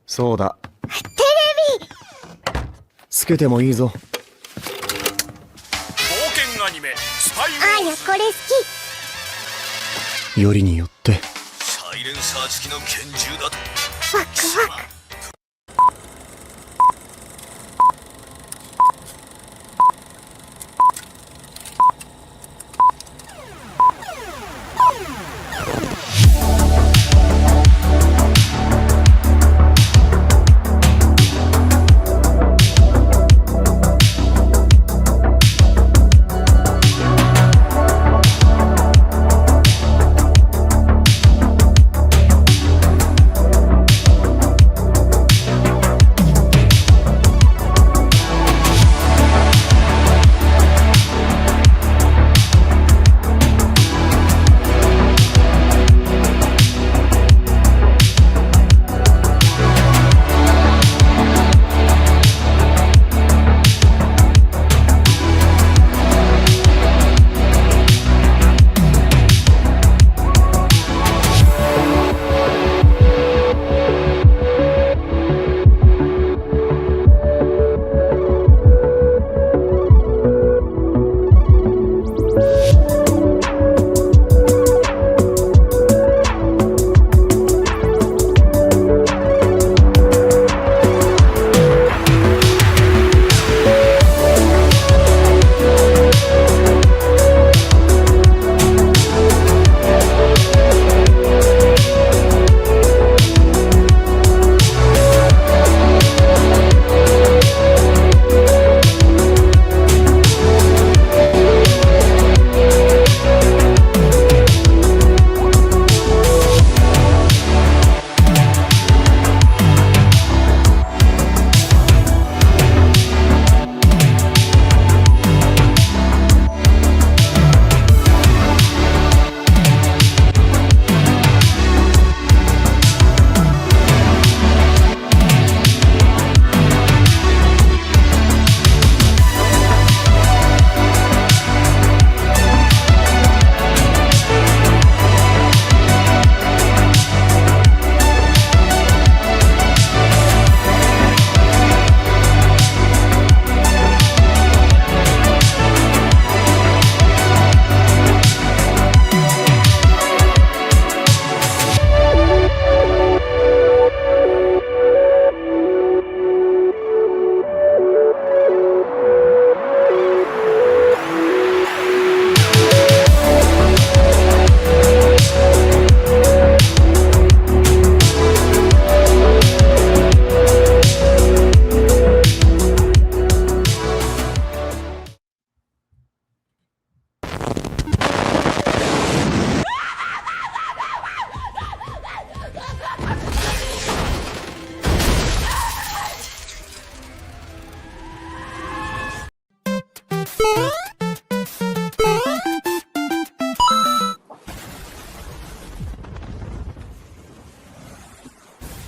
そうだ。テレビつけてもいいぞ。冒険アニメスパイあやこれ好き。よりによってサイレンサー付きの拳銃だと。ワクワク。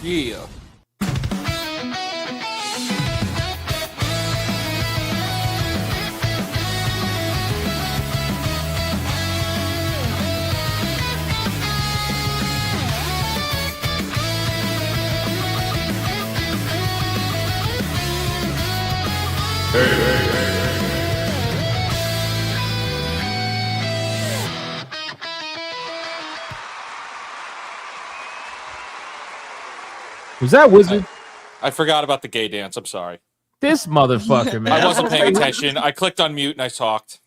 Yeah. Was that Wizard? I forgot about the gay dance. I'm sorry. This motherfucker, man. I wasn't paying attention. I clicked on mute and I talked.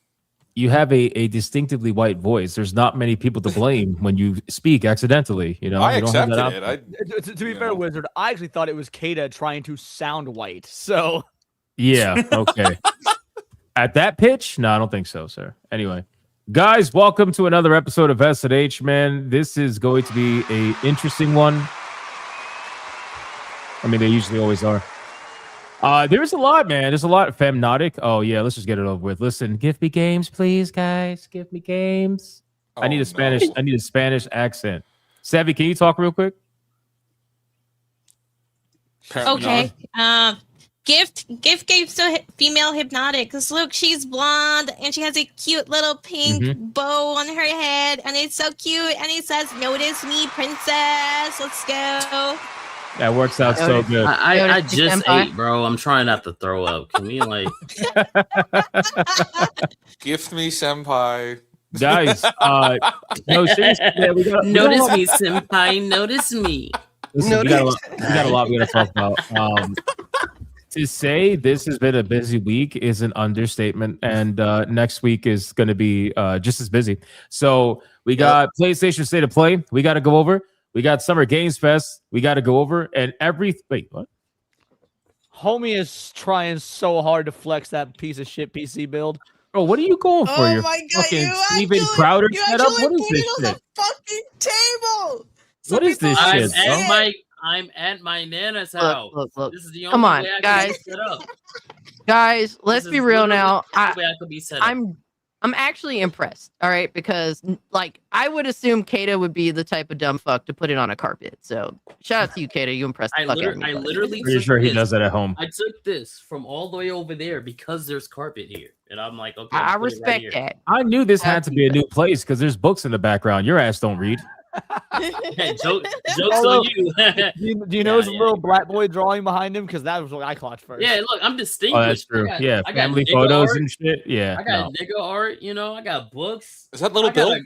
You have a distinctively white voice. There's not many people to blame when you speak accidentally. You know, I you don't have accepted that it. To be fair, Wizard, I actually thought it was Kata trying to sound white. So Yeah. Okay. At that pitch? No, I don't think so, sir. Anyway, guys, welcome to another episode of SNH. Man, this is going to be a interesting one. I mean, they usually always are. There's a lot, man. There's a lot. Femnotic. Oh yeah, let's just get it over with. Listen, give me games, please, guys. Give me games. Oh, I need a Spanish. no. I need a Spanish accent. Savvy, can you talk real quick? Apparently Okay. not. Gift gave to female hypnotic because look, she's blonde and she has a cute little pink bow on her head, and it's so cute. And it says, "Notice me, princess." Let's go. That works out so good. I just ate, bro. I'm trying not to throw up. Can we like Gift me, senpai. Guys, no, seriously, man, notice me, senpai? Notice me. Listen, we got a lot we got to talk about. To say this has been a busy week is an understatement, and next week is going to be just as busy. So we got PlayStation State of Play. We got to go over. We got Summer Games Fest. We got to go over, and wait, what? Homie is trying so hard to flex that piece of shit PC build. Bro, what are you going for? Oh Your my God, fucking Steven Crowder setup? What is this on shit? the fucking table. What is this shit? I'm at my nana's house. Look. This is the only Come on, way I guys. can set up. Guys, let's This be is real literally now. the only way I could be set up. I'm actually impressed. All right, because like I would assume Kata would be the type of dumb fuck to put it on a carpet. So shout out to you, Kata. You impressed the fuck out of me. I literally Pretty sure he does that at home. I took this from all the way over there because there's carpet here, and I'm like, okay, I put it right respect here. that. I knew this had to be a new place because there's books in the background. Your ass don't read. Jokes on you. Do you know his little black boy drawing behind him? Because that was what I caught first. Yeah, look, I'm distinguished. Oh, that's true. I got Family nigga photos art. and shit. Yeah. I got nigga art, you know. I got books. Is that little Bill?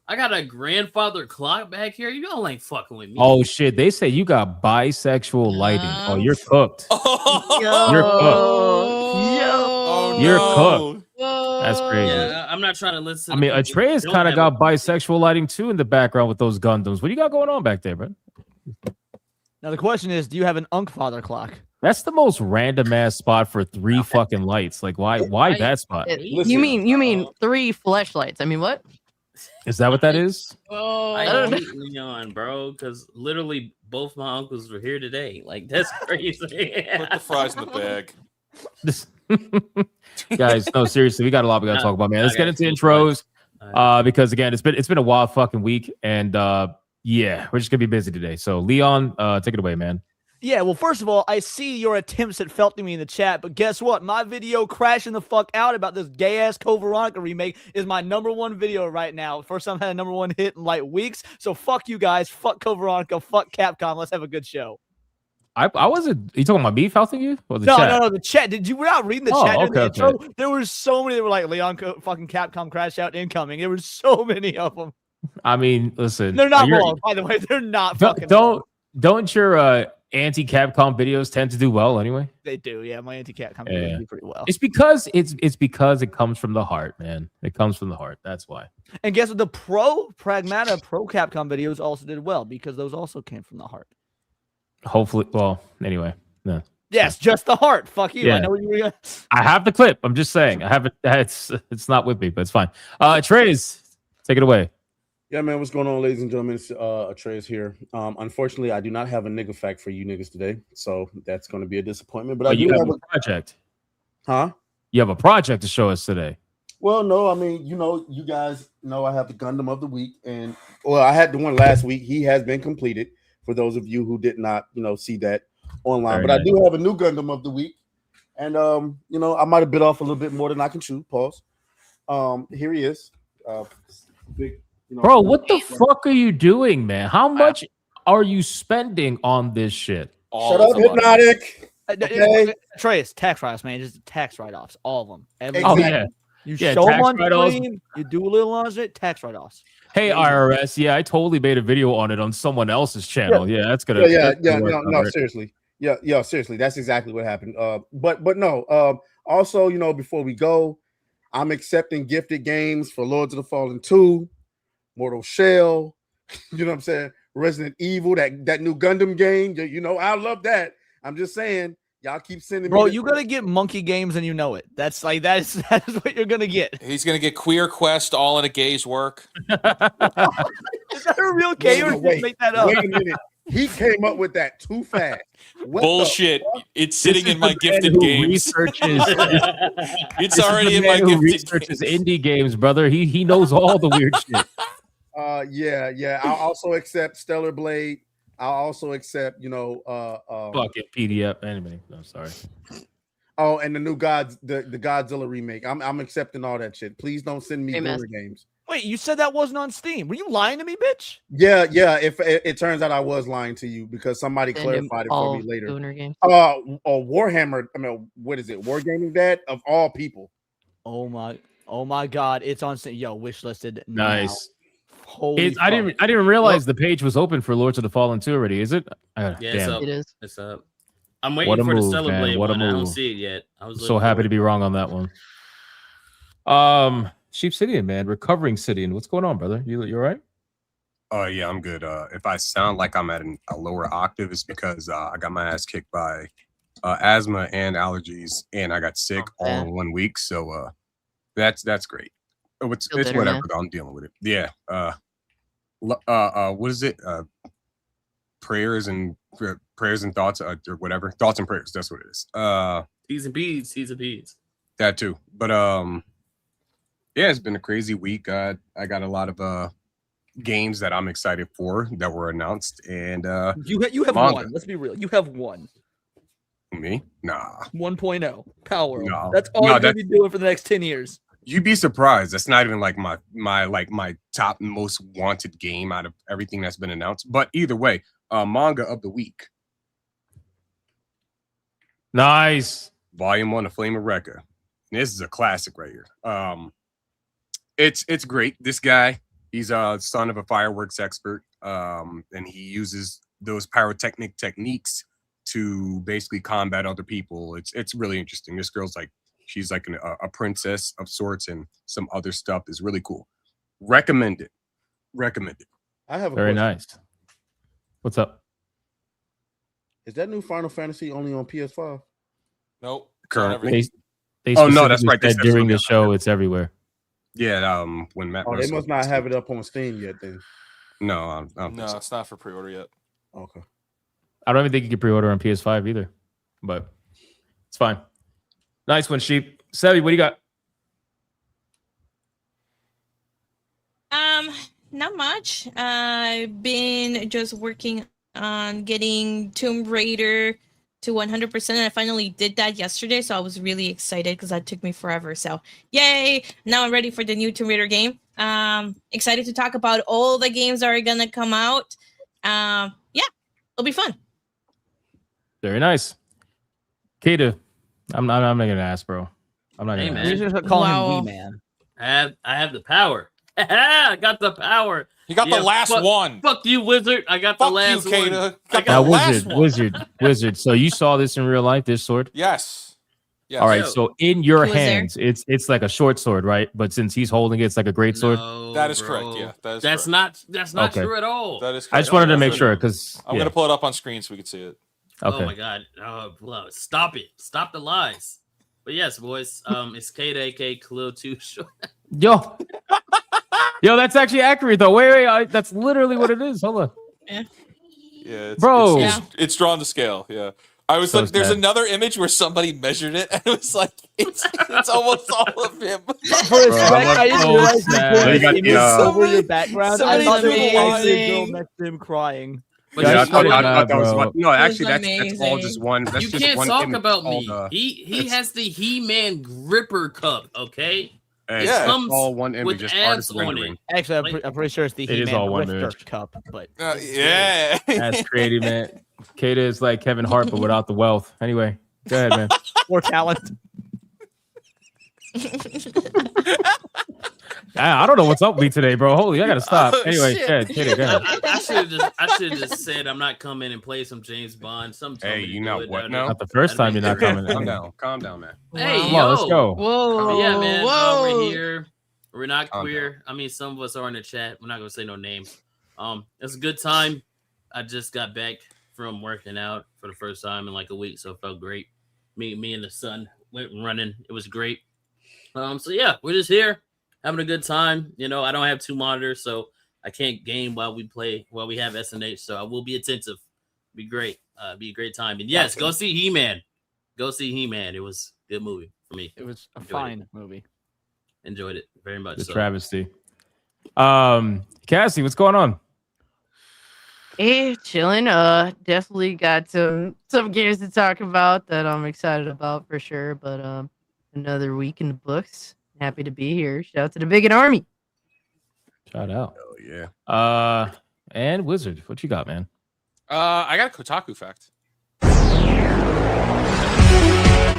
I got a grandfather clock back here. You don't like fucking with me. Oh shit! They say you got bisexual lighting. Oh, you're cooked. Oh, You're cooked. Oh, You're no. cooked. That's crazy. Yeah, I'm not trying to listen. I mean, Atreus kind of got bisexual lighting too in the background with those Gundams. What do you got going on back there, bro? Now the question is, do you have an Unkfather clock? That's the most random ass spot for 3 fucking lights. Like, why that spot? You mean 3 fleshlights? I mean, what? Is that what that is? I don't know. hate Leon, bro, because literally both my uncles were here today. Like, that's crazy. Put the fries in the bag. Guys, no, seriously, we got a lot we got to talk about, man. Let's get into intros because again, it's been a wild fucking week, and yeah, we're just gonna be busy today. So, Leon, take it away, man. Yeah, well, first of all, I see your attempts at felting me in the chat, but guess what? My video crashing the fuck out about this gay-ass Code Veronica remake is my #1 video right now. First time I had a #1 hit in like weeks, so fuck you guys, fuck Code Veronica, fuck Capcom, let's have a good show. I wasn't. You talking about me felting you or the no, chat? No, the chat. We're not reading the chat. Okay, in the intro. There were so many that were like Leon fucking Capcom crash out incoming. There were so many of them. I mean, listen, they're not wrong, by the way. They're not fucking. Don't your anti-Capcom videos tend to do well anyway? They do, yeah. My anti-Capcom videos do pretty well. It's because it comes from the heart, man. It comes from the heart. That's why. And guess what? The pro Capcom videos also did well because those also came from the heart. Hopefully, well, anyway, no. Yes, just the heart. Fuck you. Yeah. I know what you were gonna. I have the clip. I'm just saying. I have it. It's not with me, but it's fine. Trey's, take it away. Yeah, man. What's going on, ladies and gentlemen? It's Trey's here. Unfortunately, I do not have a nigga fact for you niggas today, so that's going to be a disappointment. But I do have a project. Huh? You have a project to show us today. Well, no, I mean, you guys know I have the Gundam of the week, and I had the one last week. He has been completed. For those of you who did not, see that online, but I do have a new Gundam of the week, and I might have bit off a little bit more than I can chew. Pause. Here he is. Big, bro. What the fuck are you doing, man? How much are you spending on this shit? Shut up, Hypnotic. Okay. Trace, tax write-offs, man. Just tax write-offs, all of them. Oh yeah. You show them on screen, you do a little on it, tax write-offs. Hey IRS, yeah, I totally made a video on it on someone else's channel. Yeah, that's gonna. No, seriously, seriously, that's exactly what happened. But no, also, before we go, I'm accepting gifted games for Lords of the Fallen 2, Mortal Shell, you know what I'm saying, Resident Evil, that new Gundam game, I love that. I'm just saying. Y'all keep sending me. Bro, you gotta get monkey games and you know it. That's that is what you're gonna get. He's gonna get Queer Quest all in a gay's work. Is that a real game or did you make that up? Wait a minute. He came up with that too fast. Bullshit. It's sitting in my gifted games. It's already in my gifted researches indie games, brother. He knows all the weird shit. Yeah. I'll also accept Stellar Blade. I'll also accept, fucking PDF anime. I'm sorry. Oh, and the new the Godzilla remake. I'm accepting all that shit. Please don't send me Blu-ray games. Wait, you said that wasn't on Steam. Were you lying to me, bitch? Yeah. If it turns out I was lying to you because somebody clarified it for me later. Warhammer. I mean, what is it? Wargaming Dad of all people. Oh my God! It's on Steam. Yo, wishlisted. Nice. Holy I didn't realize the page was open for Lords of the Fallen 2 already. Is it? Yeah, it's up. It is. It's up. I'm waiting for the Celebrate one. I don't see it yet. I was so happy to be wrong on that one. Sheep Citian, man, recovering Citian. What's going on, brother? You all right? Yeah, I'm good. If I sound like I'm at a lower octave, it's because I got my ass kicked by asthma and allergies, and I got sick all in 1 week. So that's great. It's whatever. Man. I'm dealing with it. Yeah. What is it? Prayers and thoughts or whatever. Thoughts and prayers. That's what it is. T's and P's. That too. But yeah, it's been a crazy week. I got a lot of games that I'm excited for that were announced, and you have manga. one. Let's be real. You have one. Me? Nah. 1.0 Power. No. That's all I'm gonna be doing for the next 10 years. You'd be surprised. That's not even like my top most wanted game out of everything that's been announced. But either way, manga of the week. Nice. Volume 1 of Flame of Recca. This is a classic right here. It's great. This guy, he's a son of a fireworks expert, and he uses those pyrotechnic techniques to basically combat other people. It's really interesting. This girl's like, she's like a princess of sorts, and some other stuff is really cool. Recommend it. I have a very question. nice. What's up? Is that new Final Fantasy only on PS5? Nope. Currently. They oh no, that's right. They said during the show, it's everywhere. Yeah. When Matt. Oh, they must not have it up on Steam yet. Then. No, no, it's not for pre-order yet. Okay. I don't even think you can pre-order on PS5 either, but it's fine. Nice one, Sheep. Sevi, what do you got? Not much. I've been just working on getting Tomb Raider to 100%, and I finally did that yesterday, so I was really excited because that took me forever. So, yay! Now I'm ready for the new Tomb Raider game. Excited to talk about all the games that are gonna come out. Yeah, it'll be fun. Very nice. Kata, I'm not gonna ask, bro. I'm not gonna ask. We just call him Wee Man. I have the power. I got the power. You got the last one. Fuck you, wizard. I got the last one. Got the last one. Wizard. So you saw this in real life, this sword? Yes. All right. So in your hands, it's like a short sword, right? But since he's holding it, it's like a great sword. That is correct. Yeah, that's not true at all. That is correct. I just wanted to make sure because I'm gonna pull it up on screen so we can see it. Okay. Oh my god. Oh, stop it. Stop the lies. But yes, boys. It's Kata, aka Khalil 2 short. Yo, that's actually accurate though. Wait, that's literally what it is. Hold on. Yeah, bro, it's drawn to scale. Yeah, I was like, there's another image where somebody measured it, and it was like, it's almost all of him. For a second, I didn't realize you over your background. I thought there was a girl next to him crying. Yeah, I thought that was one. No, actually, that's all just one. That's you just can't one talk image about me. He has the He-Man gripper cup. Okay. Hey, it comes all one image, with just abs on it. Actually, I'm pretty sure it's the He-Man Lifter cup, but yeah, that's creative, man. Kata is like Kevin Hart, but without the wealth. Anyway, go ahead, man. More talent. I don't know what's up with me today, bro. Holy, I gotta stop. Anyway, go ahead. I should have just said I'm not coming and play some James Bond. Hey, you know what? No, not the first time you're not coming. Calm down, man. Hey, come on, let's go. Whoa, yeah, man. We're here. We're not queer. I mean, some of us are in the chat. We're not gonna say no names. It's a good time. I just got back from working out for the first time in like a week, so it felt great. Me and the son went running. It was great. So yeah, we're just here having a good time. You know, I don't have 2 monitors, so I can't game while we have SNH. So I will be attentive. Be great. Be a great time. And yes, go see He-Man. Go see He-Man. It was a good movie for me. It was a fine movie. Enjoyed it very much. The travesty. Cassie, what's going on? Hey, chilling. Definitely got some games to talk about that I'm excited about for sure. But another week in the books. Happy to be here. Shout out to the Bigot Army. Shout out. Oh yeah. And Wizard, what you got, man? I got a Kotaku fact.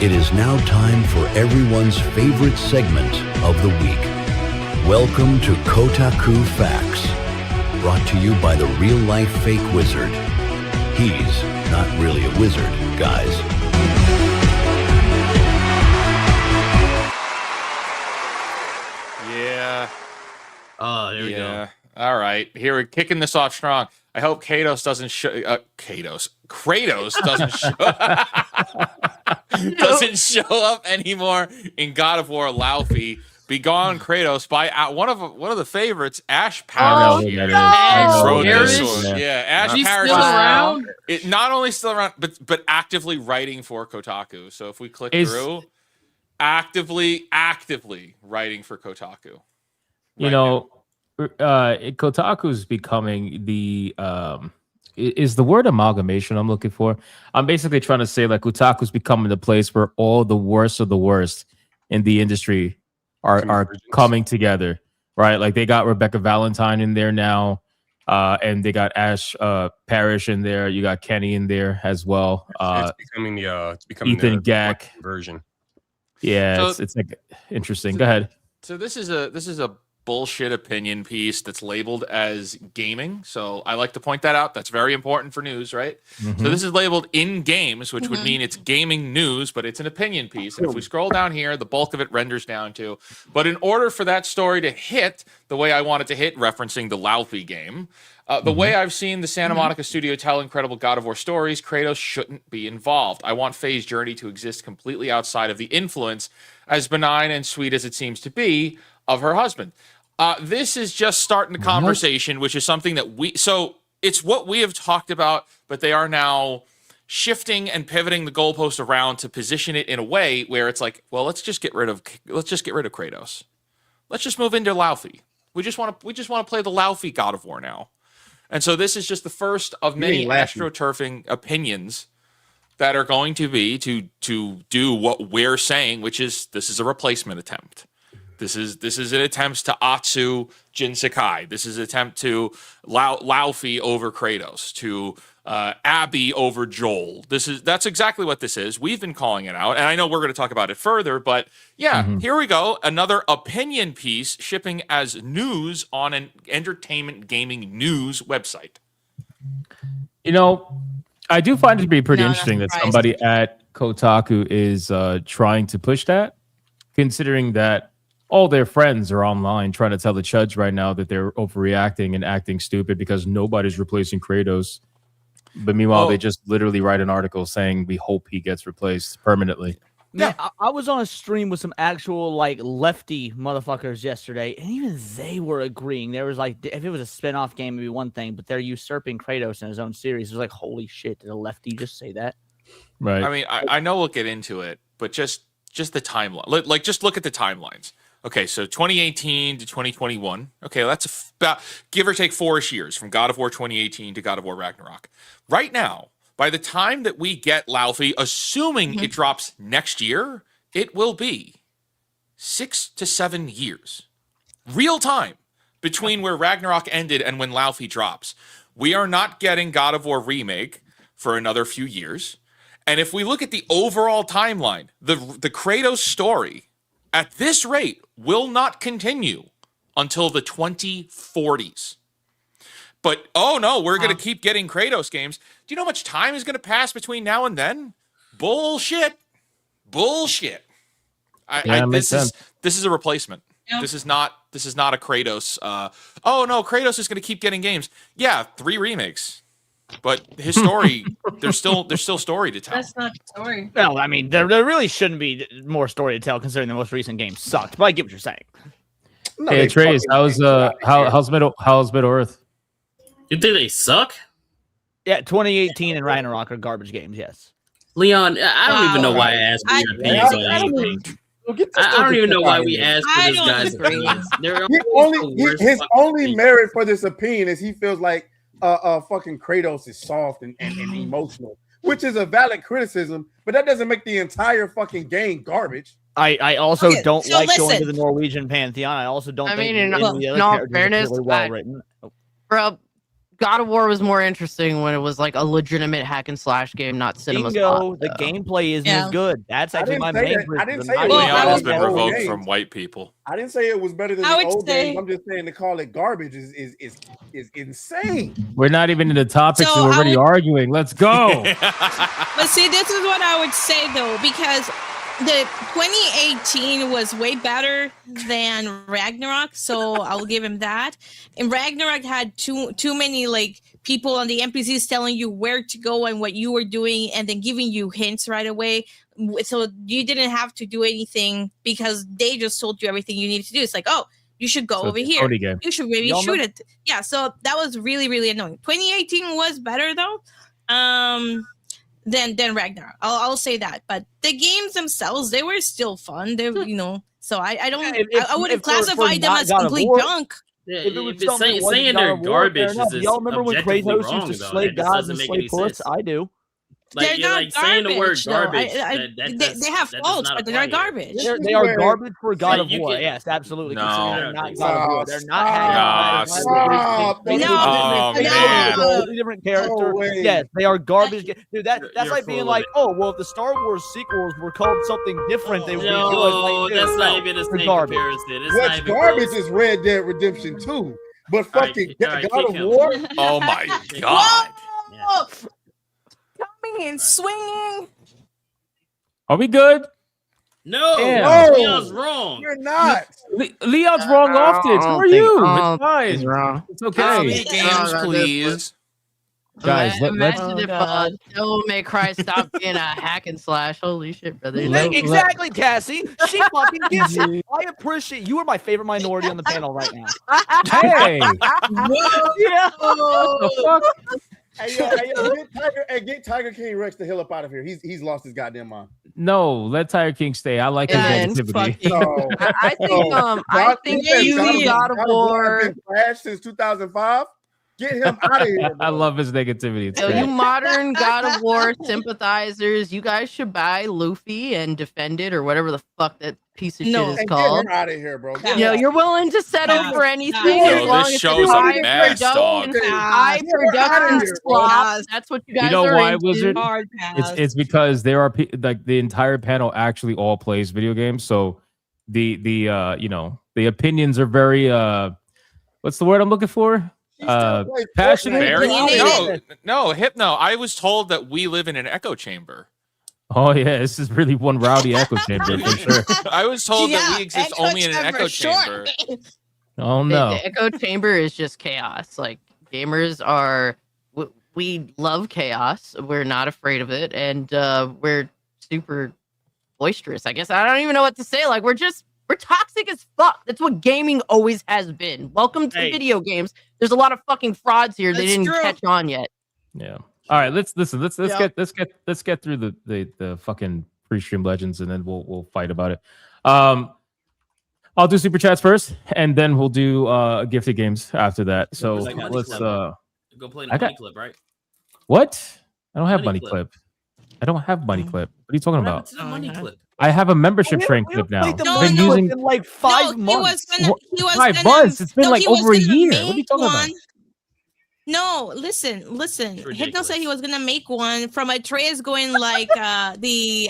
It is now time for everyone's favorite segment of the week. Welcome to Kotaku Facts, brought to you by the real-life fake wizard. He's not really a wizard, guys. Yeah. Oh, there we go. All right. Here we're kicking this off strong. I hope Kratos doesn't show Kratos doesn't show up anymore in God of War Laufey. Be gone, Kratos, by one of the favorites, Ash Parrish. Ash She's Parrish still around. It not only still around, but actively writing for Kotaku. So if we click through, actively writing for Kotaku. You know, Kotaku is becoming the is the word amalgamation I'm looking for. I'm basically trying to say like Kotaku is becoming the place where all the worst of the worst in the industry are coming together, right? Like they got Rebecca Valentine in there now, and they got Ash Parrish in there. You got Kenny in there as well. It's becoming Ethan Gack version. Yeah, so, it's like interesting. Go ahead. So this is a bullshit opinion piece that's labeled as gaming. So I like to point that out. That's very important for news, right? Mm-hmm. So this is labeled in games, which would mean it's gaming news, but it's an opinion piece. And if we scroll down here, the bulk of it renders down to. But in order for that story to hit the way I want it to hit, referencing the Laufey game, the way I've seen the Santa Monica studio tell incredible God of War stories, Kratos shouldn't be involved. I want Faye's journey to exist completely outside of the influence, as benign and sweet as it seems to be, of her husband. This is just starting the conversation, which is something that it's what we have talked about, but they are now shifting and pivoting the goalpost around to position it in a way where it's like, well, let's just get rid of Kratos. Let's just move into Laufey. We just want to play the Laufey God of War now. And so this is just the first of many astroturfing opinions that are going to be to do what we're saying, which is this is a replacement attempt. This is an attempt to Atsu Jin Sakai. This is an attempt to Laufey over Kratos, to Abby over Joel. That's exactly what this is. We've been calling it out, and I know we're going to talk about it further, but yeah, here we go. Another opinion piece shipping as news on an entertainment gaming news website. You know, I do find it to be pretty interesting that somebody at Kotaku is trying to push that, considering that all their friends are online trying to tell the Chuds right now that they're overreacting and acting stupid because nobody's replacing Kratos. But meanwhile, they just literally write an article saying we hope he gets replaced permanently. Yeah, I was on a stream with some actual like lefty motherfuckers yesterday, and even they were agreeing. There was like, if it was a spin-off game, it'd be one thing, but they're usurping Kratos in his own series. It was like, holy shit, did a lefty just say that? Right. I mean, I know we'll get into it, but just the timeline. Like, just look at the timelines. Okay, so 2018 to 2021. Okay, that's about give or take 4-ish years from God of War 2018 to God of War Ragnarok. Right now, by the time that we get Laufey, assuming it drops next year, it will be 6 to 7 years. Real time between where Ragnarok ended and when Laufey drops. We are not getting God of War Remake for another few years. And if we look at the overall timeline, the Kratos story at this rate will not continue until the 2040s. But, oh no, we're going to keep getting Kratos games. Do you know how much time is going to pass between now and then? Bullshit. Bullshit. This is a replacement. Yep. This is not a Kratos. Oh no, Kratos is going to keep getting games. Yeah, 3 remakes. But his story, there's still story to tell. That's not story. Well, I mean, there really shouldn't be more story to tell considering the most recent game sucked. But I get what you're saying. No, hey Trace, how's Middle Earth? You think they suck? Yeah, 2018 and Ragnarok are garbage games. Yes. Leon, I don't even know why I asked for your opinions on anything. I don't even know why we asked for this guy's opinions. His only merit for this opinion is he feels like fucking Kratos is soft and emotional, which is a valid criticism, but that doesn't make the entire fucking game garbage. I also Okay, don't so like going to listen. the Norwegian pantheon. I also don't I think mean, any of the in other all characters are fairness, really well written. Bro, God of War was more interesting when it was like a legitimate hack and slash game, not cinema Bingo, spot. the gameplay isn't as good. That's I actually didn't my say main that. I criticism. didn't say Not it even was Leon better has than been the old revoked games. from white people. I didn't say it was better than I the would old say- games. I'm just saying to call it garbage is insane. We're not even in the topics. So We're I already would- arguing. Let's go. But see, this is what I would say though, because the 2018 was way better than Ragnarok, so I'll give him that. And Ragnarok had too many like people on the NPCs telling you where to go and what you were doing, and then giving you hints right away. So you didn't have to do anything because they just told you everything you needed to do. It's like, oh, you should go So over it's a here. Cody game. You should maybe Y'all shoot remember- it. Yeah, so that was really, really annoying. 2018 was better though. Than Ragnarok. I'll say that. But the games themselves, they were still fun. They, so I don't. I wouldn't classify them as complete junk. Yeah, If it was but something that wasn't saying God they're of War, fair garbage enough. is Y'all remember when objectively Kratos wrong, used to though. slay That just gods doesn't and make slay any puss? sense. I do. Like, They're you're not like saying the word garbage, though. garbage. They have faults, but they're not garbage. They are garbage for God Like, of you War. can- Yes, absolutely. No. Considering they're not No, God of War. They're not stop. Stop. Oh, man. Totally different character. No way. Yes, they are garbage. Dude, that's You're like being full of like, it. oh, well, if the Star Wars sequels were called something different, they would be good. No, Like, that's dude, not no, even the they're same garbage. comparison. It's not What's even garbage close. is Red Dead Redemption 2. But All right, fucking all right, God kick of him. War? Oh my god. Whoa! Coming and swinging. Are we good? No, Damn. Leon's wrong. You're not. Leon's wrong often. So are you. It's fine. He's wrong. It's okay. Speed games, please. Guys, let's imagine if God. Devil May Cry stopped being a hack and slash. Holy shit, brother! Exactly, Cassie. She fucking gets it. I appreciate you. Are my favorite minority on the panel right now. Hey, Whoa! the fuck? Get Tiger King Rex the hell up out of here. He's lost his goddamn mind. No, let Tiger King stay. I like his Yeah, negativity. No. I think you God of War. Been trashed since 2005. Get him out of here. I love his negativity. It's So great. you modern God of War sympathizers, you guys should buy Laufey and defend it or whatever the fuck that piece of shit is And called. get her out of here, bro. You know, you're willing to settle for anything Yo, as long this as show's it's a high mess, dog. production, high production slop. That's what you guys You know are why, into. Wizard? Hard pass. It's because there are like the entire panel actually all plays video games, so the you know, the opinions are very what's the word I'm looking for? Passionate. Very, Opinionated. no, Hypno. I was told that we live in an echo chamber. Oh yeah, this is really one rowdy echo chamber for sure. I was told that Yeah, we exist echo only in an chamber, echo sure. chamber. Oh The no. echo chamber is just chaos. Like gamers are, we love chaos. We're not afraid of it, and we're super boisterous. I guess I don't even know what to say. Like we're toxic as fuck. That's what gaming always has been. Welcome to video games. There's a lot of fucking frauds here. They That's didn't true. catch on yet. Yeah. All right, let's listen. Let's Yeah. get through the fucking pre-stream legends, and then we'll fight about it. I'll do super chats first, and then we'll do gifted games after that. So Like Money let's Clip. Go play I the got- money clip, right? what? I don't have Money money Clip. clip. I don't have money clip. What are you talking What about? happened to the money clip? I have a membership We train haven't clip now. played the No, I've been no, using in like 5 months. He was 5 gonna, months. It's been no, like he was over a gonna year. What are you make talking about? one. No, listen. Hypno said he was gonna make one from Atreus going like the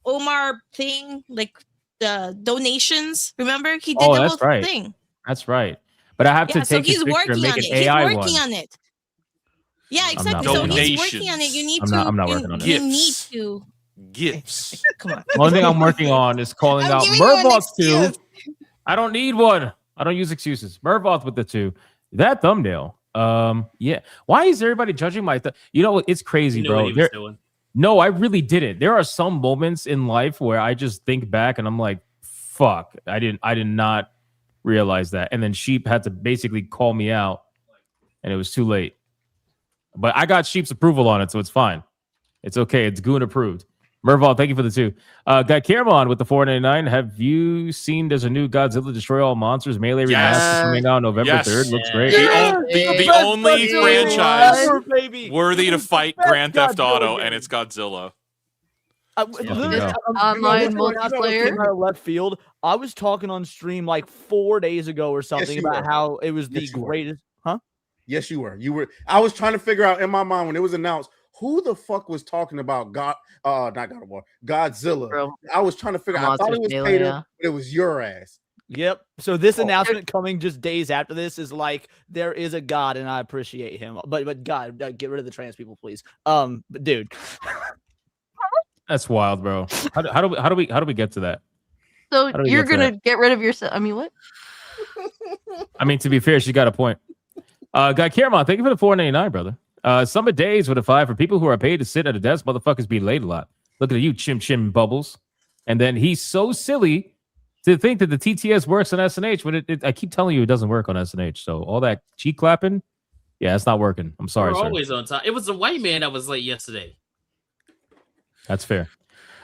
Omar thing, like the donations. Remember, he did Oh, the that's whole right. thing. That's right. But I have to Yeah, so take his he's picture working and make on an it. AI He's working one. on it. Yeah, not exactly. So working on it. he's working on it. You need I'm to. not working on it. You need Gifts. to. Gifts. Come on. One thing I'm working on is calling I'm out giving you an Mervoth 2. excuse. I don't need one. I don't use excuses. Mervoth with the 2. That thumbnail. Yeah. Why is everybody judging my you know what? It's crazy, You knew bro. what he was doing. No, I really didn't. There are some moments in life where I just think back and I'm like, fuck, I did not realize that. And then Sheep had to basically call me out, and it was too late. But I got Sheep's approval on it, so it's fine. It's okay. It's Goon approved. Merval, thank you for the 2. Got Caramon with the 4.99. Have you seen there's a new Godzilla Destroy All Monsters Melee Yes. remaster coming out November Yes. 3rd? Looks great. The only franchise baby. worthy to fight Best Grand Theft Godzilla Auto, game. and it's Godzilla. Literally, Online multiplayer. multiplayer. Out of left field. I was talking on stream like 4 days ago or something about how it was the greatest. Huh? Yes, you were. You were. I was trying to figure out in my mind when it was announced who the fuck was talking about not God of War, Godzilla. Bro. I was trying to figure out. I thought it was Tater, but it was your ass. Yep. So this announcement coming just days after this is like there is a God and I appreciate him. But God, get rid of the trans people, please. But dude, that's wild, bro. How do we get to that? So you're gonna get rid of yourself? I mean, what? I mean, to be fair, she got a point. Guy Caramon, thank you for the $4.99, brother. Summer days with a 5 for people who are paid to sit at a desk. Motherfuckers be late a lot. Look at you, chim bubbles. And then he's so silly to think that the TTS works on SNH when I keep telling you it doesn't work on SNH. So all that cheek clapping, yeah, it's not working. I'm sorry, We're sir. always on time. It was the white man that was late yesterday. That's fair.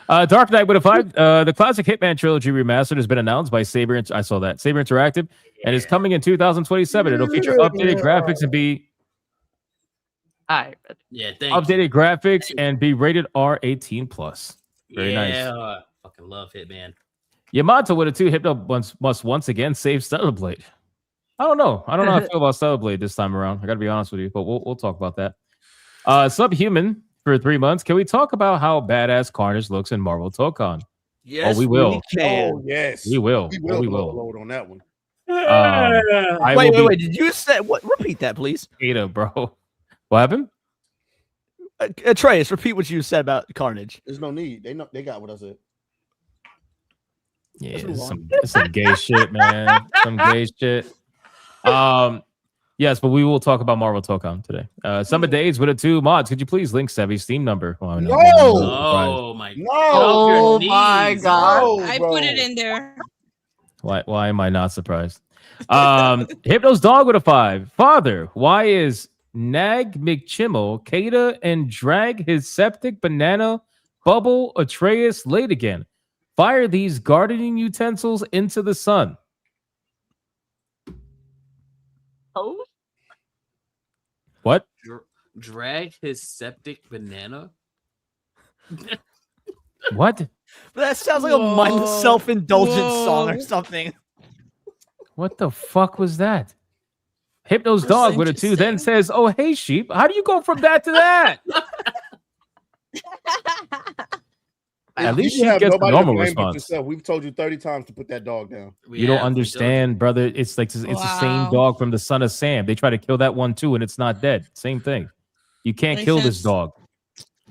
Dark Knight with a 5. The classic Hitman trilogy remastered has been announced by Saber. I saw that Saber Interactive, and is coming in 2027. It'll feature updated graphics and be updated graphics and be rated R18+. Very nice. Fucking love Hitman. Yamato with a 2. Hypno must once again save Stellar Blade. I don't know how I feel about Stellar Blade this time around. I gotta be honest with you, but we'll talk about that. Subhuman for 3 months. Can we talk about how badass Carnage looks in Marvel Tokon? Yes, we will. We can. Oh, yes, we will. We will load on that one. Wait. Did you say what? Repeat that, please. Ada, bro. What happened? Atreus, repeat what you said about Carnage. There's no need. They got what I said. Yeah, it's some gay shit, man. Some gay shit. Yes, but we will talk about Marvel Tokon today. Summer Days with a 2 mods. Could you please link Sevi's Steam number? Oh, no. Oh my God. No, I put it in there. Why am I not surprised? Hypno's Dog with a 5. Father, why is Nag McChimmel, Kata, and drag his septic banana bubble Atreus late again? Fire these gardening utensils into the sun. Oh. What? Drag his septic banana? What? That sounds like a self-indulgent song or something. What the fuck was that? Hypno's Dog with a 2 then says, "Oh, hey, sheep. How do you go from that to that?" At least she gets the normal response. We've told you 30 times to put that dog down. You don't understand, brother. It's like it's the same dog from the Son of Sam. They try to kill that one too, and it's not dead. Same thing. You can't kill this dog.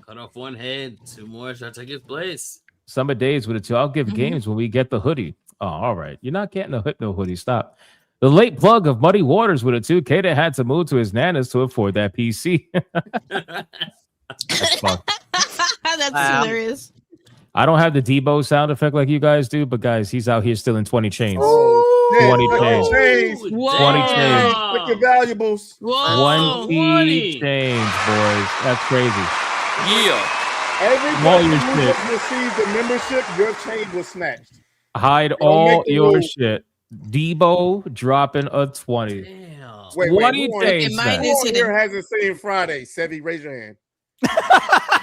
Cut off one head, 2 more shall take his place. Summer Days with a 2. I'll give games when we get the hoodie. Oh, all right. You're not getting a Hypno hoodie. Stop. The late plug of Muddy Waters with a 2. Kata had to move to his nana's to afford that PC. That's hilarious. I don't have the Debo sound effect like you guys do, but guys, he's out here still in 20 chains. 20 chains. 20 chains. With your valuables. 20 chains, boys. That's crazy. Yeah. Everybody who received the membership, your chain was snatched. Hide all your shit. Debo dropping a 20. Damn. Wait, 20 chains. Who here hasn't seen Friday? Sevi, raise your hand.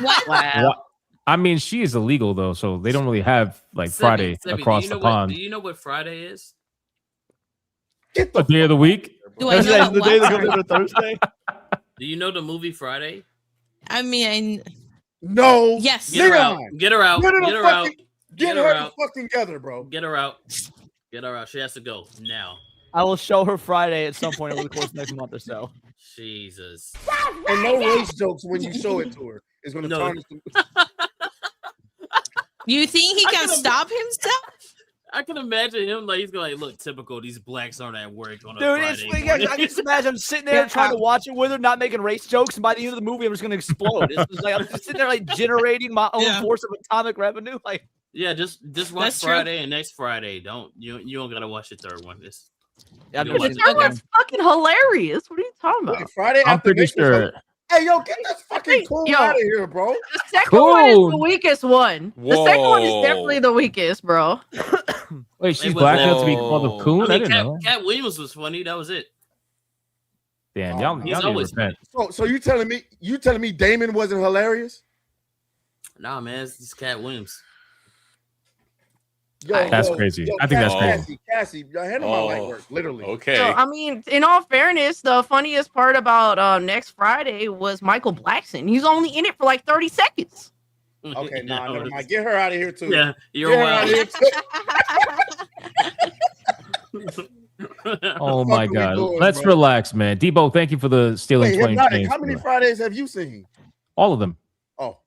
What? Wow. I mean, she is illegal though, so they don't really have like Friday across the pond. Do you know what Friday is? A day of the week. Do I know the day that comes into Thursday? Do you know the movie Friday? I mean, no. Yes. Get her out. Get her out. Get her out. Get her out. Fucking together, bro. Get her out. Get her out. She has to go now. I will show her Friday at some point over the course of next month or so. Jesus. And no race jokes when you show it to her. It's going to tarnish them. You think he can stop himself? I can imagine him like he's going like, look, typical. These blacks aren't at work on a Dude, Friday. it's like, I can just imagine I'm sitting there trying to watch it with her, not making race jokes, and by the end of the movie, I'm just gonna explode. It's just like I'm just sitting there like generating my own force of atomic revenue. Like, yeah, just watch Friday and next Friday. You don't gotta watch the third one. The third one's fucking hilarious. What are you talking about? Friday I'm pretty sure. Hey, yo, get this fucking cool out of here, bro. The second one is the weakest one. The second one is definitely the weakest, bro. Wait, she's black enough to be called a coon? I didn't know. Cat Williams was funny. That was it. Damn, y'all always repent. So you telling me Damon wasn't hilarious? Nah, man, it's just Cat Williams. That's crazy. I think that's crazy. Cassie, handle my light work, literally. Okay. So, I mean, in all fairness, the funniest part about next Friday was Michael Blackson. He's only in it for like 30 seconds. Okay, nah, never mind. Get her out of here too. Yeah, you're Get her out of here too. Oh my What the fuck are we God. doing, Let's bro? relax, man. Debo, thank you for the stealing Wait, 20 Hypnotic, chains. how many Fridays have you seen? All of them. Oh,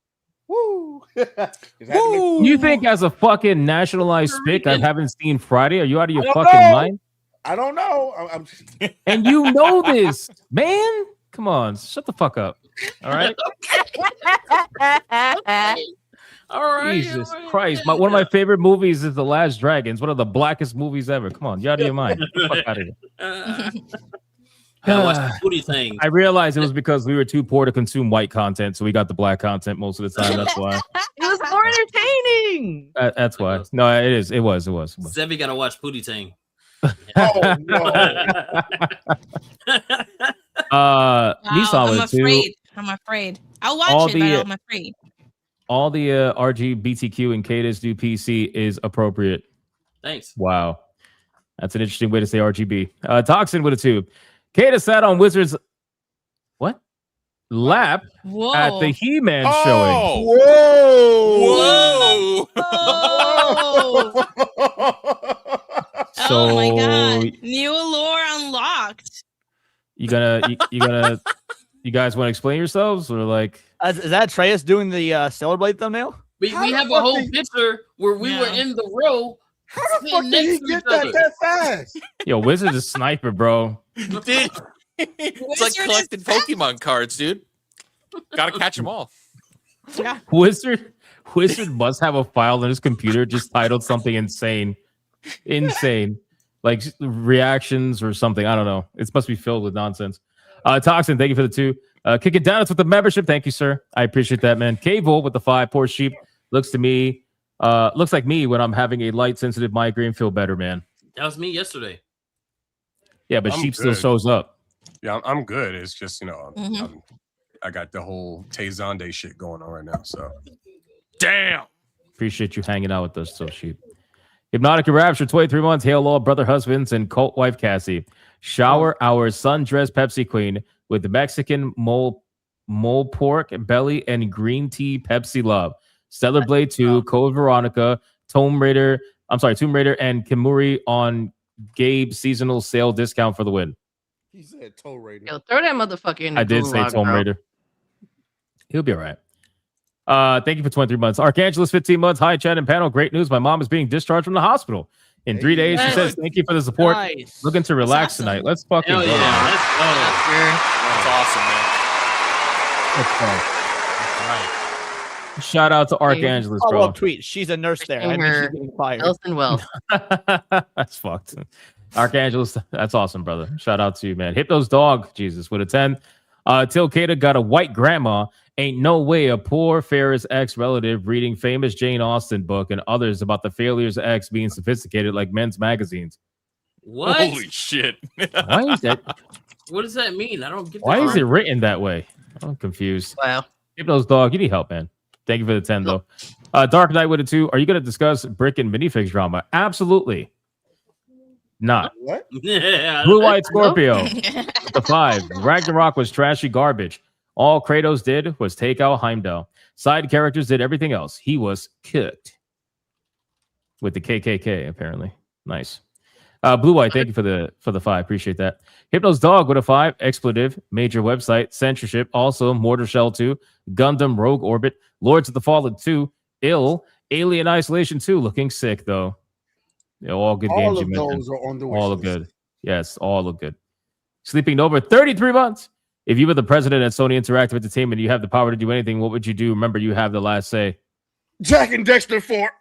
woo! Woo! You think as a fucking nationalized spick, I haven't seen Friday? Are you out of your don't fucking know. mind? I don't know. I'm just... And you know this, man. Come on, shut the fuck up. All right. All right. Jesus Christ. One of my favorite movies is The Last Dragon. It's one of the blackest movies ever. Come on, you're out of your mind. Get the fuck out of here. Gotta watch the booty thing. I realized it was because we were too poor to consume white content, so we got the black content most of the time. That's why. It was more entertaining. That's why. No, it is. It was. Zevi gotta watch Booty Tang. Oh no. Nissan with two. I'm afraid. I'll watch it, but I'm afraid. All the RGBTQ and Cadus do PC is appropriate. Thanks. Wow. That's an interesting way to say RGB. Toxin with a 2. Cadus sat on Wizards lap at the He-Man showing. Whoa! So, oh my God. New lore unlocked. You guys want to explain yourselves or like? Is that Atreus doing the Stellar Blade thumbnail? We have a whole picture where we were in the row. How the fuck did he get that fast? Yo, Wizard's a sniper, bro. Dude, it's like collecting Pokemon cards, dude. Gotta catch them all. Yeah. Wizard must have a file on his computer just titled something insane, like reactions or something. I don't know. It must be filled with nonsense. Toxin, thank you for the 2. Kick it down with the membership. Thank you, sir. I appreciate that, man. Cable with the 5. Poor sheep. Looks like me when I'm having a light sensitive migraine. Feel better, man. That was me yesterday. Yeah, but I'm sheep still good. shows up. Yeah, I'm good. It's just, I got the whole Tezande shit going on right now. So, damn. Appreciate you hanging out with us, so sheep. Hypnotic and Rapture, 23 months. Hail all brother husbands and cult wife Cassie. Shower our sundress Pepsi Queen with the Mexican mole pork belly and green tea Pepsi love. Stellar Blade 2, Code Veronica, Tomb Raider, and Kimuri on Gabe seasonal sale discount for the win. He said Tomb Raider. Yo, throw that motherfucker in the I did say gulag, Tomb bro. Raider. He'll be all right. Thank you for 23 months. Archangelus, 15 months. Hi, chat and panel. Great news. My mom is being discharged from the hospital in 3 days. She says, thank you for the support. Nice. Looking to relax tonight. Let's fucking go. Hell yeah, let's go. That's awesome, man. Let's go. Right. Shout out to Archangelus, Oh, bro. well, tweet. She's a nurse there. I mean, she's getting fired. Health and wealth. That's fucked. Archangelus, that's awesome, brother. Shout out to you, man. Hypno's dog, Jesus, with a 10. Tilcada got a white grandma. Ain't no way a poor Ferris ex relative reading famous Jane Austen book and others about the failures of ex being sophisticated like men's magazines. What? Holy shit. Why is that? What does that mean? I don't get. Why is that. it written that way? I'm confused. Wow. Hypno's dog, you need help, man. Thank you for the 10, though. Dark Knight with a 2. Are you going to discuss Brick and minifigs drama? Absolutely not. What? Yeah. Blue White Scorpio with the 5. Ragnarok was trashy garbage. All Kratos did was take out Heimdall. Side characters did everything else. He was cooked. With the KKK, apparently. Nice. Blue White, thank you for the 5. Appreciate that. Hypno's dog with a 5. Expletive. Major website. Censorship. Also, Mortar Shell 2. Gundam Rogue Orbit. Lords of the Fallen 2. Ill. Alien Isolation 2. Looking sick, though. Yeah, all good games All you of mentioned. those are on the wish All look list. good. Yes, all look good. Sleeping Nova, 33 months. If you were the president at Sony Interactive Entertainment, you have the power to do anything. What would you do? Remember, you have the last say. Jack and Dexter 4.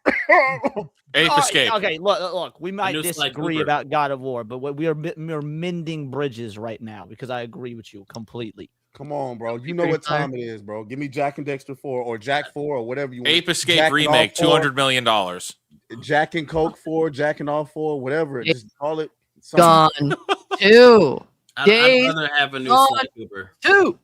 Ape Escape. Okay, look. We might new Sly disagree Cooper. about God of War, but we're mending bridges right now because I agree with you completely. Come on, bro. You know what time it is, bro. Give me Jack and Dexter 4 or Jack 4 or whatever you want. Ape Escape Jack and remake, all $200 million. Jack and Coke 4, Jack and all 4, whatever. Yeah. Just call it something. Gone. 2. I'd Days rather have a new gone. Sly Cooper. 2.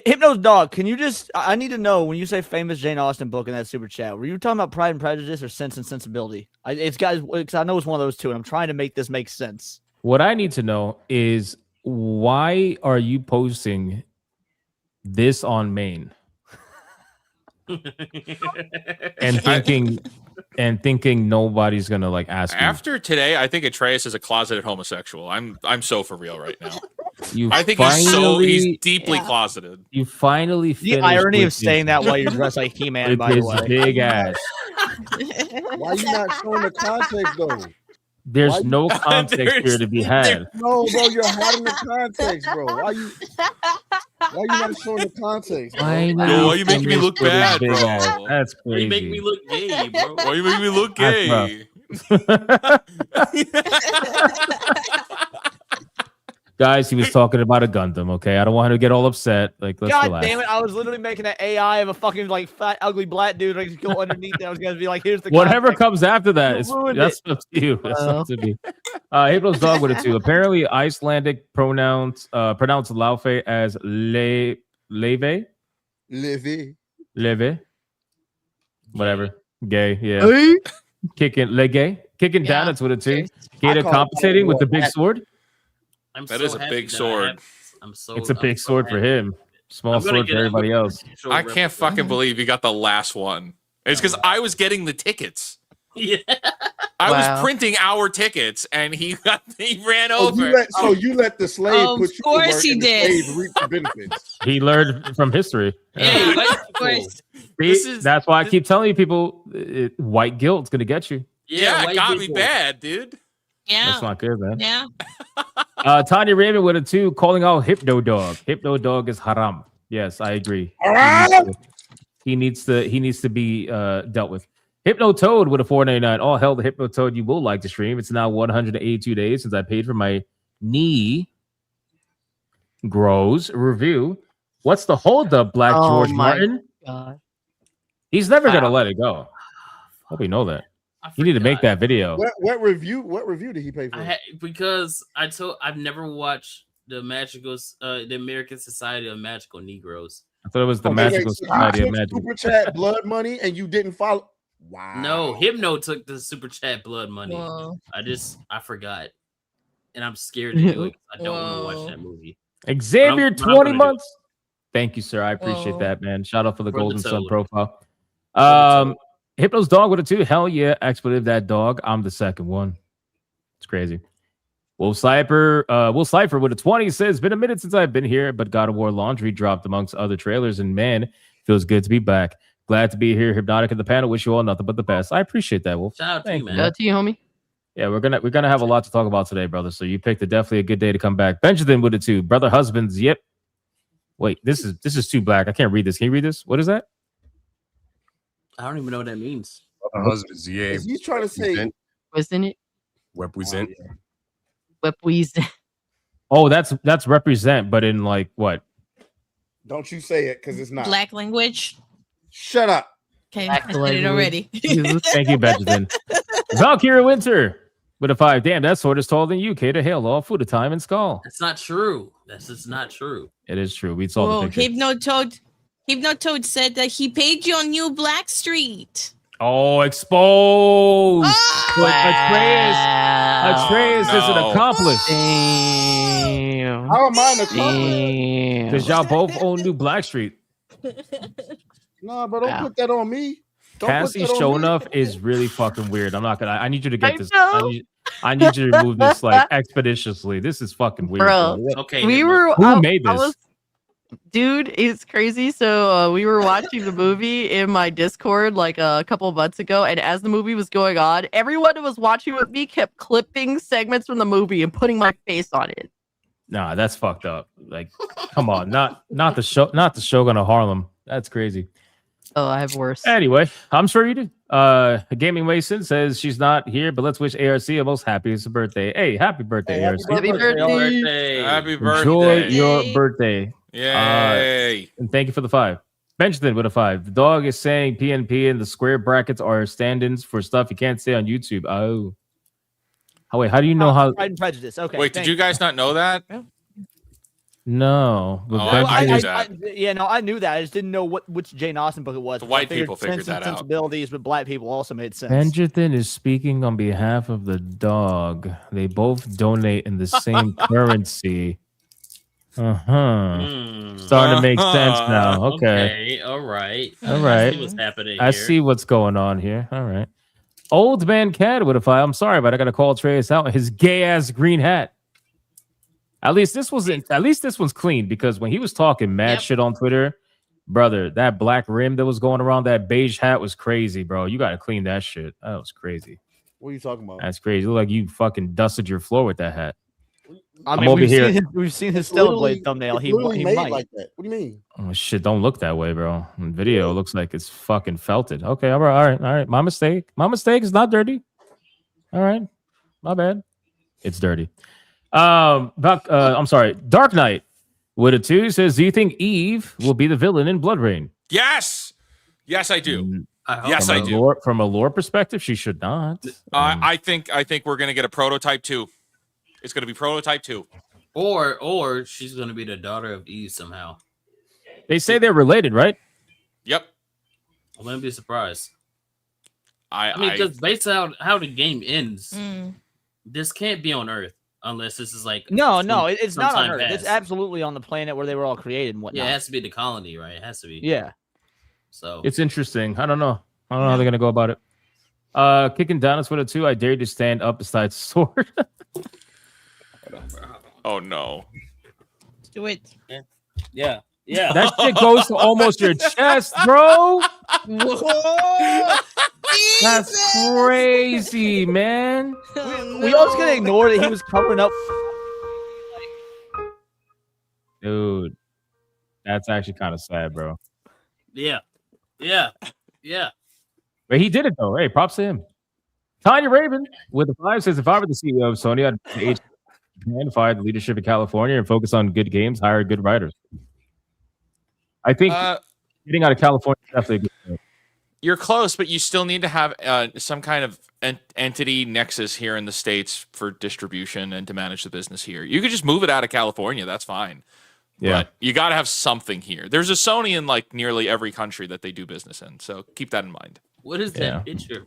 Hypno's dog, can you just? I need to know when you say famous Jane Austen book in that super chat. Were you talking about Pride and Prejudice or Sense and Sensibility? It's guys, because I know it's one of those two, and I'm trying to make this make sense. What I need to know is why are you posting this on main and thinking nobody's gonna like ask you. After today, I think Atreus is a closeted homosexual. I'm so for real right now. I think he's deeply closeted. You finally the irony of saying that while you're dressed like He-Man, by the way. Big ass. Why you not showing the context though? There's no context here to be had. No, bro, you're hiding the context, bro. Why you not showing the context? Why are you making me look bad, bro? That's crazy. Why you make me look gay, bro? Why you make me look gay? Guys, he was talking about a Gundam, okay? I don't want him to get all upset. Like, let's God relax. damn it, I was literally making an AI of a fucking like fat, ugly black dude. I just go underneath that. I was gonna be like, here's the Whatever context. comes after that, that's it. up to you. That's up to me. Hypno's dog with it too. Apparently, Icelandic pronounce Laufey as leve. Whatever. Gay, yeah. Kicking down, it's with it too. Gator compensating with the big sword. That is a big sword. It's a big sword for him. Small sword for everybody else. I can't fucking believe you got the last one. It's because I was getting the tickets. Yeah. I was printing our tickets, and he ran over. So you let the slave put you to work, course he and the did. slave reap the benefits. He learned from history. Yeah, of course. That's why I keep telling you people, white guilt's gonna get you. Yeah, it got me bad, dude. Yeah. That's not good, man. Yeah. Tanya Raymond with a 2, calling out Hypno Dog. Hypno Dog is haram. Yes, I agree. He needs to be dealt with. Hypno Toad with a 4.99. All hell, the Hypno Toad. You will like the stream. It's now 182 days since I paid for my knee grows review. What's the holdup, Black George Martin? God. He's never gonna let it go. Hope you know that. You need to make that video. What review did he pay for? Because I've never watched the the American Society of Magical Negroes. I thought it was the Magical Society of Magic. Super chat blood money, and you didn't follow. Wow. No, Hypno took the super chat blood money. Whoa. I forgot, and I'm scared to do it. I don't want to watch that movie. Xavier, But I'm 20 gonna months. Thank you, sir. I appreciate that, man. Shout out for the For the Golden Sun toad. profile. Hypno's dog with a 2. Hell yeah, expletive that dog. I'm the second one. It's crazy. Will Cypher with a 20 says, been a minute since I've been here, but God of War Laundry dropped amongst other trailers, and man, feels good to be back. Glad to be here. Hypnotic at the panel. Wish you all nothing but the best. I appreciate that, Wolf. Shout out to Thank you, man. Shout out to you, homie. Yeah, we're gonna have a lot to talk about today, brother. So you picked definitely a good day to come back. Benjamin with a 2. Brother husbands. Yep. Wait, this is too black. I can't read this. Can you read this? What is that? I don't even know what that means. Husbands, yeah. Is he trying to say? Wasn't it? Represent. Represent. Oh, that's represent, but in like what? Don't you say it because it's not. Black language. Shut up. Okay, Black I said it already. Thank you, Benjamin. Valkyrie Winter with a 5. Damn, that sword is taller than you, Kata. Hail all food of time and skull. That's not true. That's just not true. It is true. We saw Whoa, the picture. Hypnotoad said that he paid you on New Black Street. Oh, exposed. Oh! Atreus is an accomplice. Damn. How am I an accomplice? Damn. Because y'all both own New Black Street. No, but don't put that on me. Don't Cassie put that on showing me. up is really fucking weird. I'm not gonna. I need you to get I this. know. I need you to remove this like expeditiously. This is fucking weird. Bro. Okay. We Hypno. were. Who made this? Dude, it's crazy. So we were watching the movie in my Discord like a couple of months ago, and as the movie was going on, everyone who was watching with me kept clipping segments from the movie and putting my face on it. Nah, that's fucked up. Like, come on, not the Shogun of Harlem. That's crazy. Oh, I have worse. Anyway, I'm sure you do. Gaming Mason says she's not here, but let's wish ARC a most happiest birthday. Hey, happy birthday, ARC. Happy birthday. Happy birthday. Enjoy your birthday. Yay. And thank you for the 5. Benjamin with a 5. The dog is saying PNP and the square brackets are stand-ins for stuff you can't say on YouTube. Oh, wait, how do you know how? Pride and Prejudice. Okay. Wait, did you guys not know that? No, but Oh, I knew that. I knew that. I just didn't know which Jane Austen book it was. The I white figured people figured Sense and that out. Sensibilities, but black people also made sense. Benjathan is speaking on behalf of the dog. They both donate in the same currency. Starting to make sense now. Okay. All right. All right. I see what's happening I here. see what's going on here. All right. Old man cat with a file. I'm sorry, but I gotta call Trace out. His gay ass green hat. At least this one's clean, because when he was talking mad shit on Twitter, brother, that black rim that was going around that beige hat was crazy, bro. You gotta clean that shit. That was crazy. What are you talking about? That's crazy. You look like you fucking dusted your floor with that hat. I mean, we've seen his Stellar Blade thumbnail. He made might. like that. What do you mean? Oh shit! Don't look that way, bro. In video, it looks like it's fucking felted. Okay, all right. My mistake. It's not dirty. All right, my bad. It's dirty. I'm sorry. Dark Knight with a 2 says, "Do you think Eve will be the villain in Blood Rain?" Yes, I do. Yes, I do. From a lore perspective, she should not. I think we're gonna get a prototype 2. It's gonna be prototype 2. Or she's gonna be the daughter of Eve somehow. They say they're related, right? Yep. I wouldn't be surprised. I mean, because based on how the game ends, this can't be on Earth unless this is like No, it's not on sometime Earth. past. It's absolutely on the planet where they were all created and whatnot. Yeah, it has to be the colony, right? It has to be. Yeah. So It's interesting. I don't know how they're gonna go about it. Kicking down us with a 2. I dare you to stand up beside sword. Oh no. Let's do it. Yeah. That shit goes to almost your chest, bro. That's crazy, man. We always gonna ignore that he was covering up. Dude, that's actually kind of sad, bro. Yeah. But he did it though. Hey, props to him. Tanya Raven with a 5 says, "If I were the CEO of Sony, I'd fire the leadership in California and focus on good games, hire good writers." I think getting out of California is definitely a good thing. You're close, but you still need to have some kind of entity nexus here in the States for distribution and to manage the business here. You could just move it out of California. That's fine. Yeah. But you got to have something here. There's a Sony in like nearly every country that they do business in. So keep that in mind. What is that picture?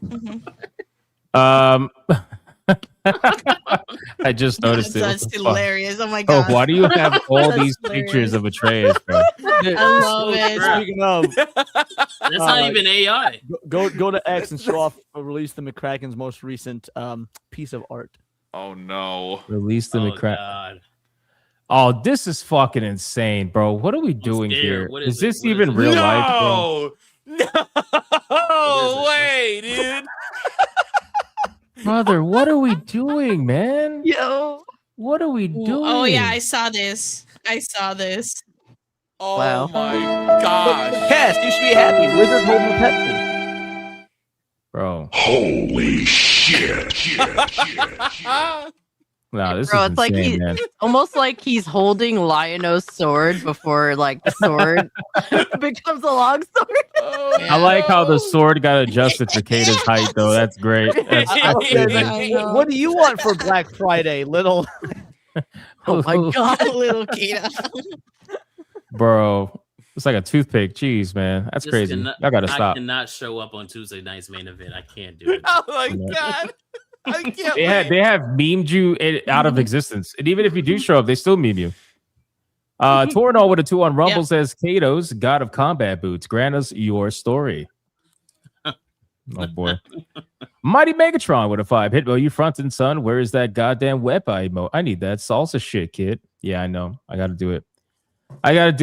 I just noticed it. That's hilarious. Oh my god. Oh, why do you have all That's these hilarious. pictures of Atreus, bro? I love it. Speaking of, That's not even AI. go to X and show off release the McCracken's most recent piece of art. Oh no. Release the McCracken. God. Oh, this is fucking insane, bro. What are we doing scared. here? What Is is this it? What even is it? real life, bro? No way, dude. Brother, what are we doing, man? Yo. What are we doing? Oh yeah, I saw this. Oh Wow. my gosh. Cast, you should be happy. Wizard holding a Pepsi. Bro. Holy shit. Nah, this Bro, is it's like insane, man. almost like he's holding Lionel's sword before like the sword becomes a long sword. I like how the sword got adjusted for Kata's height, though. That's great. That's amazing. What do you want for Black Friday, little? Oh my god. Little Kita. Bro, it's like a toothpick. Jeez, man. That's Just crazy. cannot- Y'all gotta I stop. cannot show up on Tuesday night's main event. I can't do it. Oh my god. I can't They have memed you out of existence. And even if you do show up, they still meme you. Torno with a 2 on Rumble says, Kato's God of Combat Boots. Grant us your story. Oh boy. Mighty Megatron with a 5. Hitbo, you fronting, son. Where is that goddamn web emote? I need that salsa shit, kid. Yeah, I know. I gotta do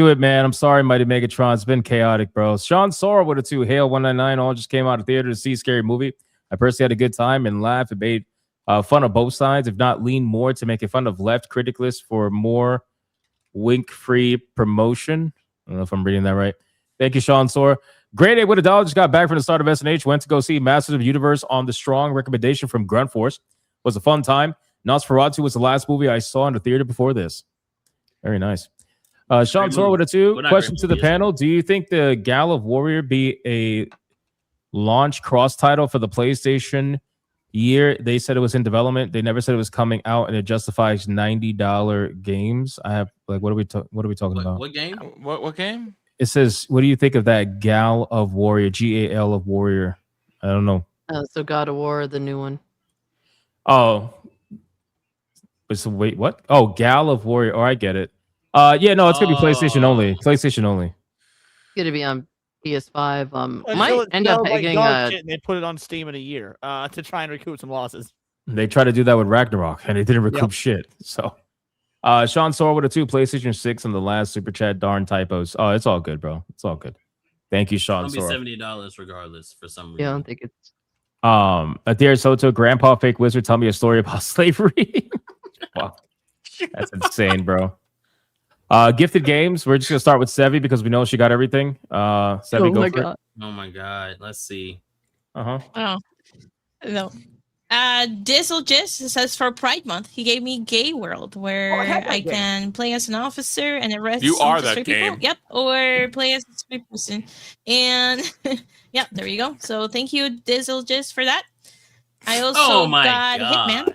it, man. I'm sorry, Mighty Megatron. It's been chaotic, bro. Sean Sora with a 2. Hail 199. All just came out of theater to see Scary Movie. I personally had a good time and laughed and made fun of both sides, if not lean more to making fun of left critic list for more wink-free promotion. I don't know if I'm reading that right. Thank you, Sean Sora. Grade 8 with $1. Just got back from the start of SNH. Went to go see Masters of the Universe on the strong recommendation from Grunt Force. Was a fun time. Nosferatu was the last movie I saw in the theater before this. Very nice. Sean Sora with a 2. Question to the panel. Do you think the Gala of Warrior be a launch cross title for the PlayStation year. They said it was in development. They never said it was coming out, and it justifies $90 games. I have like, what are we talking about? What game? What game? It says, what do you think of that Gal of Warrior? GAL of Warrior. I don't know. So God of War, the new one. Oh, but so wait, what? Oh, Gal of Warrior. Oh, I get it. Yeah, no, it's gonna be PlayStation only. PlayStation only. It's gonna be on PS5. Until Might it end up sells like picking dog shit and they put it on Steam in a year to try and recoup some losses. They tried to do that with Ragnarok, and it didn't recoup shit. So, Sean Sor with a 2, PlayStation 6 on the last super chat. Darn typos. Oh, it's all good, bro. It's all good. Thank you, Sean It'll be Sor. $70 regardless for some reason. Yeah, I don't think it's. Adair Soto, Grandpa Fake Wizard, tell me a story about slavery. Wow, that's insane, bro. Gifted games. We're just gonna start with Sevi because we know she got everything. Sevi, go for it. Oh my god. Let's see. Oh no. Dizzle just says for Pride Month, he gave me Gay World, where I can play as an officer and arrest. You are straight that people. game. Yep, or play as a straight person. And yeah, there you go. So thank you, Dizzle, just for that. I also got Hitman.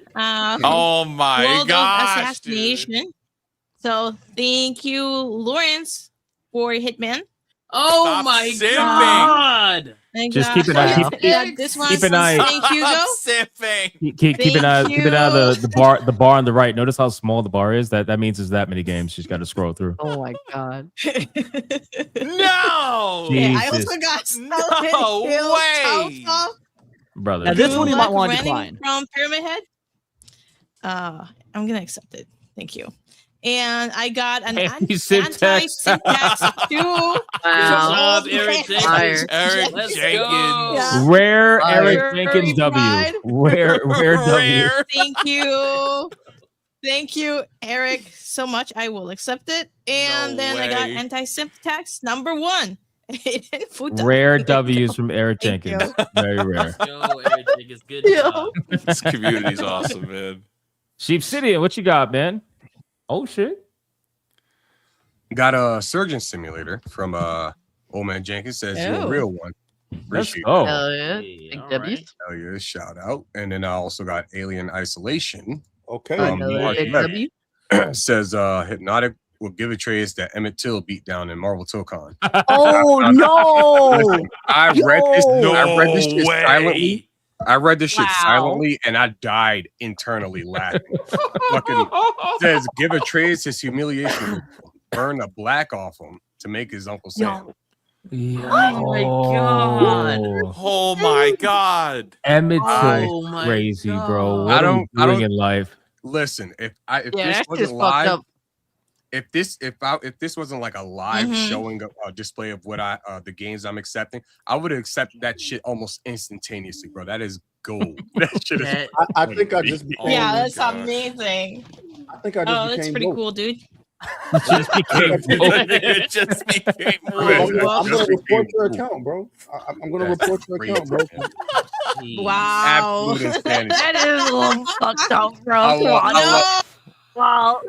Oh my World of gosh, Assassination. So thank you, Lawrence, for Hitman. Oh Stop my simping. god! Just keep an eye. This one Keep an eye. Thank you, go. Keep an eye. Keep an eye on the bar on the right. Notice how small the bar is. That means there's that many games. She's got to scroll through. Oh my god. No. Yeah, I Jesus. also got No way. Brother. Now, this one you might want to Running decline. from Pyramid Head. I'm gonna accept it. Thank you. And I got an Anti-syntax. anti-syntax too. Wow. Eric Jenkins. Fire. Eric Let's Jenkins. go. Yeah. Rare Fire. Eric Jenkins W. Pride. Rare W. Thank you. Thank you, Eric, so much. I will accept it. And No then I got way. anti-syntax number 1. Rare W's from Eric Thank Jenkins. Very rare. Yo, Eric Jenkins, good job. This community's awesome, man. Sheep City, what you got, man? Oh shit. Got a surgeon simulator from Old Man Jenkins. Says you're a Oh. real one. Let's Appreciate go. Hell yeah. Hey, Big all W's. right. Hell yeah, shout out. And then I also got Alien Isolation. Okay. Another Mark big Levy. W. Says Hypnotic will give a trace that Emmett Till beat down in Marvel Tokon. Oh no! Listen, I read this. Yo! I read this shit way. silently. I read this shit Wow. silently, and I died internally laughing. Fucking says give a trace his humiliation will burn the black off him to make his Uncle Sam. Oh my god. Oh my god. Emmett I- Till Oh my crazy, bro. God. What are you I doing don't- in life? Listen, if Yeah, this that's just wasn't fucked live, up. if this wasn't like a live Mhm. showing of display of what the games I'm accepting, I would have accepted that shit almost instantaneously, bro. That is gold. That shit is. That- I think I just became. Yeah, my that's God. amazing. I think I just Oh, became. that's pretty woke. cool, dude. Just became It just became I'm gonna Just report became your cool. account, bro. I'm gonna That's report your crazy, account, bro. man. Jeez. Wow. Absolute insanity. That is a little fucked up, bro. I Come wa- on. I Wow.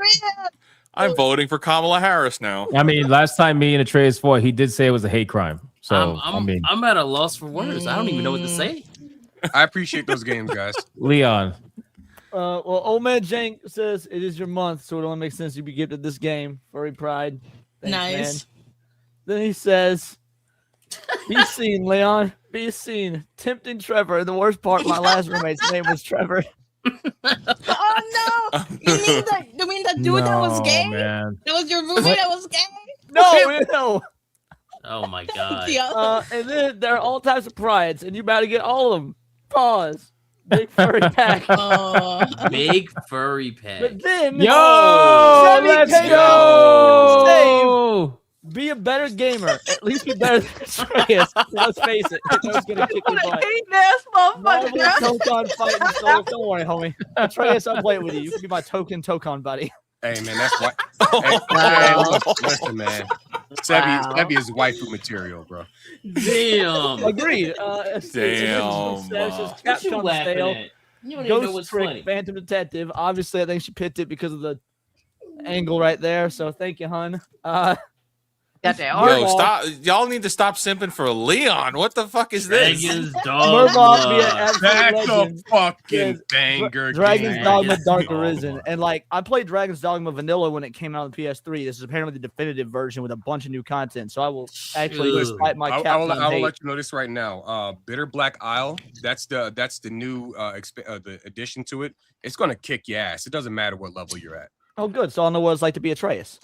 I'm voting for Kamala Harris now. I mean, last time me and Atreus fought, he did say it was a hate crime. So I'm at a loss for words. I don't even know what to say. I appreciate those games, guys. Leon. Well, Old Man Jank says it is your month, so it only makes sense you be gifted this game. Furry Pride. Thanks, Nice. man. Then he says, be seen, Leon. Be seen. Tempting Trevor. The worst part, my last roommate's name was Trevor. Oh no! You mean that dude that was gay? Man. That was your roommate that was gay? No. Oh my god. Yeah. And then there are all types of prides, and you better get all of them. Pause. Big furry pack. Oh. Big furry pack. But then, Yo, Sammy let's Taylor go. be a better gamer. At least be better than Atreus. Let's face it. Atreus gonna kick your butt. ass Marvel Tokon fighting soul. Don't worry, homie. Atreus, I'll play it with you. You can be my token Tokon buddy. Hey man, that's why. Wow. Listen, man. Sebi is waifu material, bro. Damn. Agreed. Damn. What you laughing at? You don't even know Ghost what's Trick, funny. Phantom Detective. Obviously, I think she picked it because of the angle right there. So thank you, hun. Got that Yo, art. stop! Y'all need to stop simping for Leon. What the fuck is this? Dragon's Murdoch be an Dogma. absolute That's legend. a fucking Yes, banger. Dragon's game. Dogma Dark Oh Arisen. my. And like I played Dragon's Dogma Vanilla when it came out on the PS3. This is apparently the definitive version with a bunch of new content. So I will actually Ugh. despite my I will Capcom let you know this right now. Bitter Black Isle. That's the new the addition to it. It's gonna kick your ass. It doesn't matter what level you're at. Oh, good. So I know what it's like to be Atreus.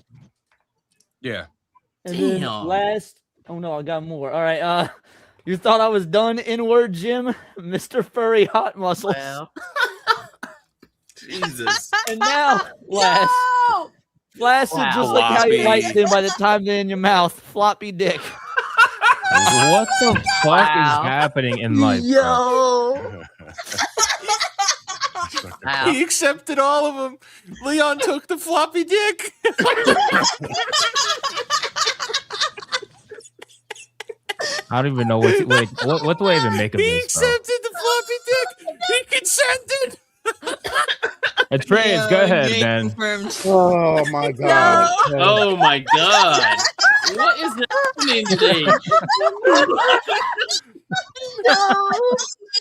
Yeah. And then Damn. last, oh no, I got more. All right. You thought I was done, N-word Jim, Mr. Furry Hot Muscles. Well, Jesus. And now, last, flaccid, Wow. just like how you Floppy. liked him by the time they're in your mouth. Floppy dick. What the fuck Wow. is happening in life? Bro? wow. He accepted all of them. Leon took the floppy dick. I don't even know what do I even make of He this, bro? accepted the floppy dick. He consented. Atreus, go ahead, man. Confirmed. Oh my god. Oh my god. What is happening today?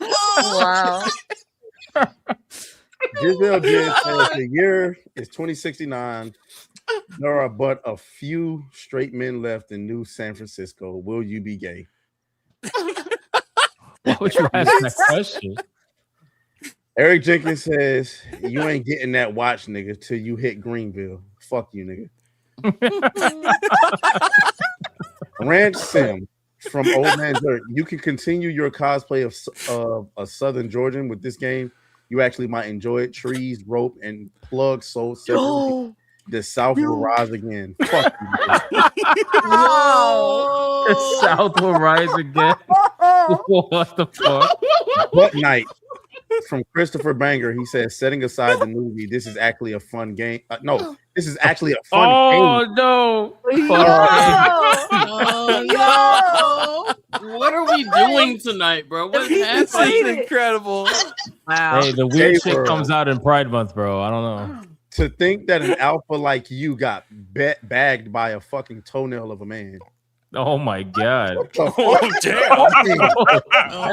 Wow. Giselle Jen says the year is 2069. There are but a few straight men left in New San Francisco. Will you be gay? Why would you ask that question? Eric Jenkins says you ain't getting that watch, nigga, till you hit Greenville. Fuck you, nigga. Ranch Sim from Old Man Dirt. You can continue your cosplay of a Southern Georgian with this game. You actually might enjoy it. Trees, rope, and plug sold separately. The South will rise again. Fuck you. The South will rise again. What the fuck? What night? From Christopher Banger, he says, setting aside the movie, this is actually a fun game. No, this is actually a fun game. No. Oh no! What are we doing tonight, bro? What's This happening? is incredible. Wow. Hey, the weird Gay shit world. comes out in Pride Month, bro. I don't know. To think that an alpha like you got bagged by a fucking toenail of a man. Oh my god. What the Oh, fuck? damn.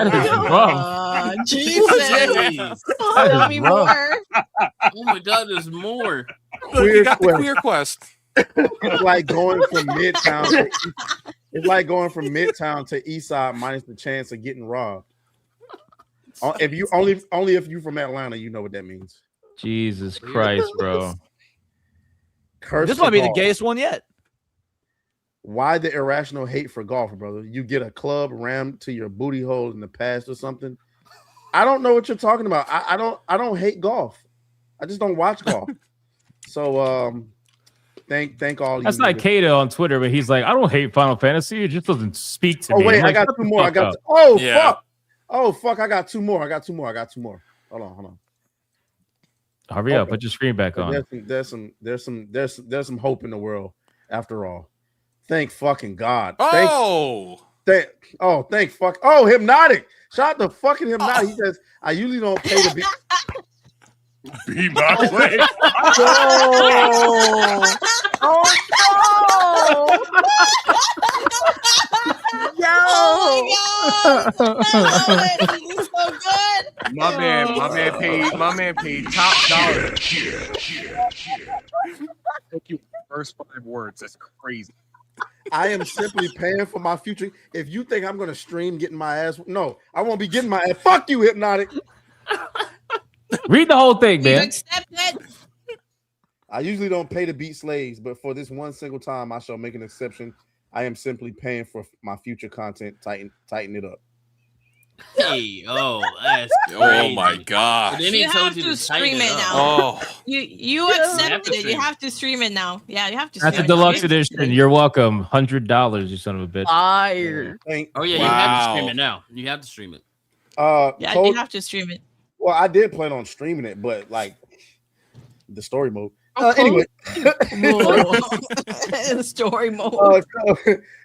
That is rough. Jesus! Jeez. Tell me rough. more. Oh my god, there's more. Look, you got the Queer queer quest. It's like going from Midtown. It's like going from Midtown to East Side minus the chance of getting robbed. If you only if you from Atlanta, you know what that means. Jesus Christ, bro. Curse This to might be the golf. gayest one yet. Why the irrational hate for golf, brother? You get a club rammed to your booty hole in the past or something. I don't know what you're talking about. I don't hate golf. I just don't watch golf. So thank all That's you not niggas. Kato on Twitter, but he's like, I don't hate Final Fantasy. It just doesn't speak to Oh me. wait, I'm I like, got shut two the more. fuck up. Fuck. Oh fuck, I got two more. Hold on. Hurry up, put your screen back on. There's some hope in the world after all. Thank fucking God. Oh. Thank fuck. Oh, Hypnotic. Shout out to fucking Hypnotic. He says, I usually don't pay to be. Be my way. Oh my god! This is so good. My man paid top dollar. Thank you. First 5 words. That's crazy. I am simply paying for my future. If you think I'm gonna stream getting my ass, no, I won't be getting my ass. Fuck you, Hypnotic. Read the whole thing, You man. accept it? I usually don't pay to beat slaves, but for this one single time, I shall make an exception. I am simply paying for my future content. Tighten it up. Hey, that's Oh crazy. my god. And then he You told have you to tighten stream it up. now. Oh. You You have to accepted it. stream You it. have to stream it now. Yeah, you have to. That's a stream it now. deluxe edition. You're welcome. $100, you son of a bitch. Fire. Oh yeah, you have to Wow. stream it now. You have to stream it. Yeah, Code- you have to stream it. well, I did plan on streaming it, but like the story mode. Oh, Anyway, In story mode.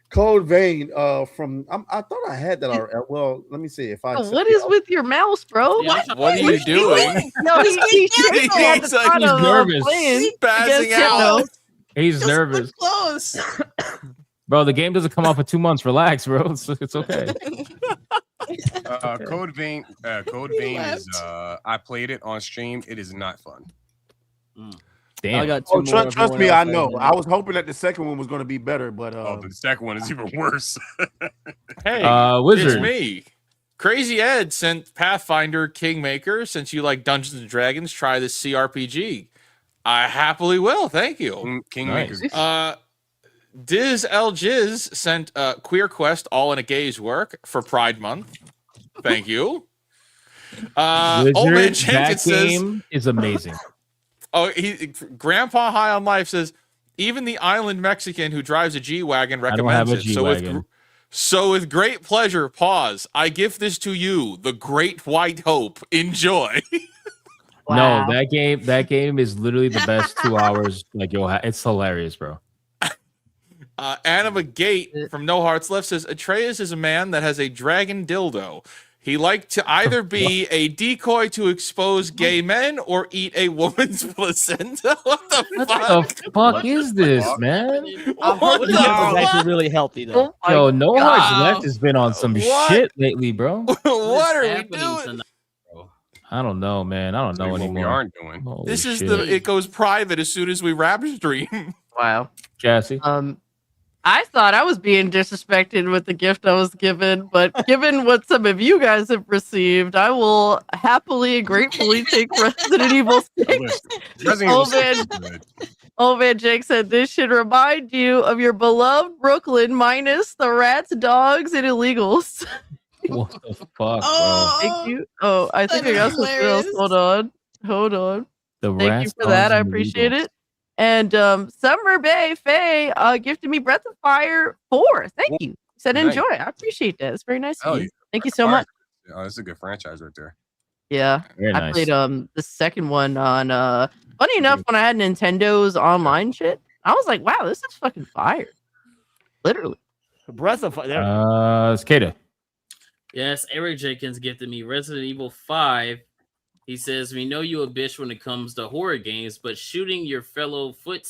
Cold Vein from I thought I had that already. Well, let me see if I What is with your mouse, bro? Yeah, What are you doing? No, he's shaking at the He's like- thought he's of nervous. playing Spazzing against out. Hypno. He's nervous. Close. Bro, the game doesn't come out for 2 months. Relax, bro. It's okay. Code Vein is I played it on stream. It is not fun. Damn. I got two more. Trust me, I know. I was hoping that the second one was going to be better, but the second one is even worse. Hey, Wizard. it's me. Crazy Ed sent Pathfinder Kingmaker. Since you like Dungeons and Dragons, try this CRPG. I happily will. Thank you. Kingmaker. Nice. Diz L Jiz sent Queer Quest All in a Gay's Work for Pride Month. Thank you. Old Man Jenkins game is amazing. Grandpa High on Life says, even the island Mexican who drives a G-Wagon recommends it. So with great pleasure, pause. I gift this to you, the Great White Hope. Enjoy. Wow. No, that game is literally the best 2 hours. Like, it's hilarious, bro. Anima Gate from No Hearts Left says, Atreus is a man that has a dragon dildo. He liked to either be a decoy to expose gay men or eat a woman's placenta. What the fuck is this, man? I've heard the dildo is actually really healthy, though. Yo, No Hearts Left has been on some shit lately, bro. What are we doing? I don't know, man. I don't know anymore. We aren't doing. This is it goes private as soon as we wrap stream. Wow. Cassie. I thought I was being disrespected with the gift I was given, but given what some of you guys have received, I will happily and gratefully take Resident Evil 6. Old man Jake said this should remind you of your beloved Brooklyn minus the rats, dogs, and illegals. What the fuck, bro? Thank you. Oh, I think I got something else. Hold on. Thank you for that. I appreciate it. And Summer Bay Faye gifted me Breath of Fire 4. Thank you. Said enjoy. I appreciate that. It's very nice of you. Thank you so much. Oh, this is a good franchise right there. Yeah. Very I nice. played the second one on funny enough, when I had Nintendo's online shit, I was like, wow, this is fucking fire. Literally. Breath of Fire. Skada. Yes, Eric Jenkins gifted me Resident Evil 5. He says, we know you a bitch when it comes to horror games, but shooting your fellow foot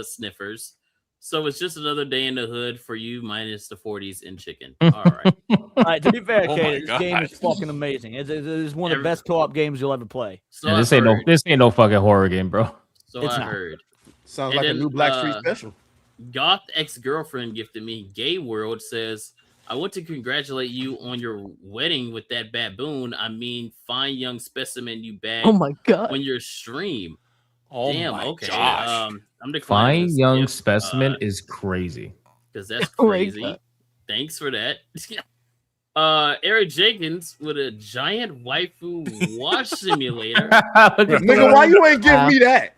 sniffers. So it's just another day in the hood for you minus the 40s and chicken. All right. All right, to be fair, Oh Kate, my this game is God. fucking amazing. It's one of the best co-op games you'll ever play. So Yeah, I this heard. ain't no fucking horror game, bro. So It's I not. heard. Sounds And like a then, new Black Street special. Goth ex-girlfriend gifted me Gay World says, I want to congratulate you on your wedding with that baboon. I mean, fine young specimen you bagged Oh my god. on your stream. Oh Damn, my okay. gosh. I'm declining Fine this young gift, specimen is crazy. because that's Oh my crazy. God. Thanks for that. Eric Jenkins with a giant waifu watch simulator. Nigga, why you ain't give me that?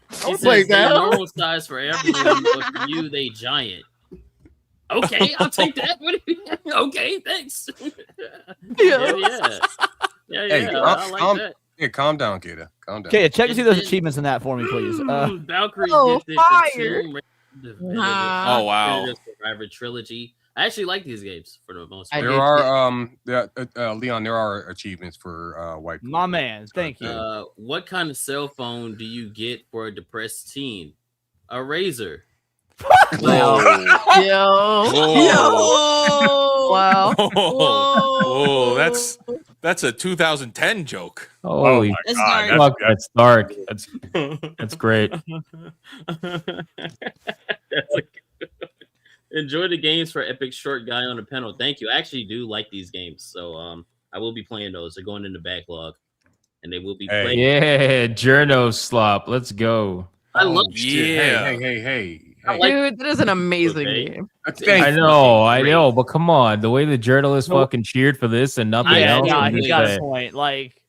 He I'll play says they're that. normal size for everyone, but for you, they giant. Okay, I'll take that. Okay, thanks. Yeah. Hey, I like that. Hey, calm down, Kata. Calm down. Okay, check and see those achievements in that for me, please. Valkyrie Oh, gifted fire. the Nah. Oh, wow. Survivor trilogy. I actually like these games for the most I part. There are Leon. There are achievements for white. My man, thank you. What kind of cell phone do you get for a depressed teen? A Razor. Yo. Whoa. Wow. Whoa, that's a 2010 joke. Holy That's God, dark. fuck, that's dark. That's great. Enjoy the games for Epic Short Guy on the panel. Thank you. I actually do like these games, so I will be playing those. They're going in the backlog, and they will be played. Yeah, Journo Slop. Let's go. I love Yeah. Hey. Dude, that is an amazing Okay. game. I know, but come on. The way the journalists fucking cheered for this and nothing Yeah, else. no, I'm he just got a saying. point. Like,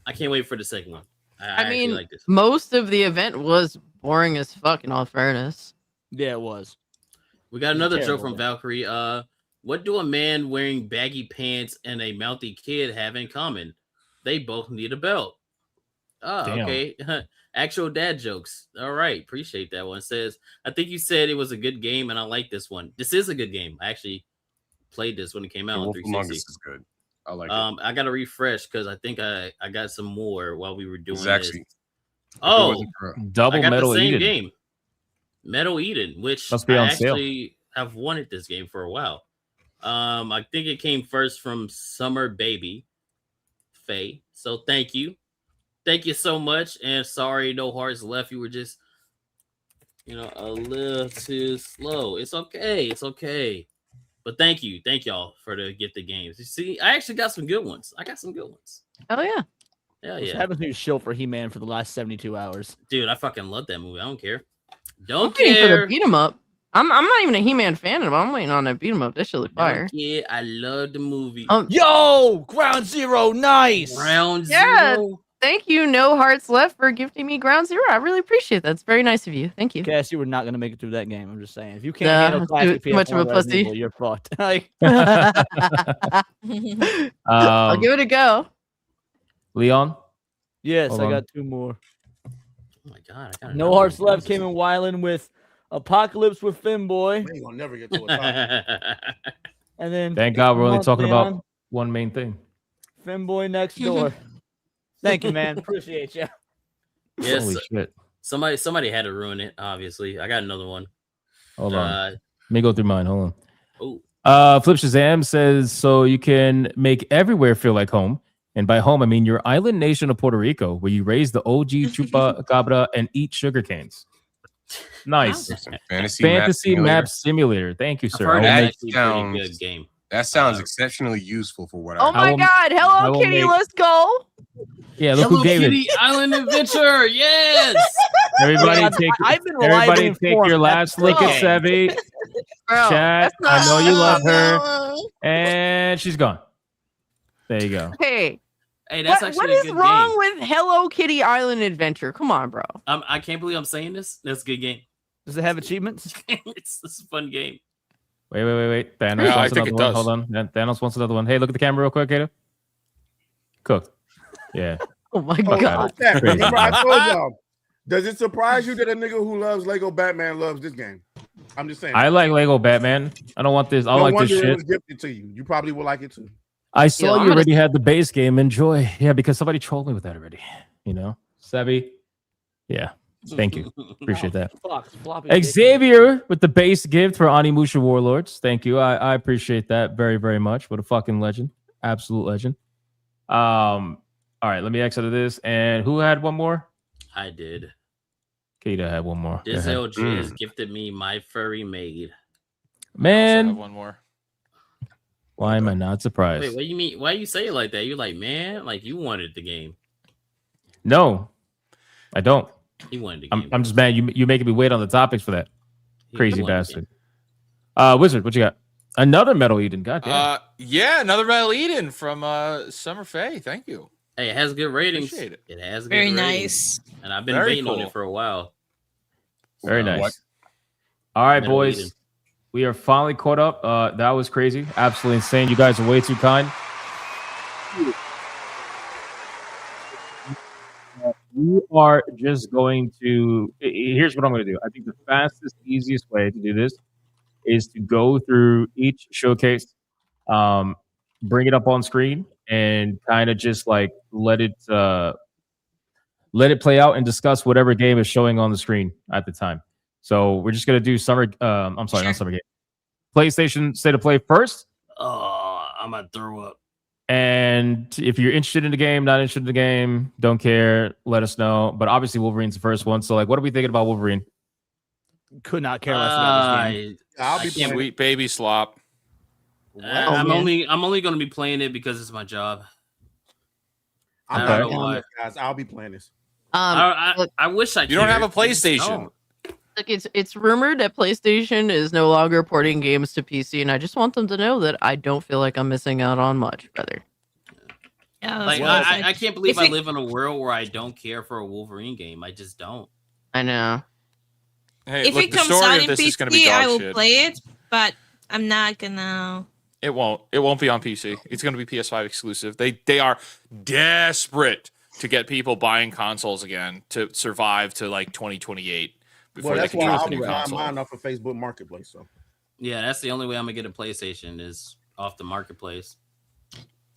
I can't wait for the second one. I I actually mean, like this. most of the event was boring as fuck, in all fairness. yeah, it was. We got another joke terrible from game. Valkyrie. What do a man wearing baggy pants and a mouthy kid have in common? They both need a belt. Oh, Damn. okay. Actual dad jokes. All right. Appreciate that one. Says, I think you said it was a good game, and I like this one. This is a good game. I actually played this when it came out on Wolf Among Us 360. is good. I like it. I got to refresh because I think I got some more while we were doing It's this. actually Oh, Double I got Metal the same Eden. game. Metal Eden, which Must be I on sale. actually have wanted this game for a while. I think it came first from Summer Baby Faye. So thank you so much. And sorry, no hearts left. You were just, a little too slow. It's okay. But thank y'all for the gifted games. You see, I actually got some good ones. Oh yeah. What's happened to your shill for He-Man for the last 72 hours? Dude, I fucking love that movie. I don't care. I'm waiting for the beat 'em up. I'm not even a He-Man fan, but I'm waiting on that beat 'em up. That shit look fire. Yeah, I love the movie. Yo, Ground Zero, nice. Ground Yeah. Zero. Thank you, No Hearts Left, for gifting me Ground Zero. I really appreciate that. It's very nice of you. Thank you. Cass, you were not gonna make it through that game. I'm just saying. If you can't Nah, handle classic too much of a PS1 pussy. Resident Evil, you're fucked. I'll give it a go. Leon? Yes, Hold I on. got 2 more. Oh my god. I No Hearts Left came in Wyland with Apocalypse with Finboy. We ain't gonna never get to a topic. And then Thank God we're only Month talking Leon, about one main thing. Finboy next door. Thank you, man. Appreciate you. Yes. Holy shit. Somebody had to ruin it, obviously. I got another one. Hold on. Let me go through mine. Hold Oh. on. Flip Shazam says, so you can make everywhere feel like home. And by home, I mean your island nation of Puerto Rico, where you raise the OG chupacabra and eat sugar canes. Nice. Fantasy map simulator. Thank you, I've sir. heard I will it's make- actually a pretty good game. That sounds exceptionally useful for what Oh my God. I Hello, will Kitty. make- Let's go. Yeah, look Hello who gave Kitty it. Island Adventure. Yes. Everybody Yeah, take I've been reliably everybody take informed your that's last look at the Sevi. Bro, Chat. that's not- I know you love her. And she's gone. There you go. Hey, Hey, that's what actually a is good wrong game. with Hello Kitty Island Adventure? Come on, bro. I can't believe I'm saying this. That's a good game. Does it have achievements? it's a fun game. Wait. Thanos Yeah, I wants think another it one. does. Hold on. Thanos wants another one. Hey, look at the camera real quick, Kato. Cooked. Yeah. Oh my Oh, God. Zach, Crazy. remember I told y'all. Does it surprise you that a nigga who loves Lego Batman loves this game? I'm just saying. I like Lego Batman. I don't want this. I no like wonder this it shit. was gifted to you. You probably will like it too. I saw I'm you gonna- already had the base game. Enjoy. Yeah, because somebody trolled me with that already. Sevi. Yeah. Thank you. Appreciate that. Floppy Xavier with the base gift for Animusha Warlords. Thank you. I appreciate that very, very much. What a fucking legend. Absolute legend. All right, let me exit this. And who had one more? I did. Kata had one more. Go This ahead. LG has gifted me my furry maid. I have Man, one more. why am I not surprised? Wait, what do you mean? Why you say it like that? You're like, man, like you wanted the game. No, I don't. He wanted the game. I'm just mad. You making me wait on the topics for that. He Crazy wanted the bastard. Wizard, what you got? Another Metal Eden. God damn. Yeah, another Metal Eden from Summer Faye. Thank you. Hey, it has good ratings. Appreciate it. It has good Very ratings. nice. And I've been Very waiting on cool. it for a while. Very So, nice. What? All right, Metal boys. Eden. We are finally caught up. That was crazy. Absolutely insane. You guys are way too kind. We are just going to. Here's what I'm going to do. I think the fastest, easiest way to do this is to go through each showcase, bring it up on screen, and kind of just like let it play out and discuss whatever game is showing on the screen at the time. So we're just gonna do summer. I'm sorry, not summer game. PlayStation State of Play first. Oh, I'm gonna throw up. And if you're interested in the game, not interested in the game, don't care, let us know. But obviously, Wolverine's the first one. So, like, what are we thinking about Wolverine? Could not care less about this game. I'll be I can't playing. Sweet baby slop. I'm man. only gonna be playing it because it's my job. I'm I not don't know doing why. this, guys. I'll be playing this. I wish I. You don't have a cared. I just PlayStation. don't. Look, it's rumored that PlayStation is no longer porting games to PC, and I just want them to know that I don't feel like I'm missing out on much, brother. Yeah, that's Like what I I can't believe If I it- live in a world where I don't care for a Wolverine game. I just don't. I know. Hey, if look, it the comes story out of in this is going to be PC, dog I will shit. play it, but I'm not gonna. It won't. It won't be on PC. It's going to be PS5 exclusive. They are desperate to get people buying consoles again to survive to like 2028 before Well, they that's can why choose I'll a be new buying console. mine off of Facebook Marketplace. So Yeah, that's the only way I'm gonna get a PlayStation is off the marketplace.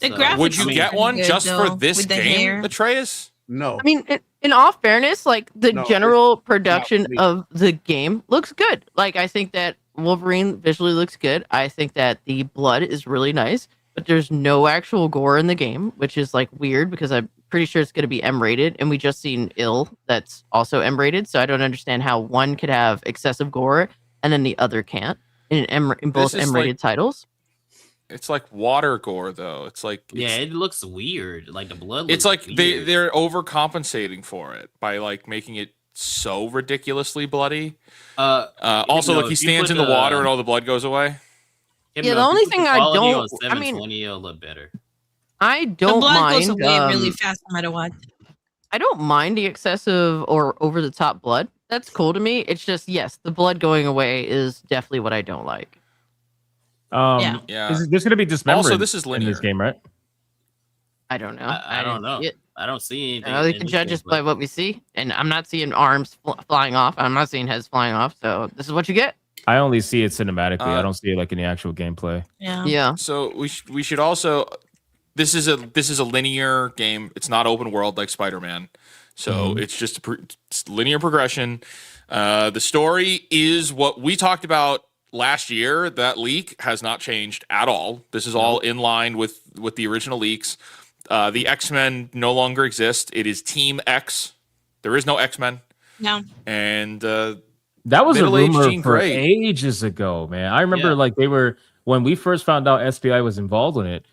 The So- graphics Would you are get pretty one good, just though, for this with the game, hair. Atreus? no. I mean, in all fairness, like the No, general it's production me. of the game looks good. Like I think that Wolverine visually looks good. I think that the blood is really nice, but there's no actual gore in the game, which is like weird because I'm pretty sure it's going to be M-rated, and we just seen Ill that's also M-rated, so I don't understand how one could have excessive gore and then the other can't in both M-rated titles. It's like water gore though. It's like it looks weird. Like the blood. It's like they're overcompensating for it by like making it so ridiculously bloody. Also, like he stands in the water and all the blood goes away. Yeah, the only thing I don't. I mean, it'll look better. I don't the blood mind. goes away really fast no matter what. I don't mind the excessive or over the top blood. That's cool to me. It's just yes, the blood going away is definitely what I don't like. Yeah. There's going to be dismemberment. Also, this is linear in this game, right? I don't know. I don't know. I don't see anything. We can judge us by what we see, and I'm not seeing arms flying off. I'm not seeing heads flying off. So this is what you get. I only see it cinematically. I don't see it like in the actual gameplay. Yeah. So we should also. This is a linear game. It's not open world like Spider-Man. So it's just it's linear progression. The story is what we talked about last year. That leak has not changed at all. This is all in line with the original leaks. The X-Men no longer exist. It is Team X. There is no X-Men. No. And that was a rumor Jean for Grey. ages ago, man. I remember like they were when we first found out SBI was involved in it.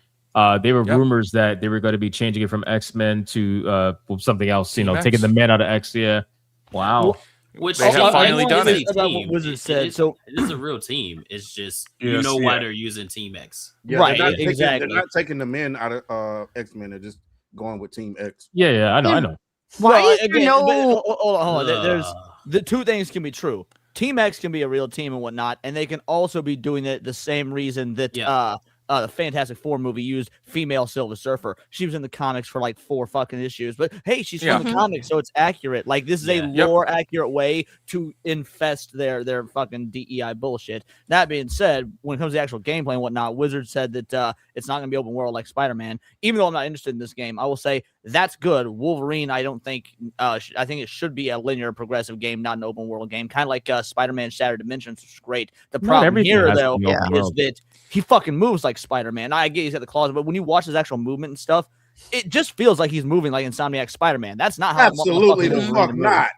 They were rumors that they were going to be changing it from X-Men to something else. You know, Team taking X. the men out of X. Yeah. Wow. Which They have finally done it. About what Wizard said. So it is a real team. It's just Yes, why yeah. they're using Team X. Yeah, Right, They're not taking the men out of X-Men. They're just going with Team X. Yeah. I know. Why Well, is there again, no? but hold on. There's the two things can be true. Team X can be a real team and whatnot, and they can also be doing it the same reason that the Fantastic Four movie used female Silver Surfer. She was in the comics for like 4 fucking issues, but hey, she's from the comics, so it's accurate. Like this is a lore accurate way to infest their fucking DEI bullshit. That being said, when it comes to actual gameplay and whatnot, Wizard said that it's not going to be open world like Spider-Man. Even though I'm not interested in this game, I will say that's good. Wolverine, I don't think. I think it should be a linear progressive game, not an open world game. Kind of like Spider-Man Shattered Dimensions, which is great. The problem here, though, is that he fucking moves like Spider-Man. I get he's got the claws, but when you watch his actual movement and stuff, it just feels like he's moving like Insomniac Spider-Man. That's not how Absolutely the fuck not.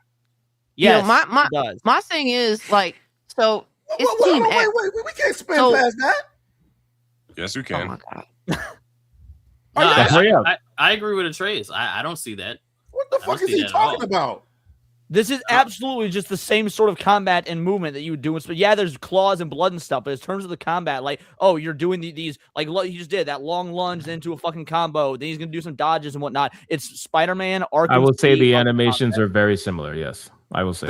Yeah, Yes, my thing is like so. It's Team X. Wait, we can't spin past that. Yes, we can. Oh my god. I agree with Atreus. I don't see that. What the fuck is he talking about? This is absolutely just the same sort of combat and movement that you would do. But yeah, there's claws and blood and stuff. But in terms of the combat, like, oh, you're doing these like he just did that long lunge into a fucking combo. Then he's gonna do some dodges and whatnot. It's Spider-Man. I will say the animations are very similar. Yes, I will say.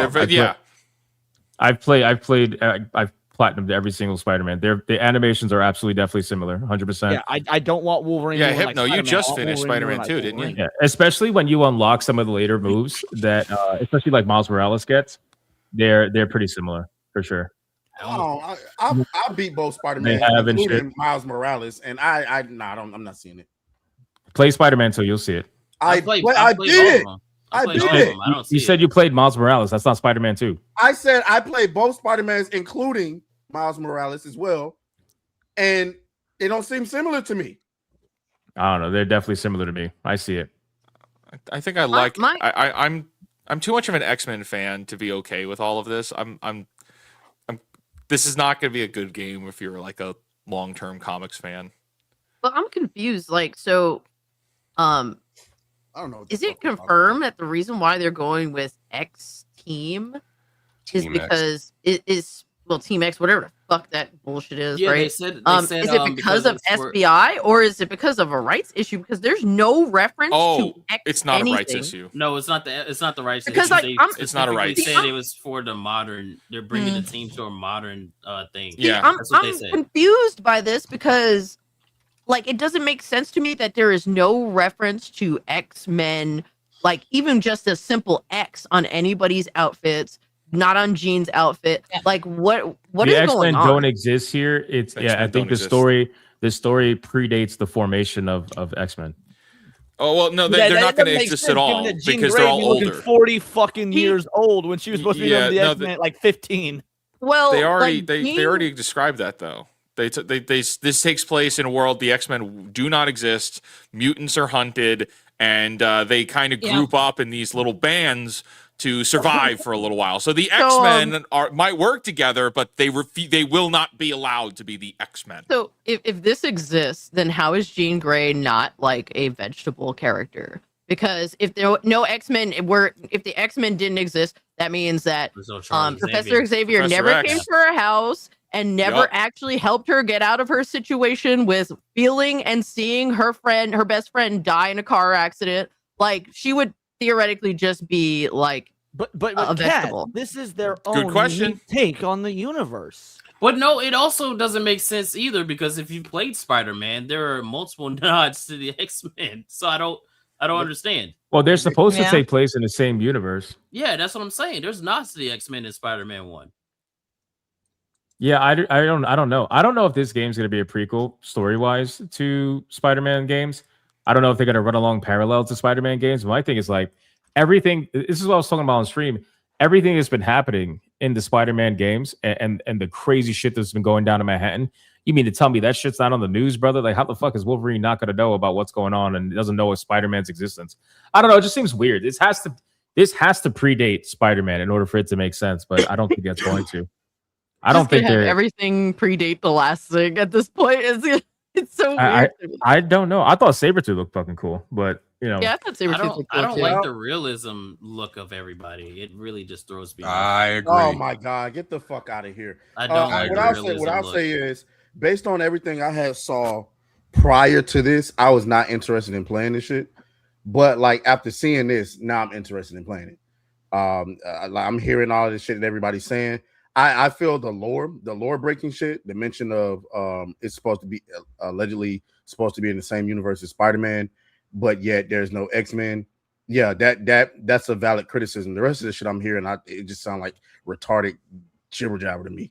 I've platinumed every single Spider-Man. The animations are absolutely definitely similar, 100%. Yeah, I don't want Wolverine. Yeah, moving like Hypno, you Spider-Man. just I want finished Wolverine Spider-Man moving 2, like didn't you? Wolverine. Yeah, especially when you unlock some of the later moves that, especially like Miles Morales gets, they're pretty similar for sure. Oh, I beat both Spider-Man, including Miles Morales, and I'm not seeing it. Play Spider-Man 2, you'll see it. I did. You said you played Miles Morales. That's not Spider-Man 2. I said I played both Spider-Mans, including Miles Morales as well, and they don't seem similar to me. I don't know. They're definitely similar to me. I see it. I think I like. I'm too much of an X-Men fan to be okay with all of this. This is not going to be a good game if you're like a long-term comics fan. But I'm confused. Like, so, I don't know. Is it confirmed that the reason why they're going with X Team is because it is Team X, whatever the fuck that bullshit is, Yeah, right? they said, is it because of SBI or is it because of a rights issue? Because there's no reference to X. It's not anything. a rights issue. No, it's not the rights Because, issue. like, it's not a rights. They said it was for the modern. They're bringing the team to a modern thing. Yeah, that's what they I'm said. confused by this because, like, it doesn't make sense to me that there is no reference to X-Men, like even just a simple X on anybody's outfits, not on Jean's outfit. Like, what is going on? The X-Men don't exist here. It's X-Men I think the story predates the formation of X-Men. Oh well, no, they're not going to exist at all because they're all older. 40 fucking years old when she was supposed to be on the X-Men at like 15. Well, They already like, they already described that though. This takes place in a world the X-Men do not exist. Mutants are hunted, and they kind of group up in these little bands to survive for a little while. So the X-Men might work together, but they will not be allowed to be the X-Men. So if this exists, then how is Jean Grey not like a vegetable character? Because if there were no X-Men if the X-Men didn't exist, that means that Professor Xavier never came to her house and never actually helped her get out of her situation with feeling and seeing her best friend die in a car accident. Like, she would theoretically just be like but a vegetable. This is their own unique take on the universe. But no, it also doesn't make sense either, because if you played Spider-Man, there are multiple nods to the X-Men. So I don't understand. Well, they're supposed to take place in the same universe. Yeah, that's what I'm saying. There's nods to the X-Men in Spider-Man 1. Yeah, I don't know. I don't know if this game's going to be a prequel story-wise to Spider-Man games. I don't know if they're going to run along parallel to Spider-Man games. My thing is like everything. This is what I was talking about on stream. Everything that's been happening in the Spider-Man games and the crazy shit that's been going down in Manhattan. You mean to tell me that shit's not on the news, brother? Like, how the fuck is Wolverine not going to know about what's going on and doesn't know of Spider-Man's existence? I don't know. It just seems weird. This has to predate Spider-Man in order for it to make sense, but I don't think that's going to. I don't think everything predate the last thing at this point. It's so weird. I don't know. I thought Sabretooth looked fucking cool, but you know. Yeah, I thought Sabretooth looked cool. I don't like the realism look of everybody. It really just throws me off. I agree. Oh my god, get the fuck out of here. I don't like what I'll say is, based on everything I had saw prior to this, I was not interested in playing this shit. But like after seeing this, now I'm interested in playing it. I'm hearing all this shit that everybody's saying. I feel the lore breaking shit, the mention of it's supposed to be allegedly supposed to be in the same universe as Spider-Man, but yet there's no X-Men. Yeah, that's a valid criticism. The rest of the shit I'm hearing, it just sounds like retarded jibber jabber to me.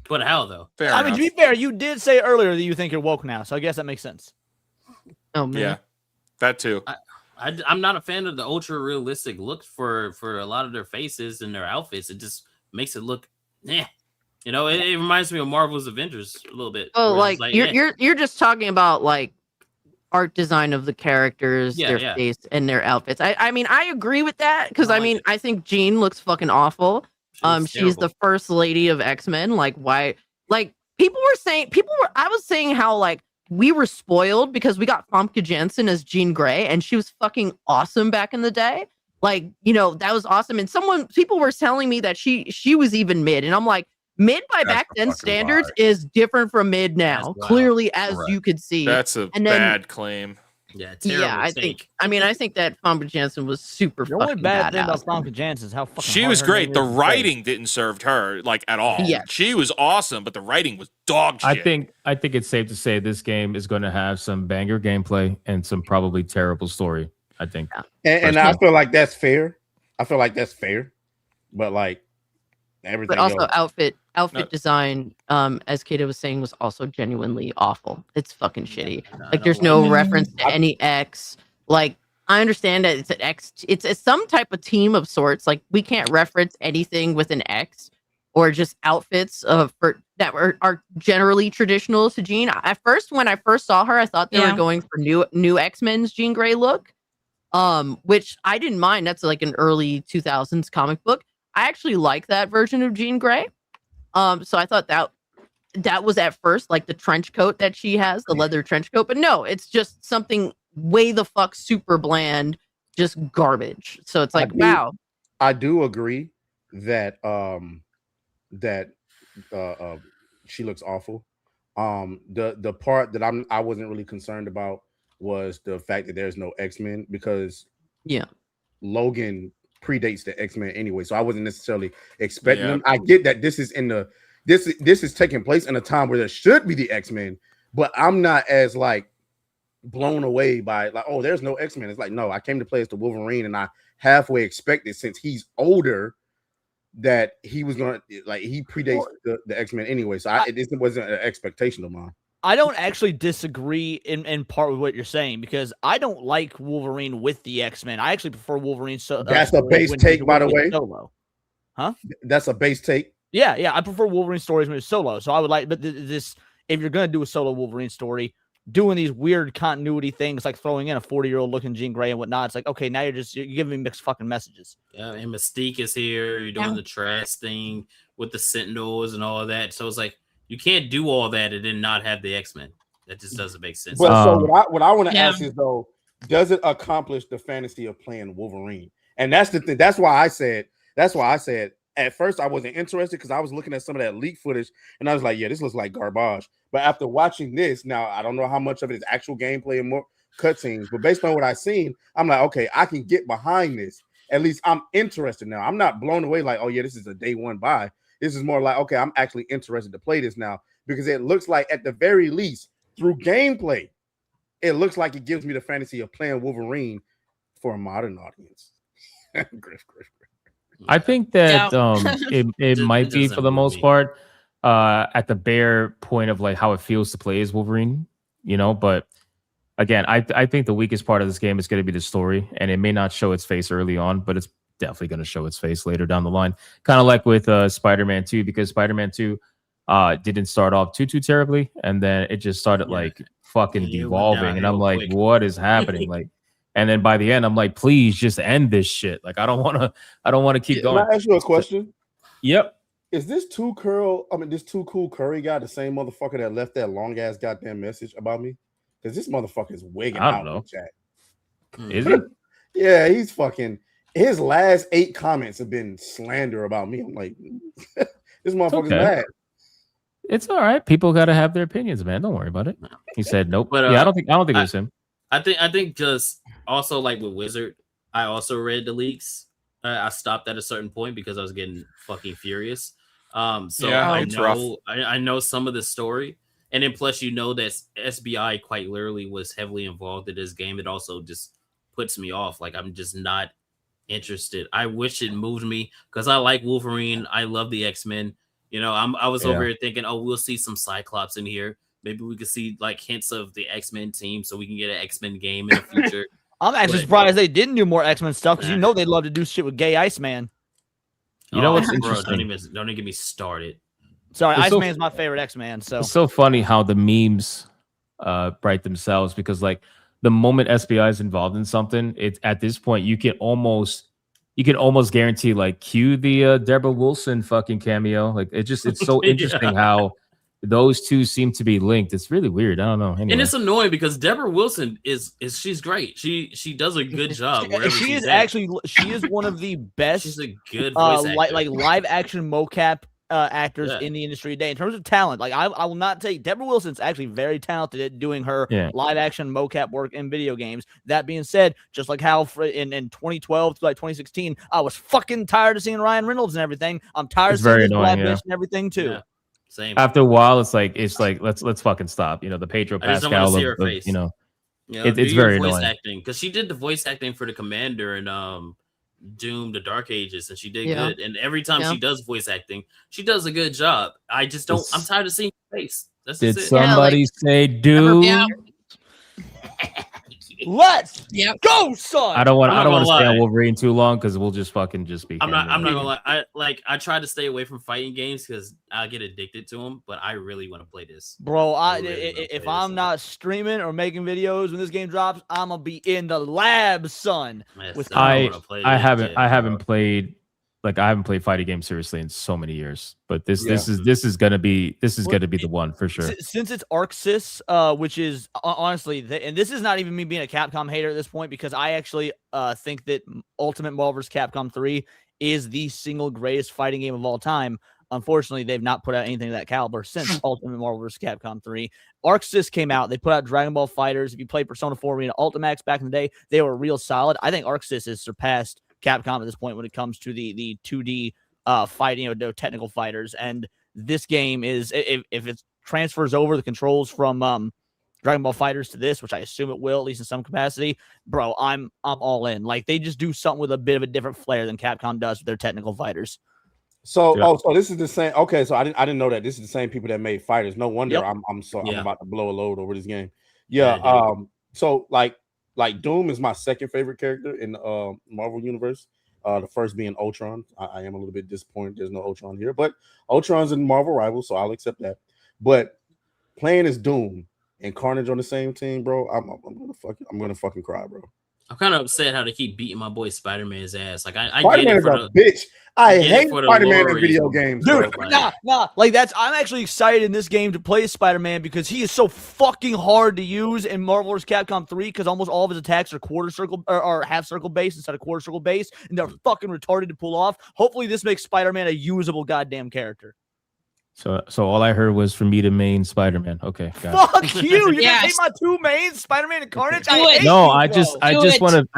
But how though? Fair enough. To be fair, you did say earlier that you think you're woke now, so I guess that makes sense. Oh man, yeah, that too. I'm not a fan of the ultra realistic look for a lot of their faces and their outfits. It just makes it look, you know. It reminds me of Marvel's Avengers a little bit. Oh, like you're just talking about like art design of the characters, their face, and their outfits. I mean, I agree with that because I think Jean looks fucking awful. She's the first lady of X-Men. Like, why? Like, I was saying how like we were spoiled because we got Famke Janssen as Jean Grey, and she was fucking awesome back in the day. Like, you know, that was awesome. And people were telling me that she was even mid. And I'm like, mid by back then standards is different from mid now. Clearly, as you could see. That's a bad claim. Yeah, terrible I think that Famke Janssen was super fucking badass. The only bad thing about Famke Janssen is how fucking she was great. The writing didn't serve her like at all. Yeah. She was awesome, but the writing was dog shit. I think it's safe to say this game is going to have some banger gameplay and some probably terrible story. I think, and I feel like that's fair. But like everything, but also outfit design, as Kato was saying, was also genuinely awful. It's fucking shitty. Like, there's no reference to any X. Like, I understand that it's an X. It's some type of team of sorts. Like, we can't reference anything with an X or just outfits that are generally traditional to Jean. At first, when I first saw her, I thought they were going for new X-Men's Jean Grey look. Which I didn't mind. That's like an early 2000s comic book. I actually like that version of Jean Grey. So I thought that was at first like the trench coat that she has, the leather trench coat. But no, it's just something way the fuck super bland, just garbage. So it's like, wow. I do agree that she looks awful. The part that I wasn't really concerned about was the fact that there's no X-Men, because Logan predates the X-Men anyway, so I wasn't necessarily expecting them. I get that this is this is taking place in a time where there should be the X-Men, but I'm not as like blown away by like, oh, there's no X-Men. It's like, no, I came to play as the Wolverine, and I halfway expected, since he's older, that he was gonna like he predates the X-Men anyway. So this wasn't an expectation of mine. I don't actually disagree in part with what you're saying, because I don't like Wolverine with the X-Men. I actually prefer Wolverine. That's a base take, by the way. Solo. Huh? That's a base take. Yeah, I prefer Wolverine stories when it's solo. So I would like, but this, if you're gonna do a solo Wolverine story, doing these weird continuity things like throwing in a 40-year-old looking Jean Grey and whatnot, it's like, okay, now you're giving me mixed fucking messages. Yeah, and Mystique is here. You're doing the trash thing with the Sentinels and all of that. So it's like you can't do all that and then not have the X-Men. That just doesn't make sense. But so what I want to ask is though, does it accomplish the fantasy of playing Wolverine? And that's the thing. That's why I said at first I wasn't interested because I was looking at some of that leak footage and I was like, yeah, this looks like garbage. But after watching this, now I don't know how much of it is actual gameplay and more cutscenes, but based on what I've seen, I'm like, okay, I can get behind this. At least I'm interested now. I'm not blown away like, oh yeah, this is a day one buy. This is more like, okay, I'm actually interested to play this now because it looks like at the very least through gameplay, it looks like it gives me the fantasy of playing Wolverine for a modern audience. Griff. I think that it might be for the most part at the bare point of like how it feels to play as Wolverine, you know. But again, I think the weakest part of this game is going to be the story, and it may not show its face early on, but it's definitely going to show its face later down the line. Kind of like with Spider-Man 2, because Spider-Man 2 didn't start off too terribly, and then it just started like fucking devolving, and I'm like, quick. What is happening? Like. And then by the end, I'm like, please just end this shit. Like, I don't want to keep going. Can I ask you a question? Yep. Is this this Too Cool Curry guy the same motherfucker that left that long ass goddamn message about me? Because this motherfucker is wigging out in the chat. Is he? Yeah, he's fucking. His last 8 comments have been slander about me. I'm like, this motherfucker's mad. It's all right. People got to have their opinions, man. Don't worry about it. He said nope. But I don't think it was him. I think just also like with Wizard, I also read the leaks. I stopped at a certain point because I was getting fucking furious. So yeah, I know some of the story, and then plus you know that SBI quite literally was heavily involved in this game. It also just puts me off. Like I'm just not interested. I wish it moved me because I like Wolverine. I love the X-Men. You know, I was over here thinking, oh, we'll see some Cyclops in here. Maybe we could see like hints of the X-Men team so we can get an X-Men game in the future. I'm actually surprised they didn't do more X-Men stuff because you know they'd love to do shit with Gay Iceman. You know what's interesting? Don't even get me started. Sorry, Iceman's my favorite X-Man. So it's so funny how the memes write themselves because like the moment SBI is involved in something, it's at this point you can almost guarantee like cue the Deborah Wilson fucking cameo. Like it's so interesting how those two seem to be linked. It's really weird. I don't know. Anyway. And it's annoying because Deborah Wilson she's great. She does a good job. She is one of the best. She's a good voice actor. like live action mocap actors in the industry today. In terms of talent, like I will not take Deborah Wilson's actually very talented at doing her live action mocap work in video games. That being said, just like how in 2012 to like 2016, I was fucking tired of seeing Ryan Reynolds and everything. I'm tired of seeing his and everything too. Yeah. Same. After a while, it's like let's fucking stop. You know, the Pedro Pascal of you know, it's very annoying. Acting because she did the voice acting for the Commander and Doom: The Dark Ages, and she did good. And every time she does voice acting, she does a good job. I just don't. I'm tired of seeing her face. Did somebody say Doom? Let's go, son. I don't want to stay on Wolverine too long because we'll just be. I'm not gonna lie. I try to stay away from fighting games because I get addicted to them. But I really want to play this, bro. If I'm not streaming or making videos when this game drops, I'm gonna be in the lab, son. I haven't played fighting games seriously in so many years, but this is gonna be the one for sure. Since it's ArcSys, which is honestly, and this is not even me being a Capcom hater at this point because I actually think that Ultimate Marvel vs. Capcom 3 is the single greatest fighting game of all time. Unfortunately, they've not put out anything of that caliber since Ultimate Marvel vs. Capcom 3. ArcSys came out. They put out Dragon Ball FighterZ. If you played Persona 4 Arena Ultimax back in the day, they were real solid. I think ArcSys has surpassed Capcom at this point when it comes to the 2D fighting, technical fighters. And this game is, if it transfers over the controls from Dragon Ball FighterZ to this, which I assume it will, at least in some capacity, bro, I'm all in. Like they just do something with a bit of a different flair than Capcom does with their technical fighters. So, so this is the same. Okay, so I didn't know that this is the same people that made Fighters. No wonder I'm about to blow a load over this game. Yeah. So like Doom is my second favorite character in the Marvel universe. The first being Ultron. I am a little bit disappointed there's no Ultron here, but Ultron's in Marvel Rivals, so I'll accept that. But playing as Doom and Carnage on the same team, bro, I'm gonna fucking cry, bro. I'm kind of upset how they keep beating my boy Spider-Man's ass. Like I Spider-Man get it is for a the bitch. I get it hate for the Spider-Man lore in video reason. games, Dude, bro. nah. Like I'm actually excited in this game to play as Spider-Man because he is so fucking hard to use in Marvel vs. Capcom 3 because almost all of his attacks are quarter circle or half circle base instead of quarter circle base, and they're fucking retarded to pull off. Hopefully, this makes Spider-Man a usable goddamn character. So all I heard was for me to main Spider-Man. Okay, got it. Fuck you! You're Yes. gonna take my two mains, Spider-Man and Carnage. Do I it. hate No, you, I bro.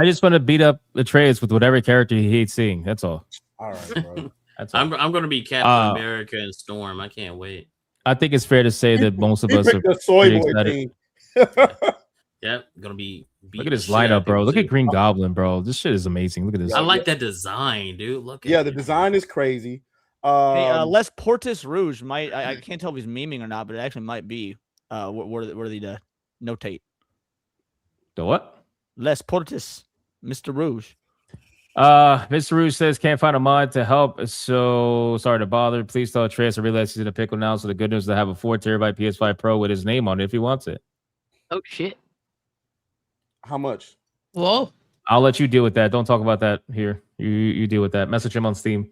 just want to beat up Atreus with whatever character he hates seeing. That's all. All right, bro. That's all. I'm gonna be Captain America and Storm. I can't wait. I think it's fair to say that most of He us are picked the soy pretty boy excited. team. Yep, gonna be. Look at this lineup, bro. Look at Green Goblin, bro. This shit is amazing. Look at this. I like that design, dude. Look. Yeah, at the it. design is crazy. Hey, Les Portis Rouge might. I can't tell if he's memeing or not, but it actually might be. Worthy to notate. The what? Les Portis, Mr. Rouge. Mr. Rouge says can't find a mod to help, so sorry to bother. Please tell Atreus I realize he's in a pickle now. So the good news is to have a 4 TB PS5 Pro with his name on it if he wants it. Oh shit! How much? Whoa. I'll let you deal with that. Don't talk about that here. You deal with that. Message him on Steam.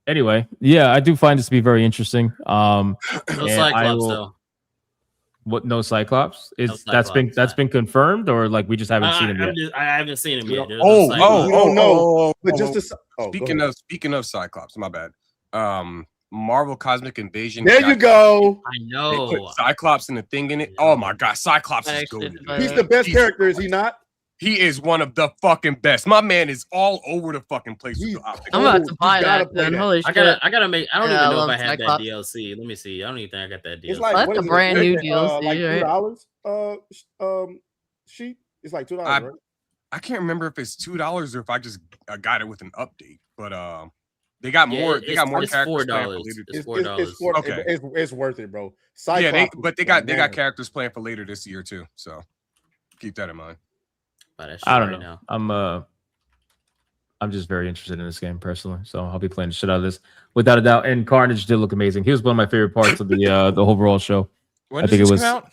Anyway, yeah, I do find this to be very interesting. No Cyclops though. What? No Cyclops? Cyclops, That's been confirmed, or like we just haven't seen him yet? I haven't seen him yet. There's We Cyclops. don't know. But just to Speaking of Cyclops, my bad. Marvel Cosmic Invasion. there you go. I They know. put Cyclops and the thing in it. Oh my god, Cyclops is Actually, good. but- He's the best character, is he not? He is one of the fucking best. My man is all over the fucking place. With He's the optics. I'm about Oh, to buy you gotta that. play Then. that. Holy shit! I gotta make. I don't Yeah, even know I if I love have that Cyclops. DLC. Let me see. I don't even think I got that DLC. It's like That's what a is it? brand new Like DLC, $2. Sheet. It's like $2, right? I can't remember if it's $2 or if I just got it with an update. But they got more. They got more it's characters playing for $4. later. It's $4. Okay. It's worth it, bro. Yeah, they Cyclops got characters playing for later this year too. So keep that in mind. I don't know. I'm just very interested in this game personally, so I'll be playing the shit out of this without a doubt. And Carnage did look amazing. He was one of my favorite parts of the overall show. When I does think this it was come out?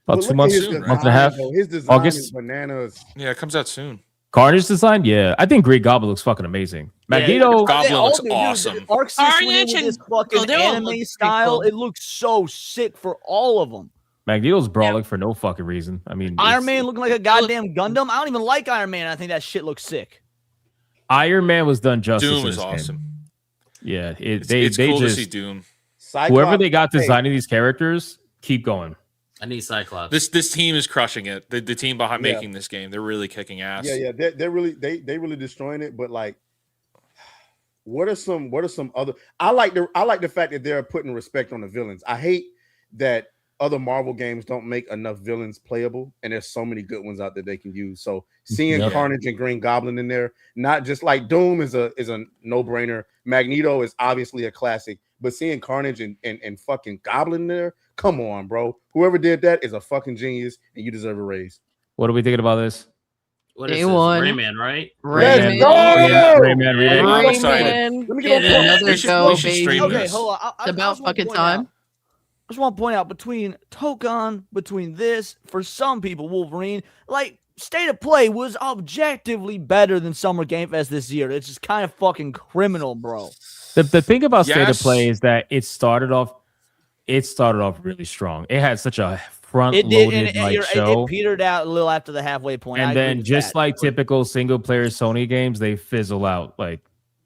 about 2 months, month and a half. His design August. is bananas. Yeah, it comes out soon. Carnage design, yeah. I think Green Goblin looks fucking amazing. Magneto, Goblin looks Dude, awesome. Arc Carnage with and- this fucking they all look anime pretty style, cool. it looks so sick for all of them. Magneto's brawling for no fucking reason. I mean, Iron Man looking like a goddamn Gundam. I don't even like Iron Man. I think that shit looks sick. Iron Man was done justice. Doom in is this game. awesome. Yeah, It's they cool just to see Doom. whoever they got Hey, designing these characters, keep going. I need Cyclops. This team is crushing it. The team behind Yeah. making this game, they're really kicking ass. Yeah, they're really destroying it. But like, what are some other? I like the fact that they're putting respect on the villains. I hate that other Marvel games don't make enough villains playable, and there's so many good ones out there they can use. So seeing Yep. Carnage and Green Goblin in there, not just like Doom is a no-brainer. Magneto is obviously a classic, but seeing Carnage and fucking Goblin in there, come on, bro. Whoever did that is a fucking genius, and you deserve a raise. What are we thinking about this? What is Day this? one. Rayman, right? Let's go! Yeah, Rayman remake. I'm excited. Rayman. Let me Get get it. on Another We should- go, we should stream baby. this. Okay, hold on. It's about fucking time. I just want to point out between Tokan, between this, for some people, Wolverine, like State of Play was objectively better than Summer Game Fest this year. It's just kind of fucking criminal, bro. The thing about State of Yes. Play is that it started off really strong. It had such a front It did, loaded and like it show. petered out a little after the halfway point. I And agree then with just that. like typical single player Sony games, they fizzle out like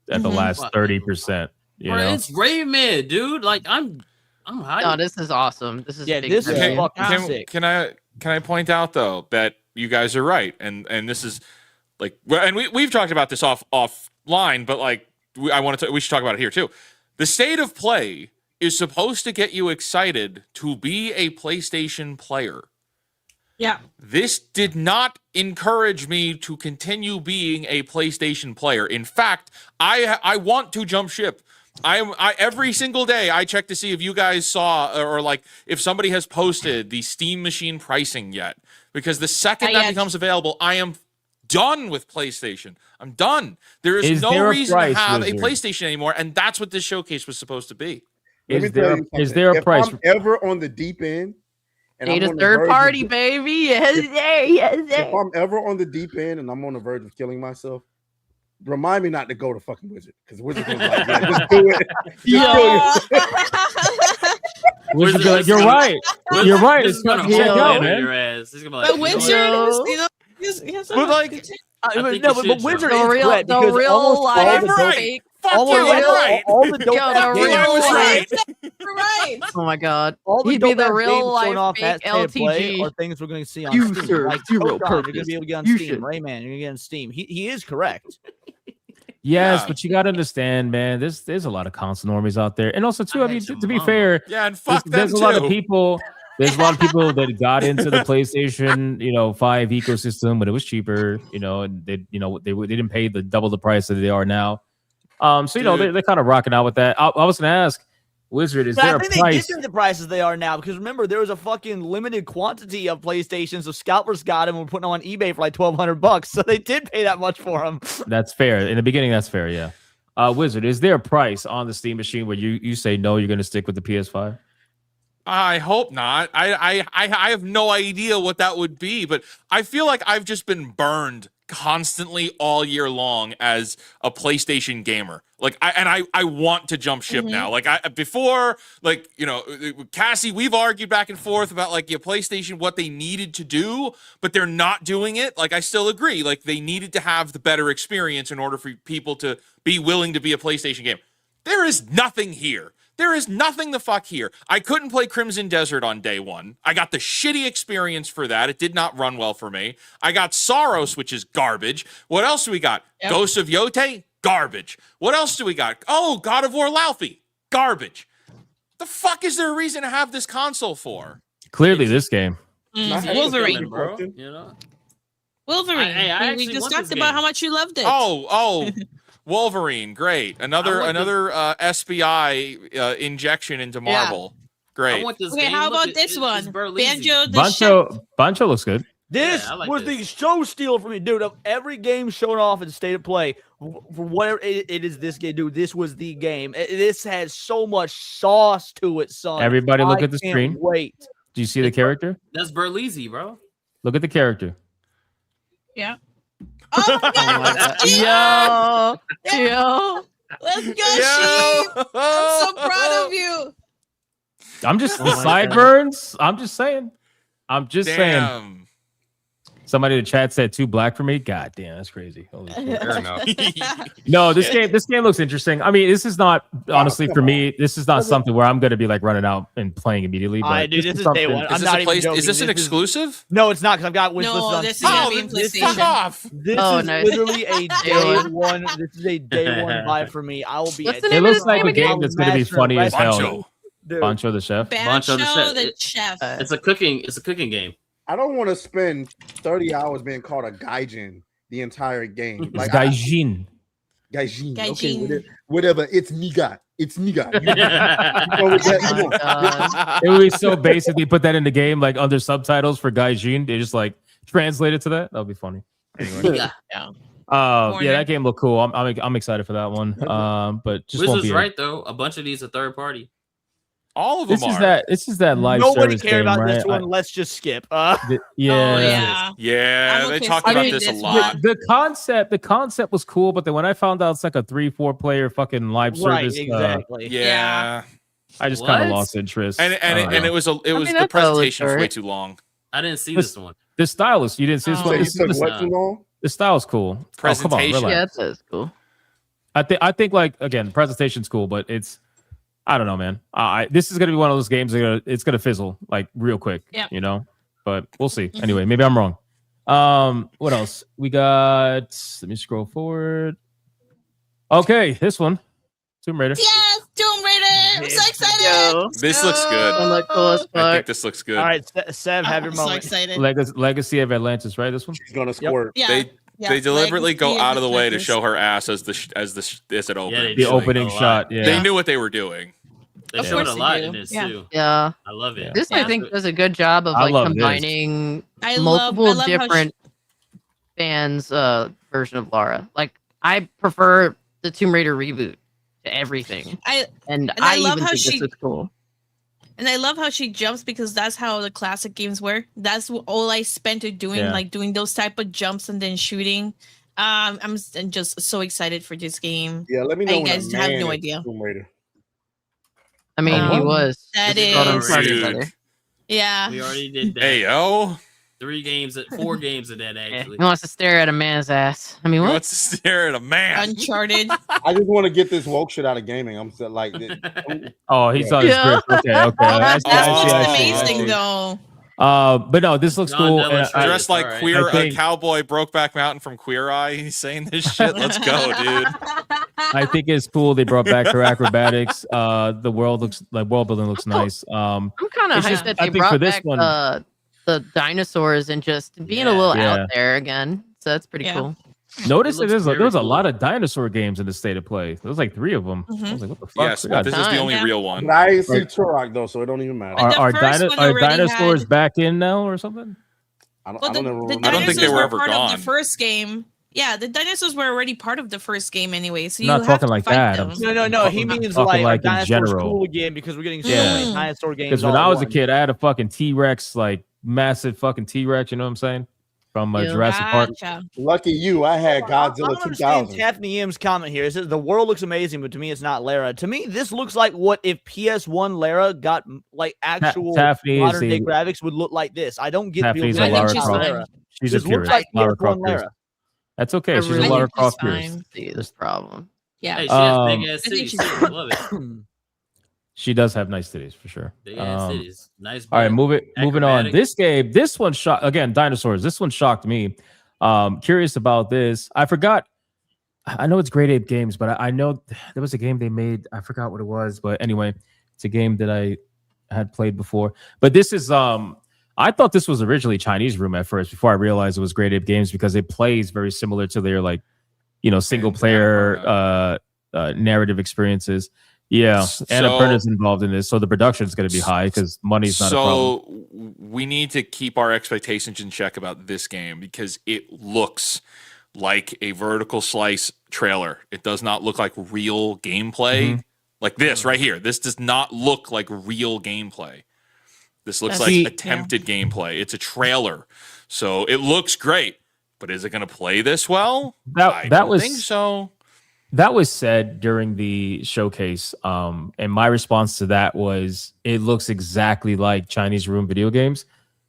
at the last 30%. You Bro, know? it's Rayman, dude. Like I'm hyped. No, this is awesome. This is Yeah, big this for is me. fucking sick. Can I point out though that you guys are right, and this is like, well, and we've talked about this offline, but like we should talk about it here too. The State of Play is supposed to get you excited to be a PlayStation player. Yeah. This did not encourage me to continue being a PlayStation player. In fact, I want to jump ship. I every single day I check to see if you guys saw or like if somebody has posted the Steam Machine pricing yet, because the second Not that yet. becomes available, I am done with PlayStation. I'm done. There is Is no there a reason price, to have Wizard? a PlayStation anymore, and that's what this showcase was supposed to be. Let me Is tell there you is something. there a If price? I'm ever on the deep end, and Need I'm a on the third verge party, of, baby. Yes, there. Yes, if there. I'm ever on the deep end and I'm on the verge of killing myself, remind me not to go to fucking Wizard, because Wizard's gonna be like, yeah, just do it. Just do it. Wizard be like, you're right. You're right. It's gonna time to check hold out, in on man. your ass. He's gonna be like, But you know what? Wizard, But like, No, but Wizard The is real, correct the because real almost all life the I'm right. fake. Fuck all, you, I'm all, right. all the dope Yo, the games- real I was life. right. Right. Oh my god. All the He'd be dope the ass real games life shown off fake at State of Play LTG. are things we're going to see on You Steam. serve Like zero Kotan, you're going purpose. to be able to get on You Steam. should. Rayman, you're going to get on Steam. He is correct. Yes, Yeah. but you got to understand, man. There's a lot of console normies out there, and also too. I I mean, had your to be mama. fair, Yeah, and fuck there's them a lot too. of people. There's a lot of people that got into the PlayStation, 5 ecosystem when it was cheaper, and they didn't pay the double the price that they are now. So Dude. they're kind of rocking out with that. I was gonna ask Wizard, is But there I a think they price? did the prices they are now because remember there was a fucking limited quantity of PlayStations, so scalpers got them and were putting them on eBay for like $1,200, so they did pay that much for them. That's fair. In the beginning, that's fair. Yeah. Wizard, is there a price on the Steam machine where you say no, you're gonna stick with the PS5? I hope not. I have no idea what that would be, but I feel like I've just been burned constantly all year long as a PlayStation gamer. Like I want to jump ship now. Like before, Cassie, we've argued back and forth about PlayStation, what they needed to do, but they're not doing it. Like I still agree. Like they needed to have the better experience in order for people to be willing to be a PlayStation game. There is nothing here. There is nothing the fuck here. I couldn't play Crimson Desert on day one. I got the shitty experience for that. It did not run well for me. I got Soros, which is garbage. What else do we got? Yep. Ghost of Yote? Garbage. What else do we got? Oh, God of War Laufey? Garbage. The fuck is there a reason to have this console for? Clearly, this game. Wolverine. bro. Wolverine. Hey, I we actually just want talked this about game. how much you loved it. Oh, Wolverine. Great. Another SBI injection into Marvel. Great. I want this Okay, game. how Look, about it- this it- one? it's Berlizzi. Banjo the Chef. Bancho looks good. This I like was this. the show steal for me, dude. Of every game shown off in State of Play, for whatever it is, this game, dude. This was the game. This has so much sauce to it, son. Everybody look I at the can't screen. Wait. Do you see the character? That's Berlizzi, bro. Look at the character. Yeah. Oh my God. Yo. Let's go, Sheep. I'm so proud of you. I'm just Oh my sideburns. I'm just saying. saying. Damn. Somebody in the chat said too black for me. God damn, that's crazy. Holy shit. Fair enough. No, this game looks interesting. I mean, this is not honestly for me. This is not something where I'm going to be like running out and playing immediately. But Dude, this is something- day one. Is I'm this, not a even place, joking. is this an exclusive? No, it's not because I've got wish No, listed on this is Steam. gonna be in then PlayStation. fuck off. This Oh, is nice. literally a day one. one. This is a day one buy for me. I will be. What's at the It name of looks this like a game again? game that's going to be funny as hell. Bancho. Dude, Bancho the chef. Banjo Banjo the the Chef. It's a cooking game. I don't want to spend 30 hours being called a gaijin the entire game. It's Like Gaijin. gaijin. Okay, Gaijin. whatever. It's niga. It's niga. You It go with that. Oh Come my on. God. would be so basic. They put that in the game, like under subtitles for Gaijin. They just like translate it to that. That would be funny. Anyway. Yeah. Yeah, that game looked cool. I'm excited for that one. But just won't Wizards be right though. A bunch of these are third party. All of them This is that live Nobody service cared game, about right? this one. Let's just skip. Yeah. Oh, yeah. Yeah, I'm they okay talked for about doing this a this lot. one. The concept was cool, but then when I found out it's like a 3-4 player fucking live Right, service, exactly. Yeah. I just kind of What? lost interest. And I don't know. it was the mean, that's presentation was always way right. too long. I didn't see This- this one. the style is you didn't see this Oh. one. So you This, took this, what too long? the style is cool. Oh, come on, Presentation. relax. Yeah, that's cool. I think like again, presentation's cool, but it's I don't know, man. This is gonna be one of those games that it's gonna fizzle like real quick. Yeah. You know, but we'll see. Anyway, maybe I'm wrong. What else we got? Let me scroll forward. Okay, this one, Tomb Raider. Yes, Tomb Raider. I'm so excited. Yo. This looks good. One look cool as I think fuck. this looks good. All right, Sev, have your I'm so moment. excited. Legacy of Atlantis, right? This one. She's gonna squirt. Yeah. They yeah, they deliberately go Legacy out of the way to Atlantis. show her ass as it opens. Yeah, they The do. opening Like, shot. Yeah. They knew what they were doing. They Of showed a course they lot do. in this Yeah. too. Yeah. I love it. This I Yeah. think does a good job of I like love this. combining I multiple love how different fans version of Lara. Like I prefer the Tomb Raider reboot to everything. I love even how think this is cool. And I love how she jumps because that's how the classic games were. That's all I spent it doing, like doing those type of jumps and then shooting. I'm just so excited for this game. Yeah, let me know. You guys have no idea. Tomb Raider. I mean, he was. That is. Yeah. We already did that. Hey, yo. 4 games of that, actually. He wants to stare at a man's ass. I mean, what? He wants to stare at a man. Uncharted. I just want to get this woke shit out of gaming. I'm so, like, oh, he's on his grip. Okay. That's amazing, though. But no, this looks cool. Dressed like queer cowboy Brokeback Mountain from Queer Eye. He's saying this shit. Let's go, dude. I think it's cool. They brought back her acrobatics. The world building looks nice. I'm kind of hyped that they brought back the dinosaurs and just being a little out there again. So that's pretty cool. Notice that there was a lot of dinosaur games in the state of play. There was like 3 of them. I was like, what the fuck? Yes, this is the only real one. But I ain't see Turok though, so it don't even matter. Are dinosaurs back in now or something? I don't think they were ever part gone. Of the first game. Yeah, the dinosaurs were already part of the first game anyway. So I'm not talking like that. No. He means like in general. Cool again because we're getting so many dinosaur games. Because when I was a kid, I had a fucking T-Rex, like massive fucking T-Rex. You know what I'm saying? From Jurassic Park. Lucky you, I had Godzilla 2000. Taffy M's comment here. It says the world looks amazing, but to me, it's not Lara. To me, this looks like what if PS1 Lara got like actual modern day graphics would look like this. I don't get Taffy's a Lara Croft. She's a purist. Like Lara Croft. That's okay. She's a Lara Croft purist. See this problem. Yeah. Hey, she has big ass titties. I love it. She does have nice titties for sure. Big ass titties. Nice. All right, moving on. This game, this one shocked again. Dinosaurs. This one shocked me. Curious about this. I forgot. I know it's Grade 8 Games, but I know there was a game they made. I forgot what it was, but anyway, it's a game that I had played before. But this is I thought this was originally Chinese Room at first before I realized it was Grade 8 Games because it plays very similar to their single player narrative experiences. Yeah, Annapurna's involved in this, so the production is going to be high because money's not a problem. So we need to keep our expectations in check about this game because it looks like a vertical slice trailer. It does not look like real gameplay. Like this right here. This does not look like real gameplay. This looks like attempted gameplay. It's a trailer, so it looks great. But is it going to play this well? I don't think so. That was said during the showcase, and my response to that was, it looks exactly like Chinese Room video games,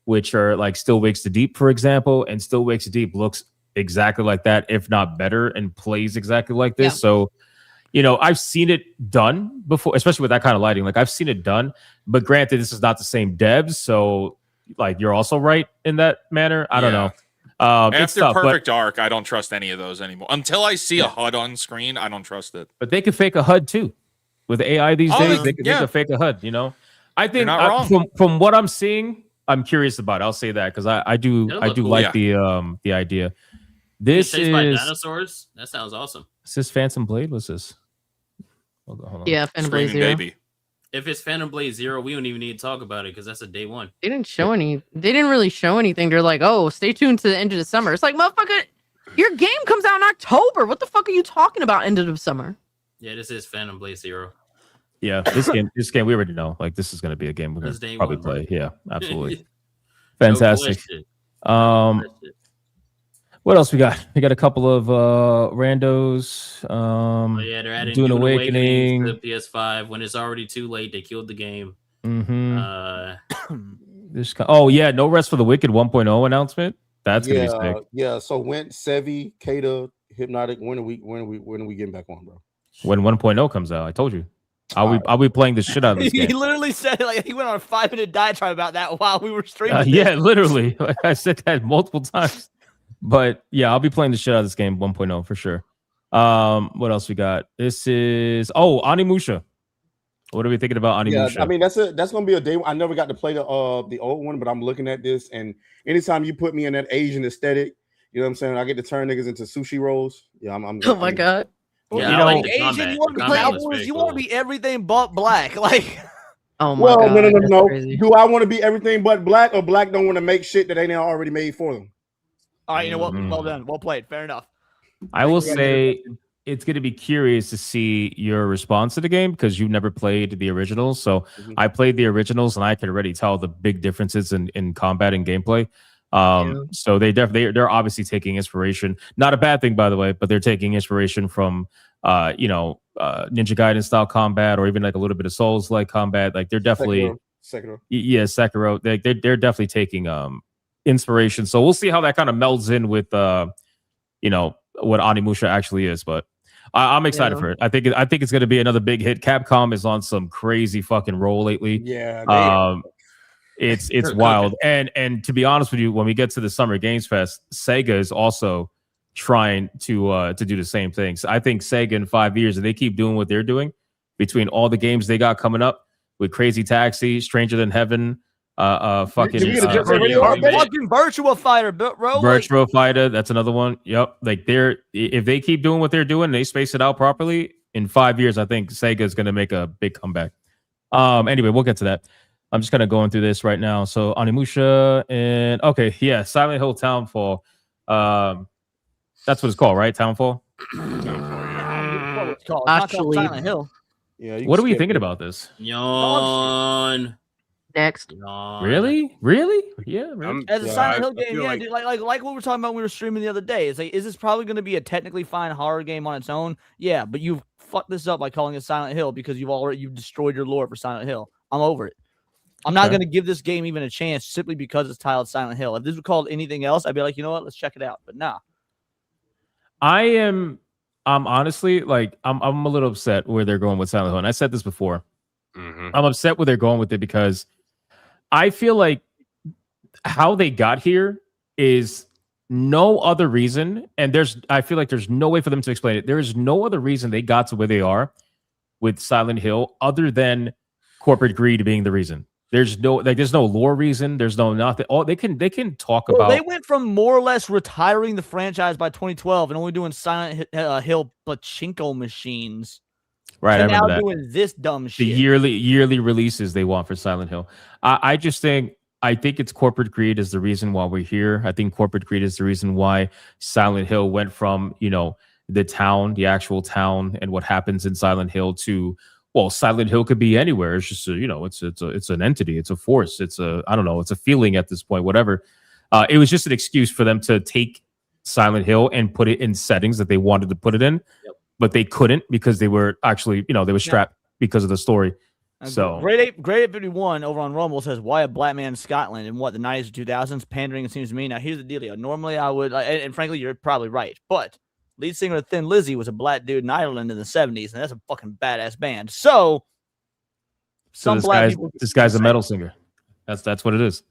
which are like Still Wakes the Deep, for example, and Still Wakes the Deep looks exactly like that, if not better, and plays exactly like this. So, I've seen it done before, especially with that kind of lighting. Like, I've seen it done, but granted, this is not the same devs, so like you're also right in that manner. I don't know. After Perfect Dark, I don't trust any of those anymore. Until I see a HUD on screen, I don't trust it. But they can fake a HUD too. With AI these days, they can fake a HUD. I think from what I'm seeing, I'm curious about it. I'll say that because I do like the idea. This is by dinosaurs. That sounds awesome. Is this Phantom Blade? What's this? Hold on. Yeah, Phantom Blade Zero. Baby. If it's Phantom Blade Zero, we don't even need to talk about it because that's a day one. They didn't show any. They didn't really show anything. They're like, oh, stay tuned to the end of the summer. It's like, motherfucker, your game comes out in October. What the fuck are you talking about? End of the summer. Yeah, this is Phantom Blade Zero. Yeah, this game we already know. Like, this is going to be a game we're going to probably play. Yeah, absolutely. Fantastic. What else we got? We got a couple of randos. They're adding Dune Awakening to the PS5 when it's already too late. They killed the game. No Rest for the Wicked 1.0 announcement. That's gonna be sick. Yeah. So Went, Sevi, Kata, Hypnotic. When are we getting back on, bro? When 1.0 comes out, I told you. I'll be playing the shit out of this game. He literally said he went on a 5-minute diatribe about that while we were streaming. Yeah, literally. Like, I said that multiple times. But yeah, I'll be playing the shit out of this game 1.0 for sure. What else we got? This is Onimusha. What are we thinking about Onimusha? Yeah, I mean that's gonna be a day. I never got to play the old one, but I'm looking at this, and anytime you put me in that Asian aesthetic, you know what I'm saying, I get to turn niggas into sushi rolls. Yeah, I'm oh my god. Yeah, like Asian, you want to be Cowboys, you want to be everything but black. Like, oh my god. No. Crazy. Do I want to be everything but black, or black don't want to make shit that they now already made for them? All right, you know what? Mm. Well done. Well played. Fair enough. I will say it's going to be curious to see your response to the game because you've never played the originals. So I played the originals and I can already tell the big differences in combat and gameplay. So they're obviously taking inspiration. Not a bad thing, by the way, but they're taking inspiration from Ninja Gaiden style combat or even like a little bit of Souls like combat. Like they're definitely Sekiro. They're definitely taking inspiration. So we'll see how that kind of melds in with what Onimusha actually is, but I'm excited for it. I think it's going to be another big hit. Capcom is on some crazy fucking roll lately. Yeah, it's wild. And to be honest with you, when we get to the Summer Games Fest, Sega is also trying to do the same thing. So I think Sega in 5 years, if they keep doing what they're doing, between all the games they got coming up with Crazy Taxi, Stranger Than Heaven, fucking Virtua Fighter, bro. Virtua Fighter, that's another one. Yep. Like if they keep doing what they're doing, they space it out properly. In 5 years, I think Sega is going to make a big comeback. Anyway, we'll get to that. I'm just kind of going through this right now. So Onimusha and Silent Hill Townfall. That's what it's called, right? Townfall. Actually, Silent Hill. Yeah. What are we thinking about this? Yawn. Next. Really? Yeah. Really? As a Silent Hill game, yeah, dude, like what we were talking about when we were streaming the other day. It's like, is this probably going to be a technically fine horror game on its own? Yeah, but you've fucked this up by calling it Silent Hill because you've destroyed your lore for Silent Hill. I'm over it. I'm not going to give this game even a chance simply because it's titled Silent Hill. If this was called anything else, I'd be like, you know what, let's check it out. But nah. I'm honestly like I'm a little upset where they're going with Silent Hill, and I said this before. I'm upset where they're going with it because I feel like how they got here is no other reason, and I feel like there's no way for them to explain it. There is no other reason they got to where they are with Silent Hill other than corporate greed being the reason. There's no lore reason. There's no nothing. Oh, they can talk about. They went from more or less retiring the franchise by 2012 and only doing Silent Hill pachinko machines. Right, I remember that. Doing this dumb shit. The yearly releases they want for Silent Hill. I think it's corporate greed is the reason why we're here. I think corporate greed is the reason why Silent Hill went from the town, the actual town, and what happens in Silent Hill to. Well, Silent Hill could be anywhere. It's just it's an entity. It's a force. It's a feeling at this point. Whatever. It was just an excuse for them to take Silent Hill and put it in settings that they wanted to put it in, but they couldn't because they were actually they were strapped because of the story. So Great 851 over on Rumble says, why a black man in Scotland in what the 90s or 2000s? Pandering, it seems to me. Now here's the dealio. Normally I would, and frankly you're probably right, but lead singer of Thin Lizzy was a black dude in Ireland in the 70s, and that's a fucking badass band. So this guy's a metal singer. That's what it is.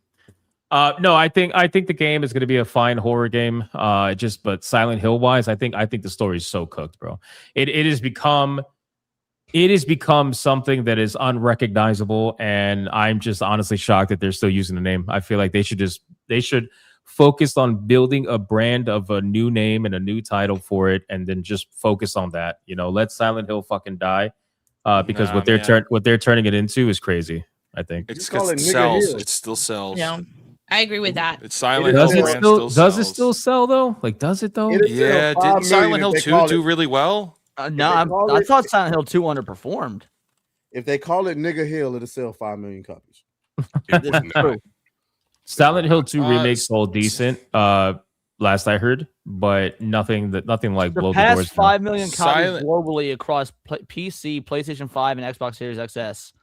No, I think the game is going to be a fine horror game. But Silent Hill wise, I think the story is so cooked, bro. It has become something that is unrecognizable, and I'm just honestly shocked that they're still using the name. I feel like they should focus on building a brand of a new name and a new title for it, and then just focus on that. Let Silent Hill fucking die, because what they're turning it into is crazy. I think it sells. It still sells. Yeah, I agree with that. It's Silent Hill. Does it still sell though? Like, does it though? Yeah. Didn't Silent Hill 2 do really well? No, I thought Silent Hill 2 underperformed. If they call it Nigga Hill, it'll sell 5 million copies. Silent Hill 2 remake sold decent, last I heard, but nothing like blow the doors. 5 million copies globally across PC, PlayStation 5, and Xbox Series XS.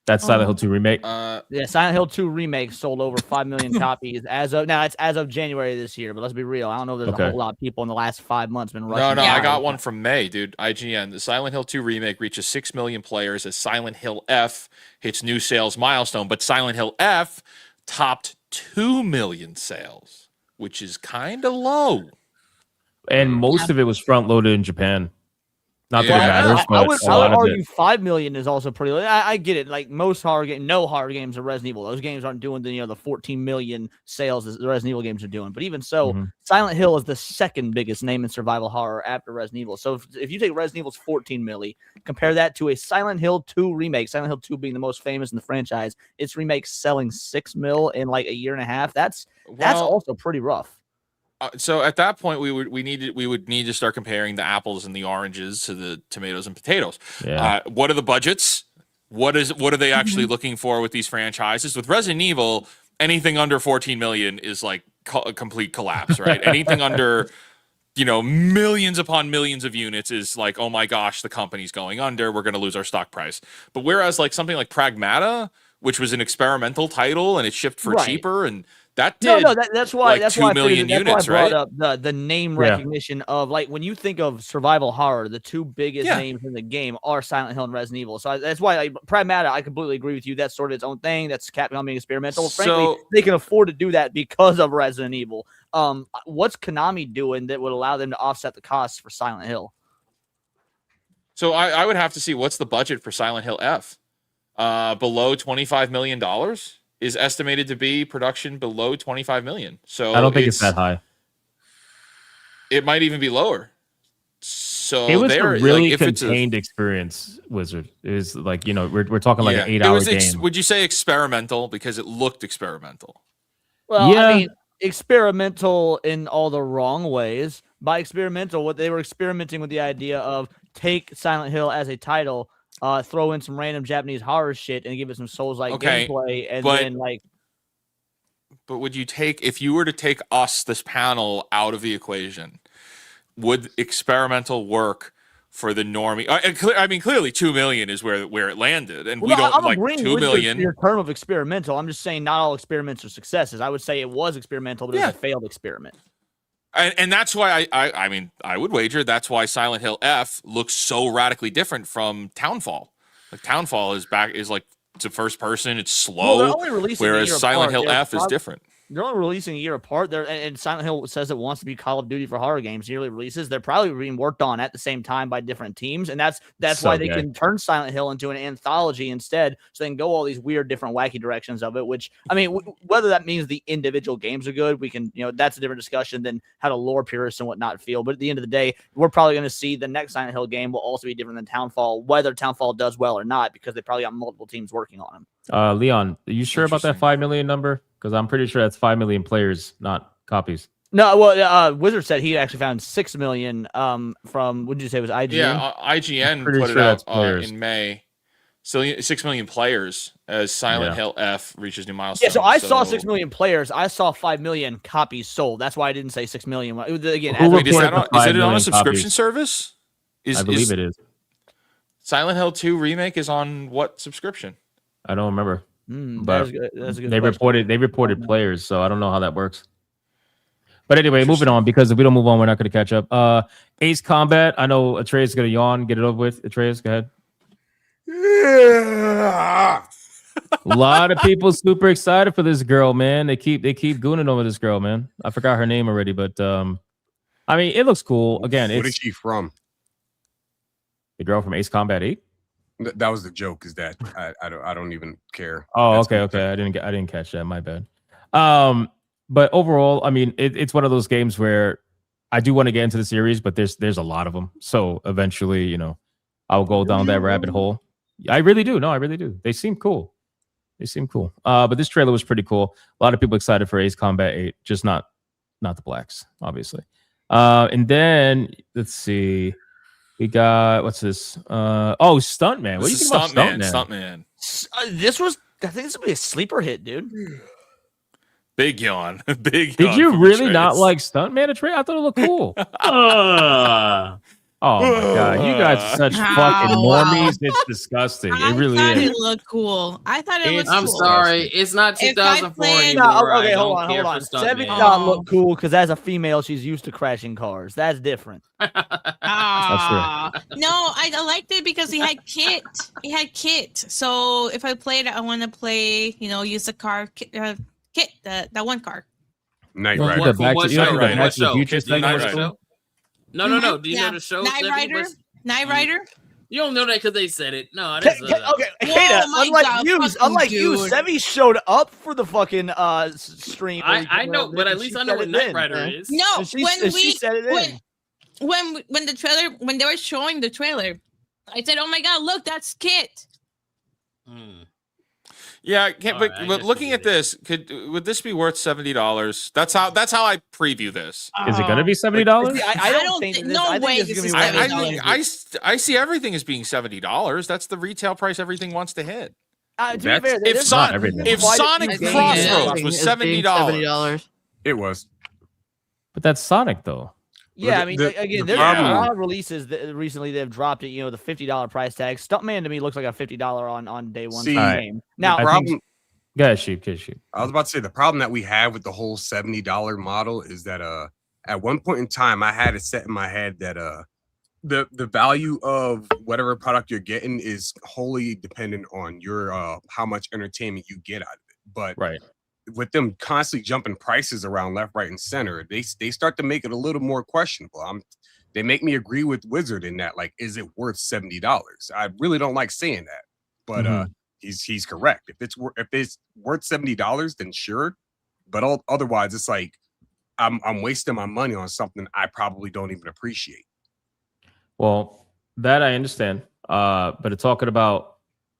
That's Silent Hill 2 remake. Yeah, Silent Hill 2 remake sold over 5 million copies it's as of January this year. But let's be real, I don't know if there's a whole lot of people in the last 5 months been rushing. No, I got one from May, dude. IGN. The Silent Hill 2 remake reaches 6 million players as Silent Hill F hits new sales milestone, but Silent Hill F topped 2 million sales, which is kind of low. And most of it was front loaded in Japan. Not that it matters, but I would argue 5 million is also pretty low. I get it. Like most no horror games are Resident Evil. Those games aren't doing the 14 million sales that the Resident Evil games are doing. But even so, Silent Hill is the second biggest name in survival horror after Resident Evil. So if you take Resident Evil's 14 milli, compare that to a Silent Hill 2 remake, Silent Hill 2 being the most famous in the franchise, its remake selling 6 mil in like a year and a half. That's also pretty rough. So at that point, we would need to start comparing the apples and the oranges to the tomatoes and potatoes. Yeah. What are the budgets? What are they actually looking for with these franchises? With Resident Evil, anything under 14 million is like a complete collapse, right? Anything under, millions upon millions of units is like, oh my gosh, the company's going under. We're going to lose our stock price. But whereas like something like Pragmata, which was an experimental title and it shipped for cheaper, and that did that's why like 2 million units, I brought right? up the name recognition of, like, when you think of survival horror, the two biggest names in the game are Silent Hill and Resident Evil. So that's why, like, Pragmata, I completely agree with you. That's sort of its own thing. That's Capcom being experimental. Frankly, they can afford to do that because of Resident Evil. What's Konami doing that would allow them to offset the costs for Silent Hill? So I would have to see what's the budget for Silent Hill F. Below $25 million is estimated to be production below 25 million. So I don't think it's that high. It might even be lower. So it was a really contained experience, Wizard. It was like, we're talking like an 8-hour game. Would you say experimental because it looked experimental? Well, I mean, experimental in all the wrong ways. By experimental, what they were experimenting with the idea of take Silent Hill as a title, throw in some random Japanese horror shit and give it some Souls-like gameplay, and then like. But would you if you were to take this panel out of the equation, would experimental work for the normie? I mean, clearly 2 million is where it landed, and we don't I'm like agreeing 2 with million. Your term of experimental. I'm just saying not all experiments are successes. I would say it was experimental, but it was a failed experiment. And that's why I mean, I would wager that's why Silent Hill F looks so radically different from Townfall. Like Townfall is like it's a first person, it's slow, whereas Silent Hill F is different. They're only releasing a year apart. There, and Silent Hill says it wants to be Call of Duty for horror games. Yearly releases. They're probably being worked on at the same time by different teams, and that's why they can turn Silent Hill into an anthology instead, so they can go all these weird, different, wacky directions of it. Which, I mean, whether that means the individual games are good, we can, that's a different discussion than how the lore purists and whatnot feel. But at the end of the day, we're probably going to see the next Silent Hill game will also be different than Townfall, whether Townfall does well or not, because they probably got multiple teams working on them. Leon, are you sure about that 5 million number? Because I'm pretty sure that's 5 million players, not copies. No, well, Wizard said he actually found 6 million from, what did you say, it was IGN? Yeah, IGN put it out in May. So 6 million players as Silent Hill F reaches new milestones. Yeah, so I saw 6 million players. I saw 5 million copies sold. That's why I didn't say 6 million. Again, wait, is it on a subscription service? I believe it is. Silent Hill 2 Remake is on what subscription? I don't remember. But that's a good they reported players, so I don't know how that works. But anyway, moving on, because if we don't move on, we're not going to catch up. Ace Combat. I know Atreus is going to yawn. Get it over with. Atreus, go ahead. Yeah. A lot of people super excited for this girl, man. They keep gooning over this girl, man. I forgot her name already, but I mean, it looks cool. Again, what is she from? The girl from Ace Combat 8. That was the joke. Is that I don't even care. Oh, okay. I didn't catch that. My bad. But overall, I mean, it's one of those games where I do want to get into the series, but there's a lot of them. So eventually, I'll go down that rabbit hole. I really do. No, I really do. They seem cool. But this trailer was pretty cool. A lot of people excited for Ace Combat 8, just not the blacks, obviously. And then let's see. We got, what's this? Stuntman. What do you think about Stuntman? I think this would be a sleeper hit, dude. Big yawn. Did you really not like Stuntman? I thought it looked cool. Oh my god, you guys are such fucking normies. It's disgusting. It really is. It looked cool. I thought it looked I'm cool. sorry, it's not 2004 anymore. No, okay, hold on. Sevi did not look cool because as a female, she's used to crashing cars. That's different. No, I liked it because he had kit. So if I played it, I want to play. Use the car kit. That one car. Knight Rider. No. Do you know the show? Knight Rider? You don't know that because they said it. No, that's okay. Kata, unlike you, Sevi showed up for the fucking stream. I know, but at least I know what Knight Rider is. No, when the trailer, when they were showing the trailer, I said, "Oh my god, look, that's Kit." Yeah, I can't, All but, right, I but guess looking we at get it. this, would this be worth $70? That's how I preview this. Is it gonna be $70? I don't think thi- this, no I think way this is this gonna is be I, way I $70. mean, I see everything as being $70. That's the retail price everything wants to hit. To be That's- fair, If there's Son- not everything. if quite a Sonic few I think games. Crossroads was it's being $70. It was. But that's Sonic though. Yeah, The- I mean, the- again, the there's been a problem- lot of releases that recently they've dropped it. You know, the $50 price tag. Stuntman to me looks like a $50 on day one See, for the game. Now, the I problem. think- Go ahead, Sheep. I was about to say the problem that we have with the whole $70 model is that at one point in time I had it set in my head that the value of whatever product you're getting is wholly dependent on your how much entertainment you get out of it. But Right. with them constantly jumping prices around left, right, and center, they start to make it a little more questionable. They make me agree with Wizard in that, like, is it worth $70? I really don't like saying that, but he's correct. If it's worth $70, then sure. But otherwise, it's like I'm wasting my money on something I probably don't even appreciate. Well, that I understand. But talking about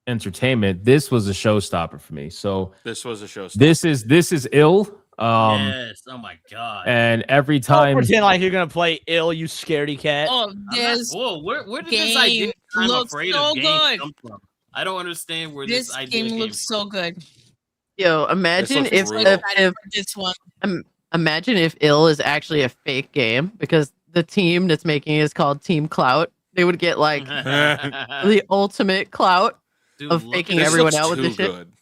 entertainment, this was a showstopper for me. So This was a show. this is ill. Yes. Oh my god. And every don't time pretend like you're gonna play ill, you scaredy cat. Oh, I'm not- this whoa, where did game this idea? I'm looks afraid so of games good. come from. I don't understand where this this idea game came looks from. so good. Yo, imagine looks if brutal. This one. imagine if Ill is actually a fake game because the team that's making it is called Team Clout. They would get like the ultimate clout Dude, of look faking at This everyone looks out with too this shit. good.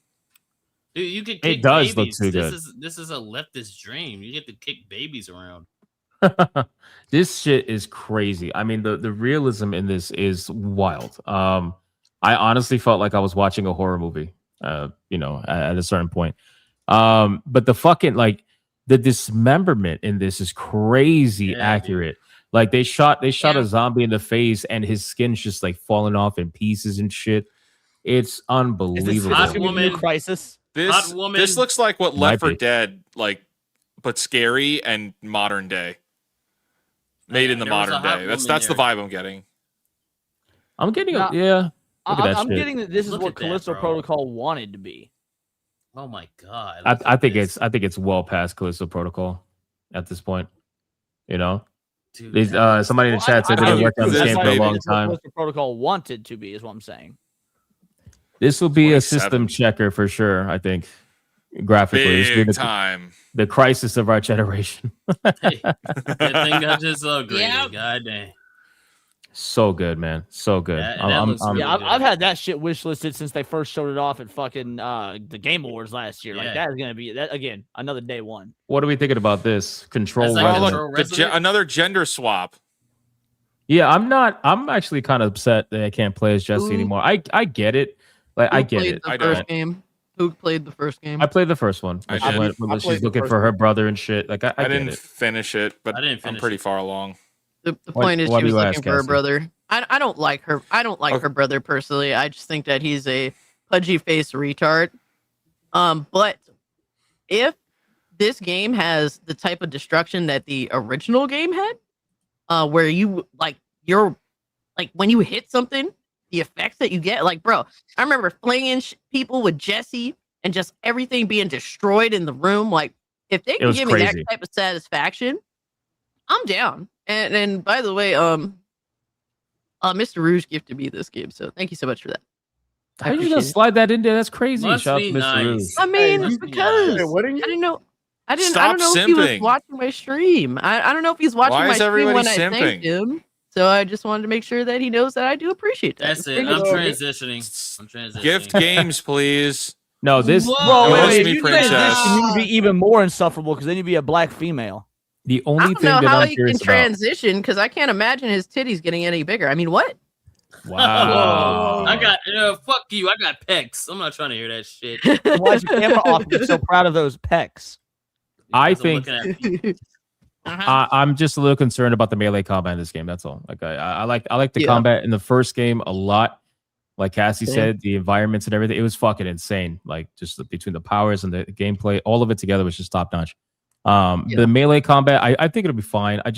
Dude, you could It kick does look babies. too This good. is a leftist dream. You get to kick babies around. this shit is crazy. I mean, the realism in this is wild. I honestly felt like I was watching a horror movie. You know, at a certain point. But the fucking like the dismemberment in this is crazy Yeah, accurate. Like they shot Yeah. a zombie in the face and his skin's just like falling off in pieces and shit. It's Is this unbelievable. hot gonna be the woman? new Crisis? This woman. this looks like what Might Left 4 be. Dead, like, but scary and modern day. Made in the There was a modern hot day. That's woman the there. vibe I'm getting. I'm getting Nah, yeah. Look at that I'm shit. getting that this is Look what at that, Callisto bro. Protocol wanted to be. Oh my god. I look at think this. it's well past Callisto Protocol at this point. You know, Dude, these that looks- somebody in the chat said I they've been don't- working on this this game for a might be- long That's what time. Callisto Protocol wanted to be, is what I'm saying. This will be a 27. system checker for sure. I think graphically, this will be Big the, time. the crisis of our generation. That thing got just upgraded. Yep. God dang. So good, man. So good. That looks really Yeah, good. I've had that shit wishlisted since they first showed it off at fucking the Game Awards last year. Like Yeah. that is gonna be that again, another day one. What are we thinking about this? Control That's like Resident. Control The Resident? another gender swap. Yeah, I'm actually kind of upset that I can't play as Jesse Ooh. anymore. I get it. Like I Who get played it. the I first don't. game? Who played the first game? I played the first one. I When she did. went- when I she's played the looking first for her one. brother and shit. Like I I get didn't it. finish it, but I didn't I'm finish pretty it. far along. The Why- point is why she do was you looking ask, for her Cassie? brother. I don't like her. I don't like Okay. her brother personally. I just think that he's a pudgy faced retard. But if this game has the type of destruction that the original game had, where you like you're like when you hit something, the effects that you get, like bro, I remember flinging people with Jesse and just everything being destroyed in the room. Like if they can was give me crazy. that type of satisfaction, I'm down. And by the way, Mr. Rouge gifted me this game, so thank you so much for that. I How you appreciate gonna it. slide that in there? That's crazy. Must Shout out be to Mr. nice. Rouge. I mean, Hey, because Hey, what are I you? didn't know. I Stop don't know if he was simping. watching my stream. I don't know if he's watching Why my is stream everybody when I thanked simping? him. So I just wanted to make sure that he knows that I do appreciate that. That's It's it. pretty I'm good. transitioning. I'm transitioning. Gift games, please. No, this Whoa. Bro, Don't wait, ask wait, me, you princess. transition, you need to be even more insufferable because then you'd be a black female. the I only don't thing know that how I'm he can curious about. transition because I can't imagine his titties getting any bigger. I mean, what? Wow. I got fuck you. I got pecs. I'm not trying to hear that shit. Why is your camera off? You're so proud of those pecs. I Because I'm think- looking at- I'm just a little concerned about the melee combat in this game. That's all. Like I like the Yeah. combat in the first game a lot. Like Cassie Same. said, the environments and everything, it was fucking insane. Like just between the powers and the gameplay, all of it together was just top notch. Yeah. The melee combat, I think it'll be fine. I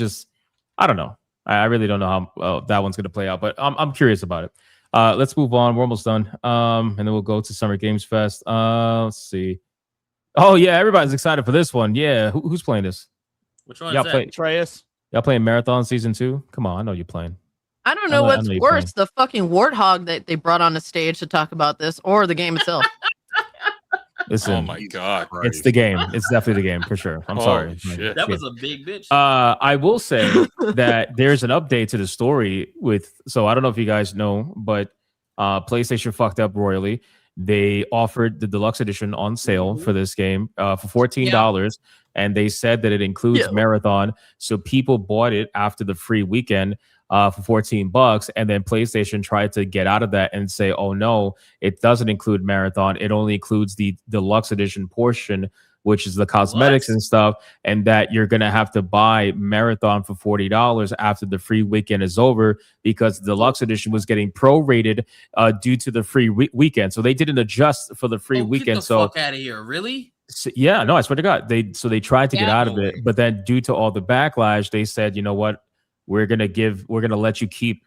don't know. I really don't know how that one's gonna play out, but I'm curious about it. Let's move on. We're almost done. And then we'll go to Summer Games Fest. Let's see. Oh yeah, everybody's excited for this one. Yeah, who's playing this? Which one Y'all is that? Atreus. Y'all playing Marathon Season 2? Come on, I know you're playing. I don't know what's worse, the fucking warthog that they brought on the stage to talk about this, or the game itself. Listen, Oh my god. it's the game. It's definitely the game for sure. I'm sorry. Shit. That was a big bitch. I will say that there's an update to the story with. So I don't know if you guys know, but PlayStation fucked up royally. They offered the deluxe edition on sale for this game for $14, and they said that it includes Marathon. So people bought it after the free weekend for $14, and then PlayStation tried to get out of that and say, "Oh no, it doesn't include Marathon. It only includes the deluxe edition portion, which is the cosmetics and stuff, and that you're gonna have to buy Marathon for $40 after the free weekend is over because the deluxe edition was getting prorated due to the free weekend. So they didn't adjust for the free weekend. Get the fuck out of here, really? So, yeah, no, I swear to God, they tried to get out of it, but then due to all the backlash, they said, you know what, we're gonna let you keep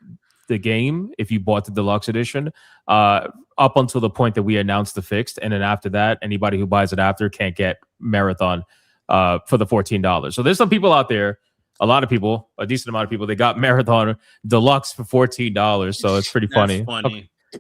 the game if you bought the deluxe edition up until the point that we announced the fixed, and then after that, anybody who buys it after can't get Marathon for the $14. So there's some people out there, a lot of people, a decent amount of people, they got Marathon Deluxe for $14. So it's pretty funny.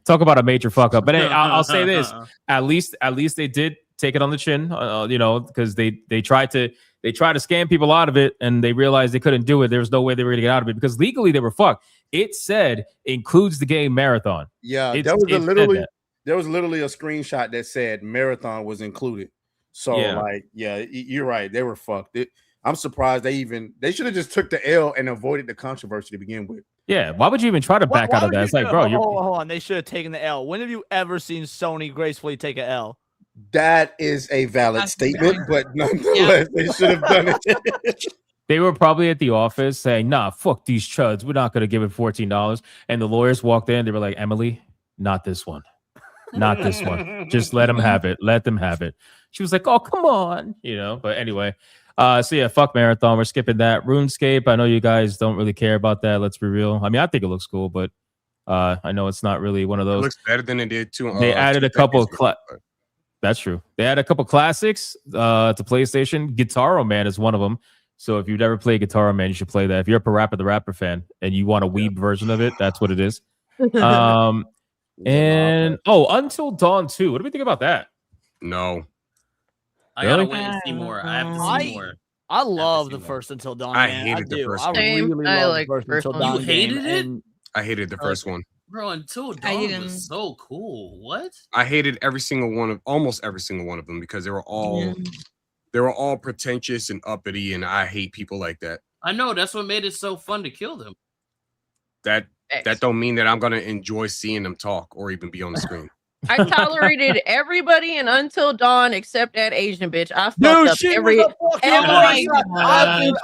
Talk about a major fuck up. But hey, I'll say this: at least they did take it on the chin, you know, because they tried to scam people out of it, and they realized they couldn't do it. There was no way they were going to get out of it because legally they were fucked. It said includes the game Marathon. Yeah, there was literally a screenshot that said Marathon was included. So you're right. They were fucked. I'm surprised they should have just took the L and avoided the controversy to begin with. Yeah, why would you even try to back out of that? It's like, bro, hold on. They should have taken the L. When have you ever seen Sony gracefully take an L? That is a valid statement, but nonetheless, they should have done it. They were probably at the office saying, "Nah, fuck these chuds. We're not going to give it $14." And the lawyers walked in. They were like, "Emily, not this one. Not this one. Just let them have it. Let them have it." She was like, "Oh, come on." You know, but anyway. So yeah, fuck Marathon. We're skipping that. RuneScape. I know you guys don't really care about that. Let's be real. I mean, I think it looks cool, but I know it's not really one of those. It looks better than it did too. They added a couple of that's true. They had a couple classics to PlayStation. Guitar Man is one of them. So if you've never played Guitar Man, you should play that. If you're a Parappa the Rapper fan and you want a weeb version of it, that's what it is. And Until Dawn 2. What do we think about that? No. I gotta wait and see more. I have to see more. I love the first Until Dawn. I hated the first one. I really love the first Until Dawn. You hated it? I hated the first one. Bro, Until Dawn was so cool. What? I hated almost every single one of them because they were all pretentious and uppity, and I hate people like that. I know, that's what made it so fun to kill them. That don't mean that I'm gonna enjoy seeing them talk or even be on the screen. I tolerated everybody in Until Dawn except that Asian bitch. I fucked up every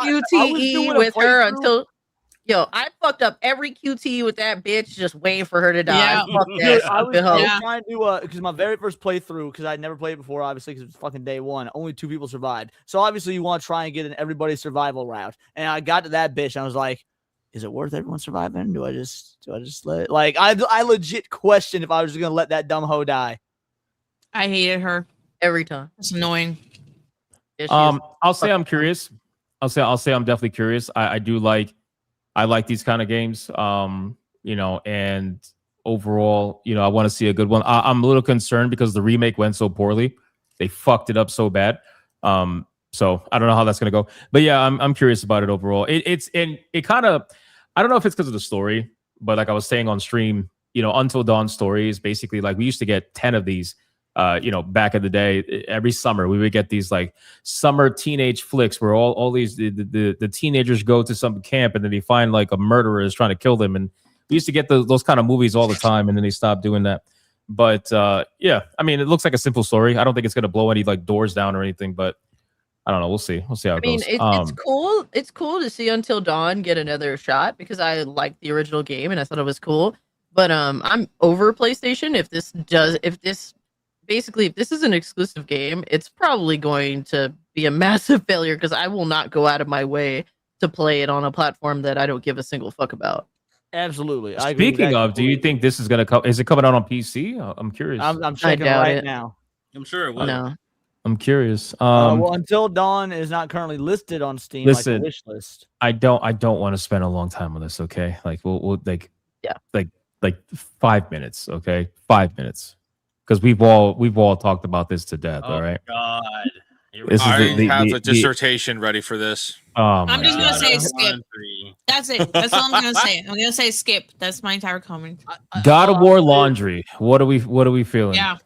QTE with her until I fucked up every QTE with that bitch, just waiting for her to die. Yeah. Fuck Dude, that. I was trying to because my very first playthrough, because I'd never played it before, obviously, because it was fucking day one. Only 2 people survived. So obviously you want to try and get an everybody's survival route. And I got to that bitch and I was like, is it worth everyone surviving? Do I just let it? Like I legit questioned if I was just gonna let that dumb hoe die. I hated her every time. It's annoying. I'll say I'm curious. I'll say I'm definitely curious. I like these kind of games. You know, and overall, you know, I want to see a good one. I'm a little concerned because the remake went so poorly. They fucked it up so bad. So I don't know how that's gonna go, but yeah, I'm curious about it overall. It kind of, I don't know if it's because of the story, but like I was saying on stream, you know, Until Dawn story is basically like we used to get 10 of these, you know, back in the day. Every summer we would get these like summer teenage flicks where all these the teenagers go to some camp and then they find like a murderer is trying to kill them, and we used to get those kind of movies all the time, and then they stopped doing that. But yeah, I mean, it looks like a simple story. I don't think it's gonna blow any like doors down or anything, but I don't know. We'll see. We'll see how it goes. It's cool. It's cool to see Until Dawn get another shot because I liked the original game and I thought it was cool. But I'm over PlayStation. If this is an exclusive game, it's probably going to be a massive failure because I will not go out of my way to play it on a platform that I don't give a single fuck about. Absolutely. I agree with Speaking that of, do you completely. think this is gonna come? Is it coming out on PC? I'm curious. I'm checking doubt right it. now. I'm sure it will. No. I'm curious. Well, Until Dawn is not currently listed on Steam Listen, like a wish list. I don't want to spend a long time on this. Okay, like we'll like Yeah. like 5 minutes. Okay, 5 minutes, because we've all talked about this to death. Oh all right. God. Here we This go. is I the- have the- a dissertation ready for this. Oh my I'm just God. gonna say God, skip. 1, 3. That's it. That's all I'm gonna say. I'm gonna say skip. That's my entire comment. God of All War I'll say is laundry. What are we feeling? Yeah.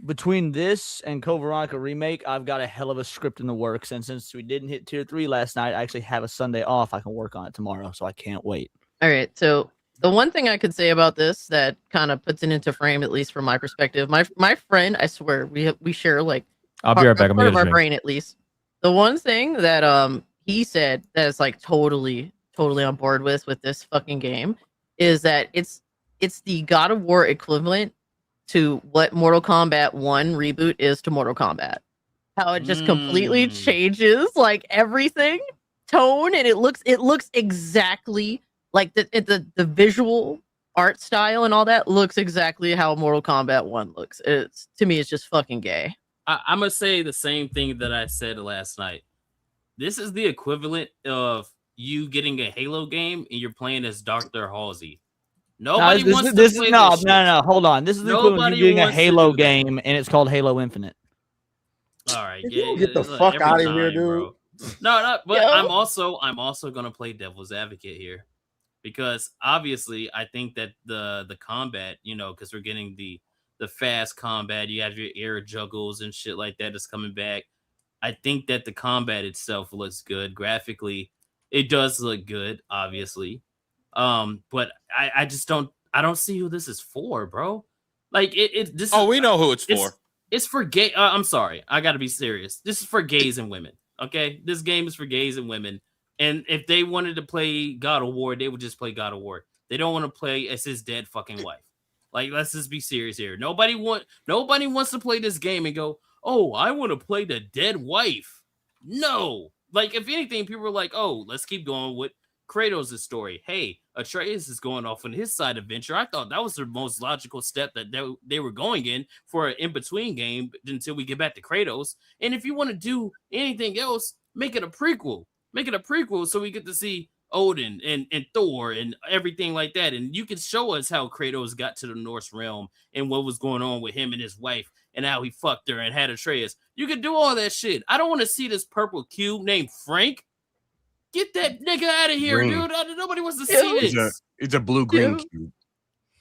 Between this and Code Veronica remake, I've got a hell of a script in the works. And since we didn't hit tier 3 last night, I actually have a Sunday off. I can work on it tomorrow, so I can't wait. All right. So the one thing I could say about this that kind of puts it into frame, at least from my perspective, my friend, I swear, we share like I'll be right back. I'm part gonna of our drink. brain at least. The one thing that he said that is like totally on board with this fucking game is that it's the God of War equivalent to what Mortal Kombat 1 reboot is to Mortal Kombat. How it just completely changes like everything, tone, and it looks exactly like the visual art style and all that looks exactly how Mortal Kombat 1 looks. It's to me, it's just fucking gay. I'm gonna say the same thing that I said last night. This is the equivalent of you getting a Halo game and you're playing as Dr. Halsey. Nobody wants to play this shit. No. Hold on. This is the equivalent of Nobody you getting a wants to Halo do that. game, and it's called Halo Infinite. All right, Get the it's fuck every out of here, time, dude. bro. No, but Yo. I'm also gonna play devil's advocate here, because obviously I think that the combat, because we're getting the fast combat, you have your air juggles and shit like that is coming back. I think that the combat itself looks good graphically. It does look good, obviously. But I just don't see who this is for, bro. Like this. Oh, we know who it's for. It's for gay. I'm sorry, I gotta be serious. This is for gays and women. Okay, this game is for gays and women. And if they wanted to play God of War, they would just play God of War. They don't want to play as his dead fucking wife. Like, let's just be serious here. Nobody wants to play this game and go, oh, I want to play the dead wife. No. Like, if anything, people are like, oh, let's keep going with Kratos' story. Hey, Atreus is going off on his side adventure. I thought that was the most logical step that they were going in for an in-between game until we get back to Kratos. And if you want to do anything else, make it a prequel. Make it a prequel so we get to see Odin and Thor and everything like that. And you can show us how Kratos got to the Norse realm and what was going on with him and his wife and how he fucked her and had Atreus. You can do all that shit. I don't want to see this purple cube named Frank. Get that nigga out of here, Green. dude. Nobody wants to see this. It's a blue-green cube.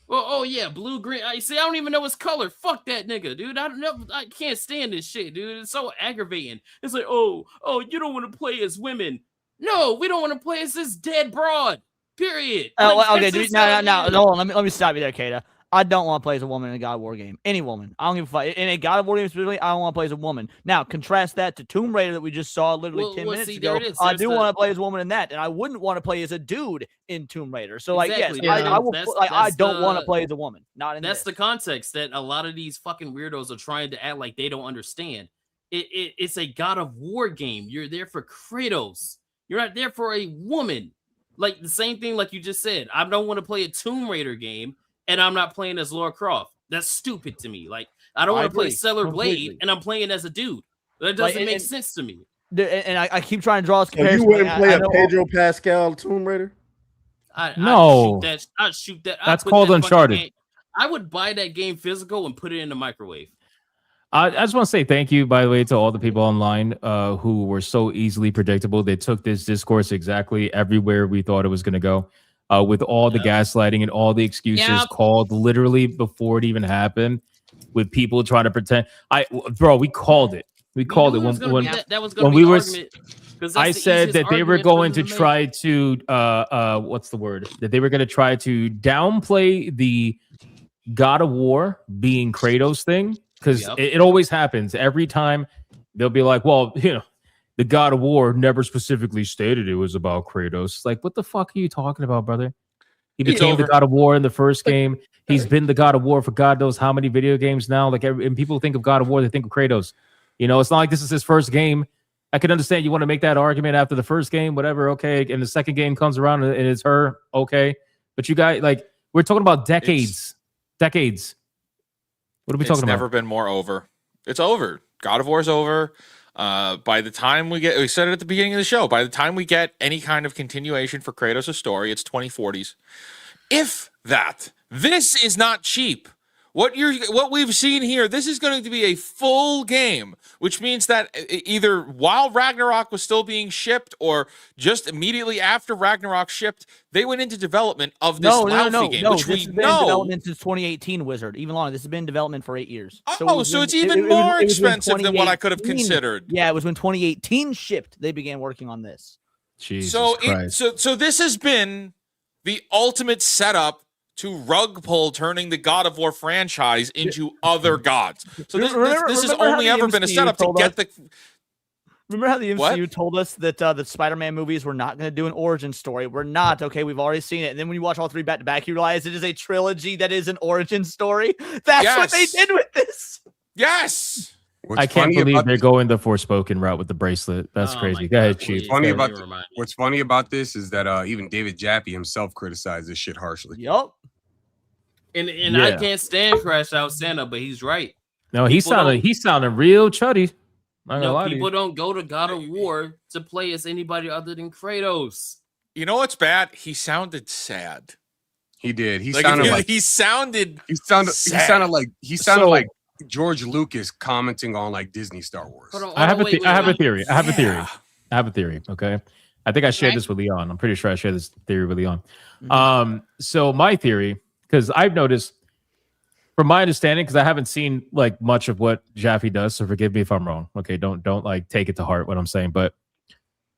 Well, oh yeah, blue green. I see. I don't even know his color. Fuck that nigga, dude. I don't know. I can't stand this shit, dude. It's so aggravating. It's like, oh, you don't want to play as women. No, we don't want to play as this dead broad. Period. Like, Okay, that's dude. just No. how it is. Hold on. Let me stop you there, Kata. I don't want to play as a woman in a God of War game. Any woman. I don't give a fuck. In a God of War game specifically, I don't want to play as a woman. Now, contrast that to Tomb Raider that we just saw literally 10 minutes ago. there it is. I There's do the- want to play as a woman in that, and I wouldn't want to play as a dude in Tomb Raider. So, like, Exactly, yes, yeah. I will. That's- I that's don't want to the- play as a woman. Not in That's this. the context that a lot of these fucking weirdos are trying to act like they don't understand. It's a God of War game. You're there for Kratos. You're not there for a woman. Like the same thing, like you just said. I don't want to play a Tomb Raider game, and I'm not playing as Lara Croft. That's stupid to me. Like I don't I want to play agree, Stellar completely. Blade, and I'm playing as a dude. That Like, doesn't make and- sense to me. And I keep trying to draw this So comparison. you wouldn't I- play I a know- Pedro Pascal Tomb Raider? No. I'd shoot that. I'd That's put called that fucking Uncharted. game- I would buy that game physical and put it in the microwave. I just want to say thank you, by the way, to all the people online who were so easily predictable. They took this discourse exactly everywhere we thought it was going to go, with all the gaslighting and all the excuses Yep. called literally before it even happened, with people trying to pretend. We called it. We called it knew when that was gonna when be we the were. argument, 'cause that's I the said easiest that they were argument for going them to make. try to what's the word? That they were going to try to downplay the God of War being Kratos thing, because Yep. it always happens every time. They'll be like, well, the God of War never specifically stated it was about Kratos. Like, what the fuck are you talking about, brother? He It's became the over. God of War in the first game. He's been the God of War for God knows how many video games now. Like, and people think of God of War, they think of Kratos. It's not like this is his first game. I can understand you want to make that argument after the first game, whatever. Okay, and the second game comes around and it's her. Okay, But you guys, like, we're talking about decades. Decades. What are we talking It's about? never been more over. It's over. God of War's over. By the time we said it at the beginning of the show, by the time we get any kind of continuation for Kratos' story, it's 2040s. If that, this is not cheap. What we've seen here, this is going to be a full game, which means that either while Ragnarok was still being shipped or just immediately after Ragnarok shipped, they went into development of this Laufey game, which this we has been in know. development since 2018, Wizard. Even longer. This has been in development for 8 years. So it's even more expensive than what I could have considered. Yeah, it was when 2018 shipped. They began working on this. Jesus Christ. So this has been the ultimate setup to rug pull turning the God of War franchise into other gods. So this has only ever been a setup to get the... Remember how the MCU told us that the Spider-Man movies were not going to do an origin story? We're not. Okay, we've already seen it. And then when you watch all 3 back-to-back, you realize it is a trilogy that is an origin story. That's what they did with this. Yes! I can't believe they're going the Forspoken route with the bracelet. That's crazy. Go ahead, Chief. What's funny about this is that even David Jaffe himself criticized this shit harshly. Yup. And I can't stand Crash Out Santa, but he's right. No, he's sounding real chuddy. People don't go to God of War to play as anybody other than Kratos. You know what's bad? He sounded sad. He did. He sounded like George Lucas commenting on like Disney Star Wars. I have a theory. Okay. I think I shared this with Leon. I'm pretty sure I shared this theory with Leon. So my theory, because I've noticed, from my understanding, because I haven't seen like much of what Jaffe does, so forgive me if I'm wrong. Okay, don't like take it to heart what I'm saying, but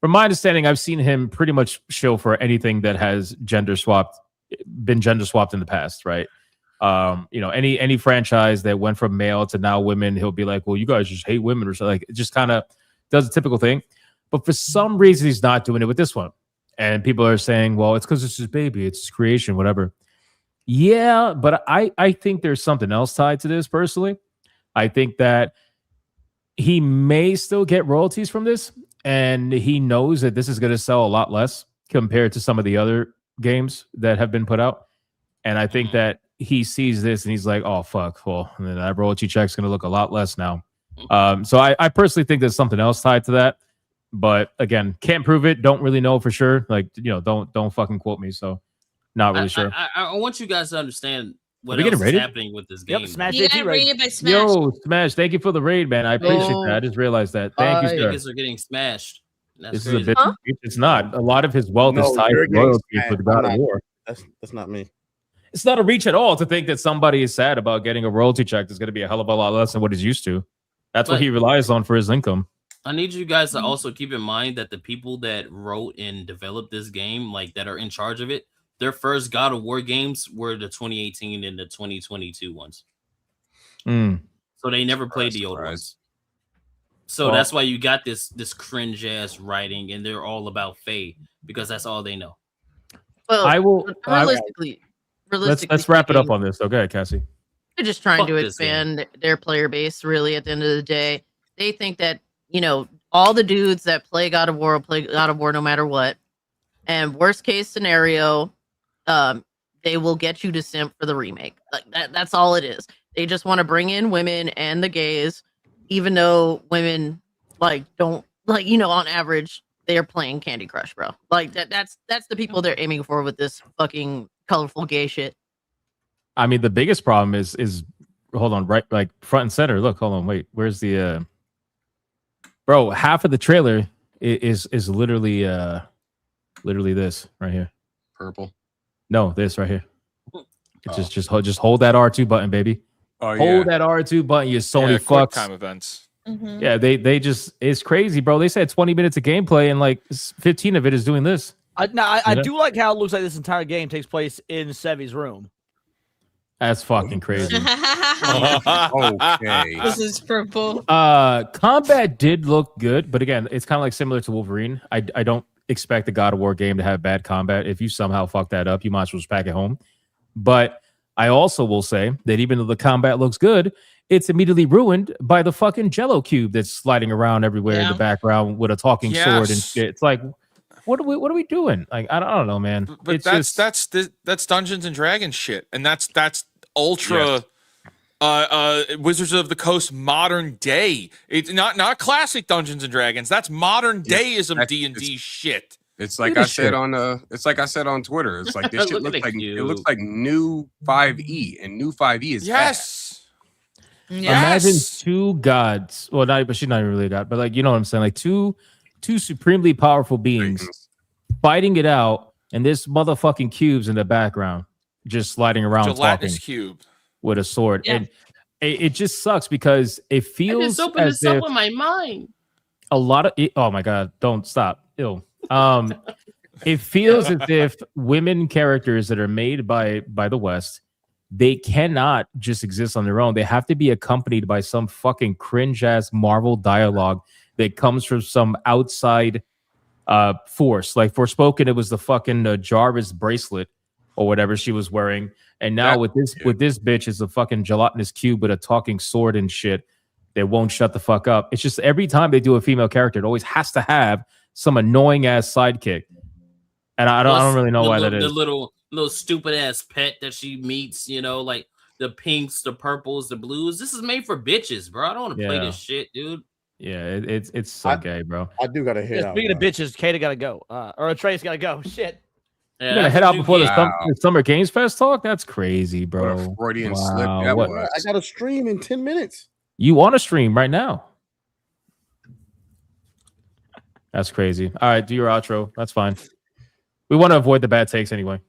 from my understanding, I've seen him pretty much show for anything that has been gender swapped in the past, right? Any franchise that went from male to now women, he'll be like, well, you guys just hate women or something. Like, it just kind of does a typical thing. But for some reason, he's not doing it with this one. And people are saying, well, it's because it's his baby, it's his creation, whatever. Yeah, but I think there's something else tied to this personally. I think that he may still get royalties from this, and he knows that this is going to sell a lot less compared to some of the other games that have been put out. And I think that he sees this and he's like, oh, fuck. Well, and then that royalty check's going to look a lot less now. So I personally think there's something else tied to that. But again, can't prove it. Don't really know for sure. Like, don't fucking quote me. So not really sure. I want you guys to understand what else is happening with this game. Yep, Smash. You got raided by Smash. Yo, Smash, thank you for the raid, man. I appreciate that. I just realized that. Thank you, sir. Niggas are getting smashed. This is a bit. It's not. A lot of his wealth is tied to royalties with God of War. That's not me. It's not a reach at all to think that somebody is sad about getting a royalty check that's going to be a hell of a lot less than what he's used to. That's what he relies on for his income. I need you guys to also keep in mind that the people that wrote and developed this game, like that are in charge of it, their first God of War games were the 2018 and the 2022 ones. So they never played the old ones. So that's why you got this cringe ass writing, and they're all about Faye because that's all they know. Well, I will realistically, let's wrap it up on this. Okay, Cassie. They're just trying to expand their player base. Really, at the end of the day, they think that all the dudes that play God of War will play God of War no matter what. And worst case scenario, they will get you to simp for the remake. Like that's all it is. They just want to bring in women and the gays, even though women don't on average they're playing Candy Crush, bro. Like that's the people they're aiming for with this fucking colorful gay shit. I mean, the biggest problem is hold on, right, like front and center. Look, hold on, wait, where's the bro? Half of the trailer is literally this right here. Purple. No, this right here. Just hold that R2 button, baby. Hold that R2 button, you Sony fucks. Time events. Yeah, they just, it's crazy, bro. They said 20 minutes of gameplay and like 15 of it is doing this. I do like how it looks like this entire game takes place in Sevi's room. That's fucking crazy. Okay. This is purple. Combat did look good, but again, it's kind of like similar to Wolverine. I don't expect the God of War game to have bad combat. If you somehow fuck that up, you might as well just pack it home. But I also will say that even though the combat looks good, it's immediately ruined by the fucking Jello cube that's sliding around everywhere in the background with a talking sword and shit. It's like, what are we doing? Like, I don't know, man. But It's that's Dungeons and Dragons shit, and that's ultra. Wizards of the Coast modern day. It's not classic Dungeons and Dragons. That's modern dayism D&D shit. It's like I said on Twitter. It's like this shit looks like it looks like new 5e, and new 5e is yes. Imagine two gods. Well, but she's not even really a god, but like, you know what I'm saying? Like two supremely powerful beings fighting it out, and this motherfucking cubes in the background just sliding around Gelatinous talking cube with a sword. And it just sucks because it feels I just opened this up with my mind. A lot of oh my god, don't stop. Ew. It feels as if women characters that are made by the West, they cannot just exist on their own. They have to be accompanied by some fucking cringe ass Marvel dialogue that comes from some outside force. Like Forspoken, it was the fucking Jarvis bracelet or whatever she was wearing, and now with this bitch is a fucking gelatinous cube with a talking sword and shit that won't shut the fuck up. It's just every time they do a female character, it always has to have some annoying ass sidekick, and I don't really know why that is. The little stupid ass pet that she meets, you know, like the pinks, the purples, the blues. This is made for bitches, bro. I don't want to play this shit, dude. Yeah, it's so gay, bro. I do gotta head out. Speaking of bitches, Kata gotta go, or Atreus gotta go. Shit. Yeah, you're gonna head out before the Summer Games Fest talk? That's crazy, bro. What a Freudian slip that was. I got a stream in 10 minutes. You on a stream right now? That's crazy. All right, do your outro. That's fine. We want to avoid the bad takes anyway.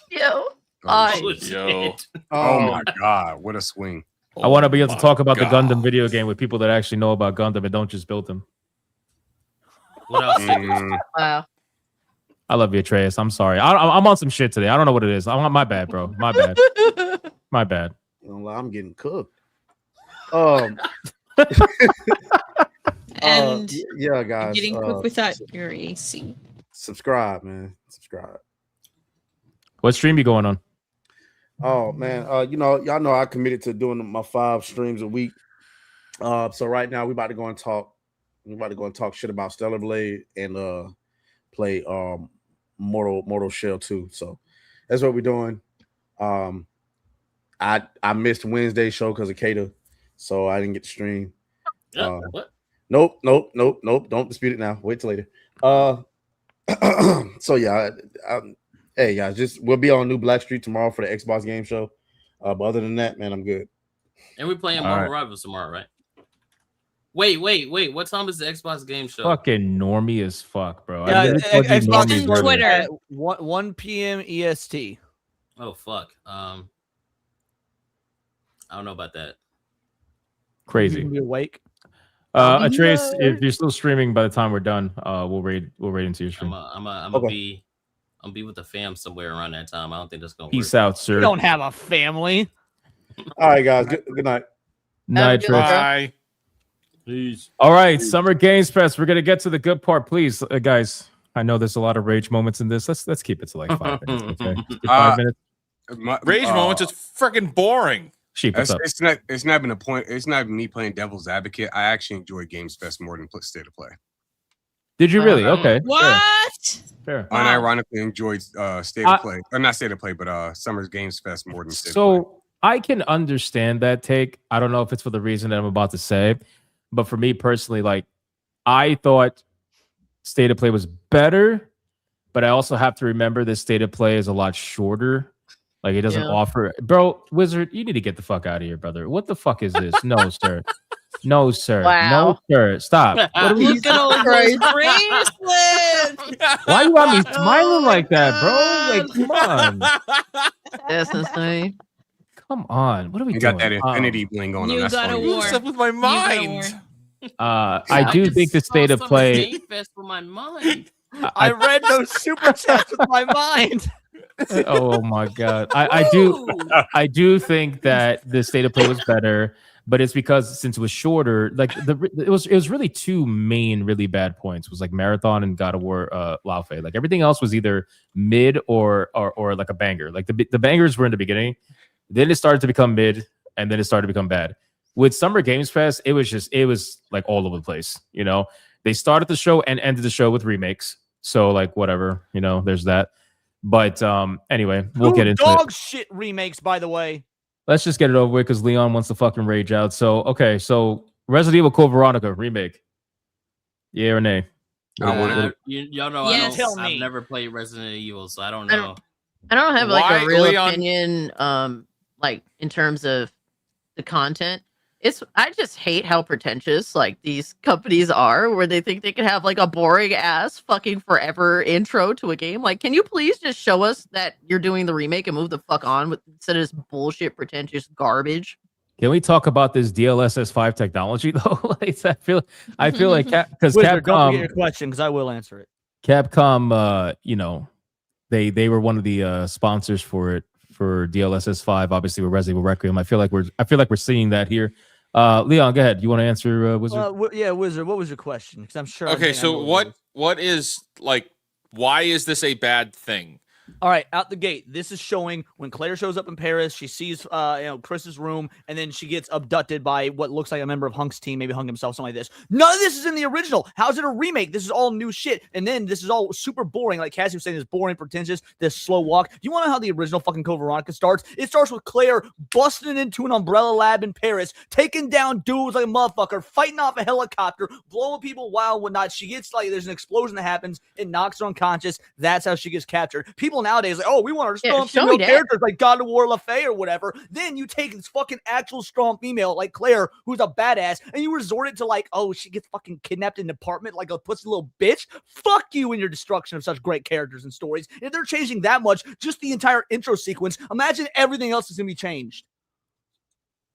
Yo. Oh my god, what a swing. I want to be able to talk about the Gundam video game with people that actually know about Gundam and don't just build them. What else? Wow. I love you, Atreus. I'm sorry. I'm on some shit today. I don't know what it is. My bad, bro. My bad. My bad. I'm getting cooked. And yeah, guys. getting cooked without your AC. Subscribe, man. Subscribe. What stream you going on? Oh man, y'all know I committed to doing my 5 streams a week. So right now we about to go and talk. We about to go and talk shit about Stellar Blade and play Mortal Shell 2. So that's what we're doing. I missed Wednesday's show because of Kata, so I didn't get to stream. What? Nope. Don't dispute it now. Wait till later. So yeah, hey guys, we'll be on New Black Street tomorrow for the Xbox game show. But other than that, man, I'm good. And we're playing Marvel Rivals tomorrow, right? Wait. What time is the Xbox game show? Fucking normie as fuck, bro. Yeah, Xbox on Twitter at 1 p.m. EST. Oh fuck. I don't know about that. Crazy. You can be awake. Atreus, if you're still streaming by the time we're done, we'll raid into your stream. I'm gonna be with the fam somewhere around that time. I don't think that's gonna Peace work. out, sir. You don't have a family. All right, guys. Good night. Night, Atreus. Bye. Please. All right, Summer Games Fest. We're gonna get to the good part, please, guys. I know there's a lot of rage moments in this. Let's keep it to like 5 minutes. Okay? 5 minutes. Rage moments is freaking boring. It's not been a point. It's not me playing devil's advocate. I actually enjoy Games Fest more than State of Play. Did you really? Okay. What? Fair. I unironically enjoyed State of Play, or not State of Play, but Summer's Games Fest more than State of Play. So I can understand that take. I don't know if it's for the reason that I'm about to say, but for me personally, like I thought State of Play was better, but I also have to remember that State of Play is a lot shorter. Like it doesn't offer, bro. Wizard, you need to get the fuck out of here, brother. What the fuck is this? No, sir. No, sir. Wow. No, sir. Stop. What are we? Look at all those bracelets. Why you got me smiling like that, bro? Like, come on. That's insane. Come on. What are we You doing? got that infinity bling going on. You That's got a funny. war. Stuff with my mind. I do think the State of Play. Game Fest for my mind. I read those super chats with my mind. Oh my god. I do think that the State of Play was better, but it's because since it was shorter, like it was really two main really bad points. It was like Marathon and God of War Laufey. Like everything else was either mid or like a banger. Like the bangers were in the beginning, then it started to become mid, and then it started to become bad. With Summer Games Fest, it was like all over the place. You know, they started the show and ended the show with remakes. So like whatever, there's that. But anyway, we'll get into dog it. shit remakes, by the way. Let's just get it over with because Leon wants to fucking rage out. So okay, so Resident Evil Code Veronica remake. Yeah or nay? Y'all know Yes. I've never played Resident Evil, so I don't know. I don't have like Why, a real Leon? opinion, like in terms of the content. I just hate how pretentious like these companies are, where they think they can have like a boring ass fucking forever intro to a game. Like, can you please just show us that you're doing the remake and move the fuck on instead of this bullshit pretentious garbage? Can we talk about this DLSS 5 technology though? Like, I feel like because Wizard, don't Capcom, forget your question because I will answer it. Capcom, they were one of the sponsors for it for DLSS 5. Obviously, with Resident Evil Requiem. I feel like we're seeing that here. Leon, go ahead. You want to answer, Wizard? Wizard. What was your question? Because I'm sure. Okay, so what is like? Why is this a bad thing? All right, out the gate, this is showing when Claire shows up in Paris. She sees, Chris's room, and then she gets abducted by what looks like a member of Hunk's team, maybe Hunk himself, something like this. None of this is in the original. How's it a remake? This is all new shit, and then this is all super boring. Like Cassie was saying, this boring, pretentious, this slow walk. Do you want to know how the original fucking Code Veronica starts? It starts with Claire busting into an umbrella lab in Paris, taking down dudes like a motherfucker, fighting off a helicopter, blowing people wild and whatnot. She gets there's an explosion that happens, it knocks her unconscious. That's how she gets captured. People nowadays like, oh, we want our strong female characters like God of War Laufey or whatever. Then you take this fucking actual strong female like Claire, who's a badass, and you resort it to like, oh, she gets fucking kidnapped in an apartment like a pussy little bitch. Fuck you and your destruction of such great characters and stories. If they're changing that much, just the entire intro sequence, imagine everything else is gonna be changed.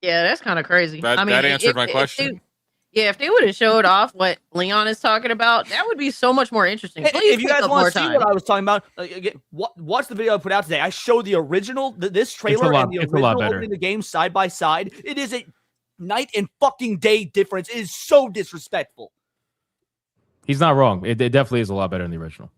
Yeah, that's kind of crazy. That answered my question. If they would have showed off what Leon is talking about, that would be so much more interesting. Please, if you guys want to see what I was talking about, again, watch the video I put out today. I showed the original, this trailer and the original opening the game side by side. It is a night and fucking day difference. It is so disrespectful. He's not wrong. It definitely is a lot better than the original.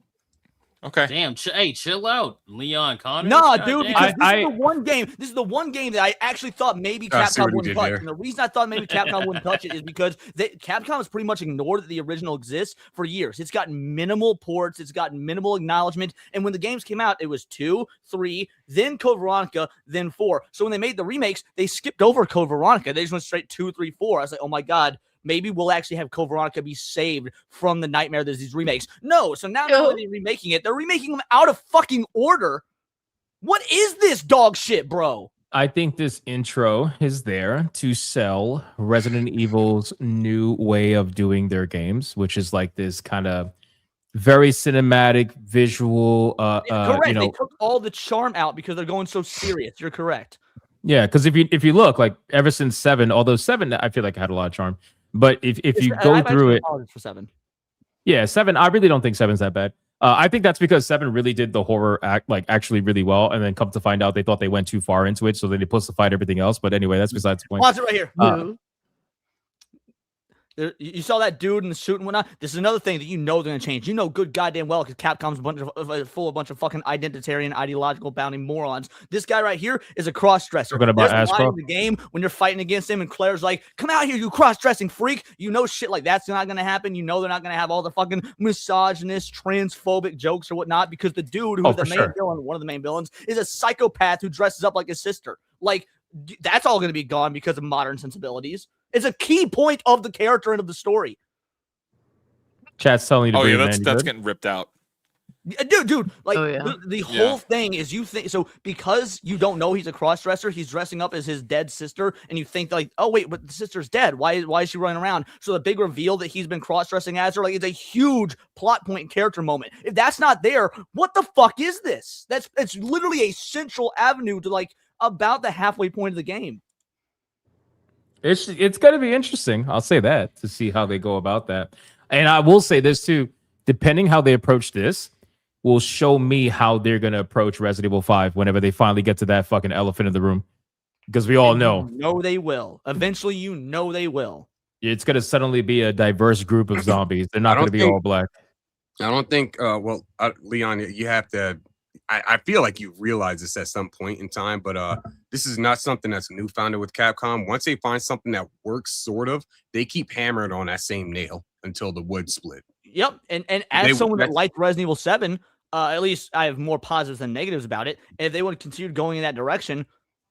Okay. Damn. Chill out, Leon Connors. Nah, dude, because this is the one game. This is the one game that I actually thought maybe Capcom wouldn't touch. And the reason I thought maybe Capcom wouldn't touch it is because Capcom has pretty much ignored that the original exists for years. It's gotten minimal ports. It's gotten minimal acknowledgement. And when the games came out, it was 2, 3, then Code Veronica, then 4. So when they made the remakes, they skipped over Code Veronica. They just went straight 2, 3, 4. I was like, oh my God. Maybe we'll actually have Code Veronica be saved from the nightmare there's these remakes. No, so now they're remaking it. They're remaking them out of fucking order. What is this dog shit, bro? I think this intro is there to sell Resident Evil's new way of doing their games, which is like this kind of very cinematic visual. Correct. They took all the charm out because they're going so serious. You're correct. Yeah, because if you look, like ever since 7, although 7 I feel like had a lot of charm. But if you go through it, for 7. Yeah, 7. I really don't think 7's that bad. I think that's because 7 really did the horror act like actually really well, and then come to find out they thought they went too far into it, so then they pussified everything else. But anyway, that's besides the point. Watch it right here. You saw that dude in the suit and whatnot. This is another thing that they're going to change. You know good goddamn well because Capcom's full of a bunch of fucking identitarian, ideological bounding morons. This guy right here is a cross-dresser. There's a line in the game when you're fighting against him and Claire's like, come out here, you cross-dressing freak. You know shit like that's not going to happen. You know they're not going to have all the fucking misogynist, transphobic jokes or whatnot because the dude who's the main villain, one of the main villains, is a psychopath who dresses up like his sister. Like, that's all going to be gone because of modern sensibilities. It's a key point of the character and of the story. Chat's telling you to that's getting ripped out. Dude, like the whole thing is you think so because you don't know he's a cross-dresser, he's dressing up as his dead sister, and you think like, oh wait, but the sister's dead. Why is she running around? So the big reveal that he's been cross-dressing as her, like, it's a huge plot point and character moment. If that's not there, what the fuck is this? It's literally a central avenue to like about the halfway point of the game. It's going to be interesting. I'll say that to see how they go about that. And I will say this too, depending how they approach this will show me how they're going to approach Resident Evil 5 whenever they finally get to that fucking elephant in the room. Because we all know. You know they will. Eventually, you know they will. It's going to suddenly be a diverse group of zombies. They're not going to be all black. I don't think, Leon, you have to, I feel like you realize this at some point in time, but this is not something that's newfounded with Capcom. Once they find something that works, sort of, they keep hammering on that same nail until the wood split. Yep, and as someone that liked Resident Evil 7, at least I have more positives than negatives about it. And if they would have continued going in that direction,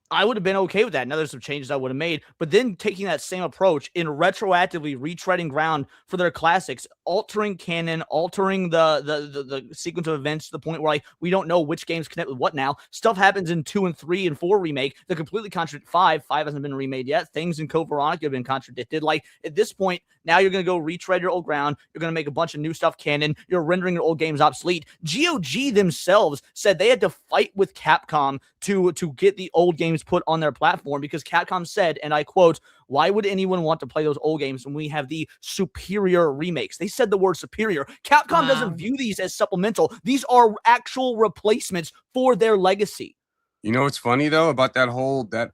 I would have been okay with that. Now there's some changes I would have made, but then taking that same approach in retroactively retreading ground for their classics, altering canon, altering the sequence of events to the point where like we don't know which games connect with what now. Stuff happens in 2 and 3 and 4 remake that completely contradict 5. 5 hasn't been remade yet. Things in Code Veronica have been contradicted. Like at this point, now you're gonna go retread your old ground. You're gonna make a bunch of new stuff canon. You're rendering your old games obsolete. GOG themselves said they had to fight with Capcom to get the old games put on their platform because Capcom said, and I quote, "Why would anyone want to play those old games when we have the superior remakes?" They said the word superior. Capcom doesn't view these as supplemental. These are actual replacements for their legacy. You know what's funny though about that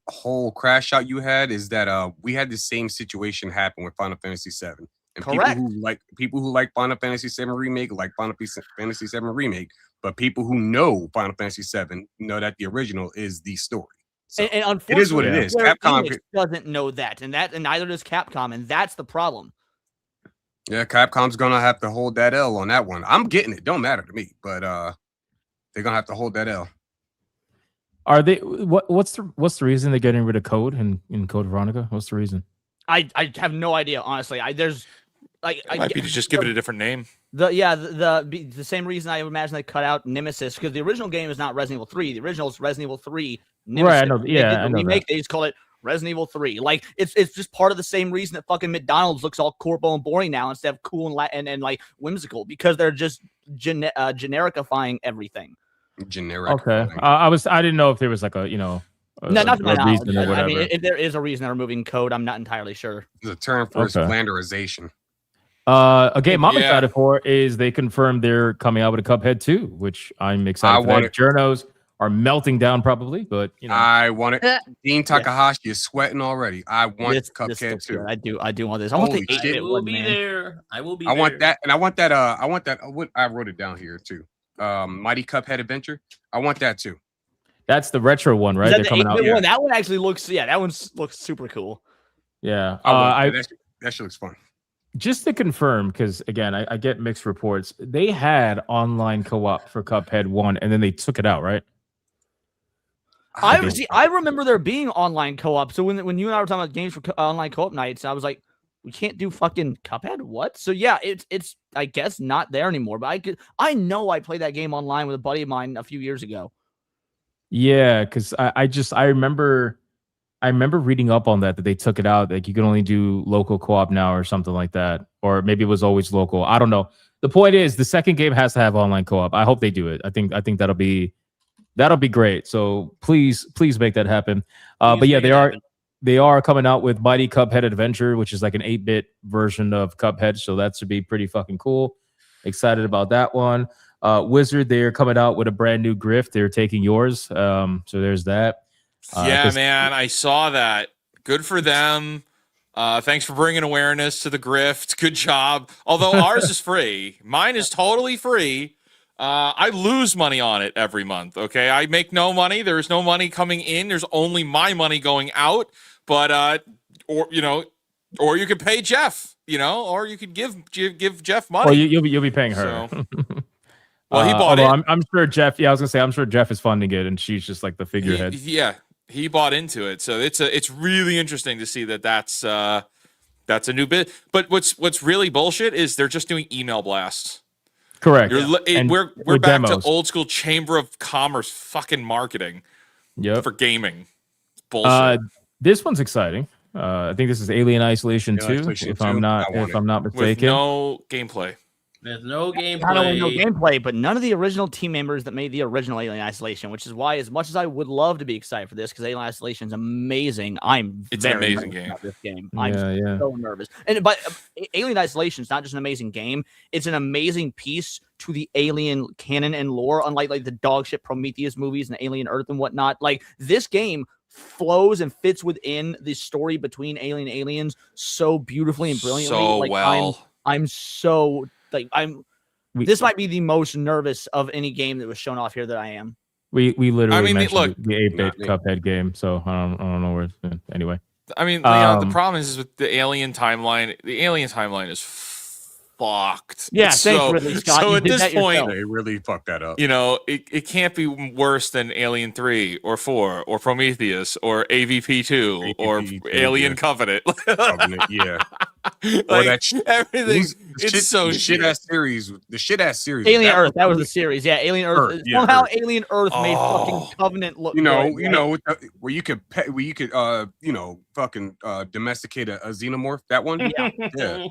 whole crash out you had is that we had the same situation happen with Final Fantasy VII. And correct. People who like Final Fantasy VII Remake like Final Fantasy VII Remake, but people who know Final Fantasy VII know that the original is the story. So and unfortunately, it is what it is. Capcom doesn't know that, and neither does Capcom, and that's the problem. Yeah, Capcom's gonna have to hold that L on that one. I'm getting it. Don't matter to me, but they're gonna have to hold that L. Are they? What's the reason they're getting rid of Code in Code Veronica? What's the reason? I have no idea, honestly. There's like it might be to just give it a different name. The same reason I would imagine they cut out Nemesis, because the original game is not Resident Evil 3. The original is Resident Evil 3 Nemesis. Right, I know. Yeah, I know remake, that. they just call it Resident Evil 3. Like it's just part of the same reason that fucking McDonald's looks all corpo and boring now instead of cool and like whimsical, because they're just genericifying everything. Generic. Okay. I didn't know if there was like a not to my knowledge. reason or whatever. I mean, if there is a reason they're removing Code, I'm not entirely sure. The term for flanderization. A game I'm excited for is they confirmed they're coming out with a Cuphead 2, which I'm excited for. Journos are melting down probably, but I want it. Dean Takahashi is sweating already. I want Cuphead 2. I do want this. I want the 8-bit I will one, be man. there. I will be I there. want that, and I want that. I wrote it down here too. Mighty Cuphead Adventure. I want that too. That's the retro one, right? They're coming out. One? That one actually looks. Yeah, that one looks super cool. Yeah, that shit looks fun. Just to confirm, because again, I get mixed reports. They had online co-op for Cuphead 1, and then they took it out, right? I remember there being online co-op. So when you and I were talking about games for online co-op nights, I was like, we can't do fucking Cuphead? What? So yeah, it's I guess not there anymore. But I know I played that game online with a buddy of mine a few years ago. Yeah, because I remember reading up on that they took it out. Like you can only do local co-op now or something like that, or maybe it was always local. I don't know. The point is, the second game has to have online co-op. I hope they do it. I think that'll be great. So please make that happen. But yeah, they are coming out with Mighty Cuphead Adventure, which is like an 8-bit version of Cuphead. So that should be pretty fucking cool. Excited about that one. Wizard, they're coming out with a brand new Grift. They're taking yours. So there's that. Yeah, man, I saw that. Good for them. Thanks for bringing awareness to the Grift. Good job. Although ours is free. Mine is totally free. I lose money on it every month, okay? I make no money. There's no money coming in. There's only my money going out. But, or you could pay Jeff, or you could give Jeff money. Well, you'll be paying her. So. Well, he bought it. I'm sure Jeff. Yeah, I was gonna say I'm sure Jeff is funding it, and she's just like the figurehead. He bought into it, so it's really interesting to see that's a new bit. But what's really bullshit is they're just doing email blasts. Correct. We're back demos. to old school Chamber of Commerce fucking marketing. Yep. For gaming. It's bullshit. This one's exciting. I think this is Alien Isolation 2, if I'm not mistaken. With no gameplay. There's no gameplay. Not only no gameplay, but none of the original team members that made the original Alien Isolation, which is why, as much as I would love to be excited for this, because Alien Isolation is amazing, it's an amazing game. About this game. I'm so nervous. But Alien Isolation is not just an amazing game; it's an amazing piece to the Alien canon and lore. Unlike like the dog shit Prometheus movies and Alien Earth and whatnot, like this game flows and fits within the story between Alien and Aliens so beautifully and brilliantly. So like, well. I'm so. Like this might be the most nervous of any game that was shown off here that I am. We literally mentioned the 8-bit Cuphead game, so I don't know where it's been. Anyway. I mean, the problem is with the Alien timeline. The Alien timeline is fucked. Yeah, thanks, Ridley Scott. So You at did this that point, yourself. They really fucked that up. you know, it can't be worse than Alien 3 or 4 or Prometheus or AVP 2 or AVP 2, Alien yeah. Covenant. Covenant, yeah. Like, that sh- everything, The it's so shit shit. ass series. The shit ass series. Alien Earth. That was the series. Yeah, Alien Earth. Yeah, Somehow Earth. Alien Earth made Oh. fucking Covenant look. You know, good, you right? know, where you could, fucking domesticate a xenomorph. That one. Yeah.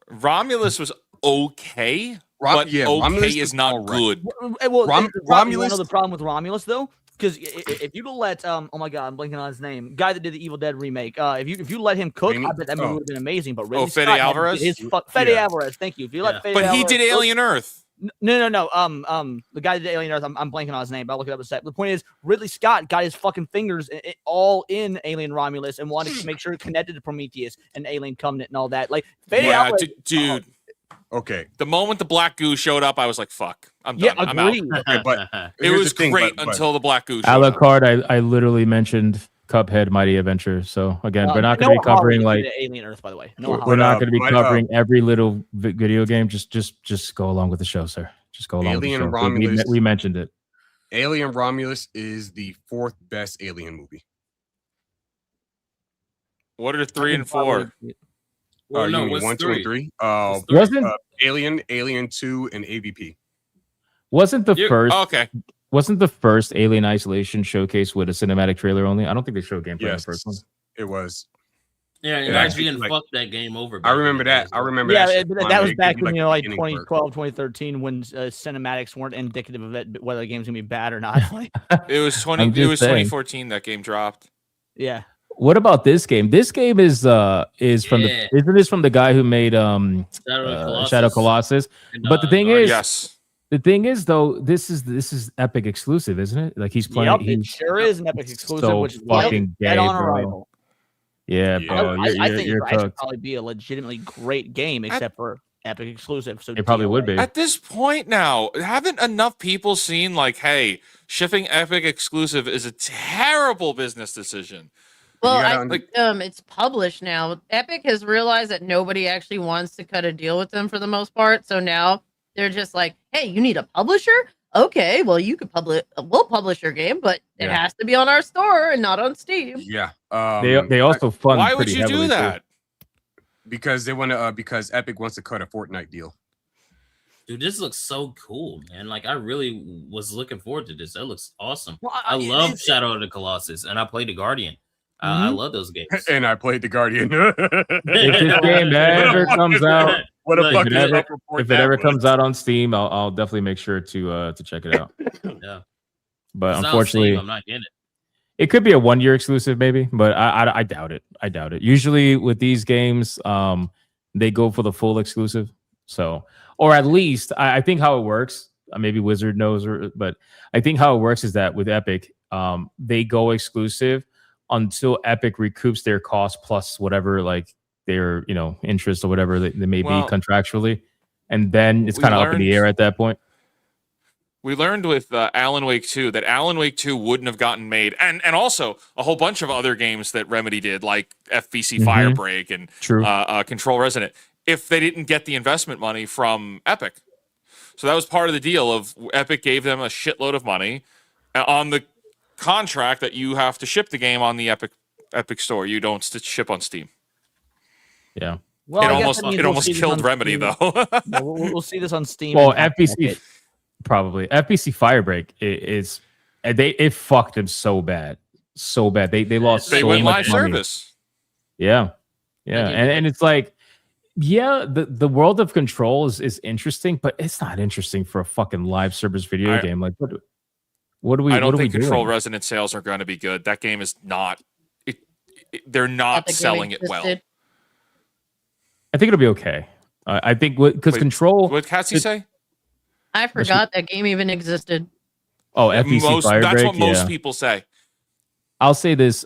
Romulus was okay, but yeah, okay Romulus is is not alright. good. Well, Romulus. Another problem with Romulus though, because if you let oh my god, I'm blanking on his name, guy that did the Evil Dead remake. If you let him cook, I bet that movie would have been amazing. But Ridley Fede Scott had to Alvarez? get Fede Alvarez. Thank you. If you let Fede But he Alvarez did cook- Alien Earth. No. The guy that did Alien Earth, I'm blanking on his name, but I'll look it up in a sec. The point is, Ridley Scott got his fucking fingers all in Alien Romulus and wanted to make sure it connected to Prometheus and Alien Covenant and all that. Like, Fede Alvarez, dude. Okay. The moment the black goo showed up, I was like, "Fuck, I'm Yeah, done. I'm out." agreed. Okay, but It here's was the thing, great but- until the black goo A showed la up. carte, I literally mentioned Cuphead Mighty Adventure. So again, we're not going to be Noah Hawley covering did like Alien Earth, by the way. Noah we're Hawley. not going to be but, covering every little video game. Just go along with the show, sir. Just go along Alien with the show. Romulus. We mentioned it. Alien Romulus is the 4th best Alien movie. What are 3 and 4? Well, no, you mean what's 1, 2, and 3? 3? Wasn't Alien 2, and AVP. wasn't the You- first okay. wasn't the first Alien Isolation showcase with a cinematic trailer only? I don't think they showed gameplay in the Yes, first one. it was. Yeah, and Yeah, actually, IGN like- fucked that game over. I back in remember the day that. as I well. remember Yeah, that. shit. that was It back could be in, the like beginning part. 2012, 2013, when cinematics weren't indicative of it, whether the game's gonna be bad or not. Like, It was I'm just It was saying. 2014 that game dropped. yeah. What about this game? This game is from Yeah. isn't this from the guy who made Shadow Colossus? And, But the thing is, Yes. the thing is though, this is Epic exclusive, isn't it? Like he's playing. Yep, it he's sure is an Epic exclusive, so which is fucking dead gay, on bro. arrival. Yeah, Yeah. bro. I think You're it should cooked. probably be a legitimately great game, except for Epic exclusive. So It probably would be. At this point now, haven't enough people seen like, hey, shipping Epic exclusive is a terrible business decision? Well, gotta it's published now. Epic has realized that nobody actually wants to cut a deal with them for the most part. So now they're just like, "Hey, you need a publisher? Okay, well, you could we'll publish your game, but it Yeah. has to be on our store and not on Steam." Yeah. They also fund. Why would pretty you do heavily, too. that? Because they want to. Because Epic wants to cut a Fortnite deal. Dude, this looks so cool, man. Like I really was looking forward to this. That looks awesome. Well, I love Shadow of the Colossus, and I played the Guardian. I love those games. And I played the Guardian. If this game ever comes out, What a Look, fucking if it ever- up report if it that ever was. comes out on Steam, I'll definitely make sure to check it out. Yeah. But It's not on Steam, unfortunately, I'm not getting it. it could be a 1 year exclusive, maybe. But I doubt it. I doubt it. Usually with these games, they go for the full exclusive. So, or at least I think how it works. Maybe Wizard knows, but I think how it works is that with Epic, they go exclusive until Epic recoups their cost plus whatever, like their interest or whatever they may be contractually, and then it's kind of up in the air at that point. We learned with Alan Wake 2 that Alan Wake 2 wouldn't have gotten made, and also a whole bunch of other games that Remedy did, like FBC Firebreak and True. Control Resonant, if they didn't get the investment money from Epic. So that was part of the deal of Epic gave them a shitload of money on the contract that you have to ship the game on the Epic store. You don't ship on Steam. Yeah. Well, it I guess almost that means it we'll almost see this killed on Remedy Steam. though. Yeah, we'll see this on Steam. Well, and FBC probably FBC Firebreak is it fucked them so bad. They lost They so went much live money. service. Yeah. And it's like, yeah, the world of Control is interesting, but it's not interesting for a fucking live service video game. Like what do we? I don't what are think we Control doing? Resonant sales are going to be good. That game is not. They're not That the game selling it well. existed. I think it'll be okay. I think because Wait, Control. What Catsy say? I forgot that game even existed. Oh, FBC Firebreak. That's what most yeah. people say. I'll say this.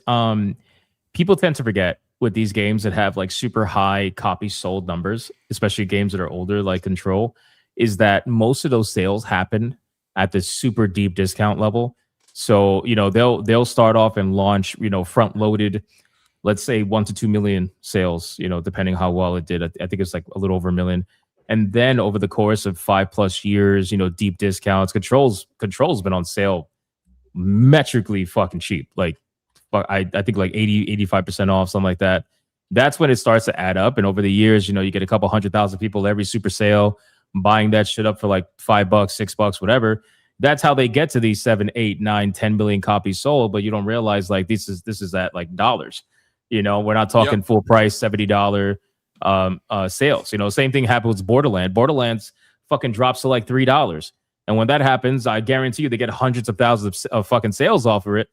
People tend to forget with these games that have like super high copy sold numbers, especially games that are older like Control, is that most of those sales happen at the super deep discount level. So, they'll start off and launch, front loaded, let's say 1 to 2 million sales, depending how well it did. I think it's like a little over 1 million. And then over the course of 5+ years, deep discounts, controls been on sale metrically fucking cheap. Like I think like 85% off, something like that. That's when it starts to add up. And over the years, you get a couple 100,000 people every super sale buying that shit up for like $5, $6, whatever. That's how they get to these 7, 8, 9, 10 million copies sold. But you don't realize like this is at like dollars. We're not talking full price $70 sales. Same thing happened with Borderlands fucking drops to like $3. And when that happens, I guarantee you they get hundreds of thousands of fucking sales off of it.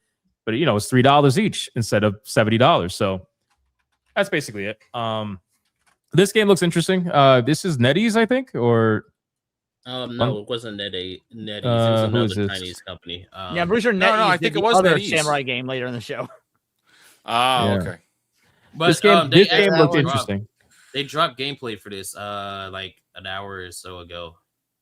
But it's $3 each instead of $70. So that's basically it. This game looks interesting. This is NetEase, I think, or no, it wasn't NetEase. It was another Chinese company. Yeah, I'm pretty sure NetEase. No, I think it was other NetEase. Samurai game later in the show. Okay. But this game looked interesting. They dropped gameplay for this like an hour or so ago.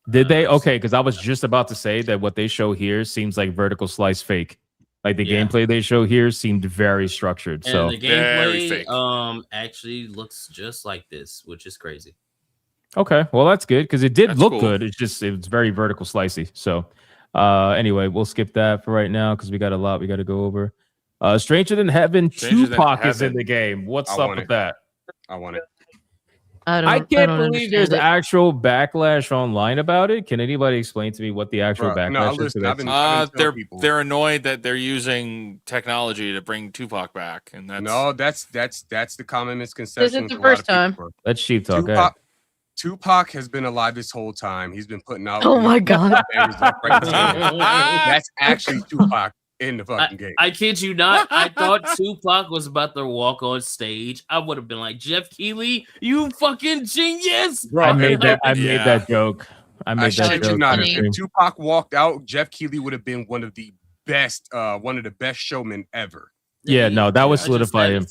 Did they? Okay, because I was just about to say that what they show here seems like vertical slice fake. Like the gameplay they show here seemed very structured. And so the gameplay actually looks just like this, which is crazy. Okay, well that's good because it did look good. It's very vertical slicey. So anyway, we'll skip that for right now because we got a lot we got to go over. Stranger Than Heaven, Tupac is in the game. What's up with that? I want it. I can't believe there's actual backlash online about it. Can anybody explain to me what the actual backlash is? They're annoyed that they're using technology to bring Tupac back, and that's that's the common misconception. This is the first time. Let's sheep talk. Tupac has been alive this whole time. He's been putting out. Oh my god! That's actually Tupac in the fucking game. I kid you not. I thought Tupac was about to walk on stage. I would have been like, Jeff Keighley, you fucking genius. Bro, I made that joke. I made that joke. If Tupac walked out, Jeff Keighley would have been one of the best showmen ever. Yeah, no, that would solidify him.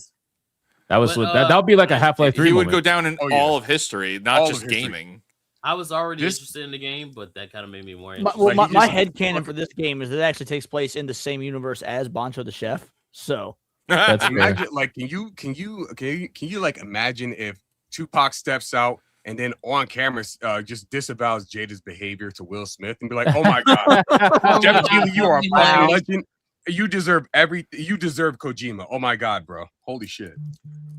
That would be like a Half-Life 3 He would moment. go down in all of history, not just gaming. I was already interested in the game, but that kind of made me more interested. My headcanon for this game is that it actually takes place in the same universe as Bancho the Chef. So that's imagine, like, can you like imagine if Tupac steps out and then on camera just disavows Jada's behavior to Will Smith and be like, "Oh my god, Jeff Keighley, you are a fucking legend. You deserve You deserve Kojima. Oh my god, bro. Holy shit."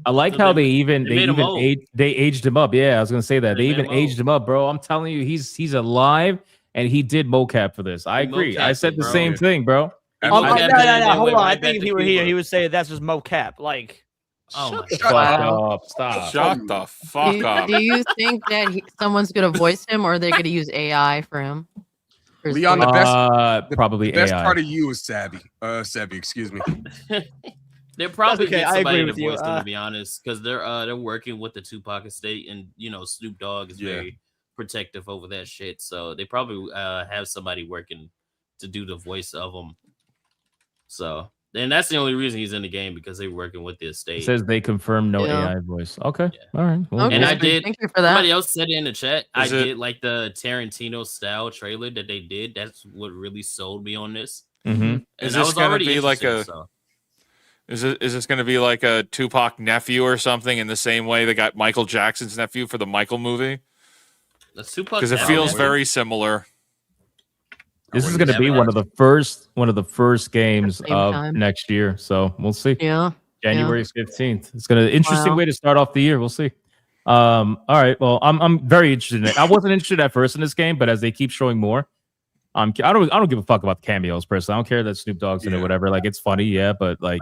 I like how they aged him up. Yeah, I was gonna say that they even aged him up, bro. I'm telling you, he's alive and he did mocap for this. I agree. I said the same thing, bro. No, hold on. I think if he were here, he would say that's just mocap. Like, oh my god, stop! Shut the fuck up. Do you think that someone's gonna voice him, or are they gonna use AI for him? Leon, the best probably the best AI. part of you is Savvy. Excuse me. They're probably okay, get I somebody agree to with you. voice them, to be honest, because they're working with the Tupac estate, and Snoop Dogg is very protective over that shit. So they probably have somebody working to do the voice of him. So, and that's the only reason he's in the game, because they're working with the estate. It says they confirmed no AI voice. Okay, all right. Well, And I did. Thank you for that. Somebody else said it in the chat. I did like the Tarantino style trailer that they did. That's what really sold me on this. Mm-hmm. Is this going to be like Is this going to be like a Tupac nephew or something in the same way they got Michael Jackson's nephew for the Michael movie? Because it feels very similar. This is going to be one of the first games of next year, so we'll see. Yeah, January 15th. It's going to interesting way to start off the year. We'll see. All right. Well, I'm very interested in it. I wasn't interested at first in this game, but as they keep showing more, I don't give a fuck about the cameos personally. I don't care that Snoop Dogg's in it, whatever. Like, it's funny, but like,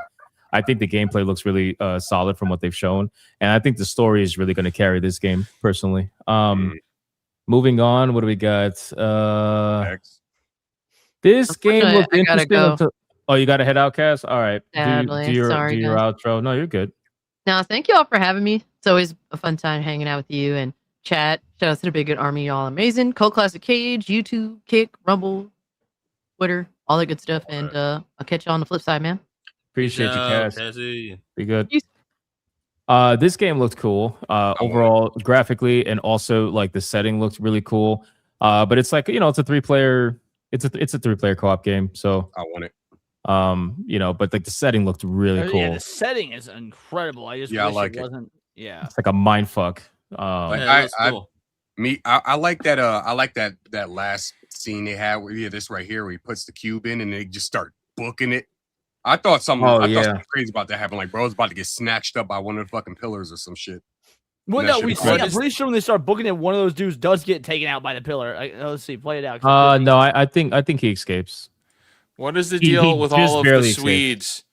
I think the gameplay looks really solid from what they've shown, and I think the story is really going to carry this game personally. Moving on, what do we got? This game looked interesting. Oh, you got to head out, Cass? All right. Sadly, do your sorry, outro. No, you're good. No, thank you all for having me. It's always a fun time hanging out with you and chat. Shout out to the Big Good Army, y'all amazing. Cold Classic Cage, YouTube, Kick, Rumble, Twitter, all that good stuff. And I'll catch you on the flip side, man. Appreciate you, Cass. Cassie. Be good. This game looked cool. Overall, graphically, and also like the setting looked really cool. But it's like, it's a 3-player. It's a 3-player co-op game. So I want it. But like the setting looked really cool. Yeah, the setting is incredible. I just wish I like it wasn't. Yeah, it's like a mind fuck. Cool. I like that. I like that last scene they had where this right here where he puts the cube in and they just start booking it. I thought something. I thought something crazy about that happened. Like bro's about to get snatched up by one of the fucking pillars or some shit. Well, no, we see. I'm pretty sure when they start booking it, one of those dudes does get taken out by the pillar. Let's see, play it out. No, I think he escapes. What is the deal with all of the escapes. Swedes?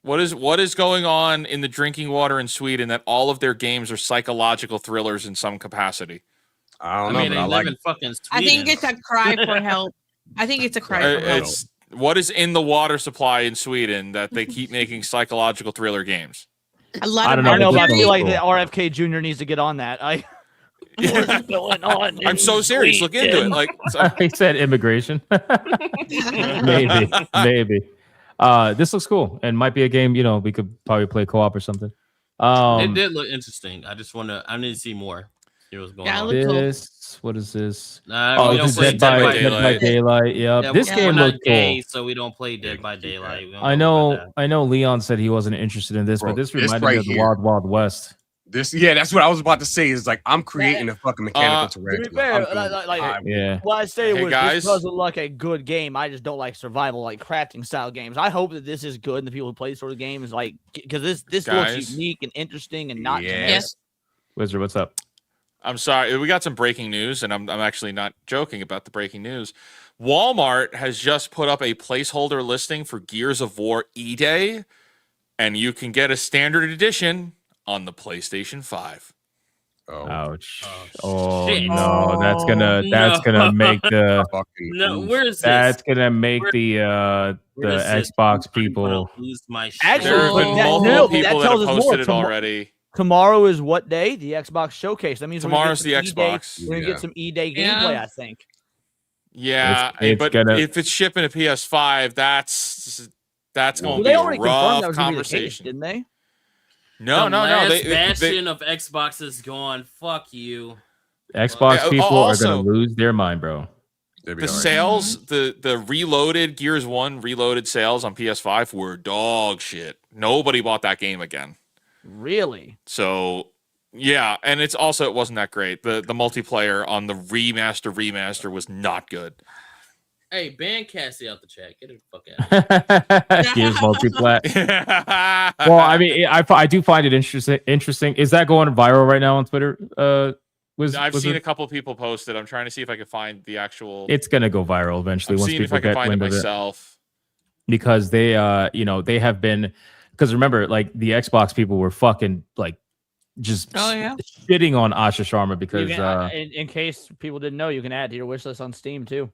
What is going on in the drinking water in Sweden that all of their games are psychological thrillers in some capacity? I don't know. I mean, but they I live like in fucking Sweden. I think it's a cry for help. I think it's a cry for help. What is in the water supply in Sweden that they keep making psychological thriller games? A lot I of don't know. But I mercury. feel like the RFK Jr. needs to get on that. What's going on? I'm so serious. Look into it. Like he said, immigration. maybe. This looks cool and might be a game. You know, we could probably play co-op or something. It did look interesting. I need to see more. See what's going on. What is this? We don't play Dead by Daylight. Yeah, this game looks cool. So we don't play Dead by Daylight. I know Leon said he wasn't interested in this, but this reminded me of the Wild Wild West. That's what I was about to say. Is like I'm creating a fucking mechanical To be fair, what I say was this doesn't look like a good game. I just don't like survival, like crafting style games. I hope that this is good, and the people who play sort of games, like, because this looks unique and interesting and not. Yes. Wizard, what's up? I'm sorry. We got some breaking news, and I'm actually not joking about the breaking news. Walmart has just put up a placeholder listing for Gears of War E-Day, and you can get a standard edition on the PlayStation 5. Oh. Ouch! Oh no, that's gonna make the that's gonna make the Xbox people lose my shit. Actually, multiple people that have posted it already. Tomorrow is what day? The Xbox Showcase. That means tomorrow's the Xbox. We're gonna get some E-Day gameplay, I think. Yeah, but if it's shipping a PS5, that's going to be a rough conversation, didn't they? No. The bastion of Xbox is gone. Fuck you. Xbox people are gonna lose their mind, bro. The sales, the reloaded Gears 1 reloaded sales on PS5 were dog shit. Nobody bought that game again. Really? So yeah, and it wasn't that great. The multiplayer on the remaster was not good. Hey, ban Cassie out the chat. Get it the fuck out. Gears multiplat. Well, I mean, I do find it interesting. Is that going viral right now on Twitter? I've seen a couple people post it. I'm trying to see if I can find the actual. It's gonna go viral eventually. I'm once seeing people if I can get find it wind of myself. Because they, they have been. Because remember, like the Xbox people were fucking like just shitting on Asha Sharma because in case people didn't know, you can add to your wish list on Steam too.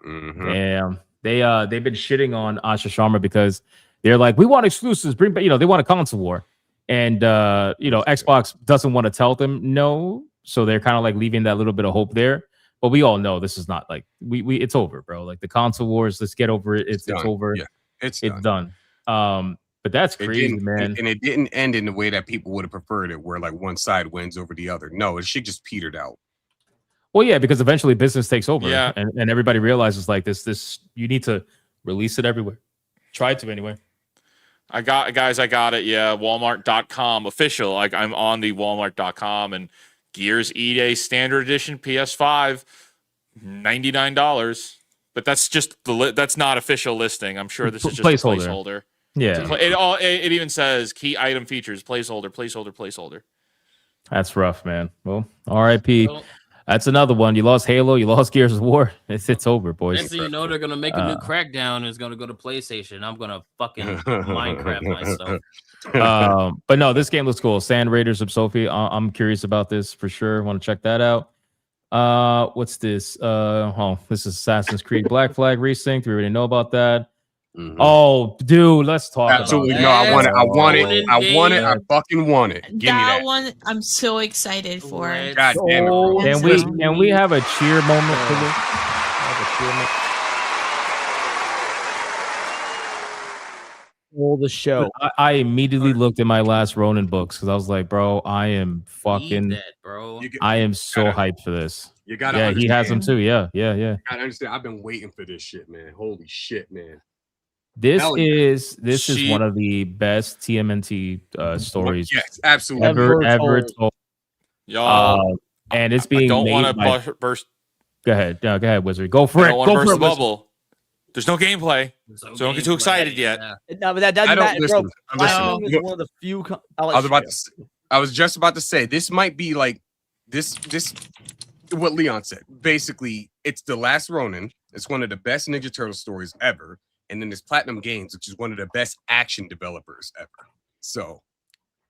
Yeah, they've been shitting on Asha Sharma because they're like, we want exclusives, bring back, they want a console war, and Xbox doesn't want to tell them no, so they're kind of like leaving that little bit of hope there. But we all know this is not like we it's over, bro. Like the console wars, let's get over it. It's over. Yeah, it's done. But that's crazy, man. And it didn't end in the way that people would have preferred it, where like one side wins over the other. No, it should just petered out. Well, yeah, because eventually business takes over, yeah, and everybody realizes like this. You need to release it everywhere. Try to anyway. I got it. Yeah, Walmart.com official. Like I'm on the Walmart.com and Gears E-Day Standard Edition PS5, $99. But that's just that's not official listing. I'm sure this is just a placeholder. Yeah. It even says key item features, placeholder. That's rough, man. Well, R.I.P. That's another one. You lost Halo. You lost Gears of War. It's over, boys. Next thing you know, they're gonna make a new Crackdown. It's gonna go to PlayStation. I'm gonna fucking Minecraft myself. But no, this game looks cool. Sand Raiders of Sophie. I'm curious about this for sure. Want to check that out. What's this? This is Assassin's Creed Black Flag Resync. We already know about that. Mm-hmm. Oh, dude, let's talk. Absolutely, about no. I want it. I fucking want it. Give me that one. I'm so excited for it. God damn it! Can we have a cheer moment for this? Have a cheer moment. All the show. I immediately looked at my last Ronin books because I was like, bro, I am fucking. That, bro. I am so hyped for this. You gotta. Yeah, he has them too. Yeah. You gotta understand. I've been waiting for this shit, man. Holy shit, man. This is one of the best TMNT stories. Yes, absolutely. Ever told. Y'all, and it's I being don't made want by... to burst. Go ahead. No, go ahead, Wizard. Go for I it. don't want to Go burst for the it, Wizard. bubble. There's no gameplay, so don't get too excited yet. No, but that doesn't I don't matter, listen. bro. I'm Platinum listening. is one of the few. I was just about to say this might be like this. What Leon said. Basically, it's the Last Ronin. It's one of the best Ninja Turtle stories ever, and then there's Platinum Games, which is one of the best action developers ever. So.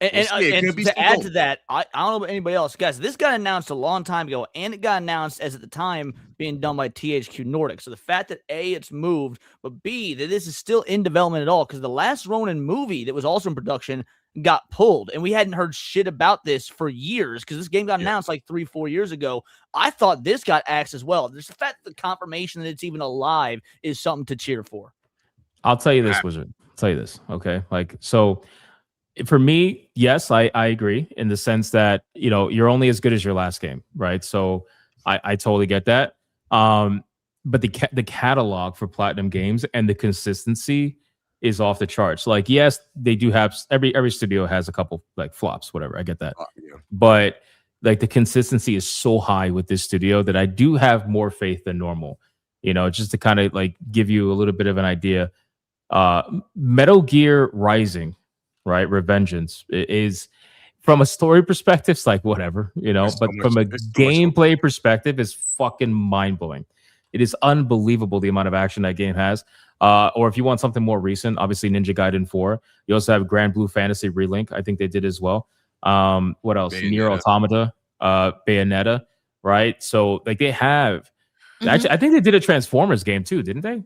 And to add to that, I don't know about anybody else, guys. This got announced a long time ago, and it got announced as at the time being done by THQ Nordic. So the fact that A, it's moved, but B, that this is still in development at all, because the last Ronin movie that was also in production got pulled, and we hadn't heard shit about this for years because this game got announced like 3-4 years ago. I thought this got axed as well. There's the fact that the confirmation that it's even alive is something to cheer for. I'll tell you this, Wizard. I'll tell you this. Okay, like so. For me, yes, I agree in the sense that, you know, you're only as good as your last game, right? So I totally get that. But the catalog for Platinum Games and the consistency is off the charts. Like, yes, they do have every studio has a couple like flops, whatever. I get that. But like the consistency is so high with this studio that I do have more faith than normal. You know, just to kind of like give you a little bit of an idea. Metal Gear Rising, right? Revengeance is, from a story perspective, it's like whatever, you know, but from a gameplay perspective, is fucking mind blowing. It is unbelievable the amount of action that game has. Or if you want something more recent, obviously Ninja Gaiden 4. You also have Grand Blue Fantasy Relink. I think they did as well. What else? Nier Automata, Bayonetta, right? So like they have. Actually, I think they did a Transformers game too, didn't they?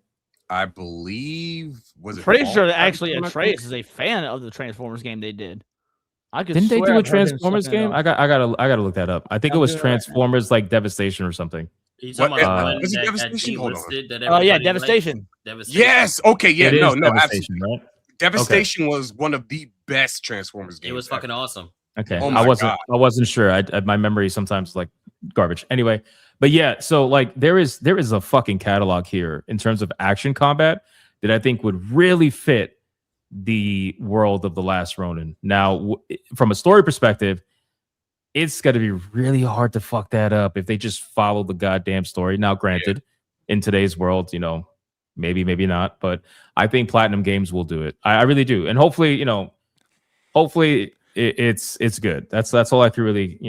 I believe Pretty sure that actually Atreus is a fan of the Transformers game they did. Didn't they do a Transformers game? I gotta look that up. I think it was Transformers like Devastation or something. Was it Devastation? Hold on. Yeah, Devastation. Yes. Okay. Yeah. No. Devastation, absolutely. right? Devastation was one of the best Transformers games. It was fucking awesome. Okay. Oh I wasn't sure. My memory sometimes like garbage. Anyway, but yeah, so like there is a fucking catalog here in terms of action combat that I think would really fit the world of The Last Ronin. Now, from a story perspective, it's got to be really hard to fuck that up if they just follow the goddamn story. Now, granted, in today's world, you know, maybe not, but I think Platinum Games will do it. I really do, and hopefully, it's good. That's all I can really,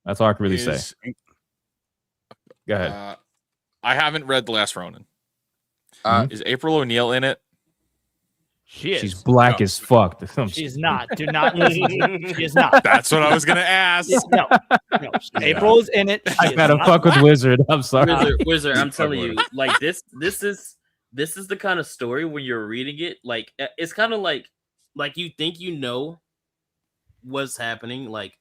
that's all I can really say. Go ahead. I haven't read The Last Ronin. Mm-hmm. Is April O'Neil in it? She's black as fuck. She's not. Do not listen. She is not. That's what I was gonna ask. No. April is in it. I gotta fuck with Wizard. I'm sorry. Wizard. I'm telling you, like this is the kind of story when you're reading it. Like it's kind of like you think you know what's happening. Like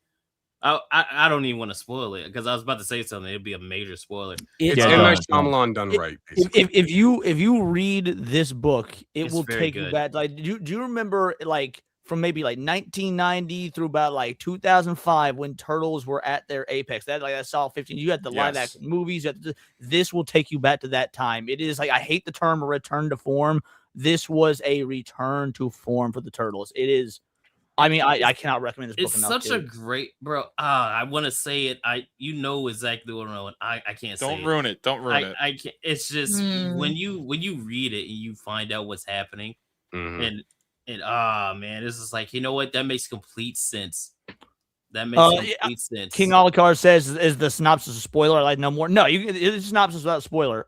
I don't even want to spoil it because I was about to say something. It'd be a major spoiler. It's M. Night Shyamalan done right. If you read this book, It's will very take good. you back. Like, do you remember like from maybe like 1990 through about like 2005 when Turtles were at their apex? That like I saw 15. You had the live action movies. This will take you back to that time. It is like, I hate the term return to form. This was a return to form for the Turtles. It is. I mean, I cannot recommend this book It's enough. such a great, bro. I want to say it. You know exactly what I'm doing. I can't say. Don't ruin it. Don't ruin it. I can't. It's just when you read it and you find out what's happening, and man, this is like, you know what? That makes complete sense. That makes complete sense. King Alucard says, "Is the synopsis a spoiler?" Like, no more. No, it's synopsis without spoiler.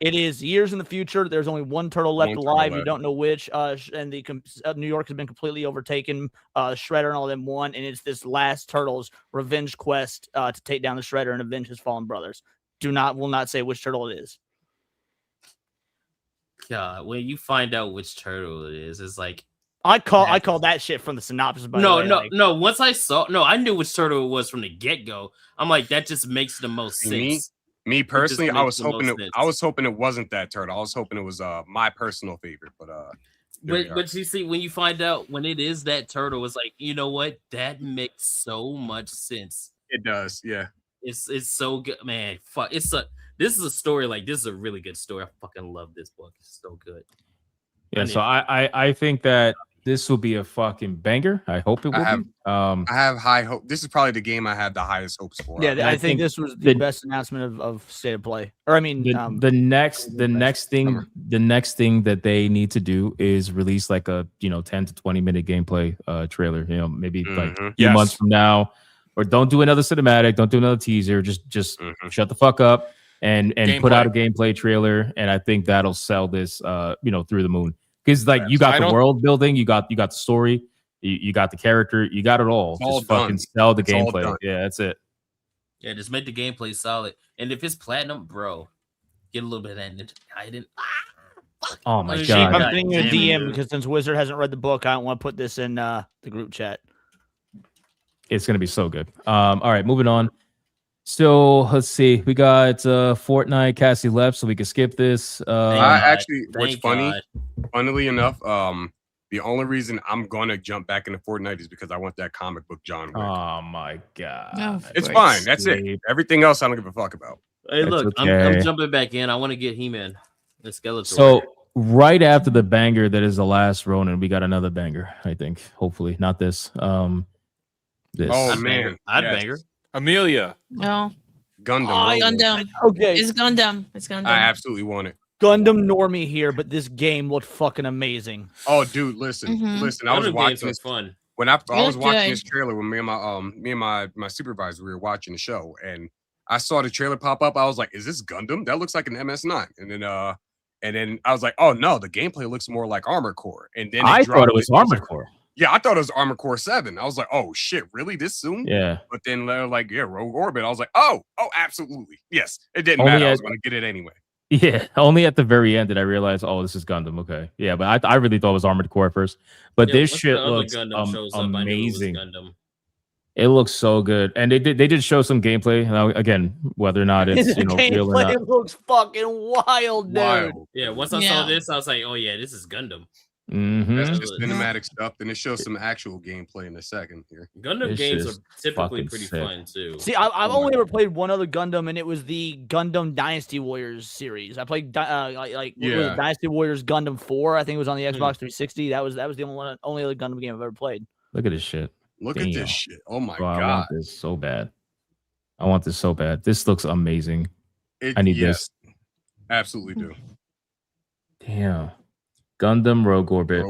It is years in the future. There's only one turtle left alive. You don't know which. And the New York has been completely overtaken. Shredder and all them won, and it's this last turtle's revenge quest to take down the Shredder and avenge his fallen brothers. Will not say which turtle it is. God, when you find out which turtle it is, it's like. I call that shit from the synopsis. No. Once I knew which turtle it was from the get go. I'm like, that just makes the most sense. Me personally, I was hoping it wasn't that turtle. I was hoping it was my personal favorite, but you see, when you find out when it is that turtle, it's like, you know what? That makes so much sense. It does, yeah. It's so good, man. Fuck, this is a story. Like, this is a really good story. I fucking love this book. It's so good. Yeah, so I think that This will be a fucking banger. I hope it will be. I have high hope. This is probably the game I have the highest hopes for. Yeah, I think this was the best announcement of State of Play. Or I mean, the next thing that they need to do is release like a 10 to 20 minute gameplay trailer. Maybe like a few months from now, or don't do another cinematic, don't do another teaser. Just shut the fuck up and put out a gameplay trailer. And I think that'll sell this through the moon. Because like you got the world building, you got the story, you got the character, you got it all. Just fucking sell the gameplay. Yeah, that's it. Yeah, just make the gameplay solid. And if it's platinum, bro, get a little bit of that Gaiden. Oh my god! I'm sending you a DM because since Wizard hasn't read the book, I don't want to put this in the group chat. It's gonna be so good. All right, moving on. So let's see. We got Fortnite. Cassie left, so we can skip this. What's funny, funnily enough, the only reason I'm gonna jump back into Fortnite is because I want that comic book John Wick. Oh my god! It's fine. That's it. Everything else I don't give a fuck about. Hey, look, I'm jumping back in. I want to get He-Man, the Skeletor. So right after the banger that is the last Ronin, we got another banger. I think, hopefully, not this. This. Oh man, I'd banger. Amelia. No. Gundam. Oh, Gundam. Okay. It's Gundam. It's Gundam. I absolutely want it. Gundam normie here, but this game looked fucking amazing. Oh, dude, listen. I was watching this fun. When I was watching this trailer when me and my supervisor, we were watching the show, and I saw the trailer pop up. I was like, "Is this Gundam? That looks like an MS9." And then I was like, "Oh no, the gameplay looks more like Armored Core." And then I thought it was Armored Core. Yeah, I thought it was Armored Core 7. I was like, "Oh shit, really? This soon?" Yeah. But then they're like, "Yeah, Rogue Orbit." I was like, "Oh, absolutely, yes." It didn't matter. I was going to get it anyway. Yeah, only at the very end did I realize, oh, this is Gundam. Okay, yeah, but I really thought it was Armored Core at first. But this shit looks amazing. It looks so good, and they did show some gameplay. Now, again, whether or not it's real or not. It looks fucking wild, dude. Yeah, once I saw this, I was like, "Oh yeah, this is Gundam." That's just cinematic stuff. Then it shows some actual gameplay in a second here. Gundam games are typically pretty fun too. See, I've only ever played one other Gundam, and it was the Gundam Dynasty Warriors series. I played Dynasty Warriors Gundam 4. I think it was on the Xbox 360. That was the only other Gundam game I've ever played. Look at this shit. Look at this shit. Oh my god. I want this so bad. I want this so bad. This looks amazing. I need this. Absolutely do. Damn. Gundam Rogue Orbit.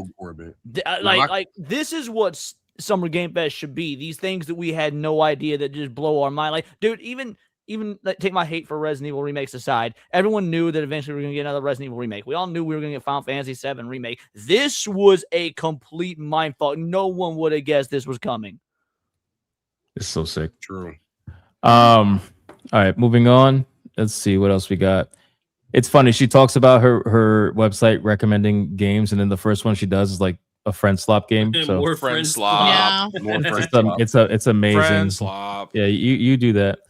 Like this is what Summer Game Fest should be. These things that we had no idea that just blow our mind. Like, dude, even take my hate for Resident Evil remakes aside, everyone knew that eventually we were gonna get another Resident Evil remake. We all knew we were gonna get Final Fantasy VII remake. This was a complete mindfuck. No one would have guessed this was coming. It's so sick. True. All right, moving on. Let's see what else we got. It's funny. She talks about her website recommending games, and then the first one she does is like a friend slop game. So more friend slop. Yeah. More friend slop. It's amazing. Friend slop. Yeah, you do that.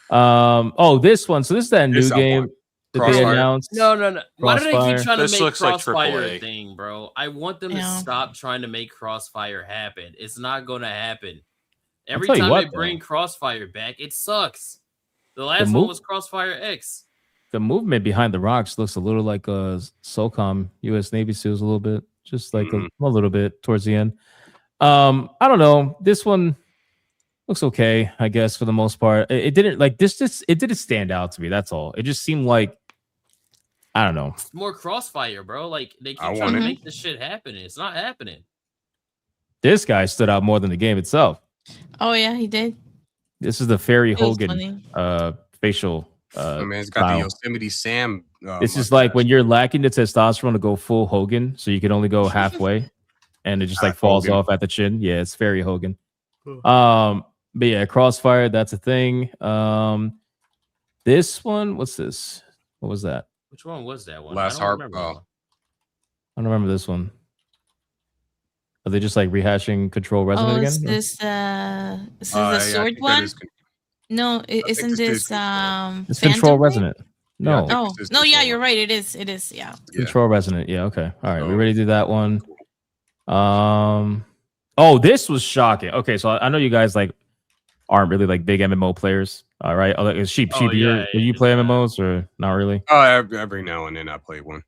Oh, this one. So this is that new game that they announced. No. Why do they keep trying This to make looks like Crossfire AAA. a thing, bro? I want them to stop trying to make Crossfire happen. It's not gonna happen. Every time they bring Crossfire back, it sucks. The last one was Crossfire X. The movement behind the rocks looks a little like a SOCOM U.S. Navy SEALs a little bit, just like a little bit towards the end. I don't know. This one looks okay, I guess, for the most part. It didn't like this. It didn't stand out to me. That's all. It just seemed like, I don't know. It's more Crossfire, bro. Like they keep trying to make this shit happen. It's not happening. This guy stood out more than the game itself. Oh yeah, he did. This is the Fairy It was Hogan funny. facial. Man, it's got the Yosemite Sam. It's just like when you're lacking the testosterone to go full Hogan, so you can only go halfway, and it just like falls off at the chin. Yeah, it's Fairy Hogan. But yeah, Crossfire, that's a thing. This one, what's this? What was that? Which one was that one? Last I don't Harp. remember. I don't remember this one. Are they just like rehashing Control Resonant again? Is this the sword one? No, isn't this It's Phantom Control Pain? Resonant. No. Oh no, yeah, you're right. It is. Yeah. Control Resonant. Yeah, okay. All right, we ready to do that one. Oh, this was shocking. Okay, so I know you guys like aren't really like big MMO players. All right. Sheep, Oh, do you play MMOs or not really? Oh, every now and then I play one.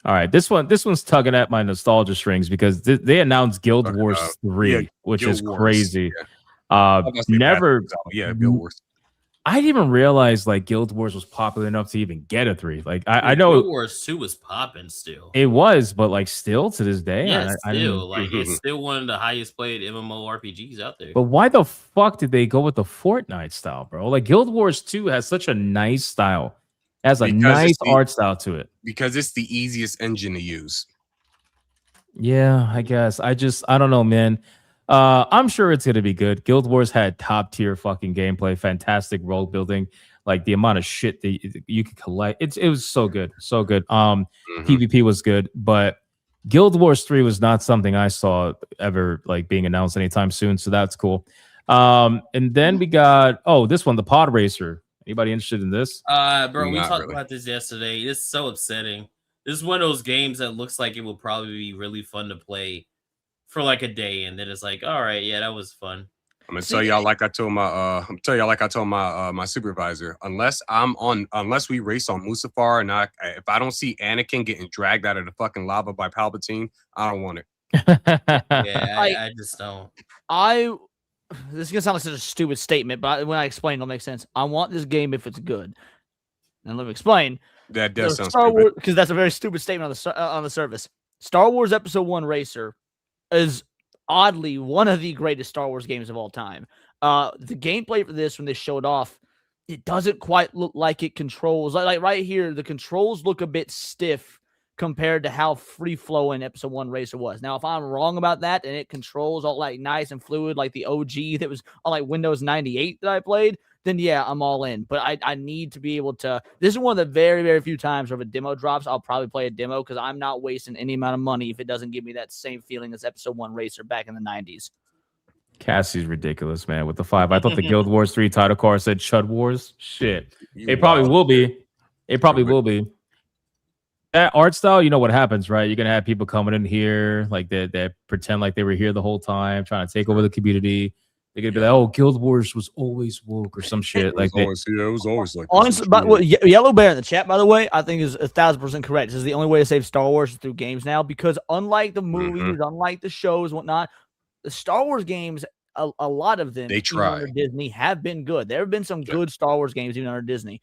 All right, this one's tugging at my nostalgia strings because they announced Guild Wars 3, which Guild is Wars, crazy. Never. Guild Wars. I didn't even realize like Guild Wars was popular enough to even get a 3. Like I know Guild Wars 2 was popping still. it was, but like still to this day, Yeah, I didn't. like it's still one of the highest played MMORPGs out there. But why the fuck did they go with the Fortnite style, bro? Like Guild Wars 2 has such a nice style, has a nice art style to it. Because it's the easiest engine to use. Yeah, I guess. I don't know, man. I'm sure it's gonna be good. Guild Wars had top tier fucking gameplay, fantastic role building, like the amount of shit that you could collect. It was so good, so good. PvP was good, but Guild Wars 3 was not something I saw ever like being announced anytime soon. So that's cool. And then we got this one, the Pod Racer. Anybody interested in this? Bro, we talked about this yesterday. It's so upsetting. This is one of those games that looks like it will probably be really fun to play for like a day, and then it's like, all right, yeah, that was fun. I'm gonna tell y'all like I told my my supervisor. Unless we race on Mustafar, and if I don't see Anakin getting dragged out of the fucking lava by Palpatine, I don't want it. Yeah, I just don't. This is gonna sound like such a stupid statement, but when I explain, it'll make sense. I want this game if it's good, and let me explain. That does sound Star stupid. Wars, because that's a very stupid statement on the surface. Star Wars Episode 1 Racer is oddly one of the greatest Star Wars games of all time. The gameplay for this, when they showed off, it doesn't quite look like it controls. Like right here, the controls look a bit stiff compared to how free-flowing Episode 1 Racer was. Now, if I'm wrong about that and it controls all like nice and fluid like the OG that was on like Windows 98 that I played, then yeah, I'm all in. But I need to be able to... This is one of the very, very few times where if a demo drops, I'll probably play a demo because I'm not wasting any amount of money if it doesn't give me that same feeling as Episode 1 Racer back in the 90s. Cassie's ridiculous, man, with the 5. I thought the Guild Wars 3 title card said Chud Wars. Shit. It probably will be. It probably will be. That art style, you know what happens, right? You're going to have people coming in here, like they pretend like they were here the whole time, trying to take over the community. They're gonna be like, "Oh, Guild Wars was always woke" or some shit. Like, it was always like. Honestly, but Yellow Bear in the chat, by the way, I think is 1,000% correct. This is the only way to save Star Wars is through games now, because unlike the movies, unlike the shows, whatnot, the Star Wars games, a lot of them, they try. Under Disney have been good. There have been some good Star Wars games even under Disney.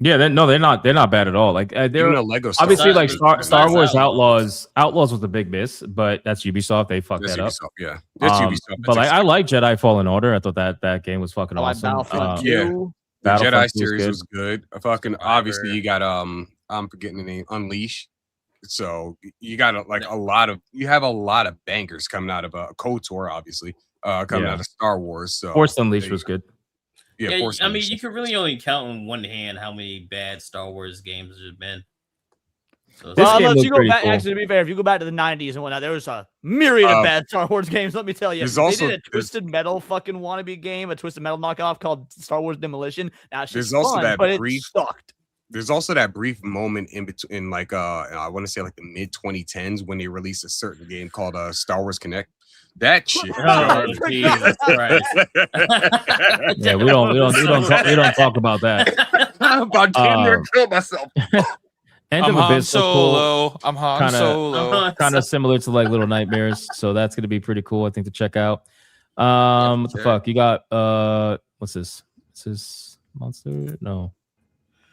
Yeah, they're not bad at all. Like they're Lego obviously like Star Wars Outlaws. Outlaws was a big miss, but that's Ubisoft. They fucked that up. Yeah, that's Ubisoft. But like, I like Jedi Fallen Order. I thought that game was fucking awesome. The Jedi series was good. Fucking obviously you got I'm forgetting the name, Unleash. So you got you have a lot of bangers coming out of KOTOR, obviously coming out of Star Wars. So Force Unleashed was good. Yeah, I mean, you could really only count on one hand how many bad Star Wars games there's been. So unless you go back, actually, to be fair, if you go back to the 90s and whatnot, there was a myriad of bad Star Wars games. Let me tell you, they did a Twisted Metal fucking wannabe game, a Twisted Metal knockoff called Star Wars Demolition. Now, it's just fun, but it sucked. There's also that brief moment in between, like I want to say like the mid 2010s when they released a certain game called Star Wars Connect. That shit. Oh, Jesus Christ. Yeah, we don't talk about that. I'm about to kill myself. End I'm of Han Abyss, Solo. cool. I'm Han Solo. Kind of similar to like Little Nightmares, so that's gonna be pretty cool, I think, to check out. What the fuck? You got what's this? Is this Monster? No.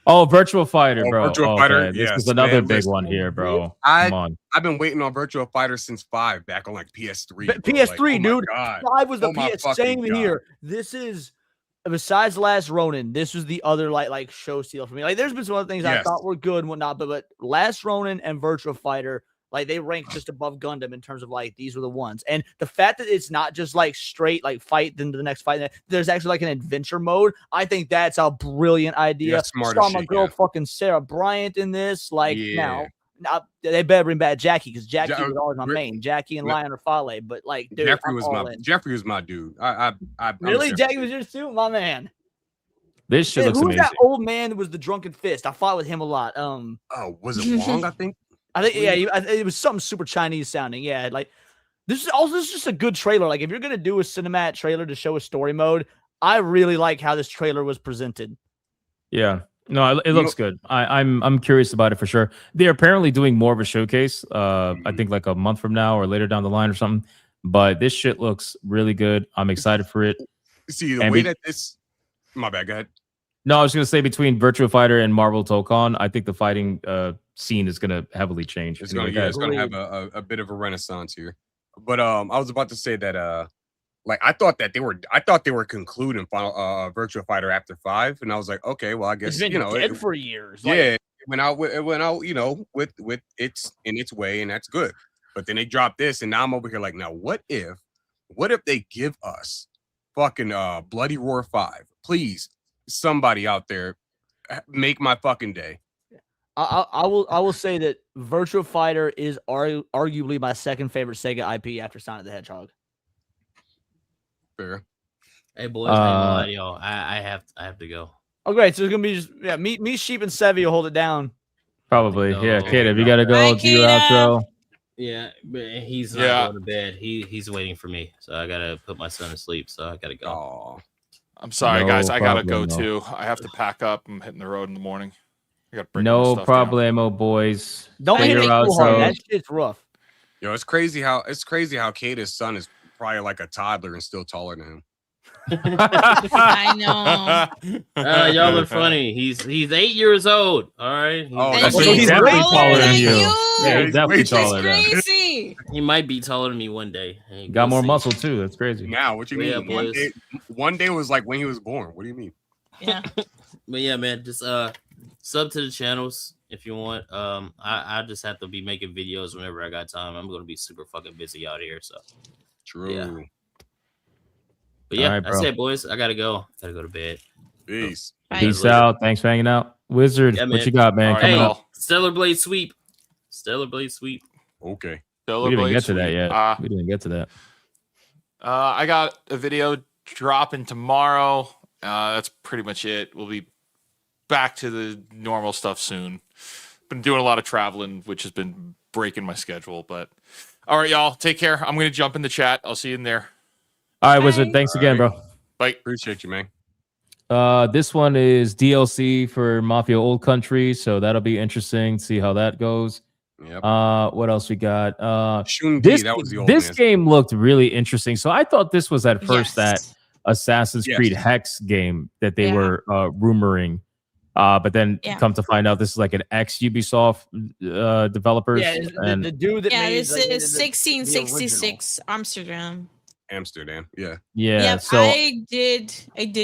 Oh, Virtual Fighter, bro. Virtual Fighter. This is another big one here, bro. Come on. I've been waiting on Virtual Fighter since 5, back on like PS3. PS3, like, dude. 5 was the PS. Same here. This is, besides Last Ronin, this was the other like show steal for me. Like, there's been some other things I thought were good and whatnot, but Last Ronin and Virtual Fighter, like, they rank just above Gundam in terms of like these were the ones. And the fact that it's not just like straight like fight then to the next fight, there's actually like an adventure mode. I think that's a brilliant idea. Yeah, smart Saw as my shit, girl fucking Sarah Bryant in this. Like, yeah. now they better bring back Jackie, because Jackie was always my main. Jackie and Lion Rafale, but like, dude, Jeffrey was my dude. I really, Jackie was yours too, my man. This shit looks amazing. Who's that old man that was the Drunken Fist? I fought with him a lot. Was it Wong? I think. It was something super Chinese sounding. Yeah, like this is just a good trailer. Like, if you're gonna do a cinematic trailer to show a story mode, I really like how this trailer was presented. Yeah. No, it looks good. I'm curious about it for sure. They're apparently doing more of a showcase. I think like a month from now or later down the line or something. But this shit looks really good. I'm excited for it. See the way that this. My bad. Go ahead. No, I was going to say between Virtua Fighter and Marvel Tokon, I think the fighting scene is going to heavily change. It's going to have a bit of a renaissance here. But I was about to say that like I thought they were concluding final Virtua Fighter after 5, and I was like, okay, well I guess it's been dead for years. Yeah, it went out with its in its way, and that's good. But then they dropped this, and now I'm over here like, now what if they give us fucking Bloody Roar 5? Please, somebody out there, make my fucking day. I will say that Virtua Fighter is arguably my second favorite Sega IP after Sonic the Hedgehog. Fair. Hey boys, I have to go. Oh great, so it's gonna be just me, Sheep, and Sevi will hold it down. Probably, No. yeah. Kate, if you gotta go, do your outro. Yeah, but he's not going to bed. He's waiting for me, so I gotta put my son to sleep. So I gotta go. Oh, I'm sorry, No guys. I gotta go problemo. too. I have to pack up. I'm hitting the road in the morning. I gotta bring No stuff down. problemo, boys. Don't hit Figure it too out hard. so- That shit's rough. Yo, it's crazy how Kata's son is probably like a toddler and still taller than him. I know. Y'all are funny. He's 8 years old. All right. Oh, And that's So what he's he's definitely taller taller than than you. you. Yeah, he's definitely That's taller than. Crazy. He might be taller than me one day. Hey, Got we'll more see. muscle too. That's crazy. Now, what you Yeah, mean? boys. One day was like when he was born. What do you mean? Yeah. But yeah, man, just sub to the channels if you want. I just have to be making videos whenever I got time. I'm gonna be super fucking busy out here. So True. Yeah. but yeah, All right, that's bro. it, boys. I gotta go. Gotta go to bed. Peace. Bye. Peace out. Thanks for hanging out. Wizard, Yeah, what man. you got, man? All right, Coming Hey, up. Stellar Blade sweep. Stellar Blade sweep. Okay. We didn't even get to that yet. We didn't get to that. I got a video dropping tomorrow. That's pretty much it. We'll be back to the normal stuff soon. Been doing a lot of traveling, which has been breaking my schedule. But all right, y'all, take care. I'm gonna jump in the chat. I'll see you in there. All right, Wizard. Thanks again, bro. Bye. Appreciate you, man. This one is DLC for Mafia Old Country, so that'll be interesting. See how that goes. Yep. What else we got? Shun This that was the old this man's- game looked really interesting. So I thought this was at first that Yes. Assassin's Yes. Creed Hex game that they Yeah. were rumoring. But then Yeah. come to find out this is like an ex Ubisoft developers. Yeah, and the dude that Yeah, made this like, the- is the- 1666 Amsterdam. Amsterdam. Yeah. yeah, Yep, so I did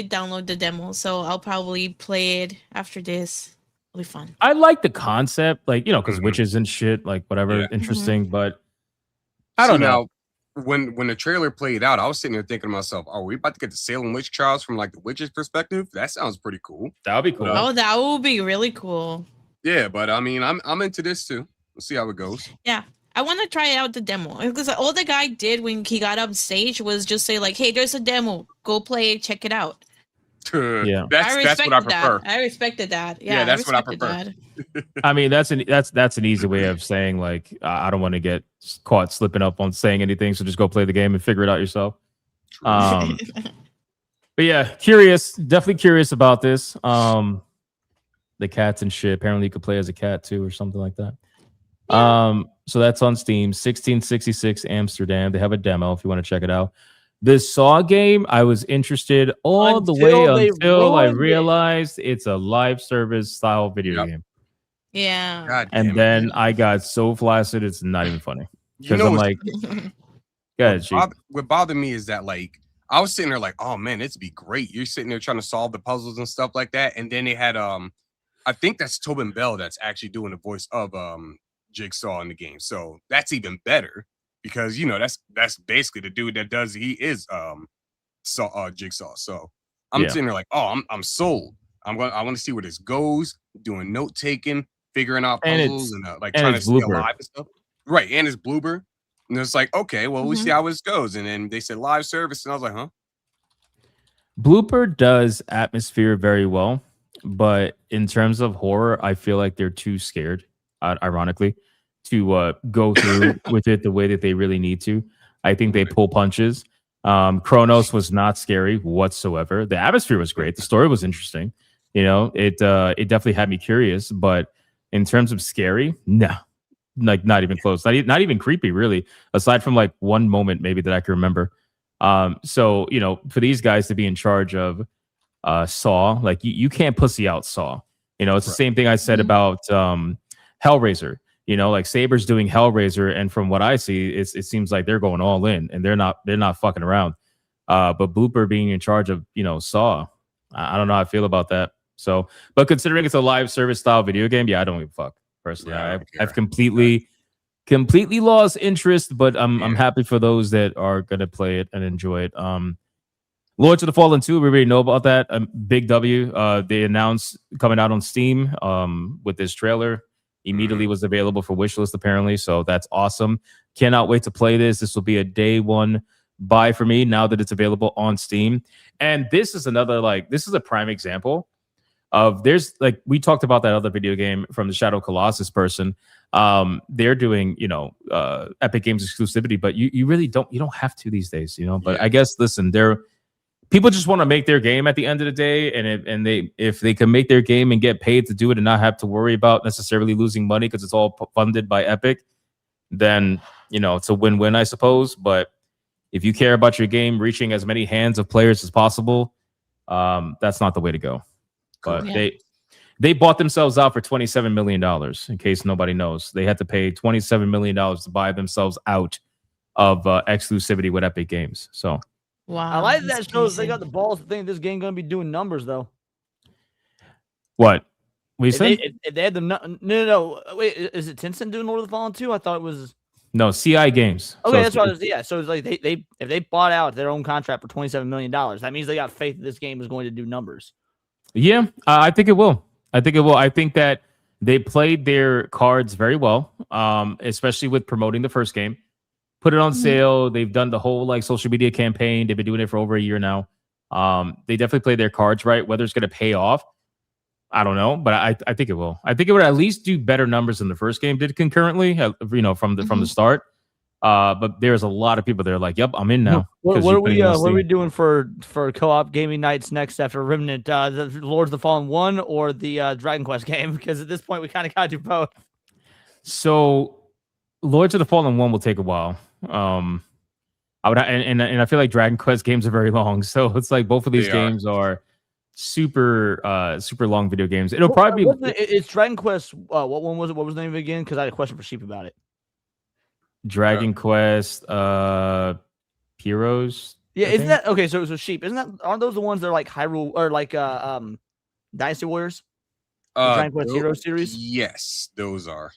download the demo, so I'll probably play it after this. It'll be fun. I like the concept, like, you know, because Mhm. witches and shit, like whatever, Yeah. interesting, but I don't know. Now, when the trailer played out, I was sitting there thinking to myself, "Are we about to get the Salem witch trials from like the witches' perspective? That sounds pretty cool." That would be cool. Oh, that would be really cool. Yeah, but I mean, I'm into this too. We'll see how it goes. Yeah. I want to try out the demo because all the guy did when he got up stage was just say like, "Hey, there's a demo. Go play it. Check it out." Yeah. That's what I prefer. That. I respected that. Yeah, Yeah, that's what I respected prefer. that. I mean, that's an easy way of saying like I don't want to get caught slipping up on saying anything, so just go play the game and figure it out yourself. But yeah, definitely curious about this. The cats and shit. Apparently, you could play as a cat too, or something like that. So that's on Steam. 1666 Amsterdam. They have a demo if you want to check it out. The Saw game, I was interested all the way until I realized it's a live service style video game. Yeah. God And damn it. then I got so flaccid, it's not even funny. You Because know I'm what's- like, go ahead, Chief. what bothered me is that like I was sitting there like, oh man, it'd be great. You're sitting there trying to solve the puzzles and stuff like that, and then they had I think that's Tobin Bell that's actually doing the voice of Jigsaw in the game, so that's even better because you know that's basically the dude that does he is Jigsaw. So I'm Yeah. sitting there like, oh, I'm sold. I want to see where this goes. Doing note taking, figuring out And puzzles, and like and trying to it's stay Bloober. alive and stuff. Right, and it's Bloober. And it's like, okay, well, we Mhm. see how this goes. And then they said live service, and I was like, huh? Blooper does atmosphere very well, but in terms of horror, I feel like they're too scared, ironically, to go through with it the way that they really need to. I think they pull punches. Chronos was not scary whatsoever. The atmosphere was great. The story was interesting. You know, it definitely had me curious, but in terms of scary, no, like not even close, not even creepy, really. Aside from like one moment maybe that I can remember. So you know, for these guys to be in charge of Saw, like you can't pussy out Saw. You know, it's the same thing I said about Hellraiser. You know, like Saber's doing Hellraiser, and from what I see, it seems like they're going all in, and they're not fucking around. But Blooper being in charge of, you know, Saw, I don't know how I feel about that. So, but considering it's a live service style video game, yeah, I don't give a fuck personally. Yeah, I've completely lost interest, but I'm happy for those that are gonna play it and enjoy it. Lords of the Fallen 2, we already know about that. Big W. They announced coming out on Steam with this trailer. Immediately was available for wishlist apparently, so that's awesome. Cannot wait to play this. This will be a day one buy for me now that it's available on Steam. And this is another, like, this is a prime example of, there's like, we talked about that other video game from the Shadow Colossus person. They're doing, you know, Epic Games exclusivity, but you really don't have to these days, you know. But I guess, listen, people just want to make their game at the end of the day, and if they can make their game and get paid to do it and not have to worry about necessarily losing money because it's all funded by Epic, then, you know, it's a win-win, I suppose. But if you care about your game reaching as many hands of players as possible, that's not the way to go. But they bought themselves out for $27 million, in case nobody knows. They had to pay $27 million to buy themselves out of exclusivity with Epic Games. So wow, I like that shows they got the balls to think this game gonna be doing numbers though. What we If said? if they had the no. Wait, is it Tencent doing Lord of the Fallen 2? I thought it was. No, CI Games. Okay, So that's what I was. Yeah, so it's like they if they bought out their own contract for $27 million, that means they got faith that this game is going to do numbers. Yeah, I think it will. I think that they played their cards very well, especially with promoting the first game. Put it on sale. They've done the whole like social media campaign. They've been doing it for over a year now. They definitely played their cards right. Whether it's going to pay off, I don't know, but I think it will. I think it would at least do better numbers than the first game did concurrently. You know, from the start. But there's a lot of people that are like, "Yep, I'm in now." What are we doing for co-op gaming nights next after Remnant? The Lords of the Fallen 1 or the Dragon Quest game? Because at this point we kind of gotta do both. So, Lords of the Fallen 1 will take a while. I would, and I feel like Dragon Quest games are very long, so it's like both of these games are super long video games. It'll probably be. It's Dragon Quest. What one was it? What was the name of it again? Because I had a question for Sheep about it. Dragon Quest, Heroes. Yeah, isn't that okay? So Sheep, aren't those the ones that are like Hyrule or like Dynasty Warriors? The Dragon Quest Heroes series. Yes, those are.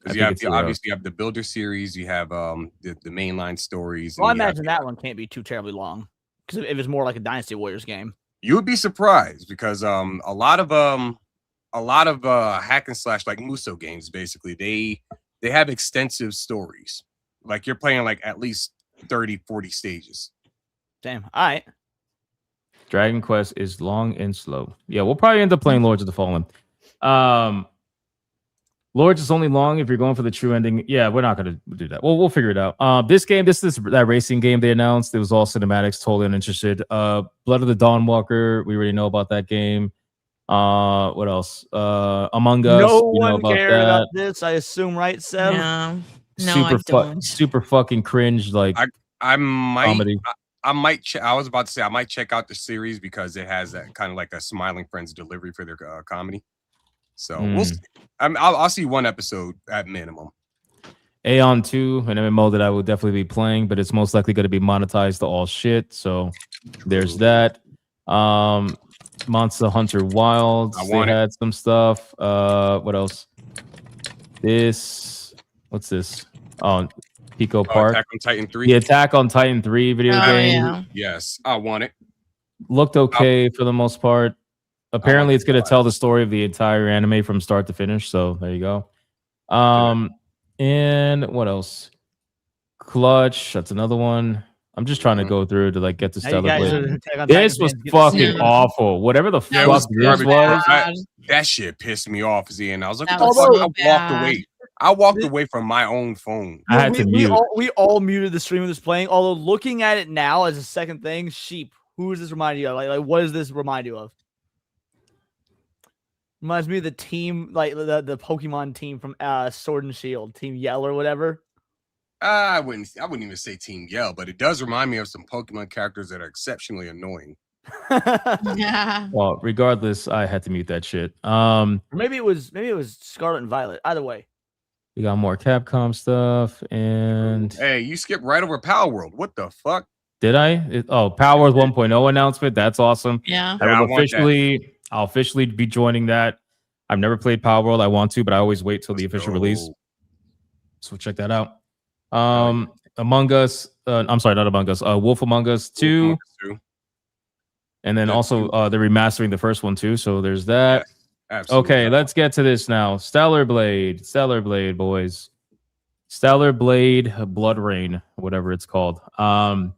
Because you obviously have the Builder series, you have the mainline stories. Well, I imagine that one can't be too terribly long because if it's more like a Dynasty Warriors game, you would be surprised because a lot of hack and slash like Muso games basically they have extensive stories. Like you're playing like at least 30-40 stages. Damn. All right. Dragon Quest is long and slow. Yeah, we'll probably end up playing Lords of the Fallen. Lords is only long if you're going for the true ending. Yeah, we're not going to do that. We'll figure it out. This game, this is that racing game they announced. It was all cinematics. Totally uninterested. Blood of the Dawnwalker. We already know about that game. What else? Among Us. No one cared about this. I assume, right, Seb? No, I don't. Super fucking cringe. Like I might. comedy. I might. I was about to say I might check out the series because it has that kind of like a Smiling Friends delivery for their comedy. So we'll see. I'll see one episode at minimum. Aeon 2, an MMO that I will definitely be playing, but it's most likely going to be monetized to all shit. So there's that. Monster Hunter Wilds. They had some stuff. What else? What's this? Oh, Pico Park. Attack on Titan 3. The Attack on Titan 3 video game. Yeah. Yes, I want it. Looked okay for the most part. Apparently, it's going to tell the story of the entire anime from start to finish. So there you go. And what else? Clutch. That's another one. I'm just trying to go through to like get to celebrate. This was fucking awful. Whatever the fuck this was. That shit pissed me off, Z. And I was like, what the fuck? I walked away. I walked away from my own phone. I had to mute. We all muted the stream of this playing. Although looking at it now as a second thing, Sheep. Who is this remind you of? Like what does this remind you of? Reminds me of the team, like the Pokemon team from Sword and Shield, Team Yell or whatever. I wouldn't even say Team Yell, but it does remind me of some Pokemon characters that are exceptionally annoying. Yeah. Well, regardless, I had to mute that shit. Maybe it was Scarlet and Violet. Either way. We got more Capcom stuff, and hey, you skipped right over Power World. What the fuck? Did I? Power World 1.0 announcement. That's awesome. Yeah. I'll officially be joining that. I've never played Power World. I want to, but I always wait till the official release. So check that out. Among Us. I'm sorry, not Among Us. Wolf Among Us 2. And then also they're remastering the first one too. So there's that. Yes, absolutely. Okay, let's get to this now. Stellar Blade, boys. Stellar Blade Blood Rain, whatever it's called. I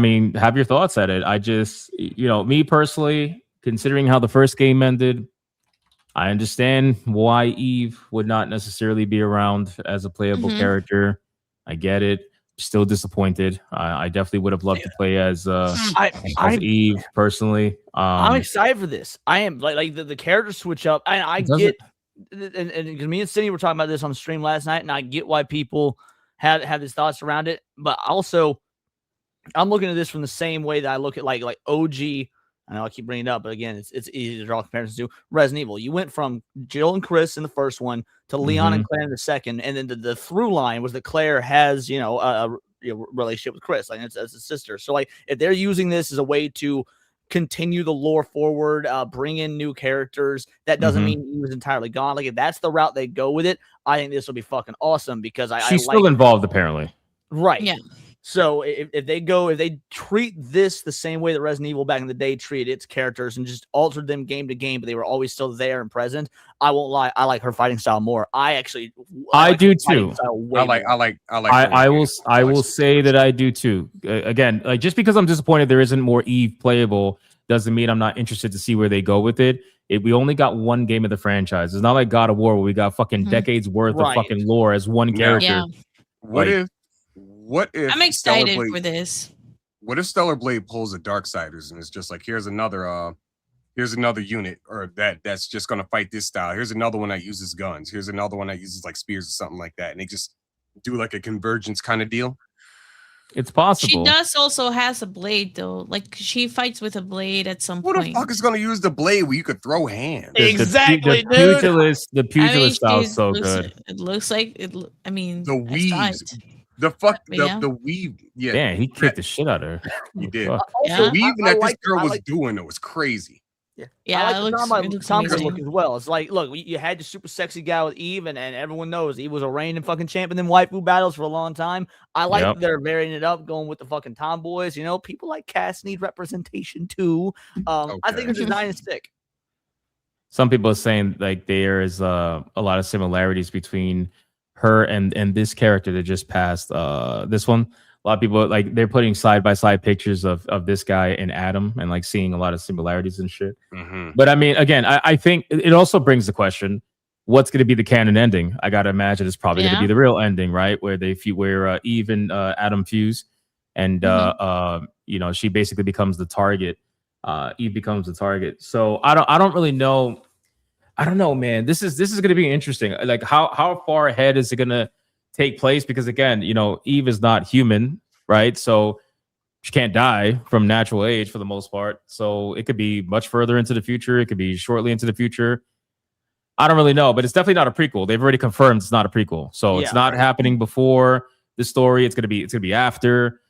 mean, have your thoughts at it. I just, me personally, considering how the first game ended, I understand why Eve would not necessarily be around as a playable character. I get it. Still disappointed. I definitely would have loved to play as Eve personally. I'm excited for this. I am like the character switch up. I get, and because me and Cindy were talking about this on the stream last night, and I get why people have these thoughts around it. But also, I'm looking at this from the same way that I look at like OG. I know I keep bringing it up, but again, it's easy to draw comparisons to Resident Evil. You went from Jill and Chris in the first one to Leon and Claire in the second, and then the through line was that Claire has a relationship with Chris, like it's as a sister. So like if they're using this as a way to continue the lore forward, bring in new characters, that doesn't mean he was entirely gone. Like if that's the route they go with it, I think this will be fucking awesome because she's still involved apparently. Right. Yeah. So if they treat this the same way that Resident Evil back in the day treated its characters and just altered them game to game, but they were always still there and present, I won't lie, I like her fighting style more. I do too. I will say that I do too. Again, like just because I'm disappointed there isn't more Eve playable doesn't mean I'm not interested to see where they go with it. We only got one game of the franchise. It's not like God of War where we got fucking decades worth of fucking lore as one character. Yeah. What if I'm excited for this? What if Stellar Blade pulls a Darksiders and it's just like here's another unit or that's just gonna fight this style. Here's another one that uses guns. Here's another one that uses like spears or something like that, and they just do like a convergence kind of deal. It's possible. She does also has a blade though. Like she fights with a blade at some point. Who the fuck is gonna use the blade where you could throw hands? Exactly, the pugilist style is so good. It looks like it. I mean, the weaves. The weave. Yeah. Damn, he kicked the shit out of her. He did. Also, the weaving that this girl was doing, it was crazy. Yeah, I like the Tom look as well. It's like, look, you had your super sexy guy with Eve, and everyone knows Eve was a reigning fucking champ in them waifu battles for a long time. I like that they're varying it up, going with the fucking tomboys. People like Cass need representation too. I think the design is sick. Some people are saying like there is a lot of similarities between her and this character that just passed. This one, a lot of people like they're putting side by side pictures of this guy and Adam and like seeing a lot of similarities and shit. But I mean, again, I think it also brings the question: what's going to be the canon ending? I gotta imagine it's probably going to be the real ending, right? Where Eve and Adam fuse, and she basically becomes the target. Eve becomes the target. So I don't really know. I don't know, man. This is going to be interesting. Like how far ahead is it going to take place? Because again, Eve is not human, right? So she can't die from natural age for the most part. So it could be much further into the future. It could be shortly into the future. I don't really know, but it's definitely not a prequel. They've already confirmed it's not a prequel. So it's not happening before the story. It's going to be after.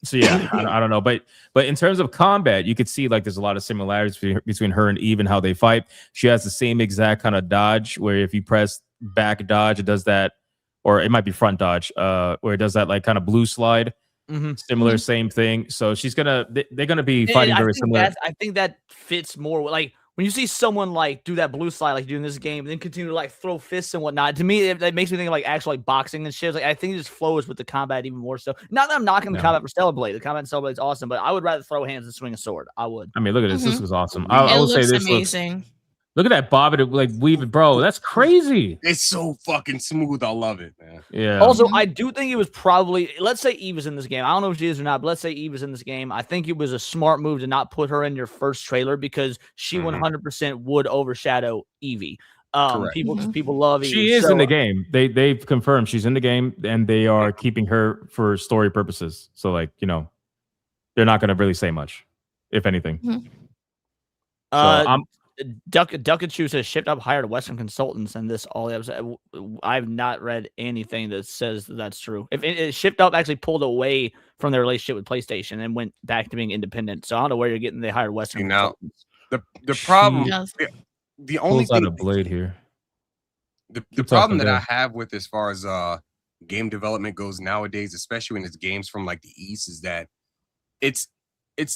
So yeah, I don't know, but in terms of combat, you could see like there's a lot of similarities between her and Eve and how they fight. She has the same exact kind of dodge where if you press back dodge, it does that, or it might be front dodge, where it does that like kind of blue slide. Similar, same thing. So they're gonna be fighting very similar. I think that fits more like. When you see someone like do that blue slide like you do in this game, and then continue to like throw fists and whatnot, to me that makes me think of like actual like boxing and shit. Like I think it just flows with the combat even more so. Not that I'm knocking the combat for Stellar Blade. The combat in Stellar Blade is awesome, but I would rather throw hands than swing a sword. I would. I mean, look at this. This was awesome. I would say this amazing. Look at that bob it like weave, bro. That's crazy. It's so fucking smooth. I love it, man. Yeah. Also, I do think it was probably, let's say Eve is in this game. I don't know if she is or not, but let's say Eve is in this game. I think it was a smart move to not put her in your first trailer because she 100% would overshadow Evie. People love Eve. She is in the game. They've confirmed she's in the game, and they are keeping her for story purposes. So, like, you know, they're not going to really say much, if anything. Duckachu says shipped up hired Western consultants, and this all I've not read anything that says that's true. If it shipped up actually pulled away from their relationship with PlayStation and went back to being independent, so I don't know where you're getting they hired Western consultants. The problem, the only thing, a blade here. The problem that I have with as far as game development goes nowadays, especially when it's games from like the East, is that it's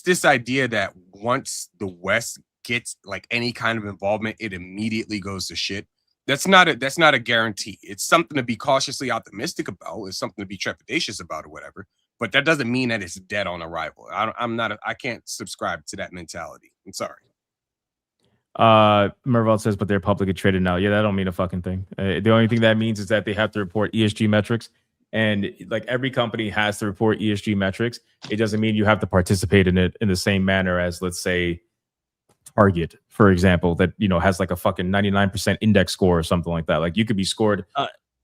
this idea that once the West gets like any kind of involvement, it immediately goes to shit. That's not a guarantee. It's something to be cautiously optimistic about. It's something to be trepidatious about or whatever. But that doesn't mean that it's dead on arrival. I can't subscribe to that mentality. I'm sorry. Merval says, but they're publicly traded now. Yeah, that don't mean a fucking thing. The only thing that means is that they have to report ESG metrics. And like every company has to report ESG metrics. It doesn't mean you have to participate in it in the same manner as, let's say, Target, for example, that, you know, has like a fucking 99% index score or something like that. Like you could be scored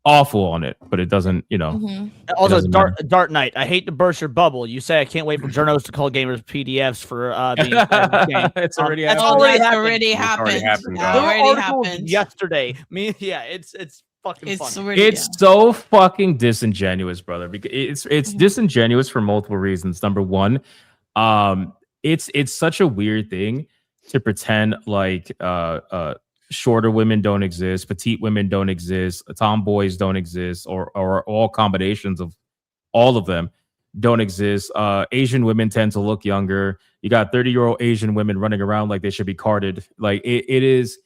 awful on it, but it doesn't, you know. Also, Dart Knight, I hate to burst your bubble. You say I can't wait for journalists to call gamers PDFs for the game. It's already That's already happened. Already happened yesterday. It's fucking funny. It's so fucking disingenuous, brother. Because it's disingenuous for multiple reasons. Number one, it's such a weird thing to pretend like shorter women don't exist, petite women don't exist, tomboys don't exist, or all combinations of all of them don't exist. Asian women tend to look younger. You got 30-year-old Asian women running around like they should be carded. Like it is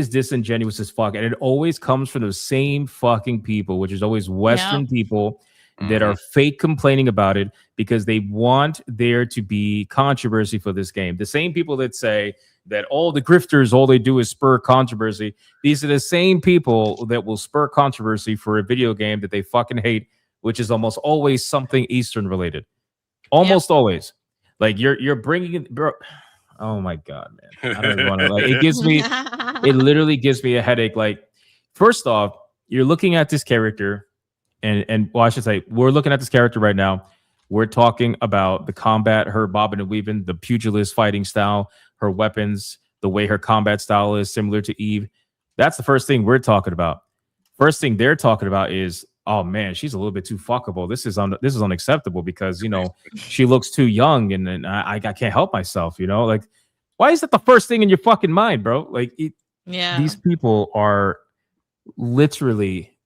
disingenuous as fuck, and it always comes from the same fucking people, which is always Western people that are fake complaining about it because they want there to be controversy for this game. The same people that say that all the grifters, all they do is spur controversy. These are the same people that will spur controversy for a video game that they fucking hate, which is almost always something Eastern related. Almost always. Like you're bringing in, bro. Oh my God, man. I don't even want to, like, it literally gives me a headache. Like, first off, you're looking at this character and well, I should say, we're looking at this character right now. We're talking about the combat, her bobbing and weaving, the pugilist fighting style, her weapons, the way her combat style is similar to Eve. That's the first thing we're talking about. First thing they're talking about is, oh man, she's a little bit too fuckable. This is unacceptable because, you know, she looks too young and I can't help myself, you know? Like, why is that the first thing in your fucking mind, bro? Like, these people are literally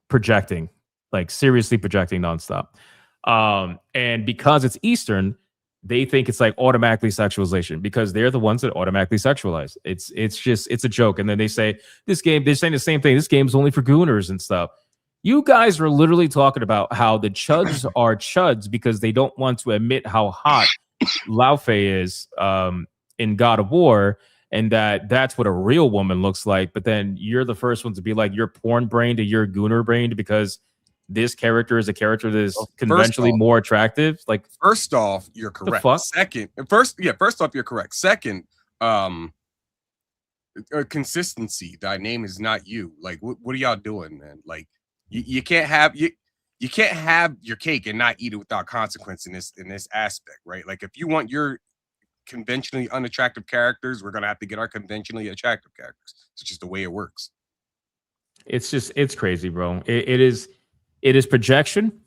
projecting, like seriously projecting nonstop. And because it's Eastern, they think it's like automatically sexualization because they're the ones that automatically sexualize. It's a joke. And then they say they're saying the same thing. This game's only for gooners and stuff. You guys are literally talking about how the chuds are chuds because they don't want to admit how hot Laufey is in God of War, and that's what a real woman looks like. But then you're the first one to be like, you're porn brained or you're gooner brained because this character is a character that is conventionally more attractive. Like, first off, you're correct. First off, you're correct. Second, consistency. Thy name is not you. Like, what are y'all doing, man? Like, you can't have your cake and not eat it without consequence in this aspect, right? Like, if you want your conventionally unattractive characters, we're gonna have to get our conventionally attractive characters. It's just the way it works. It's crazy, bro. It is projection,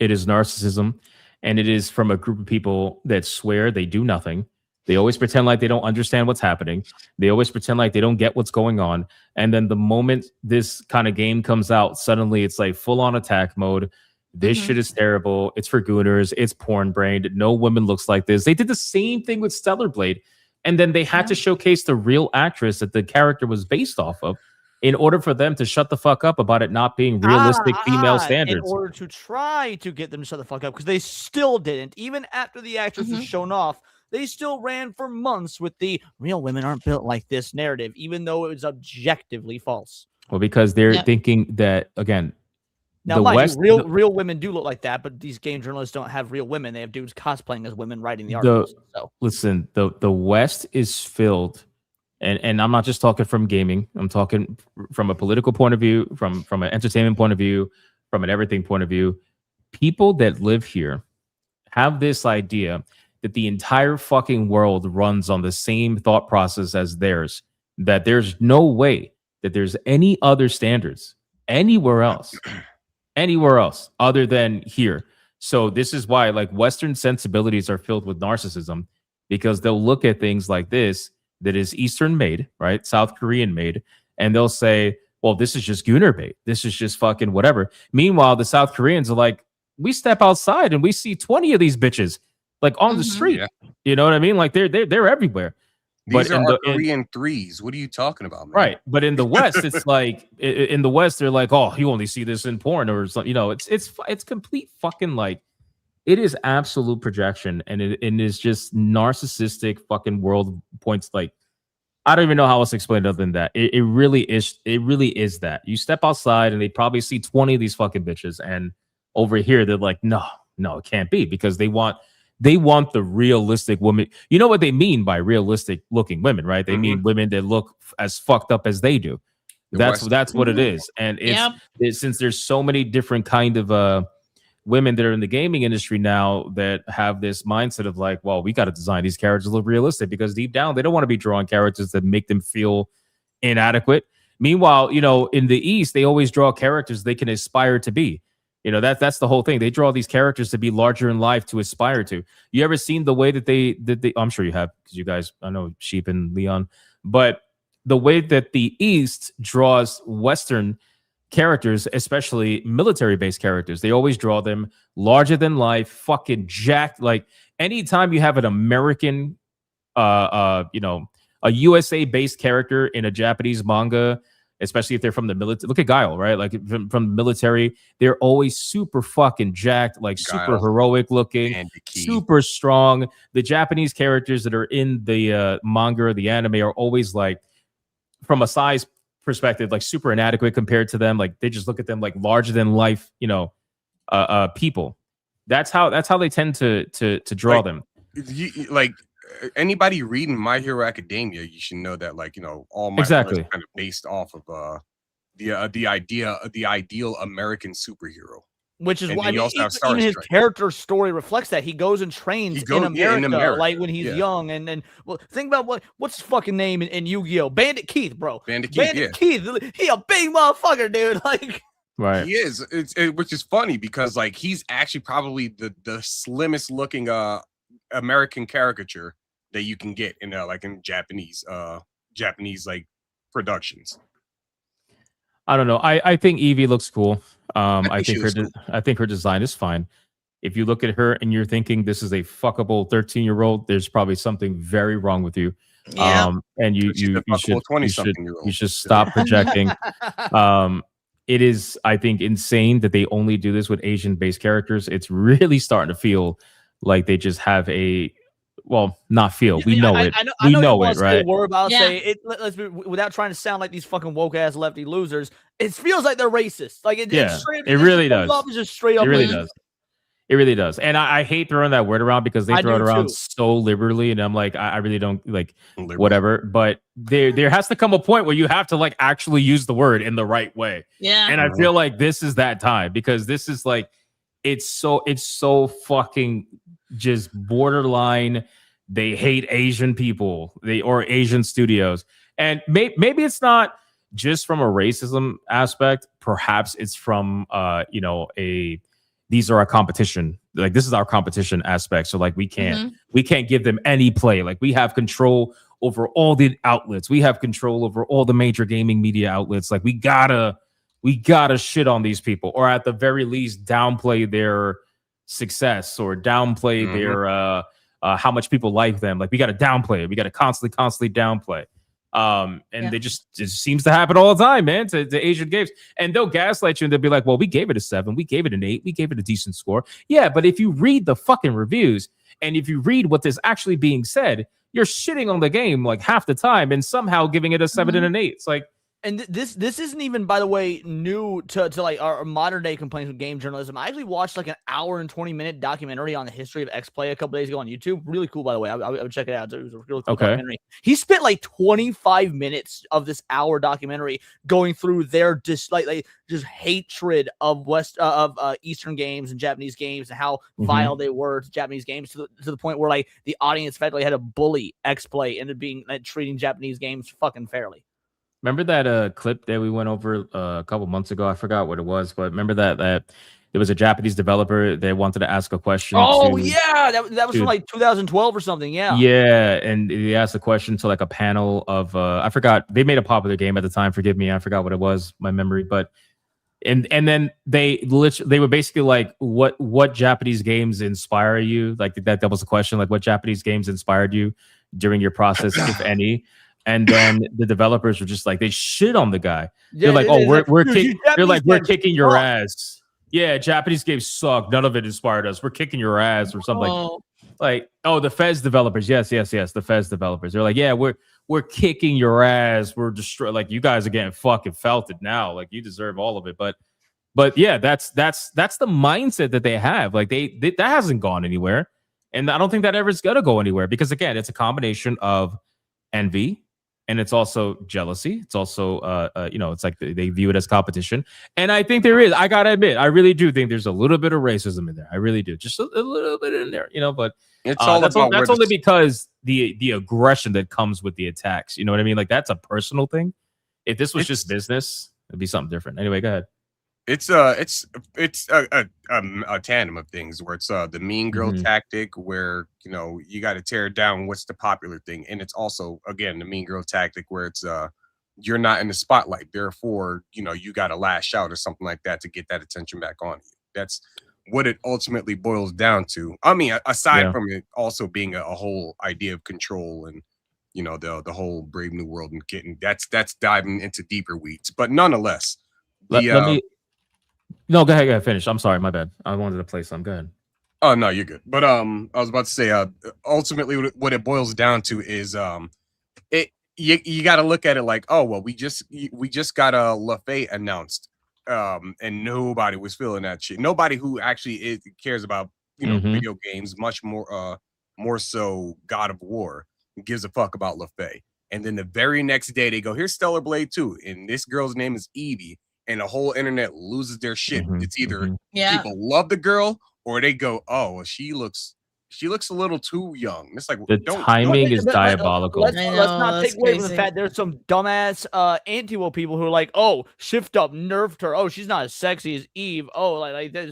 it is narcissism, and it is from a group of people that swear they do nothing. They always pretend like they don't understand what's happening. They always pretend like they don't get what's going on. And then the moment this kind of game comes out, suddenly it's like full on attack mode. This shit is terrible. It's for gooners. It's porn brained. No woman looks like this. They did the same thing with Stellar Blade. And then they had to showcase the real actress that the character was based off of in order for them to shut the fuck up about it not being realistic female standards. In order to try to get them to shut the fuck up, because they still didn't. Even after the actress was shown off, they still ran for months with the real women aren't built like this narrative, even though it was objectively false. Well, because they're thinking that, again, now, the mind West, you, real women do look like that, but these game journalists don't have real women. They have dudes cosplaying as women writing the articles. Listen, the West is filled, and I'm not just talking from gaming. I'm talking from a political point of view, from an entertainment point of view, from an everything point of view. People that live here have this idea that the entire fucking world runs on the same thought process as theirs, that there's no way that there's any other standards anywhere else other than here. So this is why, like, Western sensibilities are filled with narcissism, because they'll look at things like this that is Eastern made, right? South Korean made, and they'll say, well, this is just gooner bait. This is just fucking whatever. Meanwhile, the South Koreans are like, we step outside and we see 20 of these bitches like on the street. Yeah. You know what I mean? Like they're everywhere. These are our Korean threes. What are you talking about, man? Right. But in the West, it's like in the West, they're like, oh, you only see this in porn or something. You know, it's complete fucking, like, it is absolute projection, and it is just narcissistic fucking world points. Like, I don't even know how else to explain it other than that. It really is that. You step outside and they probably see 20 of these fucking bitches, and over here they're like, no, it can't be, because they want the realistic woman. You know what they mean by realistic looking women, right? They mean women that look as fucked up as they do. That's what it is. And it's since there's so many different kind of women that are in the gaming industry now that have this mindset of like, well, we got to design these characters to look realistic, because deep down they don't want to be drawing characters that make them feel inadequate. Meanwhile, you know, in the East, they always draw characters they can aspire to be. You know, that's the whole thing. They draw these characters to be larger in life, to aspire to. You ever seen the way that they I'm sure you have, because you guys, I know Sheep and Leon, but the way that the East draws Western characters, especially military-based characters, they always draw them larger than life, fucking jacked. Like, anytime you have an American, you know, a USA-based character in a Japanese manga, especially if they're from the military. Look at Guile, right? Like from the military, they're always super fucking jacked, like super heroic looking, super strong. The Japanese characters that are in the manga or the anime are always like, from a size perspective, like super inadequate compared to them. Like, they just look at them like larger than life, you know, people. That's how they tend to draw them. Like, anybody reading My Hero Academia, you should know that, like, you know, all my exactly is kind of based off of the ideal American superhero. Which is and why even his character story reflects that. He goes and trains in America, like when he's young. And then, well, think about what's his fucking name in Yu-Gi-Oh? Bandit Keith, bro. Bandit Keith. He a big motherfucker, dude. Like, right. He is. Which is funny, because like he's actually probably the slimmest looking American caricature that you can get in like in Japanese like productions. I don't know. I think Eevee looks cool. I think her design is fine. If you look at her and you're thinking this is a fuckable 13-year-old, there's probably something very wrong with you. Yeah. And you should stop projecting. It is, I think, insane that they only do this with Asian-based characters. It's really starting to feel like they just have a, well, not feel. We know it. We know it, right? We're about to say it. Let's be, without trying to sound like these fucking woke ass lefty losers. It feels like they're racist. Like it really does. Just straight up. It really does. It really does. And I hate throwing that word around, because they throw it around so liberally, and I'm like, I really don't like whatever. But there has to come a point where you have to like actually use the word in the right way. Yeah. And I feel like this is that time, because this is like, it's so fucking just borderline. They hate Asian people, or Asian studios. And maybe it's not just from a racism aspect. Perhaps it's from you know, these are our competition. Like, this is our competition aspect. So like we can't give them any play. Like, we have control over all the outlets. We have control over all the major gaming media outlets. Like, we gotta shit on these people, or at the very least downplay their success, or downplay their how much people like them. Like, we got to downplay it. We got to constantly downplay. They just, it seems to happen all the time, man, to Asian games. And they'll gaslight you, and they'll be like, well, we gave it a 7, we gave it an 8, we gave it a decent score. Yeah, but if you read the fucking reviews, And if you read what is actually being said, you're shitting on the game like half the time and somehow giving it a 7 and an 8. It's like, and this isn't even, by the way, new to like our modern day complaints with game journalism. I actually watched like an hour and 20-minute documentary on the history of X-Play a couple days ago on YouTube. Really cool, by the way. I would check it out. It was a really cool documentary. He spent like 25 minutes of this hour documentary going through their just hatred of Eastern games and Japanese games and how vile they were to Japanese games to the point where like the audience effectively had to bully X-Play into being treating Japanese games fucking fairly. Remember that clip that we went over a couple months ago? I forgot what it was, but remember that there was a Japanese developer that wanted to ask a question. Oh, yeah. That was from like 2012 or something. Yeah. Yeah. And he asked a question to like a panel of, I forgot. They made a popular game at the time. Forgive me. I forgot what it was, my memory. But, and then they were basically like, what Japanese games inspire you? Like that was the question. Like, what Japanese games inspired you during your process, if any? And then the developers were just like, they shit on the guy. They're like, oh, we're kicking your ass. Yeah, Japanese games suck. None of it inspired us. We're kicking your ass or something. Like, oh, the Fez developers. Yes. The Fez developers. They're like, yeah, we're kicking your ass. We're destroyed. Like, you guys are getting fucking felted now. Like, you deserve all of it. But yeah, that's the mindset that they have. Like, that hasn't gone anywhere. And I don't think that ever is gonna go anywhere because again, it's a combination of envy. And it's also jealousy. It's also, it's like they view it as competition. And I think there is. I gotta admit, I really do think there's a little bit of racism in there. I really do, just a little bit in there, But it's all that's only because the aggression that comes with the attacks. You know what I mean? Like that's a personal thing. If this was just business, it'd be something different. Anyway, go ahead. It's a tandem of things where it's the mean girl tactic where you got to tear down what's the popular thing, and it's also again the mean girl tactic where it's you're not in the spotlight, therefore you got to lash out or something like that to get that attention back on you. That's what it ultimately boils down to. I mean, aside from it also being a whole idea of control and the whole Brave New World and getting that's diving into deeper weeds, but nonetheless, No, go ahead, finish. I'm sorry, my bad. I wanted to play some. Go ahead. Oh no, you're good. But I was about to say, ultimately, what it boils down to is, you got to look at it like, oh well, we just got a Laufey announced, and nobody was feeling that shit. Nobody who actually cares about video games much more so God of War gives a fuck about Laufey. And then the very next day they go, here's Stellar Blade 2, and this girl's name is Evie. And the whole internet loses their shit. It's either people love the girl or they go, oh, well, she looks a little too young. It's like the timing is diabolical. Let's not take away from the fact there's some dumbass anti-woke people who are like, oh, shift up nerfed her. Oh, she's not as sexy as Eve. Oh,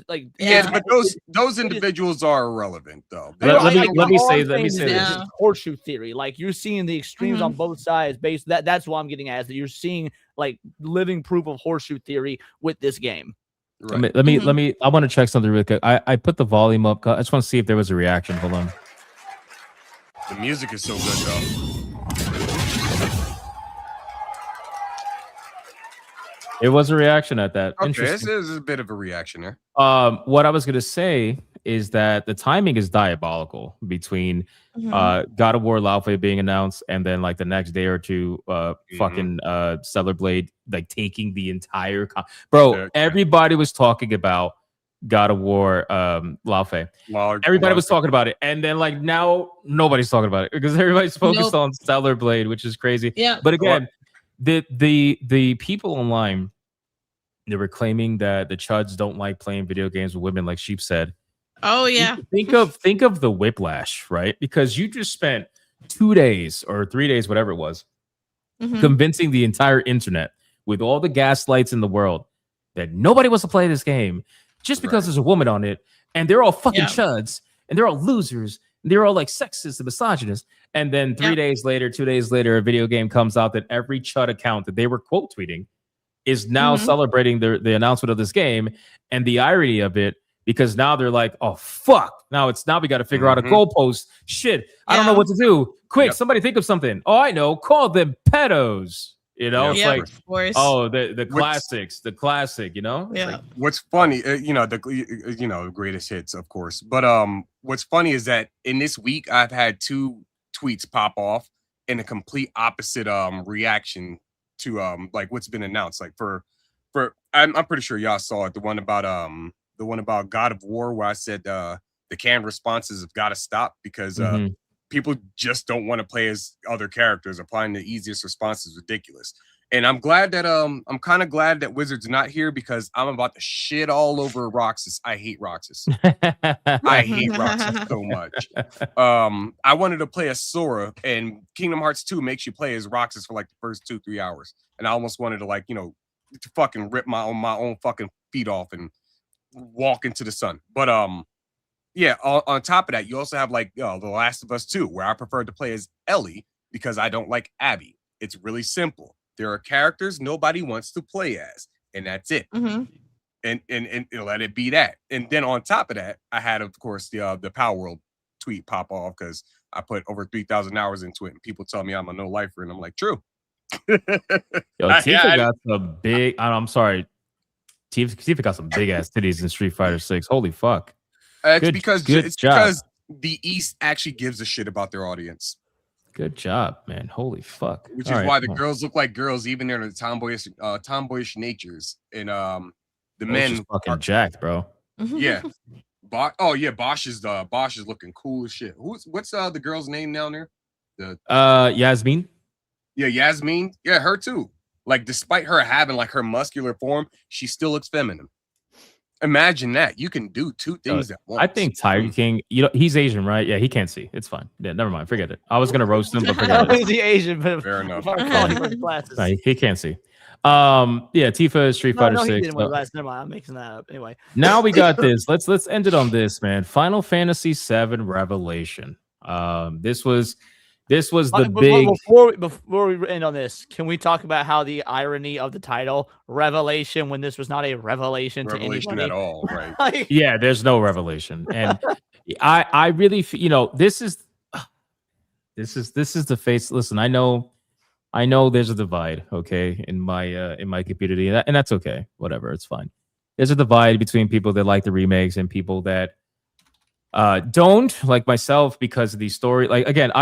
but those individuals are irrelevant though. Let me say this. It's horseshoe theory. Like you're seeing the extremes on both sides. That's what I'm getting at. Is that you're seeing like living proof of horseshoe theory with this game. Right. Let me. I want to check something real quick. I put the volume up. I just want to see if there was a reaction. Hold on. The music is so good, though. It was a reaction at that. Okay, this is a bit of a reaction there. What I was gonna say is that the timing is diabolical between God of War Laufey being announced and then like the next day or two fucking Stellar Blade like taking the entire everybody was talking about God of War Laufey. Everybody was talking about it, and then like now nobody's talking about it because everybody's focused on Stellar Blade, which is crazy. But again, the people online, they were claiming that the chuds don't like playing video games with women, like Sheep said. Oh yeah. Think of the whiplash, right? Because you just spent 2 days or 3 days, whatever it was, convincing the entire internet with all the gaslights in the world that nobody wants to play this game just because there's a woman on it, and they're all fucking chuds, and they're all losers, and they're all like sexist and misogynist. And then 3 days later, 2 days later, a video game comes out that every chud account that they were quote tweeting is now celebrating the announcement of this game, and the irony of it. Because now they're like, oh, fuck. Now we got to figure out a goalpost. Shit. I don't know what to do. Quick, somebody think of something. Oh, I know. Call them pedos. You know, it's Yeah, like, of course. oh, the classics, the classic. You know, it's Yeah. like, What's funny, the greatest hits, of course. But what's funny is that in this week I've had 2 tweets pop off in a complete opposite reaction to like what's been announced. Like for I'm pretty sure y'all saw it. The one about God of War, where I said the canned responses have got to stop because people just don't want to play as other characters. Applying the easiest response is ridiculous. And I'm glad that I'm kind of glad that Wizard's not here because I'm about to shit all over Roxas. I hate Roxas. I hate Roxas so much. I wanted to play as Sora, and Kingdom Hearts 2 makes you play as Roxas for like the first 2-3 hours. And I almost wanted to, like, you know, to fucking rip my own fucking feet off and walk into the sun. But yeah, on top of that, you also have like The Last of Us 2, where I prefer to play as Ellie because I don't like Abby. It's really simple. There are characters nobody wants to play as, and that's it. And let it be that. And then on top of that, I had, of course, the Power World tweet pop off because I put over 3,000 hours into it, and people tell me I'm a no lifer, and I'm like, true. Yo, Tifa got some big. I'm sorry, Tifa got some big ass titties in Street Fighter 6. Holy fuck! It's because the East actually gives a shit about their audience. Good job, man. Holy fuck. Which is why the girls look like girls, even in their tomboyish natures. And the men fucking jacked, bro. Yeah. Bosch is looking cool as shit. What's the girl's name down there? Yasmin. Yeah, Yasmin. Yeah, her too. Like, despite her having like her muscular form, she still looks feminine. Imagine that. You can do 2 things at once. I think Tiger King, you know, he's Asian, right? Yeah, he can't see. It's fine. Yeah, never mind. Forget it. I was gonna roast him, but forget it. He's Asian, but fair enough. He can't see. Yeah, Tifa Street Fighter 6. He didn't wear glasses. Never mind. I'm mixing that up. Anyway. Now we got this. Let's end it on this, man. Final Fantasy VII Revelation. This was the big. Before we end on this, can we talk about how the irony of the title Revelation, when this was not a revelation to anybody at all, right? Yeah, there's no revelation, and I really, you know, this is the face. Listen, I know there's a divide, okay, in my community, and that's okay. Whatever, it's fine. There's a divide between people that like the remakes and people that don't, like myself, because of the story. Like, again,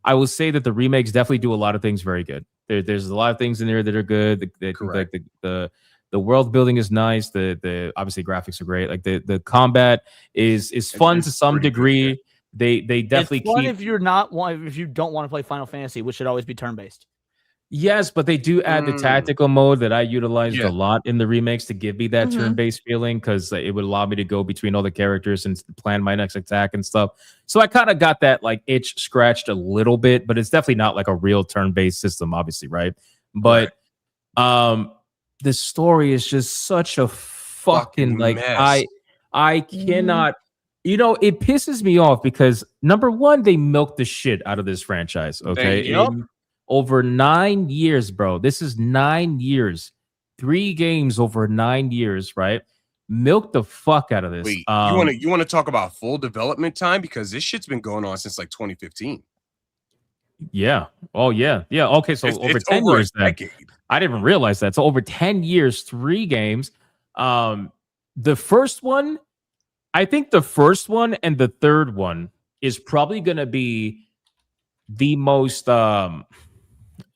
I will say that the remakes definitely do a lot of things very good. There's a lot of things in there that are good. Like the world building is nice. The obviously graphics are great. Like the combat is fun to some degree. Good, yeah. They definitely it's fun if you don't want to play Final Fantasy, which should always be turn based. Yes, but they do add the tactical mode that I utilized a lot in the remakes to give me that turn-based feeling, because it would allow me to go between all the characters and plan my next attack and stuff. So I kind of got that like itch scratched a little bit, but it's definitely not like a real turn-based system, obviously, right? But the story is just such a fucking like mess. I cannot. You know, it pisses me off because number one, they milked the shit out of this franchise. Okay. Over 9 years, bro. This is 9 years. 3 games over 9 years, right? Milk the fuck out of this. Wait, you want to talk about full development time? Because this shit's been going on since like 2015. Yeah. Oh, yeah. Yeah. Okay, so over 10 years then. I didn't even realize that. So over 10 years, 3 games. The first one, I think the first one and the third one is probably going to be the most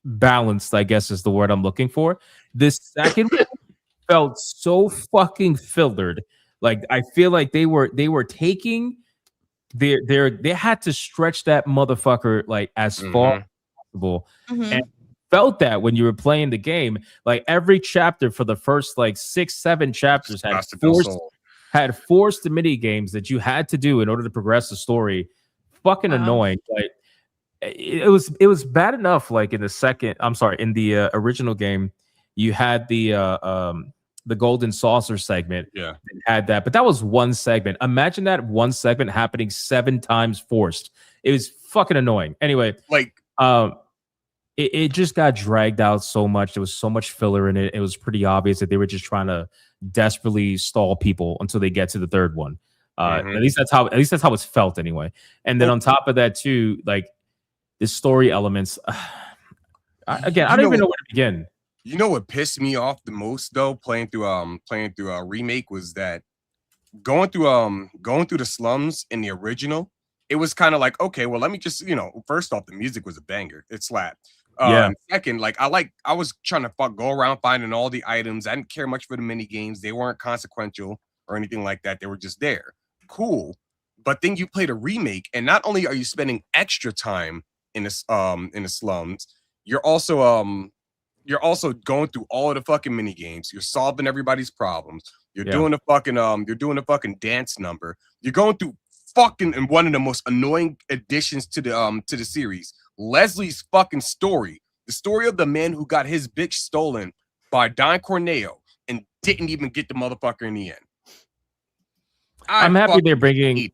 balanced, I guess is the word I'm looking for. The second one felt so fucking filtered. Like, I feel like they were taking they had to stretch that motherfucker like as far as possible. And felt that when you were playing the game, like every chapter for the first like 6-7 chapters had forced the mini games that you had to do in order to progress the story. Fucking annoying. Like, it was bad enough. Like in the original game, you had the golden saucer segment. Yeah, had that, but that was one segment. Imagine that one segment happening 7 times forced. It was fucking annoying. Anyway, like it just got dragged out so much. There was so much filler in it. It was pretty obvious that they were just trying to desperately stall people until they get to the third one. At least that's how it's felt anyway. And then on top of that too, like the story elements, I don't even know where to begin. You know what pissed me off the most though, playing through a remake, was that going through the slums in the original, it was kind of like, okay, well, let me just, first off, the music was a banger. It slapped. Second, like I was trying to go around finding all the items. I didn't care much for the mini games. They weren't consequential or anything like that. They were just there. Cool. But then you played a remake, and not only are you spending extra time in the slums, you're also going through all of the fucking mini games. You're solving everybody's problems. You're doing a fucking dance number. You're going through fucking and one of the most annoying additions to the series, Leslie's fucking story. The story of the man who got his bitch stolen by Don Corneo and didn't even get the motherfucker in the end. I'm happy they're bringing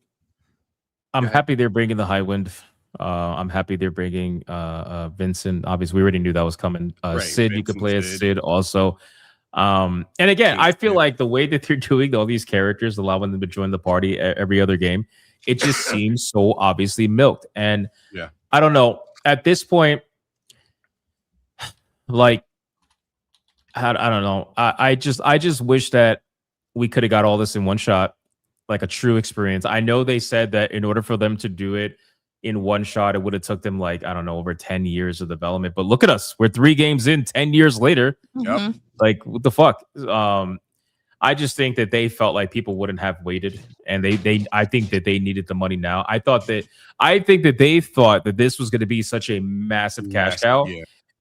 the High Wind. I'm happy they're bringing Vincent. Obviously, we already knew that was coming. Sid, you could play as Sid also. And again, I feel like the way that they're doing all these characters, allowing them to join the party every other game, it just seems so obviously milked. And I don't know. At this point, like, I don't know. I just wish that we could have got all this in one shot, like a true experience. I know they said that in order for them to do it in one shot, it would have took them like, I don't know, over 10 years of development. But look at us. We're 3 games in, 10 years later. Mhm. Like, what the fuck? I just think that they felt like people wouldn't have waited, and I think that they needed the money now. I think that they thought that this was going to be such a massive cash cow,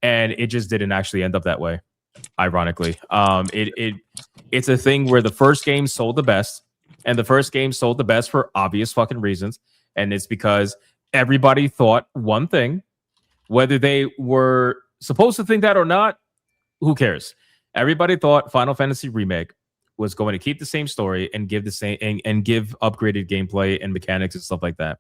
and it just didn't actually end up that way. Ironically, it's a thing where the first game sold the best, and the first game sold the best for obvious fucking reasons, and it's because everybody thought one thing, whether they were supposed to think that or not. Who cares? Everybody thought Final Fantasy Remake was going to keep the same story and give the same and give upgraded gameplay and mechanics and stuff like that.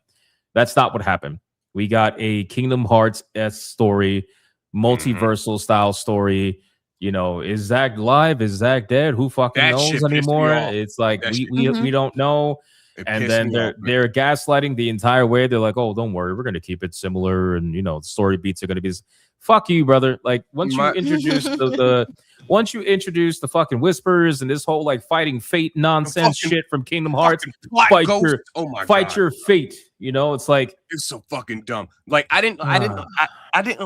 That's not what happened. We got a Kingdom Hearts-esque story, multiversal style story. Is Zack live? Is Zack dead? Who fucking knows anymore? It's like we don't know. And then they're gaslighting the entire way. They're like, oh, don't worry, we're going to keep it similar, and the story beats are going to be. Fuck you, brother. Like once you introduce once you introduce the fucking whispers and this whole like fighting fate nonsense shit from Kingdom Hearts, fight your fate. It's like it's so fucking dumb. Like I didn't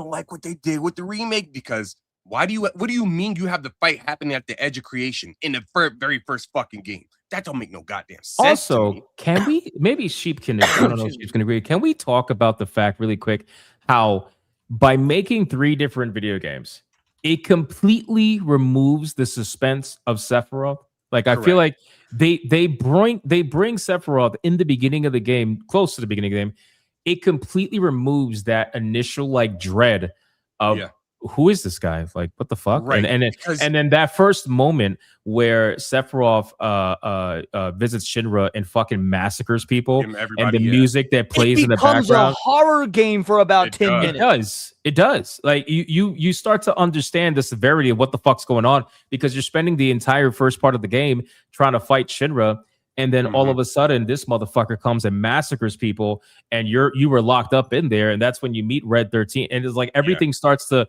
like what they did with the remake, because what do you mean you have the fight happening at the edge of creation in the very first fucking game? That don't make no goddamn sense. Also, can we maybe Sheep can I don't know if Sheep's gonna agree. Can we talk about the fact really quick how by making 3 different video games, it completely removes the suspense of Sephiroth? Like I feel like they bring Sephiroth in the beginning of the game, close to the beginning of the game. It completely removes that initial like dread of who is this guy? Like, what the fuck? Right. And then that first moment where Sephiroth visits Shinra and fucking massacres people, and the music that plays in the background, becomes a horror game for about 10 minutes. It does. Like you start to understand the severity of what the fuck's going on, because you're spending the entire first part of the game trying to fight Shinra. And then all of a sudden, this motherfucker comes and massacres people, and you were locked up in there, and that's when you meet Red 13, and it's like everything starts to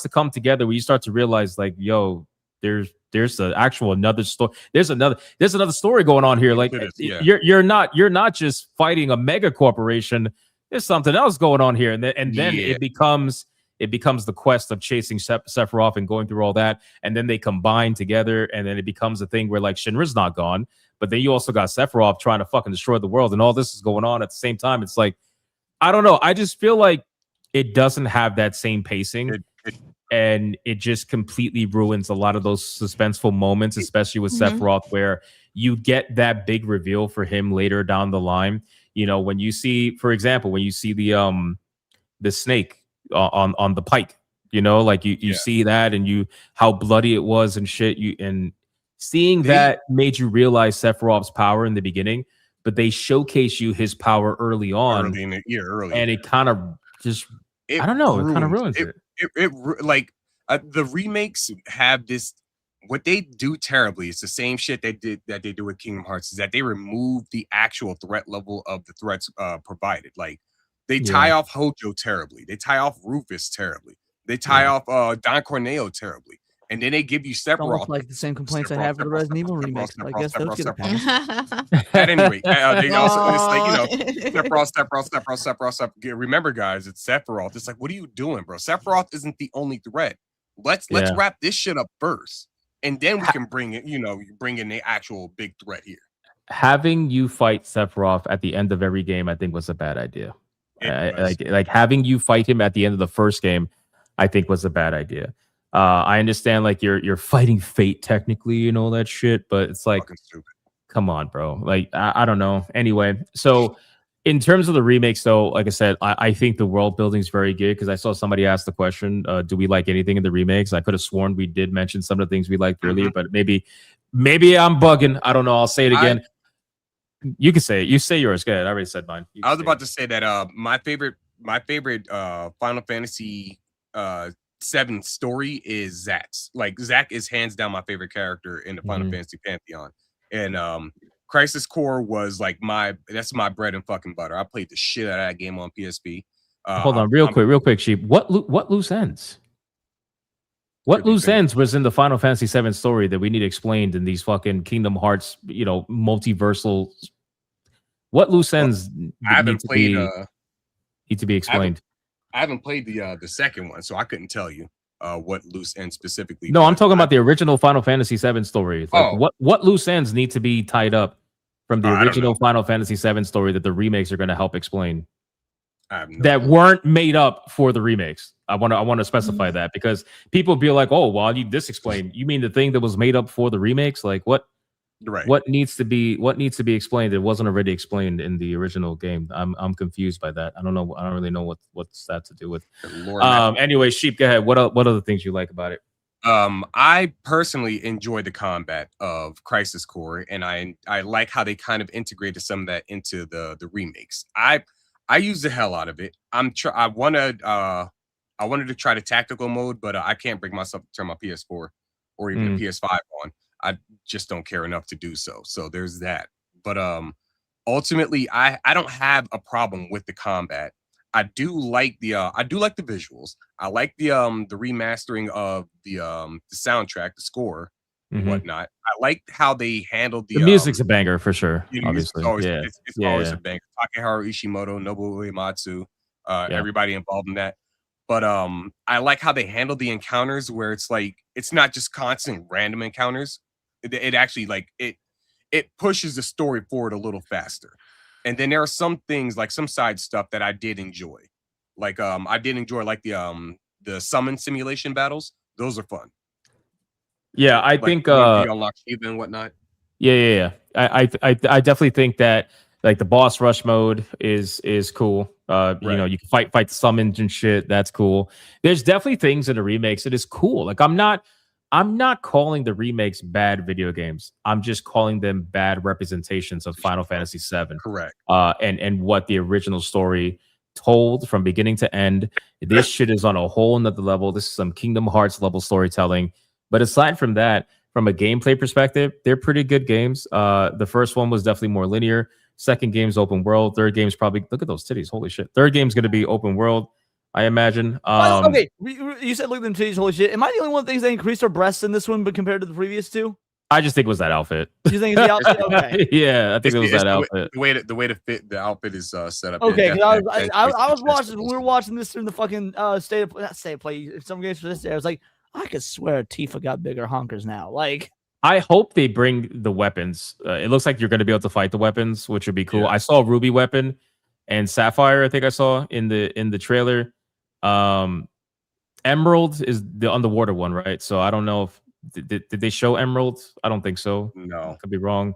come together, where you start to realize, like, yo, there's the actual another story. There's another story going on here. Like you're not just fighting a mega corporation. There's something else going on here, and then it becomes the quest of chasing Sephiroth and going through all that, and then they combine together, and then it becomes a thing where like Shinra's not gone. But then you also got Sephiroth trying to fucking destroy the world, and all this is going on at the same time. It's like, I don't know. I just feel like it doesn't have that same pacing, and it just completely ruins a lot of those suspenseful moments, especially with Sephiroth, where you get that big reveal for him later down the line. When you see, for example, the snake on the pike, like you see that, and how bloody it was and shit. Seeing that made you realize Sephiroth's power in the beginning, but they showcase you his power early on, and it kind of just, I don't know, it kind of ruins it. The remakes have this. What they do terribly is the same shit that they do with Kingdom Hearts, is that they remove the actual threat level of the threats provided. Like they tie off Hojo terribly, they tie off Rufus terribly. They tie off Don Corneo terribly. And then they give you Sephiroth. Almost like the same complaints I have for the Resident Evil remakes. I guess those get a pass. At any rate, they also it's like Sephiroth. Remember, guys, it's Sephiroth. It's like, what are you doing, bro? Sephiroth isn't the only threat. Let's wrap this shit up first, and then we can bring it. Bring in the actual big threat here. Having you fight Sephiroth at the end of every game, I think, was a bad idea. Like having you fight him at the end of the first game, I think, was a bad idea. I understand, like, you're fighting fate technically and all that shit, but it's like, come on, bro. Like, I don't know. Anyway, so in terms of the remakes, though, like I said, I think the world building is very good, because I saw somebody ask the question, do we like anything in the remakes? I could have sworn we did mention some of the things we liked earlier, but maybe I'm bugging. I don't know. I'll say it again. You can say it. You say yours. Go ahead. I already said mine. I was about to say that my favorite Final Fantasy 7 story is Zack's. Like, Zack is hands down my favorite character in the Final Fantasy pantheon. And Crisis Core was like that's my bread and fucking butter. I played the shit out of that game on PSP. Hold on, real quick, Sheep. What loose ends? What loose ends was in the Final Fantasy 7 story that we need explained in these fucking Kingdom Hearts, multiversal? What loose ends need to be explained? I haven't played the second one, so I couldn't tell you what loose ends specifically. No, I'm talking about the original Final Fantasy 7 story. Like, what loose ends need to be tied up from the original Final Fantasy 7 story that the remakes are going to help explain? That weren't made up for the remakes. I want to specify that, because people be like, "Oh, well, I need this explained." You mean the thing that was made up for the remakes? Like, what? Right. What needs to be explained that wasn't already explained in the original game? I'm confused by that. I don't know. I don't really know what's that to do with. Anyway, Sheep, go ahead. What other things you like about it? I personally enjoy the combat of Crisis Core, and I like how they kind of integrated some of that into the remakes. I use the hell out of it. I wanted to try the tactical mode, but I can't bring myself to turn my PS4 or even the PS5 on. I just don't care enough to do so. So there's that. But ultimately, I don't have a problem with the combat. I do like the visuals. I like the remastering of the soundtrack, the score, and whatnot. I like how they handled the music's a banger for sure. Obviously, it's always a banger. Takeharu Ishimoto, Nobuo Uematsu, everybody involved in that. But I like how they handle the encounters, where it's like it's not just constant random encounters. It actually it pushes the story forward a little faster. And then there are some things, like some side stuff, that I did enjoy. Like I did enjoy like the summon simulation battles. Those are fun. Yeah, I think unlock Shiva and whatnot. Yeah. I definitely think that, like, the boss rush mode is cool. Right. You can fight the summons and shit. That's cool. There's definitely things in the remakes that is cool. Like, I'm not calling the remakes bad video games. I'm just calling them bad representations of Final Fantasy VII. Correct. And what the original story told from beginning to end. This shit is on a whole nother level. This is some Kingdom Hearts level storytelling. But aside from that, from a gameplay perspective, they're pretty good games. The first one was definitely more linear. Second game's open world. Third game's probably, look at those titties. Holy shit. Third game's going to be open world, I imagine. Okay, you said look at them titties. Holy shit. Am I the only one that thinks they increased their breasts in this one, but compared to the previous two? I just think it was that outfit. You think it's the outfit? Okay. Yeah, I think it was that outfit. The way to fit the outfit is set up. Okay, because I was watching, when we were watching this in the fucking state of play, some games for this day, I was like, I could swear Tifa got bigger honkers now. Like, I hope they bring the weapons. It looks like you're going to be able to fight the weepons, which would be cool. Yeah. I saw Ruby weapon and Sapphire. I think I saw in the trailer. Emerald is the underwater one, right? So I don't know if did they show Emerald? I don't think so. No, could be wrong.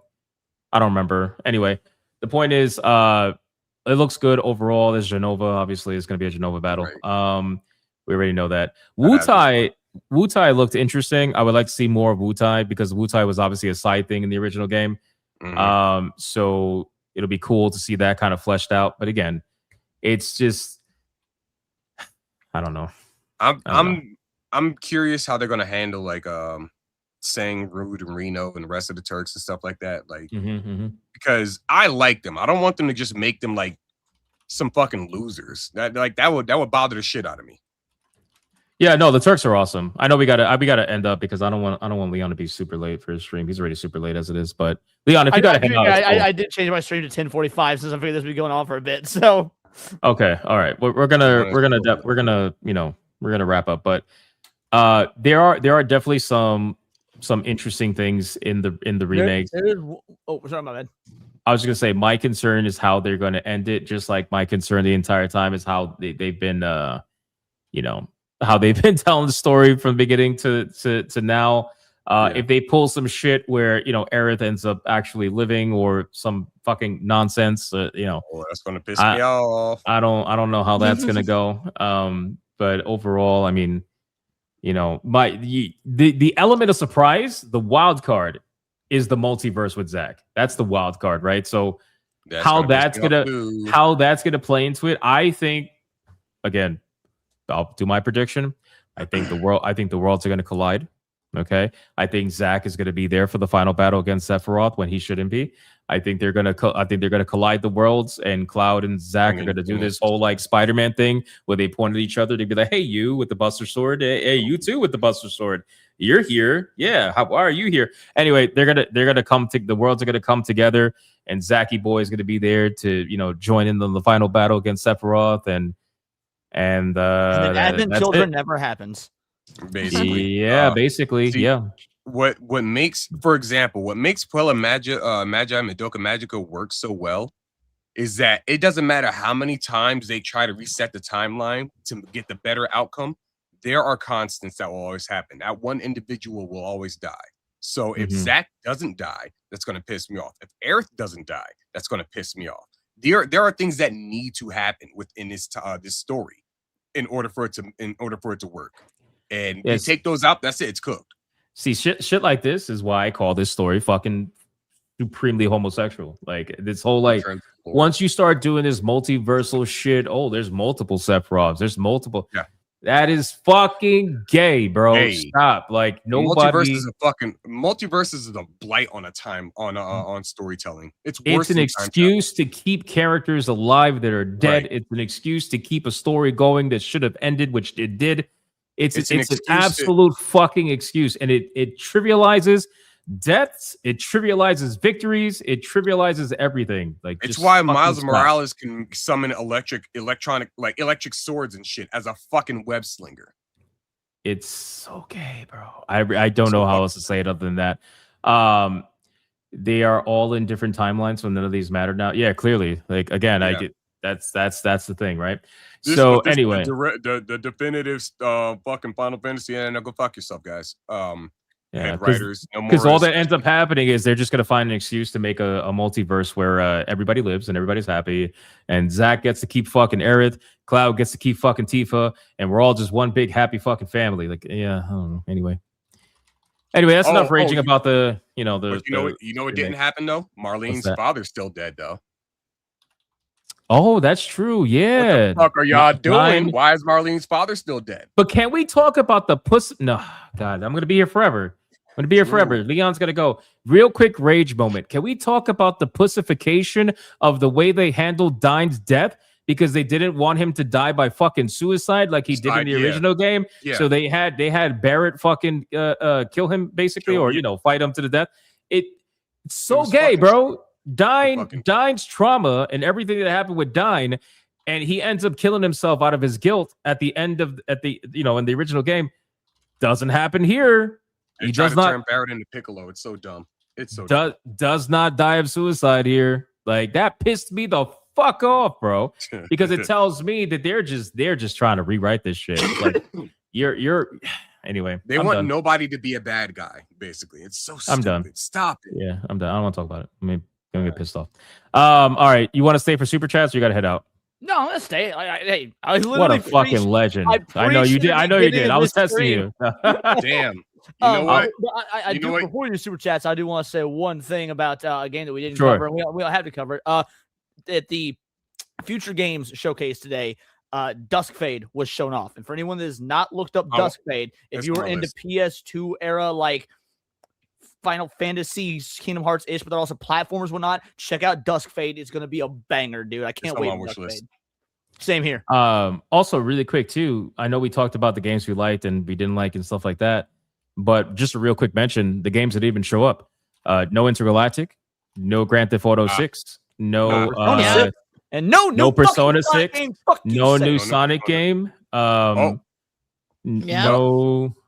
I don't remember. Anyway, the point is, it looks good overall. There's Genova. Obviously, it's going to be a Genova battle. Right. We already know that. Wutai looked interesting. I would like to see more of Wutai, because Wutai was obviously a side thing in the original game. Mm-hmm. So it'll be cool to see that kind of fleshed out. But again, it's just, I don't know. I'm curious how they're gonna handle like Sang, Rude, and Reno and the rest of the Turks and stuff like that. Like, because I like them. I don't want them to just make them like some fucking losers. That would bother the shit out of me. Yeah, no, the Turks are awesome. I know we gotta end up because I don't want Leon to be super late for his stream. He's already super late as it is. But Leon, if you gotta hang out, I did change my stream to 10:45 since I figured this would be going on for a bit. So okay, all right. We're gonna wrap up. But there are definitely some interesting things in the remake. Oh, sorry, my bad. I was gonna say my concern is how they're gonna end it. Just like my concern the entire time is how they've been how they've been telling the story from the beginning to now. If they pull some shit where Aerith ends up actually living or some fucking nonsense, that's gonna piss me off. I don't know how that's gonna go. But overall, I mean, the element of surprise, the wild card, is the multiverse with Zach. That's the wild card, right? So how that's gonna play into it, I think. Again, I'll do my prediction. I think the worlds are going to collide. Okay, I think Zach is going to be there for the final battle against Sephiroth when he shouldn't be. I think they're going to collide the worlds, and Cloud and Zach are going to do this whole like Spider-Man thing where they point at each other. They'd be like, "Hey, you with the Buster Sword. Hey, you too with the Buster Sword. You're here. Yeah, why are you here?" Anyway, they're gonna come to the worlds are gonna come together, and Zachy Boy is gonna be there to join in the final battle against Sephiroth and then Advent Children never happens. Basically, basically. What makes, for example, what makes Puella Magi Madoka Magica work so well is that it doesn't matter how many times they try to reset the timeline to get the better outcome. There are constants that will always happen. That one individual will always die. So if Zack doesn't die, that's going to piss me off. If Aerith doesn't die, that's going to piss me off. There are things that need to happen within this story in order for it to work. And you take those out, that's it. It's cooked. See, shit like this is why I call this story fucking supremely homosexual. Like this whole once you start doing this multiversal shit, there's multiple Sephiroths, there's multiple. Yeah. That is fucking gay, bro. Hey, stop. Like nobody. Multiverse is a blight on on storytelling. It's an excuse to keep characters alive that are dead. Right. It's an excuse to keep a story going that should have ended, which it did. It's an absolute fucking excuse, and it trivializes deaths, it trivializes victories, it trivializes everything. Like it's why Miles Morales can summon electric swords and shit as a fucking web slinger. It's so gay, bro. I don't know how else to say it other than that. They are all in different timelines, so none of these matter now. Yeah, clearly. Like again, I get that's the thing, right? Anyway, the definitive fucking Final Fantasy, and go fuck yourself, guys. Yeah, because all that ends up happening is they're just going to find an excuse to make a multiverse where everybody lives and everybody's happy, and Zack gets to keep fucking Aerith, Cloud gets to keep fucking Tifa, and we're all just one big happy fucking family. Like, yeah, I don't know. Anyway, that's enough raging about the. What didn't happen though? Marlene's father's still dead though. Oh, that's true. Yeah. What the fuck are y'all doing? Why is Marlene's father still dead? But can we talk about the pussy? No, God, I'm gonna be here forever. Leon's gonna go. Real quick rage moment. Can we talk about the pussification of the way they handled Dyne's death? Because they didn't want him to die by fucking suicide like he did in the original game. Yeah. So they had Barrett fucking kill him basically, fight him to the death. It's so gay, bro. Dyne's trauma and everything that happened with Dyne, and he ends up killing himself out of his guilt at the end of in the original game. Doesn't happen here. He does not turn Barrett into Piccolo. It's so dumb. It's so dumb. Does not die of suicide here. Like that pissed me the fuck off, bro. Because it tells me that they're just trying to rewrite this shit. Like you're anyway. They want nobody to be a bad guy. Basically, it's so stupid. I'm done. Stop it. Yeah, I'm done. I don't want to talk about it. I'm gonna get pissed off. All right, you want to stay for super chats? Or you got to head out. No, I'm gonna stay. I literally what a fucking legend. I know you did. I was testing you. Damn. You know what? Before you super chats, I do want to say one thing about a game that we didn't cover. We don't have to cover it. At the Future Games showcase today, Duskfade was shown off. And for anyone that has not looked up Duskfade, if you were into PS2 era like Final Fantasy, Kingdom Hearts-ish, but they're also platformers, whatnot, check out Duskfade. It's gonna be a banger, dude. I can't wait for Duskfade. Same here. Also, really quick too. I know we talked about the games we liked and we didn't like and stuff like that, but just a real quick mention: the games that didn't even show up. No Intergalactic, no Grand Theft Auto 6, no and no Persona 6, game, no new Sonic game. No.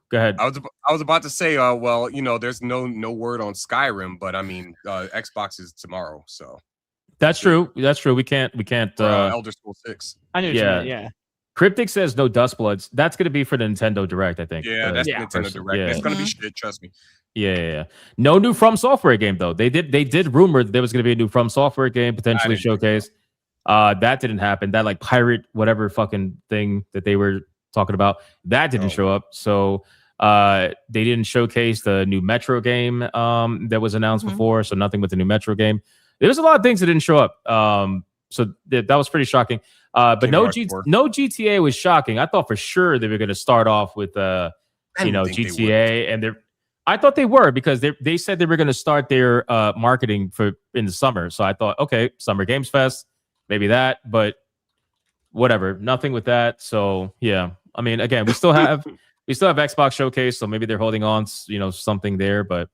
Go ahead. I was about to say, well, you know, there's no word on Skyrim, but I mean, Xbox is tomorrow, so that's true. That's true. We can't. Elder Scrolls 6. I knew. Yeah. Cryptic says no Dustbloods. That's going to be for the Nintendo Direct, I think. Yeah, that's Nintendo Direct. Yeah. It's going to be shit. Trust me. Yeah. No new From Software game though. They did rumor that there was going to be a new From Software game potentially showcased. That didn't happen. That like pirate whatever fucking thing that they were talking about, that didn't show up. So they didn't showcase the new Metro game that was announced before. So nothing with the new Metro game. There was a lot of things that didn't show up. So that was pretty shocking. But no GTA was shocking. I thought for sure they were going to start off with GTA, and I thought they were, because they said they were going to start their marketing in the summer. So I thought, okay, Summer Games Fest, maybe that, but whatever, nothing with that. So yeah, I mean, again, we still have Xbox Showcase, so maybe they're holding on, something there, but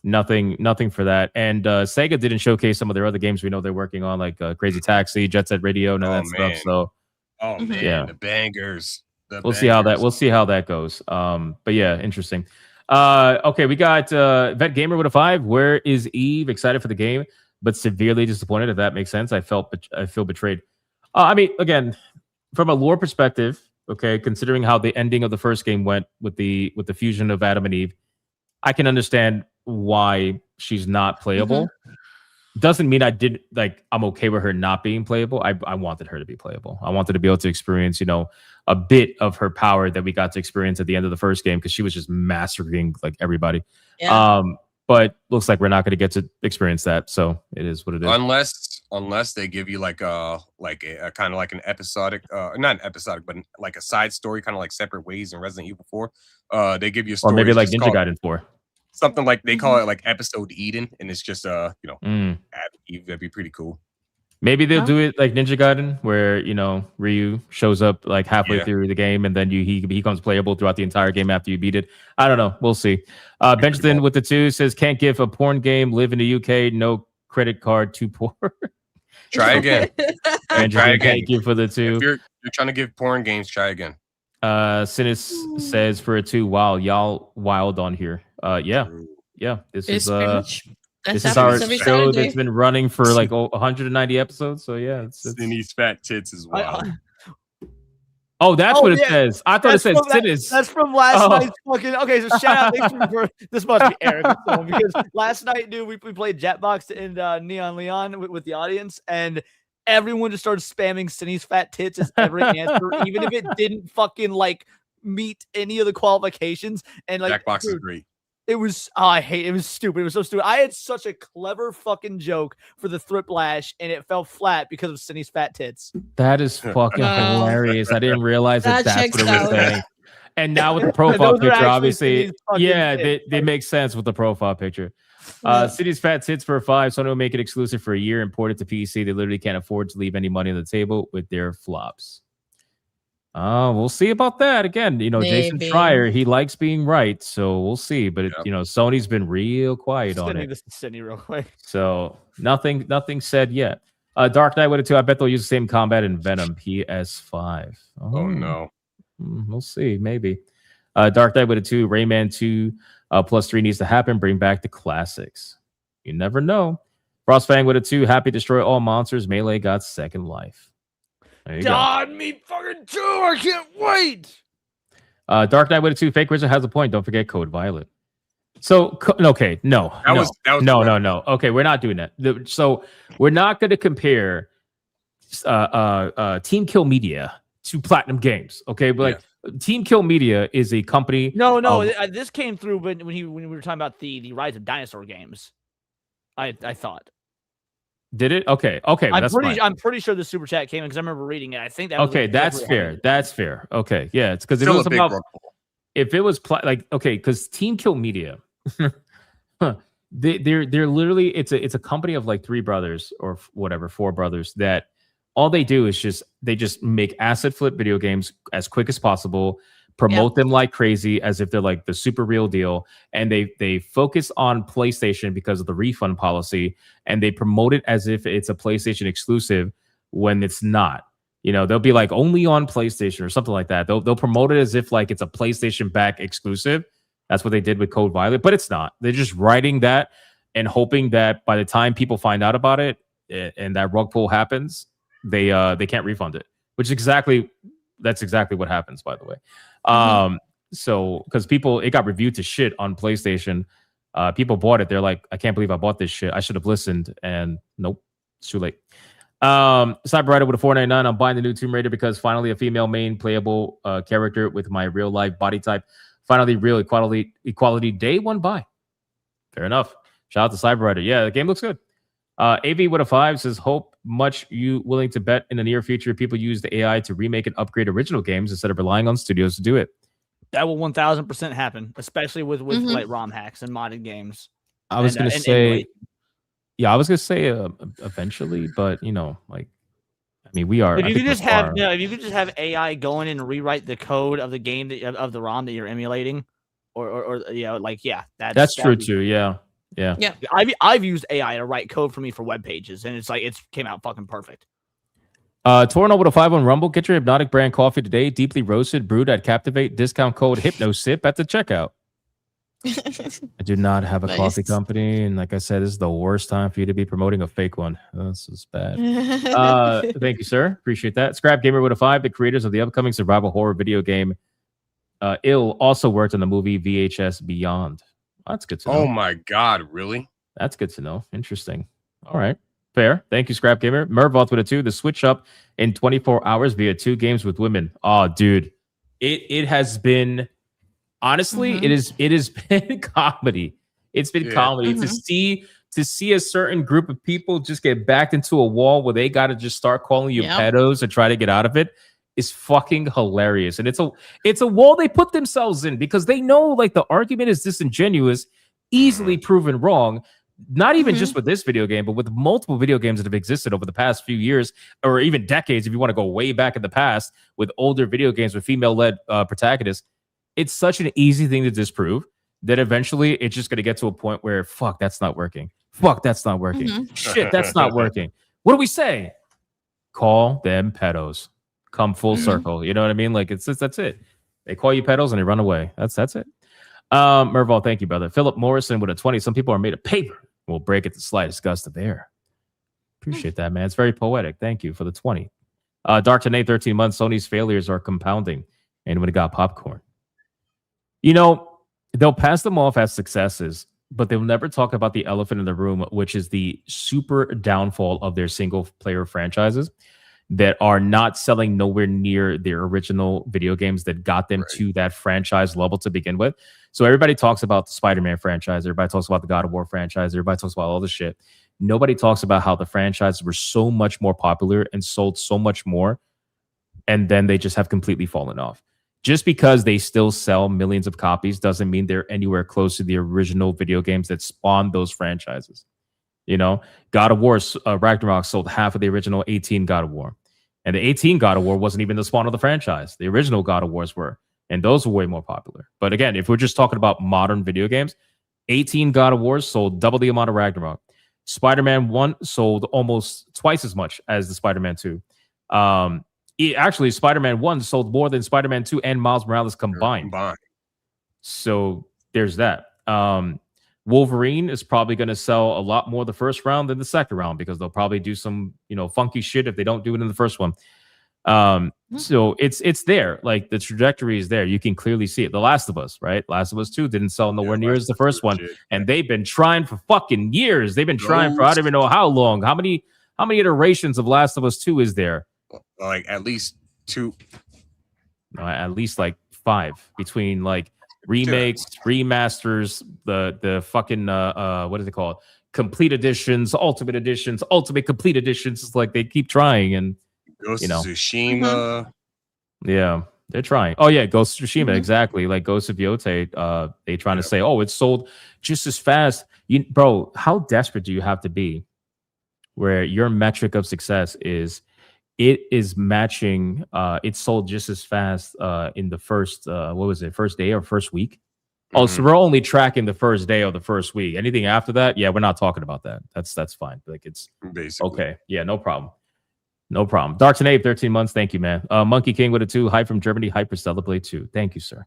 nothing for that. And Sega didn't showcase some of their other games we know they're working on, like Crazy Taxi, Jet Set Radio, and all that stuff. So the bangers. We'll see how that goes. But yeah, interesting. Okay, we got Vet Gamer with a 5. Where is Eve? Excited for the game, but severely disappointed, if that makes sense. I feel betrayed. I mean, again, from a lore perspective, okay, considering how the ending of the first game went with the fusion of Adam and Eve, I can understand why she's not playable. Doesn't mean I'm okay with her not being playable. I wanted her to be playable. I wanted to be able to experience, a bit of her power that we got to experience at the end of the first game, because she was just massacring like everybody. Yeah. But looks like we're not going to get to experience that. So it is what it is. Unless they give you like a kind of like an episodic, not an episodic, but like a side story, kind of like separate ways in Resident Evil 4. They give you a story, or maybe like Ninja Gaiden 4. Something like they call it like Episode Eden, and it's just Adam Eve. That'd be pretty cool. Maybe they'll do it like Ninja Gaiden, where Ryu shows up like halfway through the game, and then he becomes playable throughout the entire game after you beat it. I don't know. We'll see. Benjamin with the 2 says, can't give a porn game, live in the UK, no credit card, too poor. Try again. And try again. Thank you for the 2. If you're trying to give porn games, try again. Sinis says for a 2, wow, y'all wild on here. Yeah. This is our show that's been running for like 190 episodes. So yeah, it's Sinis fat tits is wild. Oh, that's what it says. I thought it said Sinis. That's from last night's fucking. Okay, so shout out. This must be Eric, because last night, dude, we played Jetbox and Neon Leon with the audience, and everyone just started spamming Sinis fat tits as every answer, even if it didn't fucking like meet any of the qualifications. And like, Jackbox is great. It was, it was stupid. It was so stupid. I had such a clever fucking joke for the Thriplash, and it fell flat because of Cindy's fat tits. That is fucking hilarious. I didn't realize that's what it was saying. And now with the profile picture, obviously, they make sense with the profile picture. City's fat tits for a 5. Sony will make it exclusive for a year and port it to PC. They literally can't afford to leave any money on the table with their flops. We'll see about that. Again, Jason Schreier, he likes being right, so we'll see. But Sony's been real quiet on it. This to Sydney real quick. So nothing said yet. Dark Knight with a 2. I bet they'll use the same combat in Venom PS5. Oh no. We'll see. Maybe. Dark Knight with a 2. Rayman 2 +3 needs to happen. Bring back the classics. You never know. Frostfang with a 2. Happy destroy all monsters. Melee got second life. God, me fucking too. I can't wait. Dark Knight with a 2. Fake Wizard has a point. Don't forget Code Violet. So, okay, no. No. Okay, we're not doing that. So, we're not going to compare Team Kill Media to Platinum Games. Okay, but Team Kill Media is a company. No. This came through when we were talking about the Rise of Dinosaur games. I thought. Did it? Okay. I'm pretty sure the super chat came in because I remember reading it. I think that. Okay, that's fair. That's fair. Okay, yeah, it's because it was about. If it was because Team Kill Media, they're literally it's a company of like 3 brothers or whatever, 4 brothers that all they do is they just make asset flip video games as quick as possible, promote them like crazy as if they're like the super real deal, and they focus on PlayStation because of the refund policy, and they promote it as if it's a PlayStation exclusive when it's not. You know, they'll be like only on PlayStation or something like that. They'll promote it as if like it's a PlayStation back exclusive. That's what they did with Code Violet, but it's not. They're just writing that and hoping that by the time people find out about it and that rug pull happens, they can't refund it. Which that's exactly what happens, by the way. So because it got reviewed to shit on PlayStation. People bought it. They're like, I can't believe I bought this shit. I should have listened. And nope, it's too late. Cyber Rider with a 499. I'm buying the new Tomb Raider because finally a female main playable character with my real life body type. Finally, real equality day one buy. Fair enough. Shout out to Cyber Rider. Yeah, the game looks good. AV with a 5 says, hope much you willing to bet in the near future people use the AI to remake and upgrade original games instead of relying on studios to do it. That will 1000% happen, especially with like ROM hacks and modded games. I was gonna say eventually, but you know, like, I mean, we are. If you could just have AI go in and rewrite the code of the game of the ROM that you're emulating, or you know, like, yeah, that's true too. Yeah. I've used AI to write code for me for web pages, and it's came out fucking perfect. Torno with a 5 on Rumble. Get your Hypnotic brand coffee today. Deeply roasted, brewed at Captivate. Discount code HypnoSip at the checkout. I do not have a coffee company, and like I said, this is the worst time for you to be promoting a fake one. This is bad. Thank you, sir. Appreciate that. Scrap Gamer with a 5. The creators of the upcoming survival horror video game Ill also worked on the movie VHS Beyond. That's good to know. Oh my God, really? That's good to know. Interesting. All right. Fair. Thank you, Scrap Gamer. Mervoth with a 2. The switch up in 24 hours via 2 games with women. Oh, dude. It has been, honestly, it has been comedy. It's been comedy to see a certain group of people just get backed into a wall where they got to just start calling you pedos and try to get out of it is fucking hilarious. And it's a wall they put themselves in because they know like the argument is disingenuous, easily proven wrong. Not even just with this video game, but with multiple video games that have existed over the past few years or even decades, if you want to go way back in the past with older video games with female-led protagonists. It's such an easy thing to disprove that eventually it's just going to get to a point where, fuck, that's not working. Fuck, that's not working. Shit, that's not working. What do we say? Call them pedos. Come full circle. You know what I mean? Like, that's it. They call you pedos and they run away. That's it. Merval, thank you, brother. Philip Morrison with a 20. Some people are made of paper. We'll break at the slightest gust of air. Appreciate that, man. It's very poetic. Thank you for the 20. Dark Tonight, 13 months. Sony's failures are compounding. And when it got popcorn. You know, they'll pass them off as successes, but they'll never talk about the elephant in the room, which is the super downfall of their single-player franchises that are not selling nowhere near their original video games that got them to that franchise level to begin with. So everybody talks about the Spider-Man franchise. Everybody talks about the God of War franchise. Everybody talks about all this shit. Nobody talks about how the franchises were so much more popular and sold so much more, and then they just have completely fallen off. Just because they still sell millions of copies doesn't mean they're anywhere close to the original video games that spawned those franchises. You know, God of War Ragnarok sold half of the original 18 God of War. And the 18 God of War wasn't even the spawn of the franchise. The original God of Wars were. And those were way more popular. But again, if we're just talking about modern video games, 18 God of Wars sold double the amount of Ragnarok. Spider-Man 1 sold almost twice as much as the Spider-Man 2. Actually, Spider-Man 1 sold more than Spider-Man 2 and Miles Morales combined. So there's that. Wolverine is probably going to sell a lot more the first round than the second round because they'll probably do some, funky shit if they don't do it in the first one. So it's there. Like the trajectory is there. You can clearly see it. The Last of Us, right? Last of Us 2 didn't sell nowhere near as the first one. And they've been trying for fucking years. They've been trying for I don't even know how long. How many iterations of Last of Us 2 is there? Like at least 2. No, at least like 5 between like remakes, remasters, the fucking what is it called? Complete editions, ultimate editions, ultimate complete editions. It's like they keep trying and Ghost of Tsushima. Yeah, they're trying. Oh yeah, Ghost of Tsushima, exactly. Like Ghost of Yote, they trying to say, oh, it's sold just as fast. Bro, how desperate do you have to be where your metric of success is it is matching. It sold just as fast in the first first day or first week. Oh, so we're only tracking the first day or the first week. Anything after that, yeah, we're not talking about that. That's fine. Like it's basically okay. Yeah, no problem. No problem. Darks and Ape, 13 months. Thank you, man. Monkey King with a 2. Hi from Germany. Hyper Celebrate 2. Thank you, sir.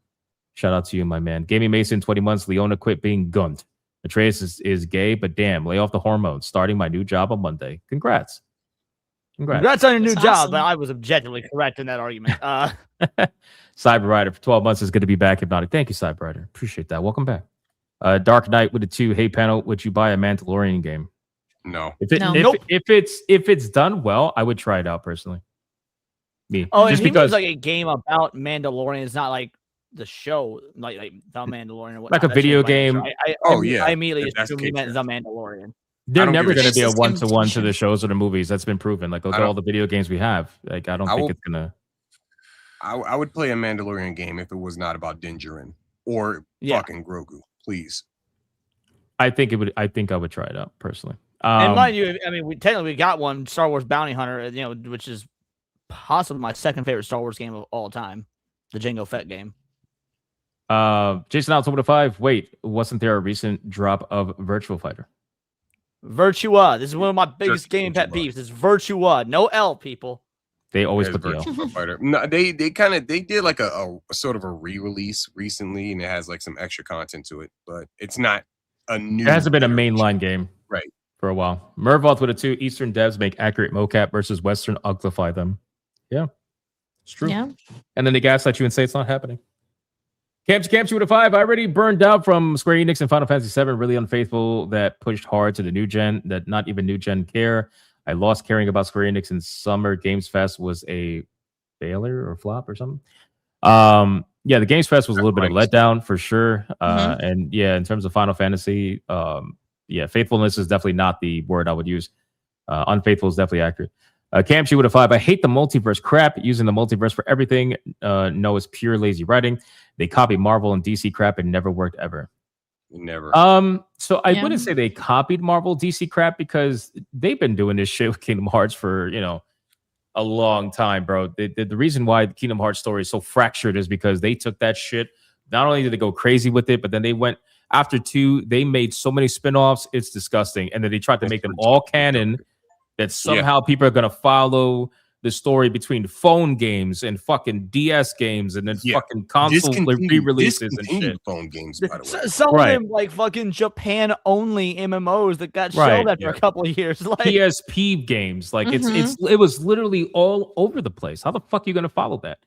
Shout out to you, my man. Gaming Mason, 20 months. Leona quit being gunned. Atreus is gay, but damn, lay off the hormones. Starting my new job on Monday. Congrats. Congrats on your new job, but I was objectively correct in that argument. Cyber Rider for 12 months is going to be back. Hypnotic. Thank you, Cyber Rider. Appreciate that. Welcome back. Dark Knight with a 2. Hey, panel, would you buy a Mandalorian game? No. If it's done well, I would try it out personally. Me. Oh, just and because it's like a game about Mandalorian. It's not like the show, like the Mandalorian. Or whatnot. Like a video game. I immediately assumed he meant the Mandalorian. They're never going to be a one-to-one to the shows or the movies. That's been proven. Like, look at all the video games we have. Like, I don't think it's going to. I would play a Mandalorian game if it was not about Din Djarin or fucking Grogu, please. I think I would try it out personally. And mind you, I mean, we got one, Star Wars Bounty Hunter, which is possibly my second favorite Star Wars game of all time, the Jango Fett game. Jason Out with a 5. Wait, wasn't there a recent drop of Virtua Fighter? Virtua. This is one of my biggest game pet peeves. It's Virtua. No L, people. They always put the Virtua Fighter. No, they did like a sort of a re-release recently, and it has like some extra content to it, but it's not a new. It hasn't been a mainline game, right, for a while. Mervoth with a 2. Eastern devs make accurate mocap versus Western uglify them. Yeah, it's true. Yeah. And then they gaslight you and say it's not happening. Camps with a 5. I already burned out from Square Enix and Final Fantasy 7. Really unfaithful that pushed hard to the new gen. That not even new gen care. I lost caring about Square Enix and Summer Games Fest was a failure or flop or something. Yeah, the Games Fest was a little bit of a letdown for sure. And yeah, in terms of Final Fantasy, yeah, faithfulness is definitely not the word I would use. Unfaithful is definitely accurate. Camchi with a 5. I hate the multiverse crap. Using the multiverse for everything. No, it's pure lazy writing. They copy Marvel and DC crap and never worked ever. Never. So I wouldn't say they copied Marvel DC crap because they've been doing this shit with Kingdom Hearts for, a long time, bro. The reason why the Kingdom Hearts story is so fractured is because they took that shit. Not only did they go crazy with it, but then they went after 2. They made so many spinoffs. It's disgusting. And then they tried to make them all canon that somehow people are going to follow the story between phone games and fucking DS games and then fucking console re-releases and shit. Phone games, by the way. Some of them like fucking Japan only MMOs that got shelved after a couple of years. Like PSP games, like it was literally all over the place. How the fuck are you gonna follow that?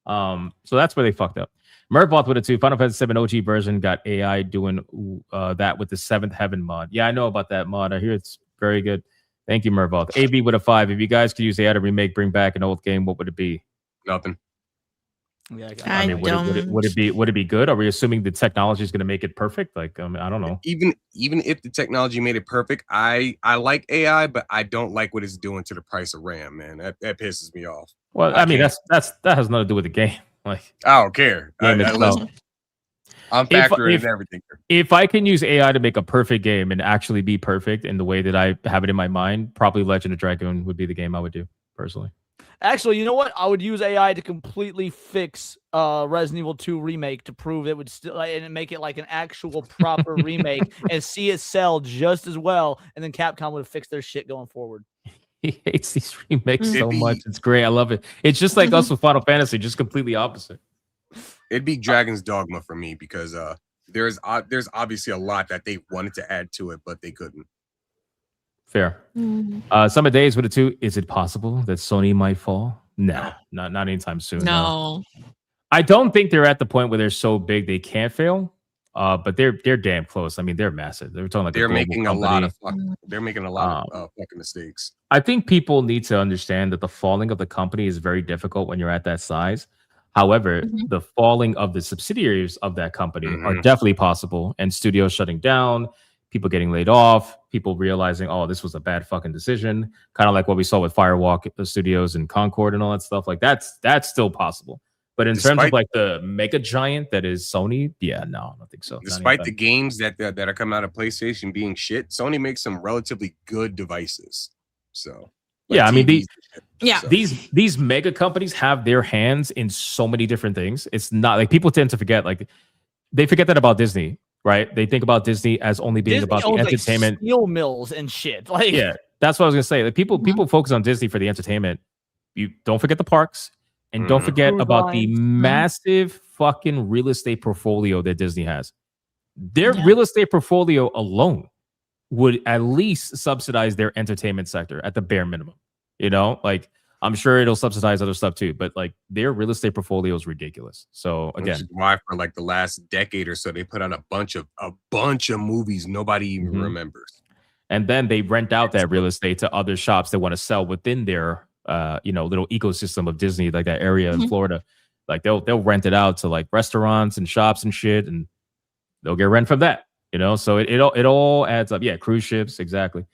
So that's where they fucked up. Mervoth with a 2. Final Fantasy 7 OG version got AI doing that with the 7th Heaven mod. Yeah, I know about that mod. I hear it's very good. Thank you, Mervoth. AB with a 5. If you guys could use AI to remake, bring back an old game, what would it be? Nothing. Yeah, I mean, would it be good? Are we assuming the technology is going to make it perfect? Like, I don't know. Even if the technology made it perfect, I like AI, but I don't like what it's doing to the price of RAM, man. That pisses me off. Well, I mean, that has nothing to do with the game. Like, I don't care. I'm factoring in everything. If I can use AI to make a perfect game and actually be perfect in the way that I have it in my mind, probably Legend of Dragoon would be the game I would do personally. Actually, you know what? I would use AI to completely fix Resident Evil 2 remake to prove it would still and make it like an actual proper remake and see it sell just as well. And then Capcom would have fixed their shit going forward. He hates these remakes so much. It's great. I love it. It's just like us with Final Fantasy, just completely opposite. It'd be Dragon's Dogma for me because there's obviously a lot that they wanted to add to it, but they couldn't. Fair. Summer Days with a 2. Is it possible that Sony might fall? No, not anytime soon. No. I don't think they're at the point where they're so big they can't fail. But they're damn close. I mean, they're massive. They're talking like they're making a lot of fucking mistakes. I think people need to understand that the falling of the company is very difficult when you're at that size. However, the falling of the subsidiaries of that company are definitely possible, and studios shutting down, people getting laid off, people realizing, oh, this was a bad fucking decision. Kind of like what we saw with Firewalk Studios and Concord and all that stuff. Like that's still possible. But in terms of like the mega giant that is Sony, yeah, no, I don't think so. Despite the games that are coming out of PlayStation being shit, Sony makes some relatively good devices. So Yeah, I mean these mega companies have their hands in so many different things. It's not like people tend to forget. Like they forget that about Disney, right? They think about Disney as only being Disney about the owns, entertainment, like, steel mills and shit. Like, yeah, that's what I was gonna say. Like people focus on Disney for the entertainment. You don't forget the parks, and don't forget Cruise about the lines. massive fucking real estate portfolio that Disney has. Their real estate portfolio alone would at least subsidize their entertainment sector at the bare minimum. You know, like I'm sure it'll subsidize other stuff too, but like their real estate portfolio is ridiculous. So Which again, is why for like the last decade or so, they put out a bunch of movies nobody even remembers. And then they rent out that real estate to other shops that want to sell within their little ecosystem of Disney, like that area in Florida. Like they'll rent it out to like restaurants and shops and shit, and they'll get rent from that. You know, so it all adds up. Yeah, cruise ships, exactly.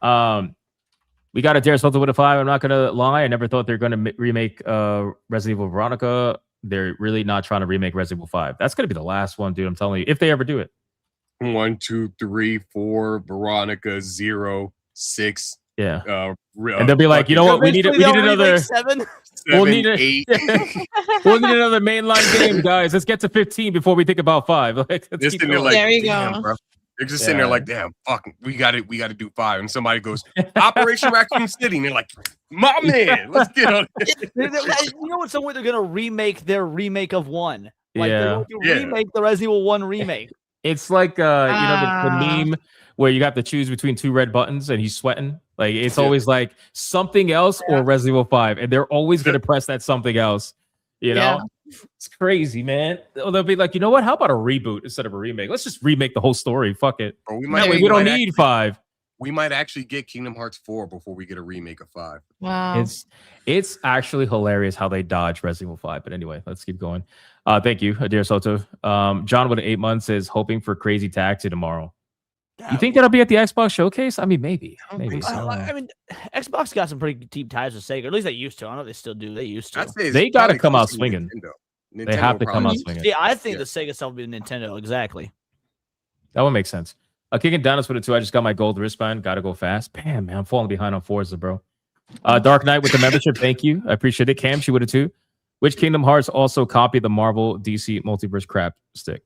We got a Dare Something with a 5. I'm not gonna lie, I never thought they're gonna remake Resident Evil Veronica. They're really not trying to remake Resident Evil 5. That's gonna be the last one, dude. I'm telling you, if they ever do it. 1, 2, 3, 4, Veronica, 0, 6. Yeah. And they'll be like, you know what? We need another 7. We'll need 8. We'll need another mainline game, guys. Let's get to 15 before we think about 5. Like, let's keep going. Like, there you damn, go. bro. They're just sitting there like, damn, fuck, we got to do 5. And somebody goes, Operation Raccoon City. And they're like, my man, let's get on it. You know what? Some way they're gonna remake their remake of 1. Like they're going to Yeah. remake the Resident Evil 1 remake. It's like you know the meme where you have to choose between 2 red buttons and he's sweating. Like it's always like something else or Resident Evil 5, and they're always gonna press that something else. You know, it's crazy, man. They'll be like, you know what? How about a reboot instead of a remake? Let's just remake the whole story. Fuck it. Or we don't need 5. We might actually get Kingdom Hearts 4 before we get a remake of 5. Wow. It's actually hilarious how they dodge Resident Evil 5. But anyway, let's keep going. Thank you, Adair Soto. John with an 8 months is hoping for Crazy Taxi tomorrow. You think that'll be at the Xbox showcase? I mean, maybe. I mean, Xbox got some pretty deep ties with Sega. At least they used to. I don't know if they still do. They used to. They got to come out swinging. Nintendo They have to come out swinging. Yeah, I think the Sega stuff will be the Nintendo. Exactly. That would make sense. Kicking Dennis with it too. I just got my gold wristband. Got to go fast. Bam, man. I'm falling behind on Forza, bro. Dark Knight with the membership. Thank you. I appreciate it. Cam, she with it too. Which Kingdom Hearts also copy the Marvel DC multiverse crap stick?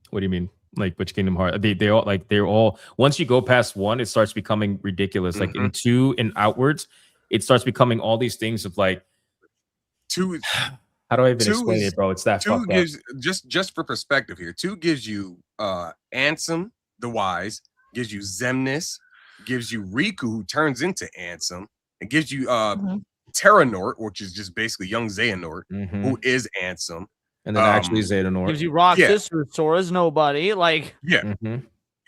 What do you mean? Like which Kingdom Hearts? They're all once you go past 1, it starts becoming ridiculous. Like in 2 and outwards, it starts becoming all these things of like 2. How do I even explain it, bro? It's that 2 gives just for perspective here. 2 gives you Ansem the Wise, gives you Xemnas, gives you Riku who turns into Ansem, and gives you Terranort, which is just basically young Xehanort, who is Ansem. And then actually Xehanort gives you Roxas, who Sora's nobody. Like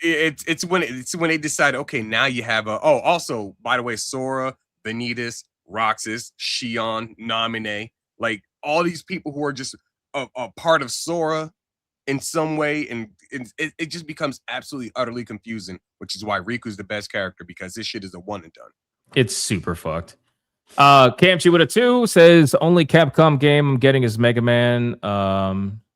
it's when they decide, okay, now you have also by the way, Sora, Vanitas, Roxas, Shion, Naminé, like all these people who are just a part of Sora in some way, and it just becomes absolutely utterly confusing, which is why Riku's the best character, because this shit is a one and done. It's super fucked. Camchi with a 2 says only Capcom game I'm getting is Mega Man.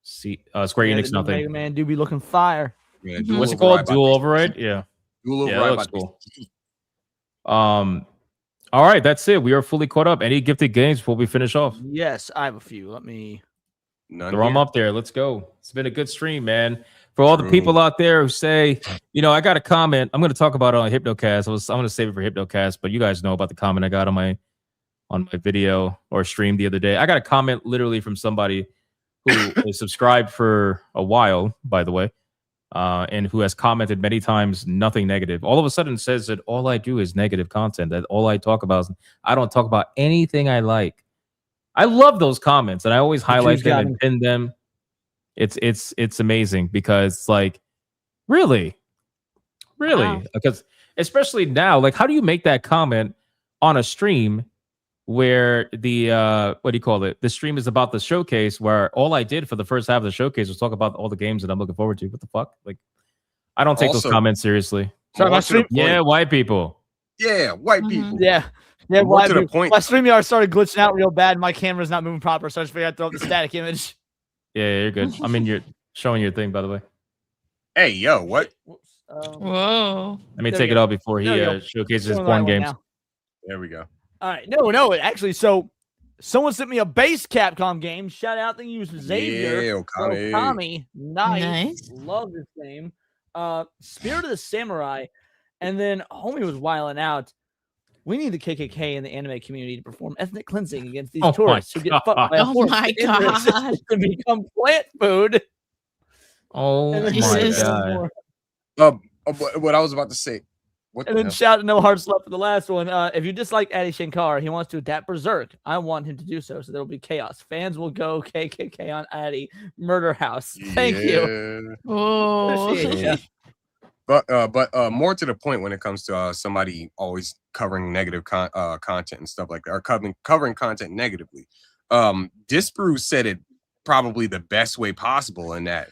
Square Enix nothing. Mega Man do be looking fire. Yeah, what's it called? Dual Override? Yeah. Dual Override. Override. Looks cool. All right, that's it. We are fully caught up. Any gifted games before we finish off? Yes, I have a few. Let me throw them up there. Let's go. It's been a good stream, man. For all the people out there who say, you know, I got a comment. I'm going to talk about it on Hypnocast. I'm going to save it for Hypnocast, but you guys know about the comment I got on my video or stream the other day. I got a comment literally from somebody who is subscribed for a while, by the way, and who has commented many times nothing negative. All of a sudden says that all I do is negative content, that all I talk about is I don't talk about anything I like. I love those comments, and I always highlight them and pin them. It's amazing because it's like, really? Wow. Because especially now, like, how do you make that comment on a stream where the what do you call it? The stream is about the showcase, where all I did for the first half of the showcase was talk about all the games that I'm looking forward to. What the fuck? Like, I don't take those comments seriously. Sorry, my stream. Yeah, white people. Yeah, white people. Yeah. More to the point. My StreamYard started glitching out real bad. My camera's not moving proper, so I just figured I'd throw up the static image. Yeah, you're good. I mean, you're showing your thing, by the way. Hey, yo, what? Whoa. Let me take it out before he showcases his porn games. There we go. All right. No. Actually, so someone sent me a base Capcom game. Shout out to you, Xavier. Yeah, Okami. Nice. Love this game. Spirit of the Samurai. And then homie was wiling out. We need the KKK in the anime community to perform ethnic cleansing against these tourists who get fucked by a horse. My God. To become plant food. Oh And then my God. What I was about to say. What And the then hell? shout out to No Heart Slut for the last one. If you dislike Adi Shankar, he wants to adapt Berserk. I want him to do so there will be chaos. Fans will go KKK on Adi. Murder House. Thank you. Oh. Appreciate ya. But more to the point when it comes to somebody always covering negative content and stuff like that, or covering content negatively. Disbrew said it probably the best way possible in that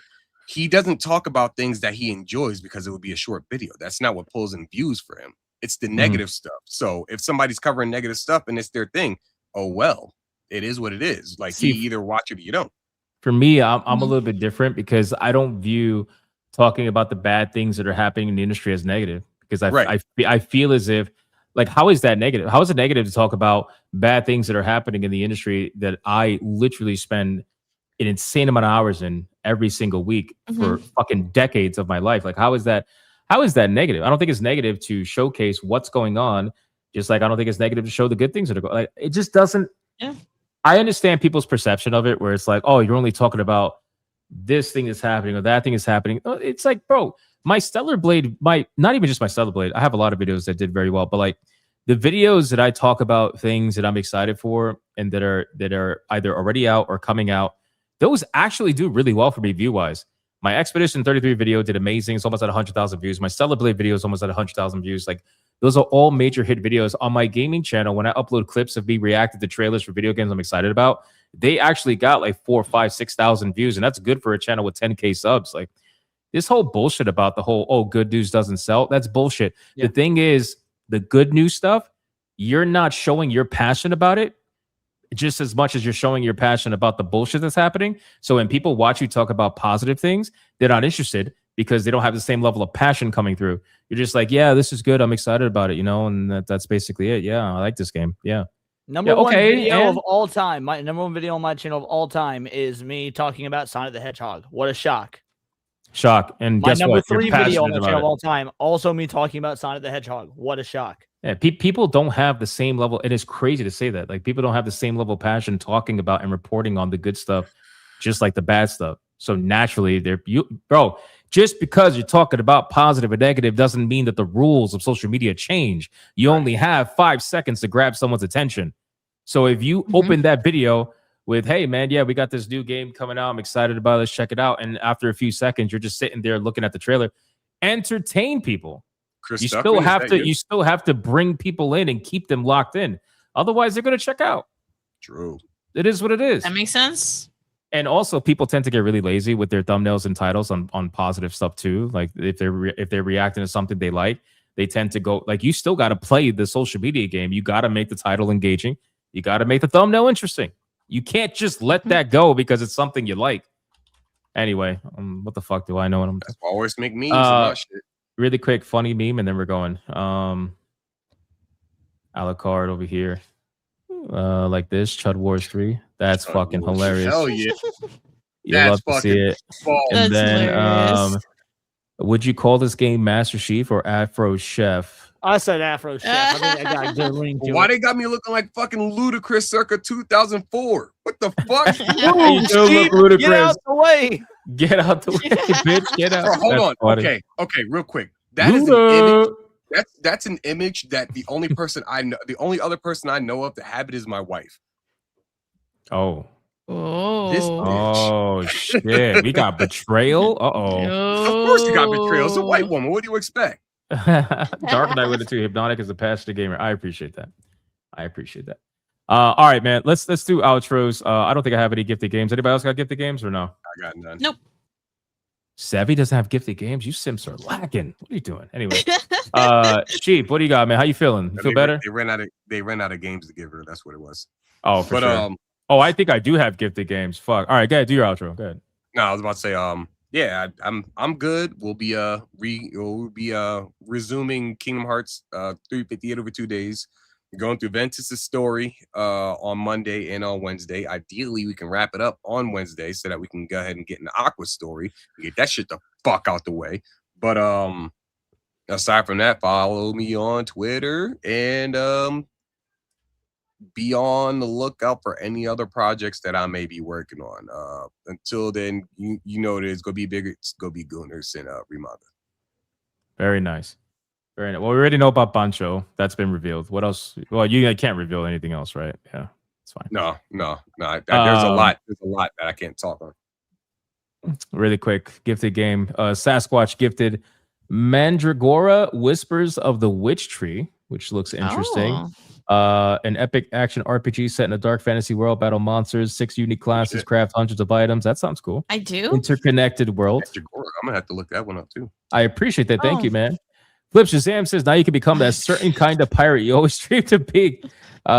he doesn't talk about things that he enjoys because it would be a short video. That's not what pulls in views for him. It's the negative stuff. So if somebody's covering negative stuff and it's their thing, oh well, it is what it is. Like you either watch it or you don't. For me, I'm a little bit different because I don't view talking about the bad things that are happening in the industry as negative, because I feel as if, like, how is that negative? How is it negative to talk about bad things that are happening in the industry that I literally spend an insane amount of hours in every single week for fucking decades of my life? Like, how is that negative? I don't think it's negative to showcase what's going on, just like I don't think it's negative to show the good things that are going. Like, it just doesn't. Yeah. I understand people's perception of it, where it's like, oh, you're only talking about this thing is happening or that thing is happening. It's like, bro, my Stellar Blade, not even just my Stellar Blade. I have a lot of videos that did very well, but like the videos that I talk about things that I'm excited for and that are either already out or coming out, those actually do really well for me view-wise. My Expedition 33 video did amazing. It's almost at 100,000 views. My Stellar Blade video is almost at 100,000 views. Like, those are all major hit videos. On my gaming channel, when I upload clips of me reacting to trailers for video games I'm excited about, they actually got like 4,000, 5,000, 6,000 views, and that's good for a channel with 10K subs. Like, this whole bullshit about the whole, good news doesn't sell, that's bullshit. Yeah. The thing is, the good news stuff, you're not showing your passion about it just as much as you're showing your passion about the bullshit that's happening. So when people watch you talk about positive things, they're not interested because they don't have the same level of passion coming through. You're just like, yeah, this is good, I'm excited about it, and that's basically it. Yeah, I like this game. Yeah. Number one video of all time. My number one video on my channel of all time is me talking about Sonic the Hedgehog. What a shock. And guess my what? number 3 video on my channel of all time, also me talking about Sonic the Hedgehog. What a shock. Yeah, people don't have the same level. It is crazy to say that. Like, people don't have the same level of passion talking about and reporting on the good stuff, just like the bad stuff. So naturally, bro, just because you're talking about positive or negative doesn't mean that the rules of social media change. You only have 5 seconds to grab someone's attention. So if you open that video with, hey, man, yeah, we got this new game coming out, I'm excited about it, let's check it out. And after a few seconds, you're just sitting there looking at the trailer. Entertain people. You still have to bring people in and keep them locked in. Otherwise, they're going to check out. True. It is what it is. That makes sense. And also, people tend to get really lazy with their thumbnails and titles on positive stuff too. Like, if they're reacting to something they like, they tend to go, like, you still got to play the social media game. You got to make the title engaging. You got to make the thumbnail interesting. You can't just let that go because it's something you like. Anyway, what the fuck do I know? That's why I always make memes and that shit. Really quick, funny meme, and then we're going. A la carte over here. Like this, Chud Wars 3. That's fucking hilarious. Hell yeah. You'll love to see it. And then, would you call this game Master Chief or Afro Chef? I said Afro Chef. I think I got a good ring to Why it. they got me looking like fucking Ludacris circa 2004? What the fuck? You do look ludicrous. Get out the way. Get out the way, bitch. Get out. Bro, hold That's on. funny. Okay, real quick. That is an image. That's an image that the only other person I know of to have it is my wife. Oh. This bitch. Oh shit. We got betrayal. Of course you got betrayal. It's a white woman. What do you expect? Dark Knight with it too. Hypnotic is a passionate gamer. I appreciate that. All right, man. Let's do outros. I don't think I have any gifted games. Anybody else got gifted games or no? I got none. Nope. Savvy doesn't have gifted games. You simps are lacking. What are you doing? Anyway, Sheep, what do you got, man? How you feeling? You feel better? They ran out of games to give her. That's what it was. Oh, for sure. I think I do have gifted games. Fuck. All right, go ahead. Do your outro. Go ahead. No, I was about to say, yeah, I'm good. We'll be resuming Kingdom Hearts 358 over 2 days. Going through Ventus's story on Monday and on Wednesday. Ideally, we can wrap it up on Wednesday so that we can go ahead and get into Aqua's story and get that shit the fuck out the way. But aside from that, follow me on Twitter and be on the lookout for any other projects that I may be working on. Until then, you know there's gonna be bigger. It's gonna be Gunners and Remanda. Very nice. Very nice. Well, we already know about Bancho. That's been revealed. What else? Well, you can't reveal anything else, right? Yeah, it's fine. No. There's a lot. There's a lot that I can't talk on. Really quick, gifted game. Sasquatch gifted Mandragora Whispers of the Witch Tree, which looks interesting. An epic action RPG set in a dark fantasy world, battle monsters, 6 unique classes, craft hundreds of items. That sounds cool. I do. Interconnected world. I'm gonna have to look that one up too. I appreciate that. Thank you, man. Flip Shazam says now you can become that certain kind of pirate you always dream to be.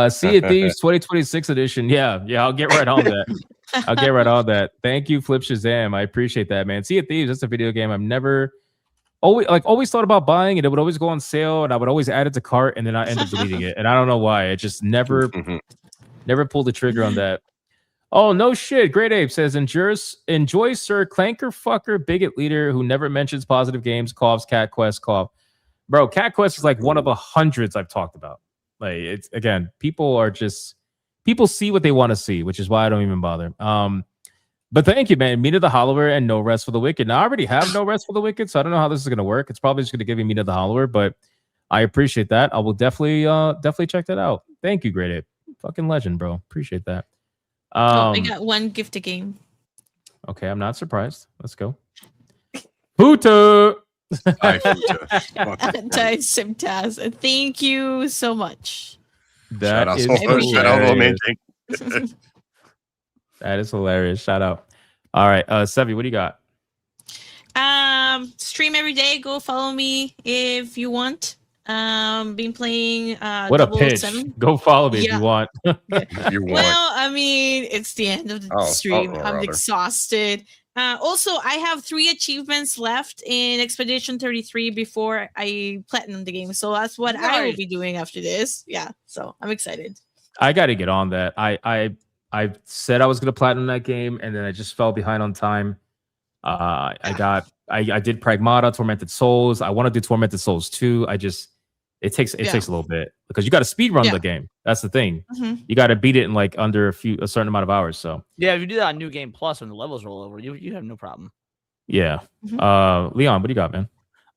Sea of Thieves 2026 edition. Yeah, I'll get right on that. Thank you, Flip Shazam. I appreciate that, man. Sea of Thieves, that's a video game I've never always thought about buying, and it would always go on sale, and I would always add it to cart, and then I end up deleting it. And I don't know why. I just never pulled the trigger on that. Oh, no shit. Great Ape says, enjoy Sir Clanker Fucker, bigot leader who never mentions positive games, coughs, Cat Quest, cough. Bro, Cat Quest is like one of the hundreds I've talked about. Like, it's, again, people see what they want to see, which is why I don't even bother. But thank you, man. Mina the Hollower and No Rest for the Wicked. Now, I already have No Rest for the Wicked, so I don't know how this is going to work. It's probably just going to give me Mina the Hollower, but I appreciate that. I will definitely check that out. Thank you, Great Ape. Fucking legend, bro. Appreciate that. I got one gifted game. Okay, I'm not surprised. Let's go. Puta! Simtaz. Thank you so much. That is hilarious. That is hilarious. Shout out. All right, Sevi, what do you got? Stream every day. Go follow me if you want. Been playing what a pitch. Go follow me if you want. Well, I mean, it's the end of the stream. I'm exhausted. Also, I have 3 achievements left in Expedition 33 before I platinum the game. So that's what I will be doing after this. Yeah, so I'm excited. I got to get on that. I said I was going to platinum that game, and then I just fell behind on time. I did Pragmata, Tormented Souls. I want to do Tormented Souls 2. It takes a little bit because you got to speed run the game. That's the thing. You got to beat it in like under a certain amount of hours. So yeah, if you do that on New Game Plus when the levels roll over, you have no problem. Yeah. Leon, what do you got, man?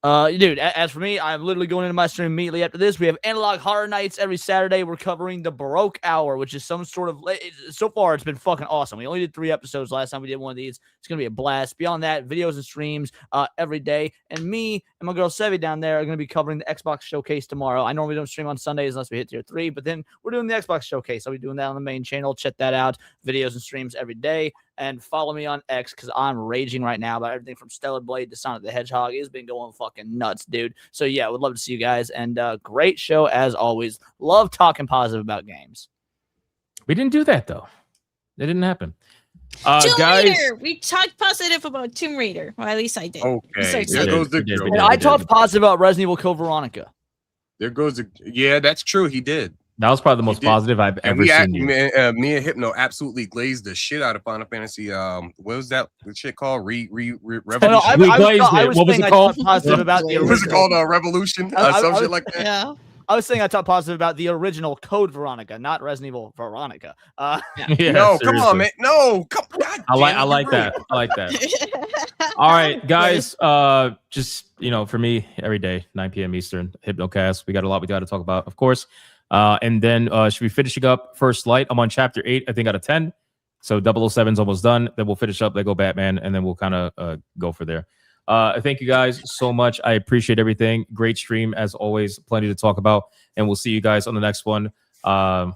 Dude, as for me, I'm literally going into my stream immediately after this. We have Analog Horror Nights every Saturday. We're covering the Baroque Hour, which is some sort of... So far, it's been fucking awesome. We only did 3 episodes last time we did one of these. It's going to be a blast. Beyond that, videos and streams every day. And me and my girl Sevi down there are going to be covering the Xbox Showcase tomorrow. I normally don't stream on Sundays unless we hit tier 3, but then we're doing the Xbox Showcase. I'll be doing that on the main channel. Check that out. Videos and streams every day. And follow me on X because I'm raging right now about everything from Stellar Blade to Sonic the Hedgehog. It's been going fucking nuts, dude. So yeah, would love to see you guys. And great show as always. Love talking positive about games. We didn't do that though. It didn't happen. Tomb guys, Raider. We talked positive about Tomb Raider. Well, at least I did. Okay. There goes the and I talked positive about Resident Evil Code Veronica. There goes the... Yeah, that's true. He did. That was probably the most positive I've ever seen. Me and Hypno absolutely glazed the shit out of Final Fantasy. What was that shit called? Revolution. What was it called? Positive about the what was it called? Revolution. Some shit like that. Yeah. I was saying I talked positive about the original Code Veronica, not Resident Evil Veronica. No, come on, man. No, come on. I like that. I like that. All right, guys. Just for me, every day, 9 p.m. Eastern, HypnoCast. We got a lot we got to talk about, of course. And then should be finishing up First Light. I'm on chapter 8, I think, out of 10. So 007's almost done. Then we'll finish up Lego Batman, and then we'll kind of go for there. Thank you guys so much. I appreciate everything. Great stream as always. Plenty to talk about, and we'll see you guys on the next one. I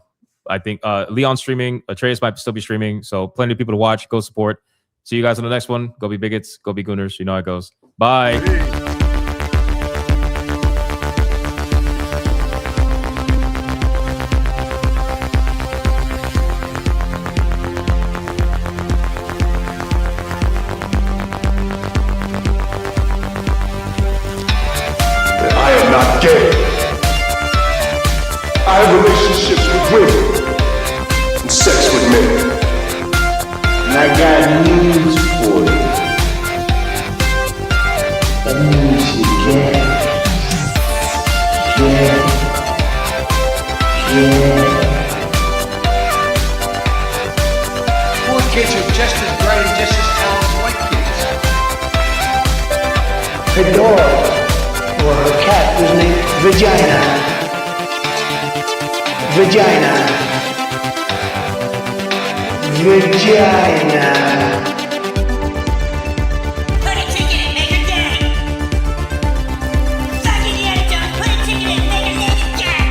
think Leon's streaming. Atreus might still be streaming. So plenty of people to watch. Go support. See you guys on the next one. Go be bigots. Go be gooners. You know how it goes. Bye. I will I got news for you. That means you Poor kids are just as bright and just as talented as white kids. Her dog, or her cat, was named Vagina. Vagina. Put a ticket and make her gay. Fuck Indiana Jones, put a ticket and make her lady gay.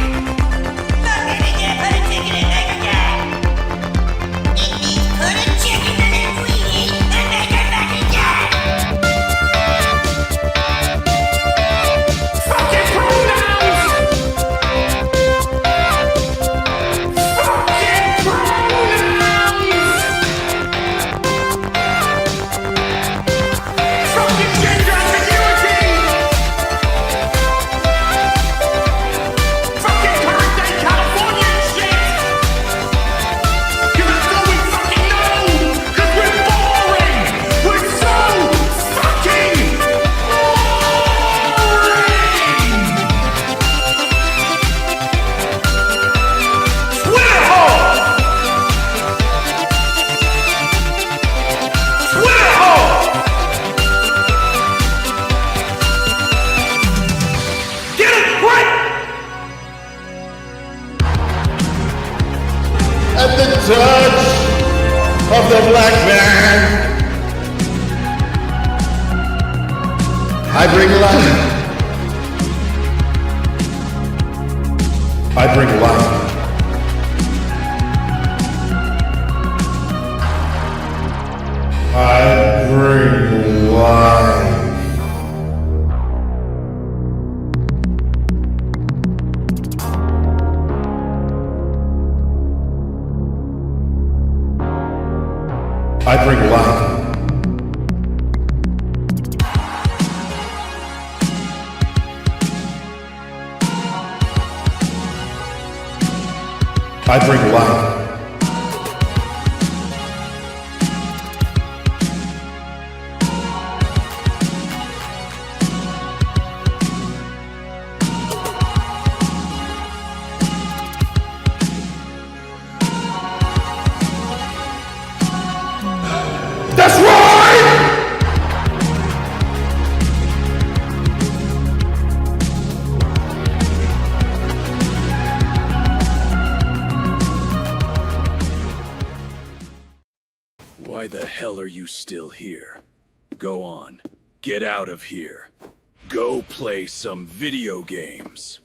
Fuck Baby Dick, put a ticket and make her gay. It means put a chicken in a queenie and make her fucking gay. Fucking pronouns! Fucking pronouns! Fucking gender ambiguity! Fucking current day Californian shit! Even though we fucking know, 'cause we're boring! We're so fucking boring! Twitter hole! Twitter hole! Get it right! At the touch of the black man, I bring life. I bring life. I bring life. I bring life. I bring life. That's right! Why the hell are you still here? Go on. Get out of here. Go play some video games.